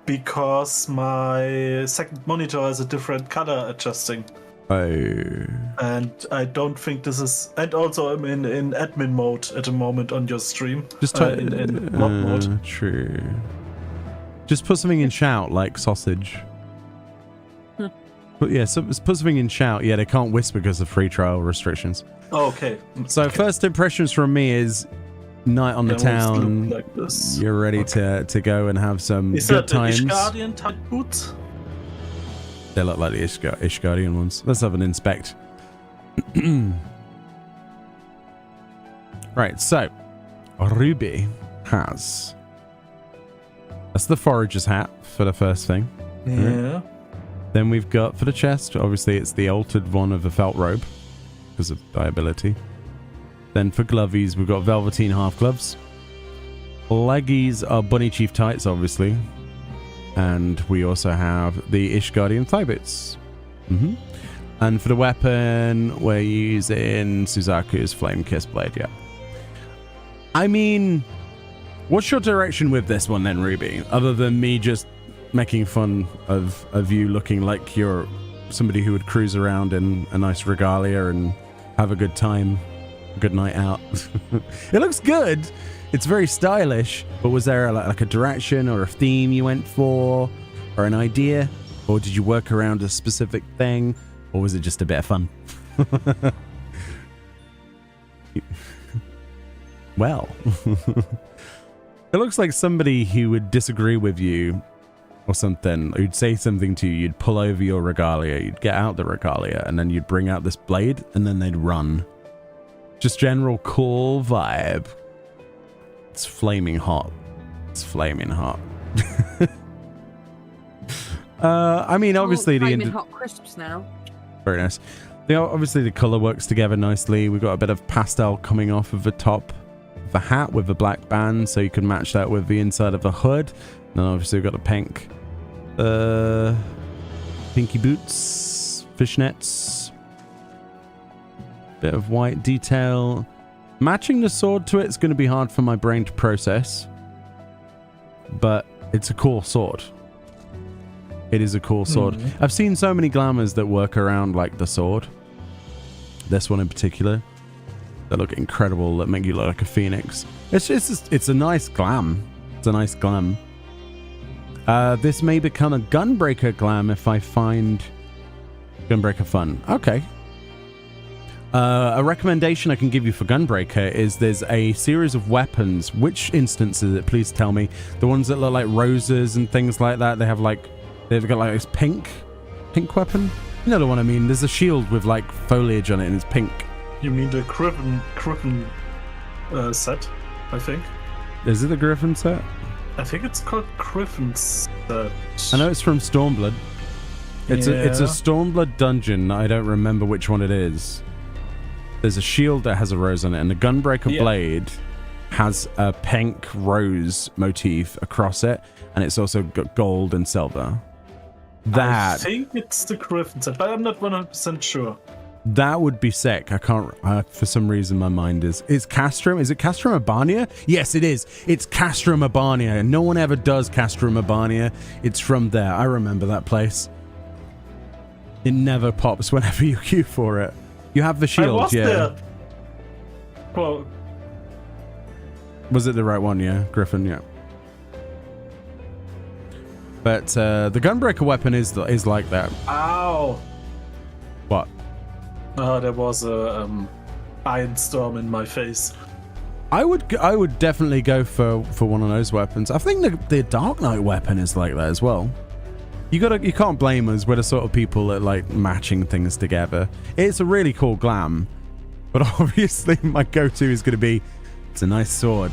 Because my second monitor has a different color adjusting. Oh. And I don't think this is... And also I'm in admin mode at the moment on your stream. Just type in mod mode. True. Just put something in shout, like sausage. But yeah, so put something in shout. Yeah, they can't whisper because of free trial restrictions. Oh, okay. So okay. First impressions from me is night on the town. Like this. You're ready to go and have some is good that times. the Ishgardian type boots? They look like the Ishgardian ones. Let's have an inspect. Right, so Ruby has... That's the forager's hat for the first thing. Yeah. Right. Then we've got for the chest, obviously it's the altered one of the felt robe because of die ability. Then for glovies, we've got velveteen half gloves. Leggies are bunny chief tights, obviously. And we also have the Ishgardian thigh boots. And for the weapon, we're using Suzaku's Flame Kiss Blade, yeah. I mean, what's your direction with this one then, Ruby? Other than me just making fun of you looking like you're somebody who would cruise around in a nice regalia and have a good time, a good night out. It looks good. It's very stylish, but was there like a direction or a theme you went for or an idea? Or did you work around a specific thing? Or was it just a bit of fun? Well, it looks like somebody who would disagree with you or something, who'd say something to you, you'd pull over your regalia, you'd get out the regalia, and then you'd bring out this blade, and then they'd run. Just general cool vibe. It's flaming hot. It's flaming hot. I mean, obviously flaming hot crisps now. Very nice. Obviously the color works together nicely. We've got a bit of pastel coming off of the top of the hat with the black band, so you can match that with the inside of the hood. And then obviously we've got the pink pinky boots, fishnets, bit of white detail. Matching the sword to it is going to be hard for my brain to process, but it's a cool sword. It is a cool sword. I've seen so many glamours that work around like the sword. This one in particular, that look incredible, that make you look like a phoenix. It's a nice glam. It's a nice glam. This may become a gunbreaker glam if I find gunbreaker fun. Okay. A recommendation I can give you for gunbreaker is there's a series of weapons. Which instance is it? Please tell me. The ones that look like roses and things like that. They've got like this pink weapon. You know the one I mean. There's a shield with like foliage on it and it's pink. You mean the Griffin set? I think. Is it the Griffin set? I think it's called Griffin set. I know it's from Stormblood. It's a Stormblood dungeon. I don't remember which one it is. There's a shield that has a rose on it, and the Gunbreaker blade has a pink rose motif across it, and it's also got gold and silver. I think it's the Griffin set, but I'm not 100% sure. That would be sick. I can't. For some reason, my mind is. Is Castrum? Is it Castrum Urbania? Yes, it is. It's Castrum Urbania. No one ever does Castrum Urbania. It's from there. I remember that place. It never pops whenever you queue for it. You have the shield, I was yeah. there. Well, Was it the right one? Yeah, Griffin. Yeah. But the gunbreaker weapon is like that. ow! What? There was a iron storm in my face. I would definitely go for one of those weapons. I think the Dark Knight weapon is like that as well. You can't blame us. We're the sort of people that like matching things together. It's a really cool glam, but obviously my go-to is going to be, it's a nice sword,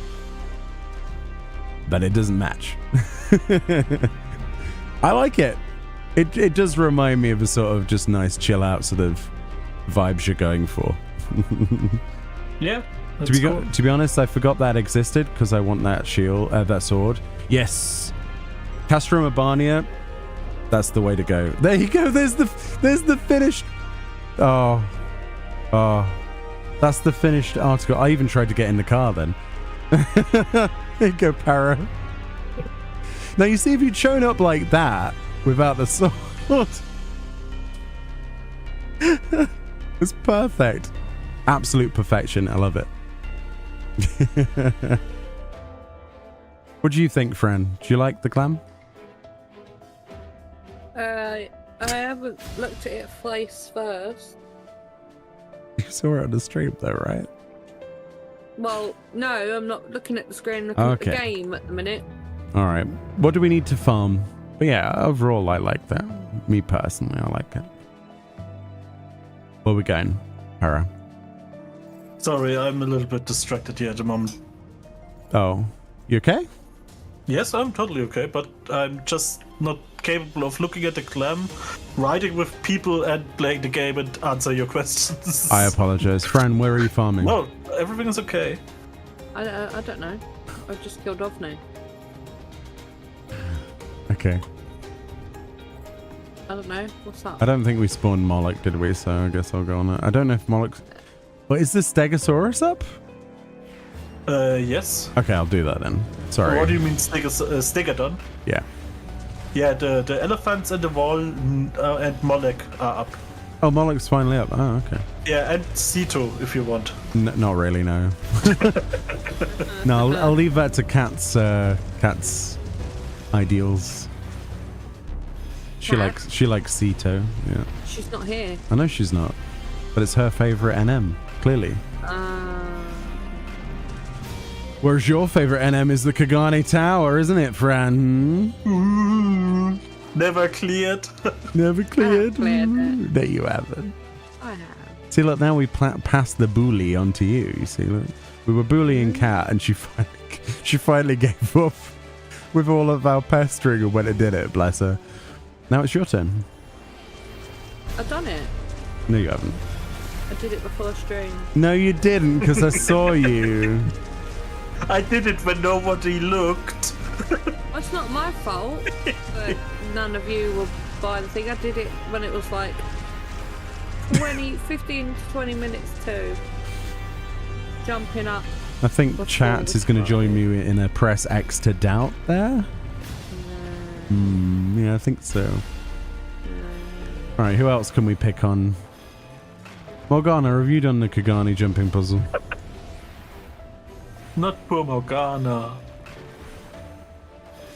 but it doesn't match. I like it. It does remind me of a sort of just nice chill out sort of vibes you're going for. Yeah. To be honest, I forgot that existed because I want that shield, that sword. Yes, Castrum Urbania. That's the way to go. There you go. There's the finished. Oh, that's the finished article. I even tried to get in the car then. There you go, Para. Now you see, if you'd shown up like that without the sword, it's perfect. Absolute perfection. I love it. What do you think, friend? Do you like the glam? I haven't looked at it face first. You saw it on the stream though, right? Well, no, I'm not looking at the screen, looking at the game at the minute. All right. What do we need to farm? But yeah, overall, I like that. Me personally, I like it. Where are we going, Hera? Sorry, I'm a little bit distracted here at the moment. Oh, you okay? Yes, I'm totally okay, but I'm just not capable of looking at the glam, riding with people, and playing the game and answer your questions. I apologize. Fran, where are you farming? No, everything is okay. I don't know. I've just killed off now. Okay. I don't know. What's up? I don't think we spawned Moloch, did we? So I guess I'll go on it. I don't know if Moloch's... But is the Stegosaurus up? Yes. Okay, I'll do that then. Sorry. What do you mean Stegodon? Yeah. Yeah, the elephants and the wall and Moloch are up. Oh, Moloch's finally up. Oh, okay. Yeah, and Sito if you want. Not really, no. No, I'll leave that to Cat's ideals. She likes Sito. Yeah. She's not here. I know she's not, but it's her favorite NM. Clearly. Whereas your favorite NM is the Kagane Tower, isn't it, Fran? Never cleared. Never cleared. Cleared it. No, you haven't. I have. See, look, now we passed the bully onto you. You see, look, we were bullying Cat, and she finally gave up with all of our pestering and went and did it. Bless her. Now it's your turn. I've done it. No, you haven't. I did it before the stream. No, you didn't, because I saw you. I did it when nobody looked. Well, it's not my fault, but none of you will buy the thing. I did it when it was like 15 to 20 minutes to jumping up. I think chat is going to join me in a press X to doubt there. Yeah, I think so. Alright, who else can we pick on? Morgana, have you done the Kagani jumping puzzle? Not poor Morgana.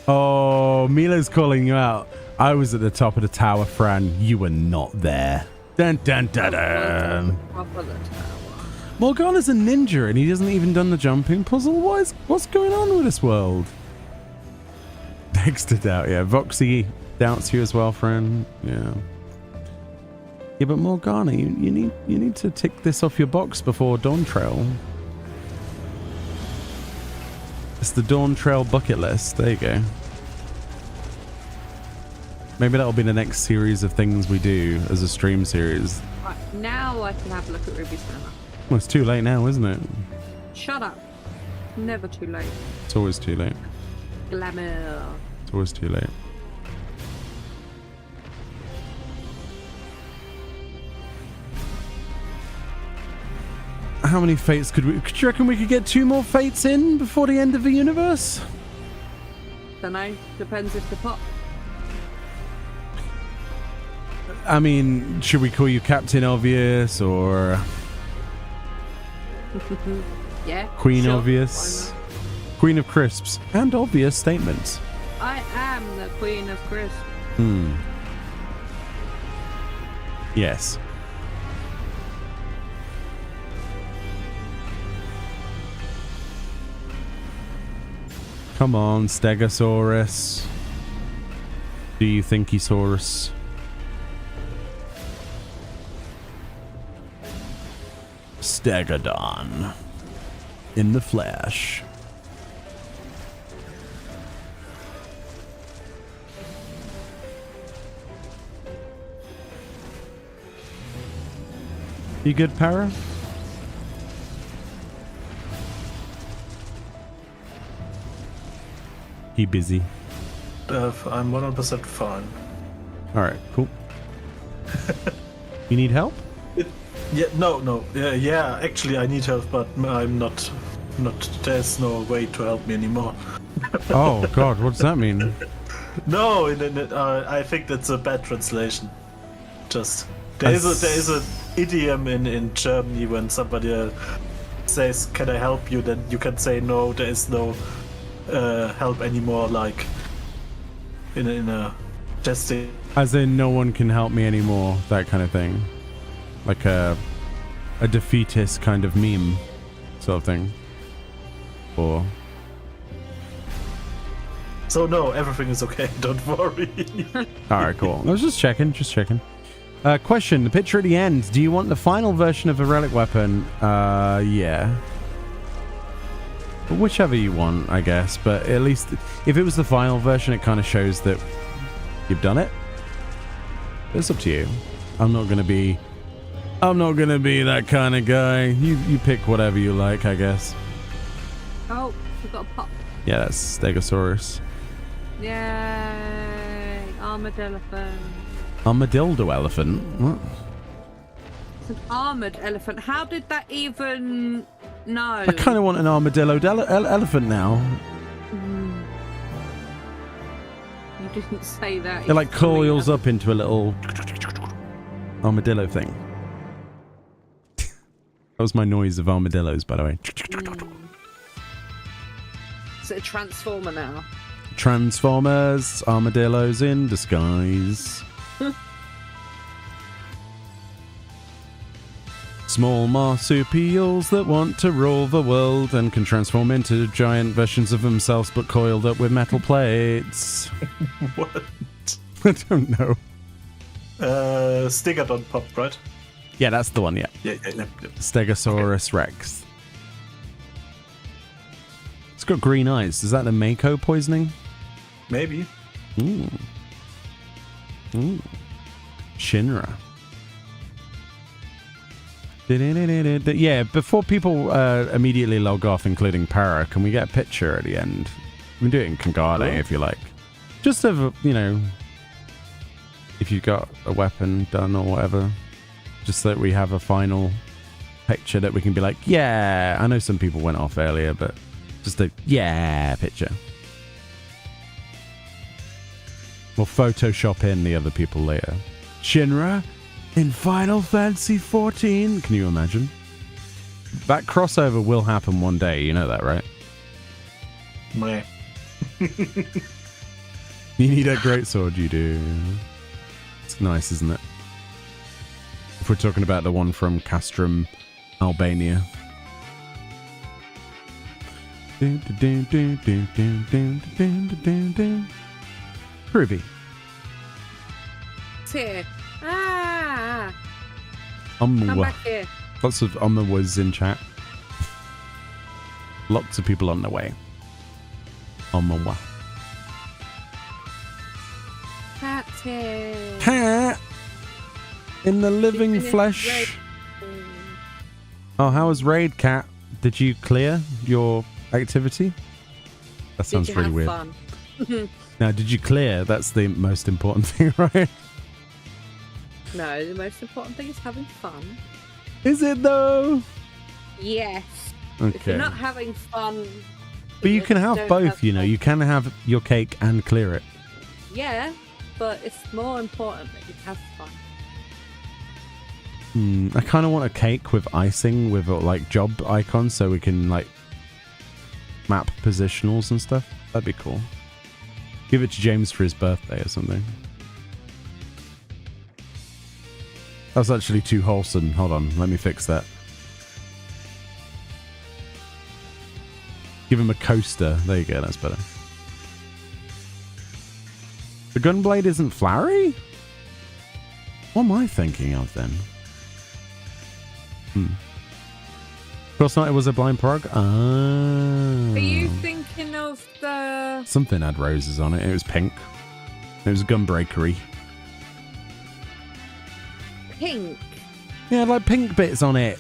Oh, Mila's calling you out. I was at the top of the tower, Fran. You were not there. Dun dun dun dun. Morgana's a ninja and he hasn't even done the jumping puzzle. What's going on with this world? Next to doubt, yeah. Voxy doubts you as well, Fran. Yeah. Yeah, but Morgana, you need to tick this off your box before Dawn Trail. It's the Dawn Trail bucket list. There you go. Maybe that'll be the next series of things we do as a stream series. Right, now I can have a look at Ruby's banner. Well, it's too late now, isn't it? Shut up. Never too late. It's always too late. Glamour. It's always too late. How many fates could you reckon we could get 2 more fates in before the end of the universe? Don't know. Depends if they pop. I mean, should we call you Captain Obvious or Yeah. Queen sure, Obvious? why Queen of Crisps and obvious statements. not? I am the Queen of Crisp. Yes. Come on, Stegosaurus. Do you think he saw us? Stegodon. In the flesh. You good, Para? He busy. I'm 100% fine. Alright, cool. You need help? Yeah, actually I need help, but I'm not, there's no way to help me anymore. Oh god, what does that mean? No, I think that's a bad translation. Just, there is an idiom in Germany when somebody says, can I help you, then you can say no, there is no help anymore, like in a testing. As in, no one can help me anymore, that kind of thing. Like a defeatist kind of meme sort of thing. Or... So no, everything is okay, don't worry. Alright, cool. I was just checking. Question, the picture at the end. Do you want the final version of a relic weapon? Yeah. But whichever you want, I guess. But at least, if it was the final version, it kind of shows that you've done it. It's up to you. I'm not gonna be that kind of guy. You pick whatever you like, I guess. Oh, we've got a pop. Yeah, that's Stegosaurus. Yay! Armored elephant. Armadillo elephant? What? It's an armored elephant. How did that even know? I kind of want an armadillo elephant now. You didn't say that. It like coils up into a little armadillo thing. That was my noise of armadillos, by the way. Is it a transformer now? Transformers, armadillos in disguise. Small marsupials that want to rule the world and can transform into giant versions of themselves but coiled up with metal plates. What? I don't know. Stegodon pop, right? Yeah, that's the one, yeah. Yeah. Stegosaurus Rex. It's got green eyes. Is that the Mako poisoning? Maybe. Ooh. Shinra. Yeah, before people immediately log off, including Para, can we get a picture at the end? We can do it in Kangane if you like. Just of, if you've got a weapon done or whatever. Just so that we have a final picture that we can be like, yeah. I know some people went off earlier, but just a picture. We'll Photoshop in the other people later. Shinra in Final Fantasy XIV. Can you imagine? That crossover will happen one day. You know that, right? Meh. You need a great sword, you do. It's nice, isn't it? If we're talking about the one from Castrum, Albania. Groovy. It's here. Come back here. Lots of was in chat. Lots of people on their way. Omwa. Cat's here. Cat in the living flesh. Oh, how was raid, Cat? Did you clear your activity? That sounds really weird. Fun? Now, did you clear? That's the most important thing, right? No, the most important thing is having fun. Is it though? Yes. Okay. If you're not having fun... But you can have both, you can have your cake and clear it. Yeah, but it's more important that you have fun. I kind of want a cake with icing with like job icons so we can like map positionals and stuff. That'd be cool. Give it to James for his birthday or something. That's actually too wholesome. Hold on, let me fix that. Give him a coaster. There you go, that's better. The gunblade isn't flowery? What am I thinking of then? Cross Night was a blind prog? Ah. Are you thinking of the... Something had roses on it. It was pink. It was gunbreakery. Pink? Yeah, like pink bits on it.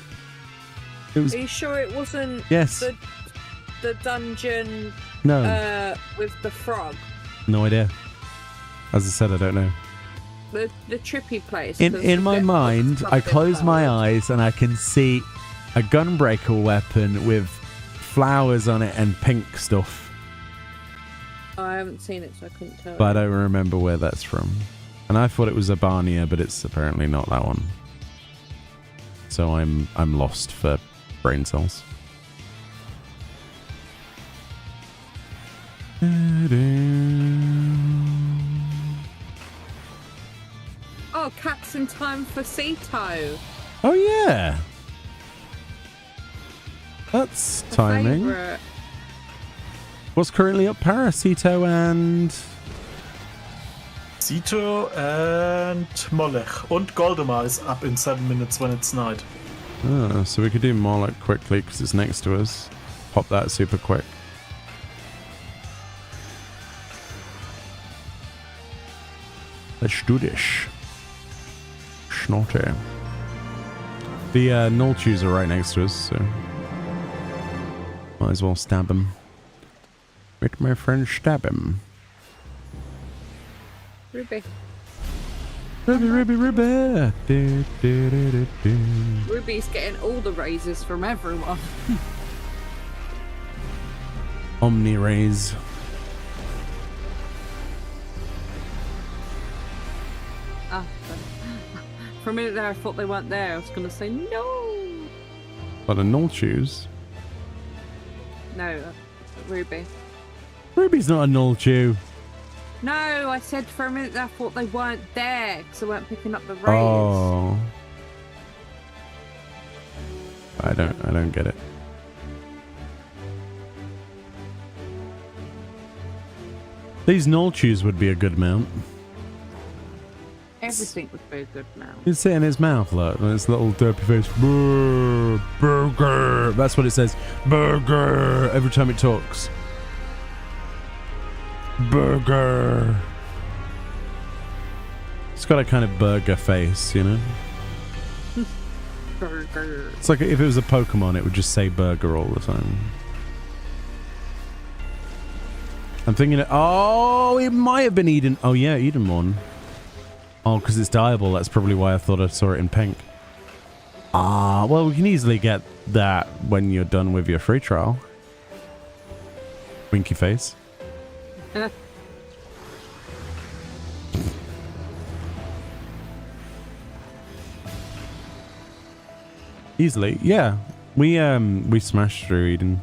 It was... Are you sure it wasn't Yes. the dungeon No. with the frog? No idea. As I said, I don't know. The trippy place. In my mind, I close my eyes and I can see a gunbreaker weapon with flowers on it and pink stuff. I haven't seen it, so I couldn't tell. But I don't remember where that's from. And I thought it was a Barnier, but it's apparently not that one. So I'm lost for brain cells. Oh, Cat's in time for Ceto. Oh yeah. That's timing. Favourite. What's currently up? Parasito and... Sito and Molech. Und Goldemar is up in 7 minutes when it's night. Oh, so we could do Moloch quickly because it's next to us. Pop that super quick. Let's do this. Snotty. The Nolchus are right next to us, so might as well stab him. Make my friend stab him. Ruby. Ruby. Ruby's getting all the raises from everyone. Omni rays. For a minute there, I thought they weren't there. I was going to say no. But a Nolchus. No, Ruby. Ruby's not a Nolchu. No, I said for a minute there, I thought they weren't there because they weren't picking up the raise. Oh. I don't get it. These Nolchus would be a good mount. Everything would be good now. He'd sit in his mouth, look, and his little derpy face. Burger. That's what it says. Burger. Every time it talks. Burger. It's got a kind of burger face, you know? Burger. It's like if it was a Pokemon, it would just say burger all the time. I'm thinking, oh, it might have been Eden. Oh, yeah, Eden one. Oh, because it's dyeable. That's probably why I thought I saw it in pink. Ah, well, we can easily get that when you're done with your free trial. Winky face. Easily, yeah. We smashed through Eden.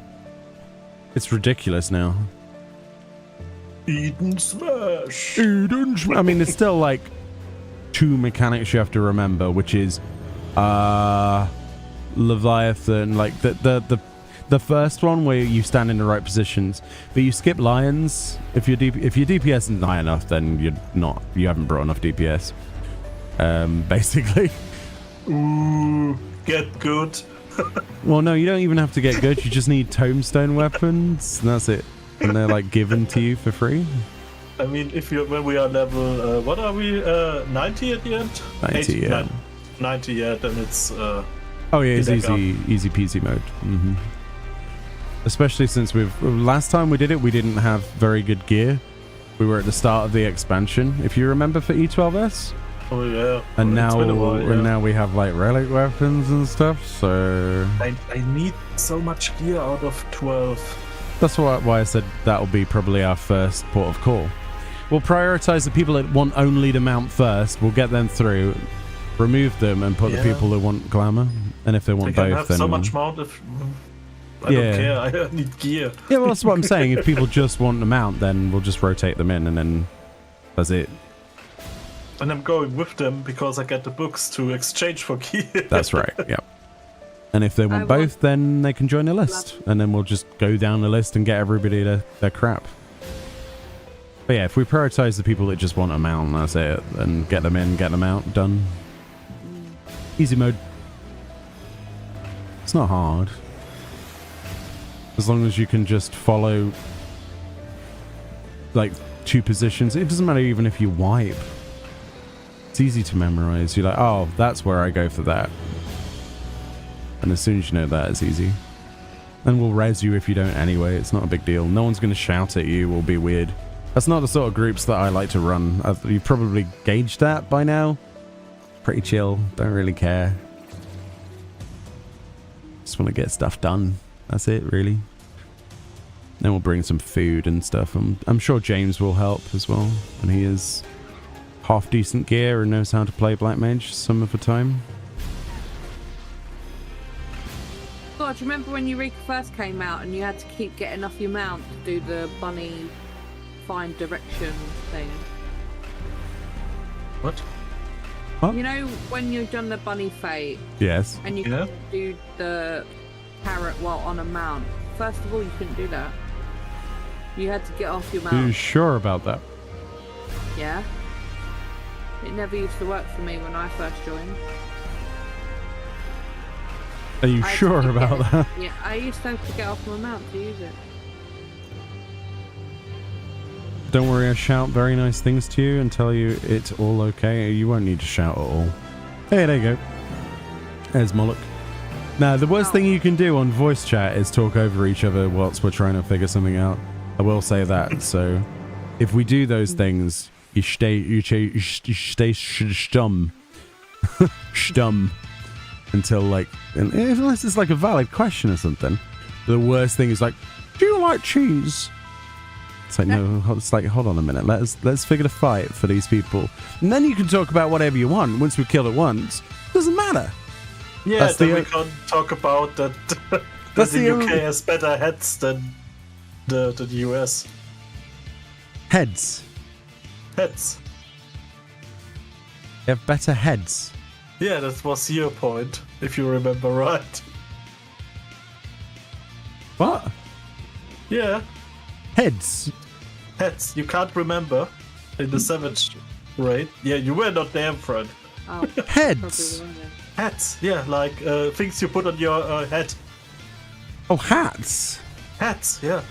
It's ridiculous now. Eden Smash! Eden Smash! I mean, it's still like 2 mechanics you have to remember, which is Leviathan, like the first one where you stand in the right positions, but you skip lions. If your DPS isn't high enough, then you haven't brought enough DPS. Basically. Ooh, get good. Well, no, you don't even have to get good. You just need tombstone weapons, and that's it. And they're like given to you for free. I mean, when we are level, what are we? 90 at the end? 90, yeah. 90, yeah. Then it's. Oh yeah, it's easy peasy mode. Mm-hmm. Especially since last time we did it, we didn't have very good gear. We were at the start of the expansion, if you remember, for E12S. Oh yeah. And it's been a while, yeah. now we have like relic weapons and stuff. So I need so much gear out of 12. That's why I said that'll be probably our first port of call. We'll prioritize the people that want only the mount first. We'll get them through, remove them and put the Yeah. people who want glamour. And if they They want can both, have then so much mount if... I Yeah. don't care, I need gear. yeah, well, that's what I'm saying. If people just want the mount, then we'll just rotate them in, and then that's it. And I'm going with them because I get the books to exchange for gear. That's right. Yep. And if they want both, then they can join the list, and then we'll just go down the list and get everybody their crap. But yeah, if we prioritize the people that just want a mount, that's it, and get them in, get them out, done. Easy mode. It's not hard. As long as you can just follow like 2 positions. It doesn't matter even if you wipe. It's easy to memorize. You're like, oh, that's where I go for that. And as soon as you know that, it's easy. And we'll res you if you don't anyway. It's not a big deal. No one's going to shout at you or be weird. That's not the sort of groups that I like to run. You've probably gauged that by now. Pretty chill. Don't really care. Just want to get stuff done. That's it, really. Then we'll bring some food and stuff. I'm sure James will help as well. And he is half decent gear and knows how to play Black Mage some of the time. God, do you remember when Eureka first came out and you had to keep getting off your mount to do the bunny find direction thing? What? What? You know when you've done the bunny fate Yes. and you Yeah. do the carrot while on a mount? First of all, you couldn't do that. You had to get off your Are you mount. sure about that? Yeah. It never used to work for me when I first joined. Are you I had to sure keep about getting- that? Yeah, I used to have to get off my mount to use it. Don't worry, I shout very nice things to you and tell you it's all okay. You won't need to shout at all. Hey, there you go. There's Moloch. Now, the worst thing you can do on voice chat is talk over each other whilst we're trying to figure something out. I will say that. So, if we do those things, you stay stum. Stum. Until, like, unless it's like a valid question or something. The worst thing is like, do you like cheese? It's like, no, it's like, hold on a minute. Let's figure the fight for these people. And then you can talk about whatever you want. Once we kill it once, doesn't matter. Yeah, That's then the- we can talk about that, that That's the the UK only- has better heads than the US. Heads. Heads. They have better heads. Yeah, that was your point, if you remember right. What? Yeah, Heads. heads. You can't remember in the Savage raid. Yeah, you were not there, Fred. Oh, Heads. probably wrong then. Hats, yeah, like things you put on your head. Oh, hats. Hats, yeah.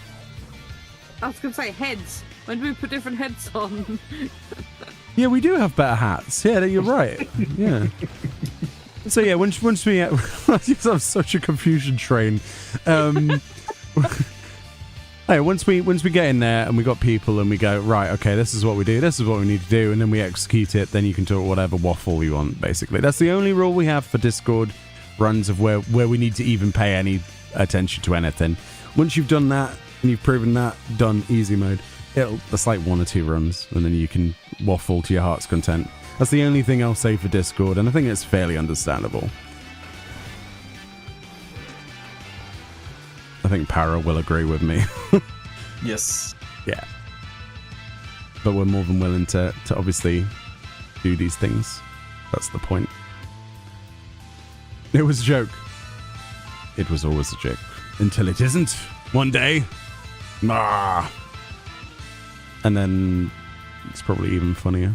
I was going to say heads. When do we put different heads on? Yeah, we do have better hats. Yeah, you're right. Yeah. So yeah, once we I'm such a confusion train. Hey, once we get in there and we got people and we go, right, okay, this is what we do, this is what we need to do, and then we execute it, then you can talk whatever waffle you want, basically. That's the only rule we have for Discord runs of where we need to even pay any attention to anything. Once you've done that and you've proven that, done, easy mode. That's like 1 or 2 runs, and then you can waffle to your heart's content. That's the only thing I'll say for Discord, and I think it's fairly understandable. I think Para will agree with me. Yes. Yeah. But we're more than willing to obviously do these things. That's the point. It was a joke. It was always a joke. Until it isn't. One day. Ah. And then it's probably even funnier.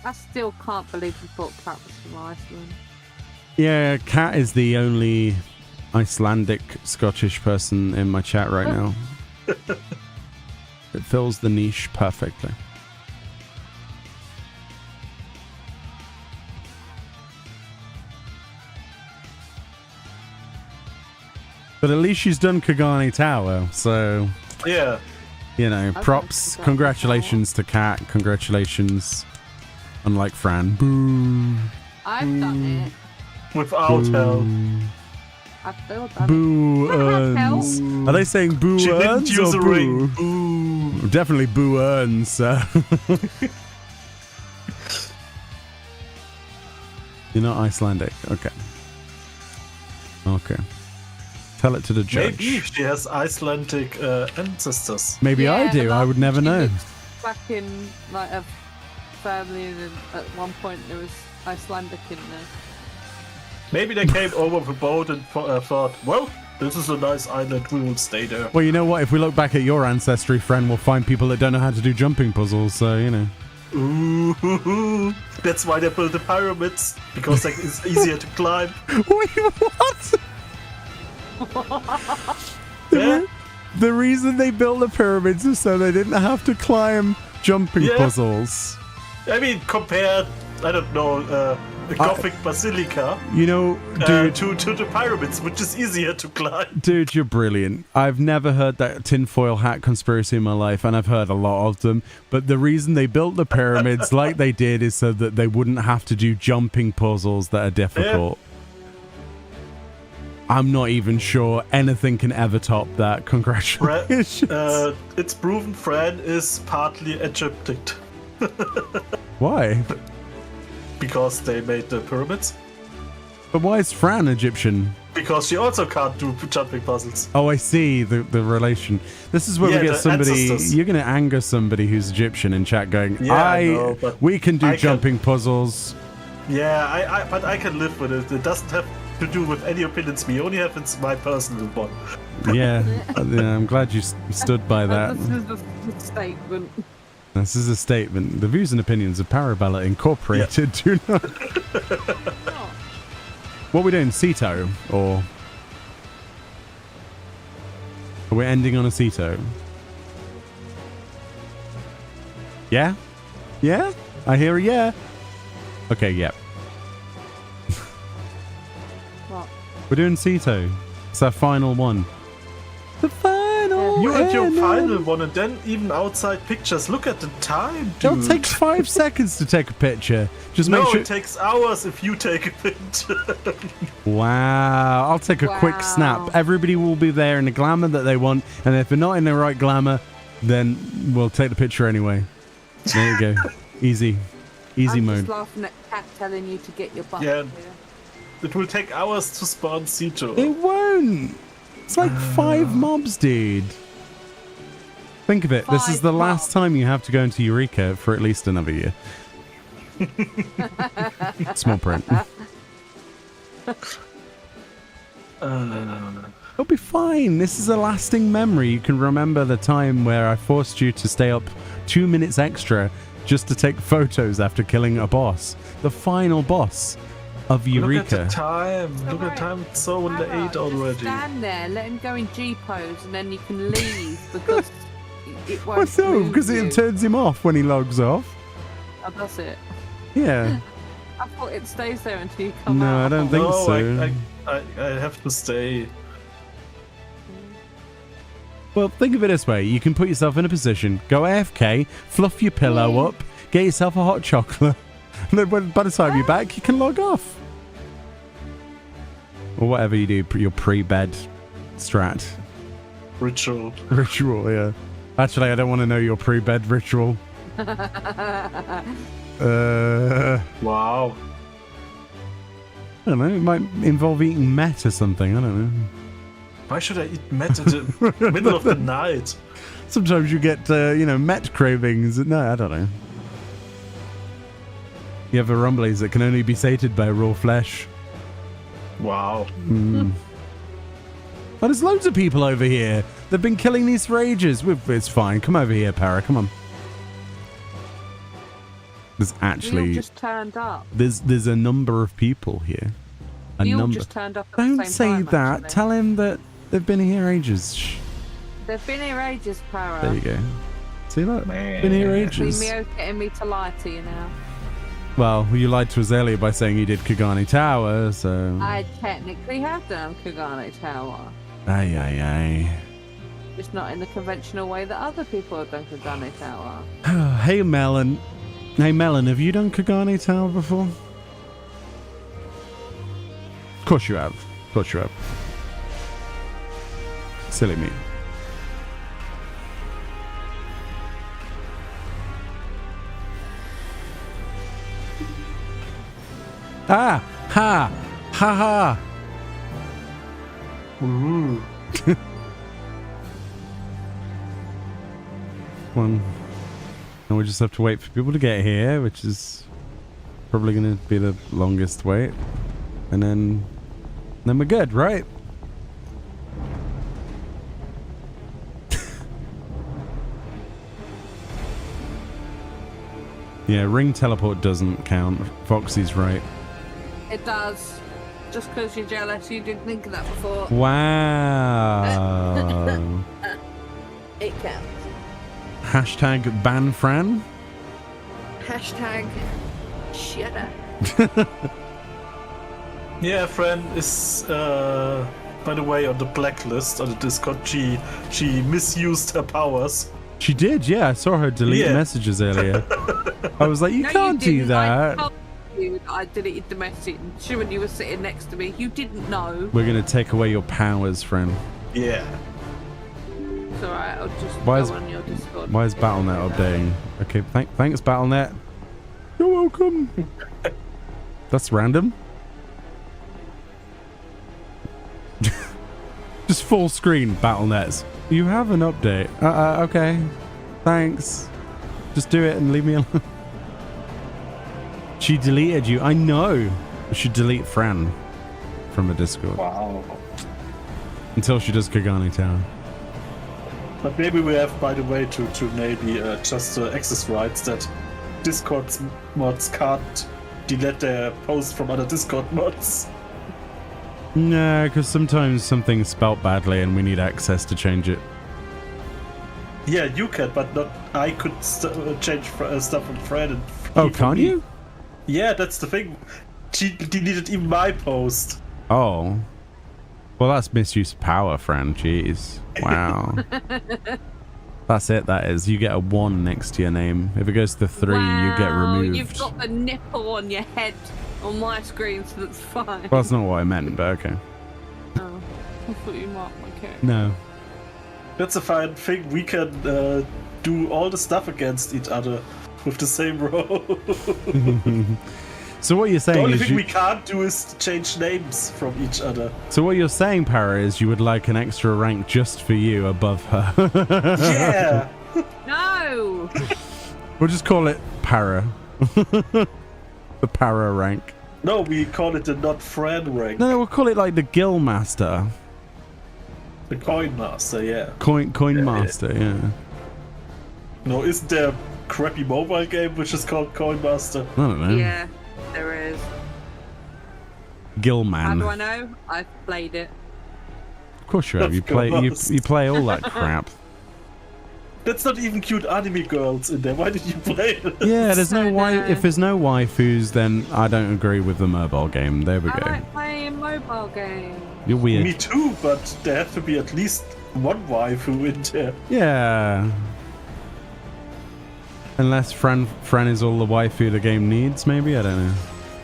I still can't believe you thought Cat was from Iceland. Yeah, Kat is the only Icelandic Scottish person in my chat right now. It fills the niche perfectly. But at least she's done Kagani Tower, so Yeah. you know, I've props. done Kagani Congratulations to Kat. Congratulations. Unlike Fran. Boo. I've done it. Without help. I've still done Boo I have earns. Are they saying boo She didn't earns use or a boo? ring. Boo. Definitely boo earns. You're not Icelandic. Okay. Okay. Tell it to the judge. Maybe she has Icelandic ancestors. Maybe I do. I would never know. Back in like a family, and at one point there was Icelandic in there. Maybe they came over the boat and thought, well, this is a nice island, we will stay there. Well, you know what? If we look back at your ancestry, friend, we'll find people that don't know how to do jumping puzzles, so, you know. Ooh, that's why they built the pyramids, because like, it's easier to climb. Wait, what? Yeah. The reason they built the pyramids is so they didn't have to climb jumping puzzles. I mean, compared, I don't know, the Gothic Basilica, you know, dude, to the pyramids, which is easier to climb. Dude, you're brilliant. I've never heard that tinfoil hat conspiracy in my life, and I've heard a lot of them. But the reason they built the pyramids like they did is so that they wouldn't have to do jumping puzzles that are difficult. I'm not even sure anything can ever top that. Congratulations. It's proven Fran is partly Egyptian. Why? Because they made the pyramids. But why is Fran Egyptian? Because she also can't do jumping puzzles. Oh, I see the relation. This is where we get somebody. Ancestors. You're going to anger somebody who's Egyptian in chat, going, we can do jumping puzzles. Yeah, but I can live with it. It doesn't have to do with any opinions we only have. It's my personal one. Yeah, I'm glad you stood by that. This is a statement. This is a statement. The views and opinions of Parabella Incorporated do not. What are we doing? Ceto? Or are we ending on a Ceto? Yeah? Yeah? I hear a yeah. Okay, yeah. What? We're doing Ceto. It's our final one. The final You had your final one, and then even outside pictures. Look at the time, dude. It takes 5 seconds to take a picture. Just make sure. It takes hours if you take a picture. Wow. I'll take a quick snap. Everybody will be there in the glamour that they want, and if they're not in the right glamour, then we'll take the picture anyway. There you go. Easy I'm mode. just laughing at Cat telling you to get your butt Yeah. here. It will take hours to spawn Ceto. It won't. It's like 5 mobs, dude. Think of it. This is the last time you have to go into Eureka for at least another year. Small print. It'll be fine. This is a lasting memory. You can remember the time where I forced you to stay up 2 minutes extra just to take photos after killing a boss. The final boss of Eureka. Look at the time. Look at the time. It's so late already. Stand there, let him go in G pose, and then you can leave because it won't. What's so? Because it turns him off when he logs off. Oh, that's it. Yeah. I thought it stays there until you come out. No, I don't think so. I have to stay. Well, think of it this way. You can put yourself in a position, go AFK, fluff your pillow up, get yourself a hot chocolate, and then by the time you're back, you can log off. Or whatever you do, your pre-bed strat. Ritual, yeah. Actually, I don't want to know your pre-bed ritual. Wow. I don't know, it might involve eating met or something, I don't know. Why should I eat met in the middle of the night? Sometimes you get, met cravings. No, I don't know. You have a rumblies that can only be sated by raw flesh. Wow. Oh, there's loads of people over here. They've been killing these for ages. It's fine. Come over here, Para. Come on. There's actually... We all just turned up. There's a number of people here. We all just turned up at Don't the same say time, that. actually. Tell him that they've been here ages. Shh. They've been here ages, Para. There you go. See that? Been here ages. See Meo getting me to lie to you now. Well, you lied to us earlier by saying you did Kagane Tower, so... I technically have done Kagane Tower. Aye. Just not in the conventional way that other people have done Kagane Tower. Hey, Melon. Hey, Melon, have you done Kagane Tower before? Of course you have. Silly me. Ah! Ha! Ha ha! Ooh. One. And we just have to wait for people to get here, which is probably going to be the longest wait. And then we're good, right? Yeah, ring teleport doesn't count. Foxy's right. It does. Just because you're jealous, you didn't think of that before. Wow. It counts. Hashtag ban Fran. Hashtag shut up. Yeah, Fran is, by the way, on the blacklist on the Discord. She misused her powers. She did, yeah. I saw her delete messages earlier. I was like, you can't do that. I told you I deleted the message when you were sitting next to me. You didn't know. We're going to take away your powers, friend. Yeah. It's alright, I'll just Why go is- on your Discord. Why is Battle.net updating? Okay, thanks, Battle.net. You're welcome. That's random. Just full screen Battle.nets. You have an update. Okay. Thanks. Just do it and leave me alone. She deleted you. I know. We should delete Fran from the Discord. Wow. Until she does Kagani Tower. But maybe we have, by the way, to maybe just access rights that Discord mods can't delete their posts from other Discord mods. No, because sometimes something's spelt badly and we need access to change it. Yeah, you can, but not. I could change stuff on Fred. And Oh, can't you? Yeah, that's the thing. She deleted even my post. Oh. Well, that's misuse of power, friend. Jeez. Wow. That's it, that is. You get a 1 next to your name. If it goes to 3, you get removed. You've got the nipple on your head on my screen, so that's fine. Well, that's not what I meant, but okay. Oh, I thought you might. Okay. No. That's a fine thing. We can do all the stuff against each other with the same role. So what you're The saying only is thing we can't do is change names from each other. So what you're saying, Para, is you would like an extra rank just for you above her. Yeah. No. We'll just call it Para. The Para rank. No, we call it the not friend rank. No, we'll call it like the Gill Master. The coin master, yeah. Coin Yeah, Master, yeah. No, isn't there a crappy mobile game which is called Coin Master? I don't know. Yeah, there is. Gillman. How do I know? I've played it. Of course you have. You Of play course. you play all that crap. That's not even cute anime girls in there. Why did you play it? Yeah, there's no So if there's no waifus, then I don't agree with the mobile game. There we I go. like playing mobile games. You're weird. Me too, but there have to be at least one waifu in there. Yeah. Unless Fran is all the waifu the game needs, maybe? I don't know.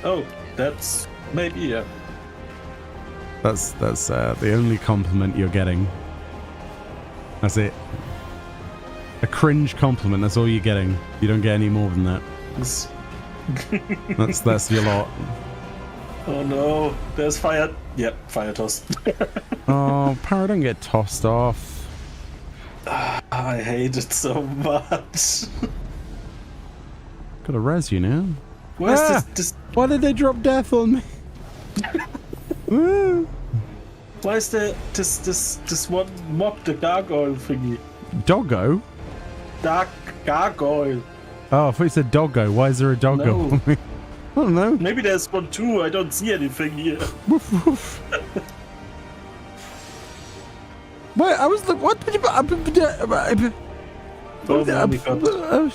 Oh, that's maybe, yeah. That's the only compliment you're getting. That's it. A cringe compliment, that's all you're getting. You don't get any more than that. It's- That's your lot. Oh no, there's fire. Yep, fire toss. Oh, Para, don't get tossed off. I hate it so much. Gotta res you now. Where's this? Why did they drop death on me? Woo. Why is there this one mob, the gargoyle thingy? Doggo? Dark gargoyle. Oh, I thought you said doggo. Why is there a doggo? No. I don't know. Maybe there's one too. I don't see anything here. Woof, woof. Wait, I was like, what? Oh my god.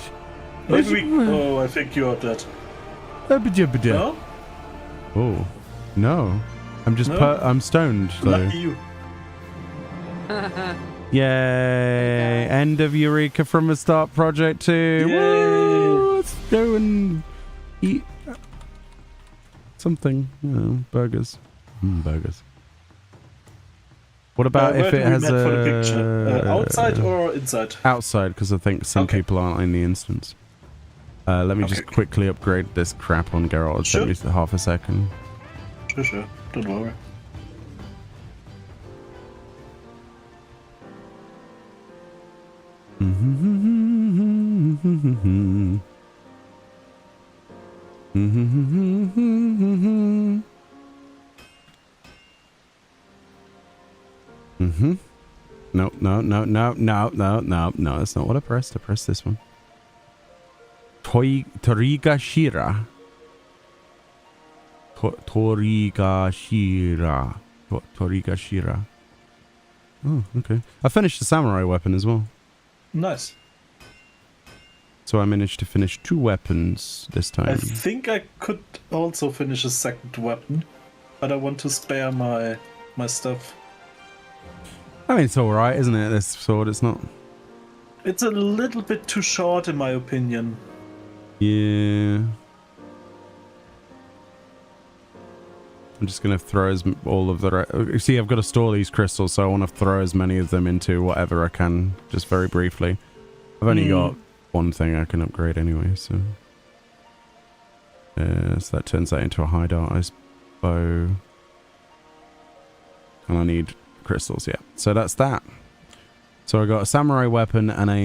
Maybe we. Oh, I think you're dead. No? Oh, no. I'm just, No? I'm stoned, so. Lucky you. Yay! End of Eureka From The Start Project 2. Yay. Woo! Let's go and eat something. You know, burgers. Burgers. What about Where if do it we has met for the a picture? Outside or inside? outside? Because I think some Okay. people aren't in the instance. Let me just quickly upgrade this crap on Geralt. It'll Sure. take me half a second. Sure. Don't worry. No, that's not what I pressed. I pressed this one. Torigashira. Torigashira. Oh, okay. I finished the samurai weapon as well. Nice. So I managed to finish 2 weapons this time. I think I could also finish a second weapon, but I want to spare my stuff. I mean, it's alright, isn't it? This sword, it's not... It's a little bit too short, in my opinion. Yeah. I'm just going to throw all of the... See, I've got to store these crystals, so I want to throw as many of them into whatever I can, just very briefly. I've only got one thing I can upgrade anyway, so... so that turns that into a high dart ice bow. And I need crystals, yeah. So that's that. So I got a samurai weapon and a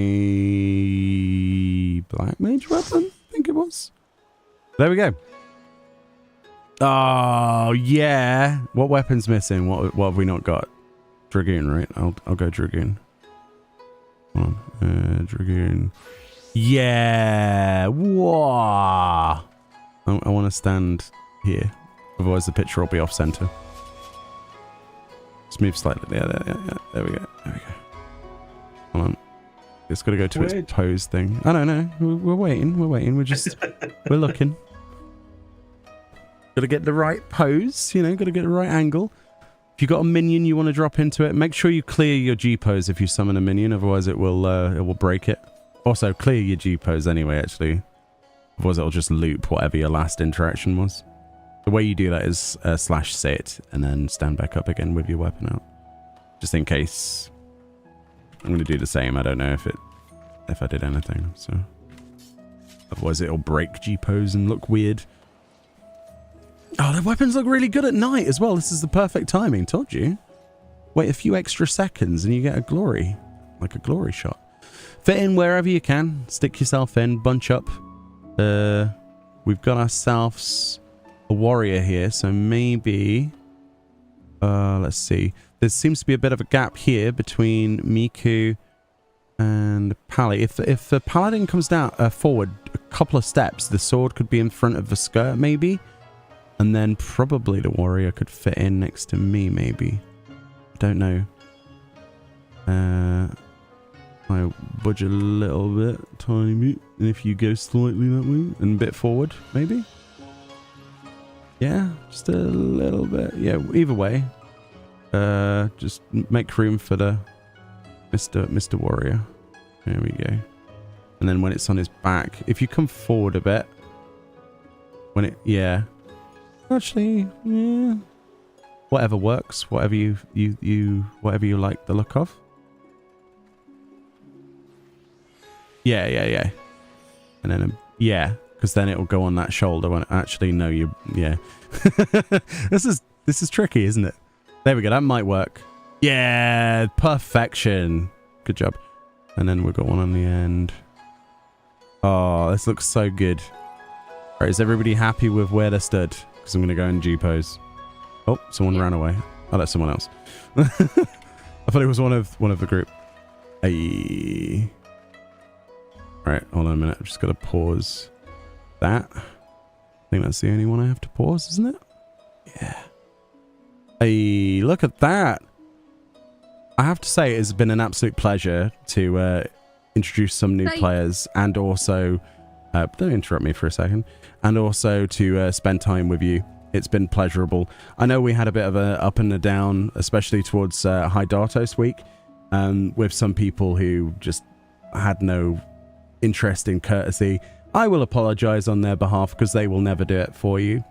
black mage weapon, I think it was. There we go. Oh, yeah. What weapon's missing? What have we not got? Dragoon, right? I'll go Dragoon. Hold on. Dragoon. Yeah. Whoa. I want to stand here. Otherwise the picture will be off center. Let's move slightly. Yeah. There we go. Hold on. It's got to go to its pose thing. I don't know. We're waiting. We're just... we're looking. Got to get the right pose, you know, got to get the right angle. If you've got a minion you want to drop into it, make sure you clear your G pose if you summon a minion, otherwise it will break it. Also, clear your G pose anyway, actually. Otherwise it'll just loop whatever your last interaction was. The way you do that is /sit and then stand back up again with your weapon out. Just in case. I'm going to do the same. I don't know if I did anything, so. Otherwise it'll break G pose and look weird. Oh, the weapons look really good at night as well. This is the perfect timing, told you. Wait a few extra seconds and you get a glory. Like a glory shot. Fit in wherever you can. Stick yourself in. Bunch up. We've got ourselves a warrior here. So maybe... let's see. There seems to be a bit of a gap here between Miku and Pally. If the paladin comes down forward a couple of steps, the sword could be in front of the skirt maybe. And then probably the warrior could fit in next to me, maybe. I don't know. I budge a little bit, tiny bit. And if you go slightly that way, and a bit forward, maybe? Yeah, just a little bit. Yeah, either way. Just make room for the Mr. Warrior. There we go. And then when it's on his back, if you come forward a bit, when it, yeah. Actually, yeah. Whatever works, whatever you like the look of. Yeah. And then yeah, because then it'll go on that shoulder when actually no, you yeah. This is tricky, isn't it? There we go. That might work. Yeah, perfection. Good job. And then we've got one on the end. Oh, this looks so good. All right, is everybody happy with where they stood? Because I'm going to go in G pose. Oh, someone ran away. Oh, that's someone else. I thought it was one of the group. Hey. Right, hold on a minute. I've just got to pause that. I think that's the only one I have to pause, isn't it? Yeah. Hey, look at that. I have to say it's been an absolute pleasure to introduce some new players and also... don't interrupt me for a second. And also to spend time with you. It's been pleasurable. I know we had a bit of a up and a down, especially towards High Dartos week, with some people who just had no interest in courtesy. I will apologize on their behalf because they will never do it for you.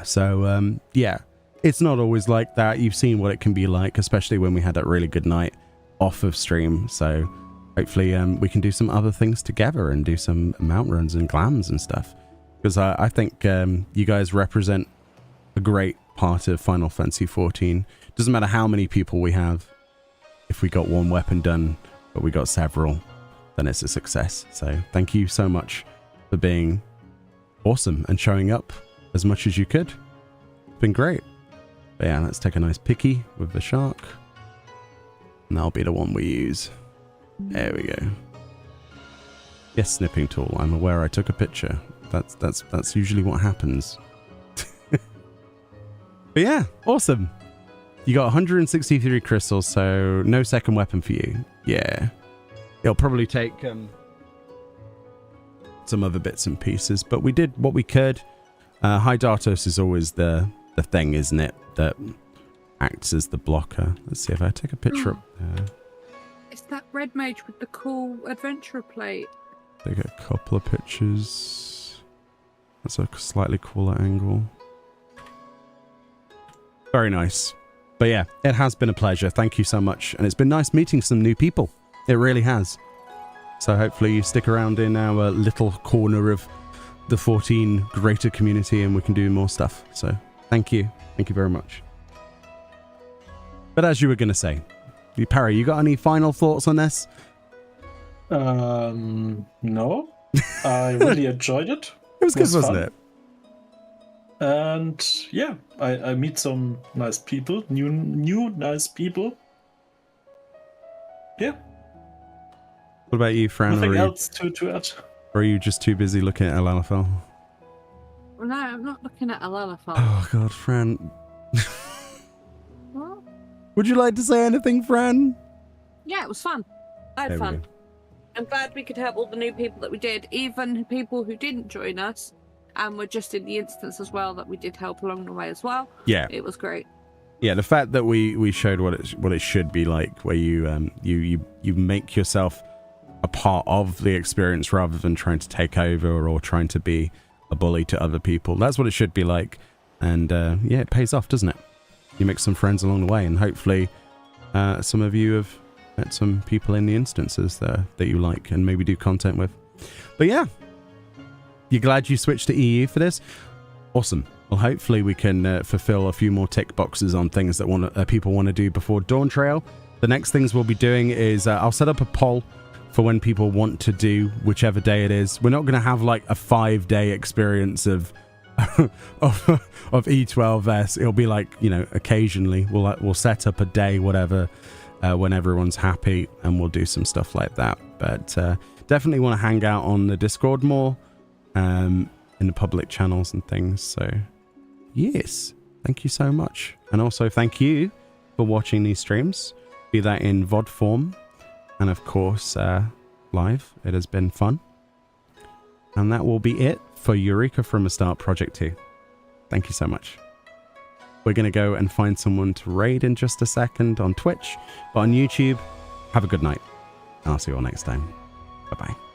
So, yeah, it's not always like that. You've seen what it can be like, especially when we had that really good night off of stream. So, hopefully we can do some other things together and do some mount runs and glams and stuff. Because I think you guys represent a great part of Final Fantasy XIV. Doesn't matter how many people we have. If we got one weapon done, but we got several, then it's a success. So thank you so much for being awesome and showing up as much as you could. It's been great. But yeah, let's take a nice picky with the shark. And that'll be the one we use. There we go. Yes, snipping tool. I'm aware I took a picture. That's usually what happens. But yeah, awesome. You got 163 crystals, so no second weapon for you. Yeah. It'll probably take some other bits and pieces, but we did what we could. High Dartos is always the thing, isn't it? That acts as the blocker. Let's see if I take a picture up there. It's that red mage with the cool adventurer plate. Take a couple of pictures. That's a slightly cooler angle. Very nice. But yeah, it has been a pleasure. Thank you so much. And it's been nice meeting some new people. It really has. So hopefully you stick around in our little corner of the 14 greater community and we can do more stuff. So thank you. Thank you very much. But as you were going to say, Parry, you got any final thoughts on this? No. I really enjoyed it. It was good, wasn't it? And yeah, I meet some nice people, new nice people. Yeah. What about you, Fran? Nothing else to add. Or are you just too busy looking at Alalafel? Well, no, I'm not looking at Alalafel. Oh God, Fran. What? Would you like to say anything, Fran? Yeah, it was fun. I had fun. I'm glad we could help all the new people that we did, even people who didn't join us and were just in the instance as well, that we did help along the way as well. Yeah. It was great. Yeah, the fact that we showed what it should be like, where you make yourself a part of the experience rather than trying to take over or trying to be a bully to other people. That's what it should be like. And yeah, it pays off, doesn't it? You make some friends along the way, and hopefully some of you have met some people in the instances that you like and maybe do content with. But yeah, you're glad you switched to EU for this? Awesome. Well, hopefully we can fulfill a few more tick boxes on things that people want to do before Dawn Trail. The next things we'll be doing is I'll set up a poll for when people want to do whichever day it is. We're not going to have like a 5-day experience of of E12S. It'll be like, you know, occasionally we'll set up a day, whatever, when everyone's happy, and we'll do some stuff like that. But definitely want to hang out on the Discord more, in the public channels and things. So yes, thank you so much. And also thank you for watching these streams, be that in VOD form and of course live. It has been fun. And that will be it for Eureka From The Start Project 2. Thank you so much. We're going to go and find someone to raid in just a second on Twitch, but on YouTube, have a good night. And I'll see you all next time. Bye-bye.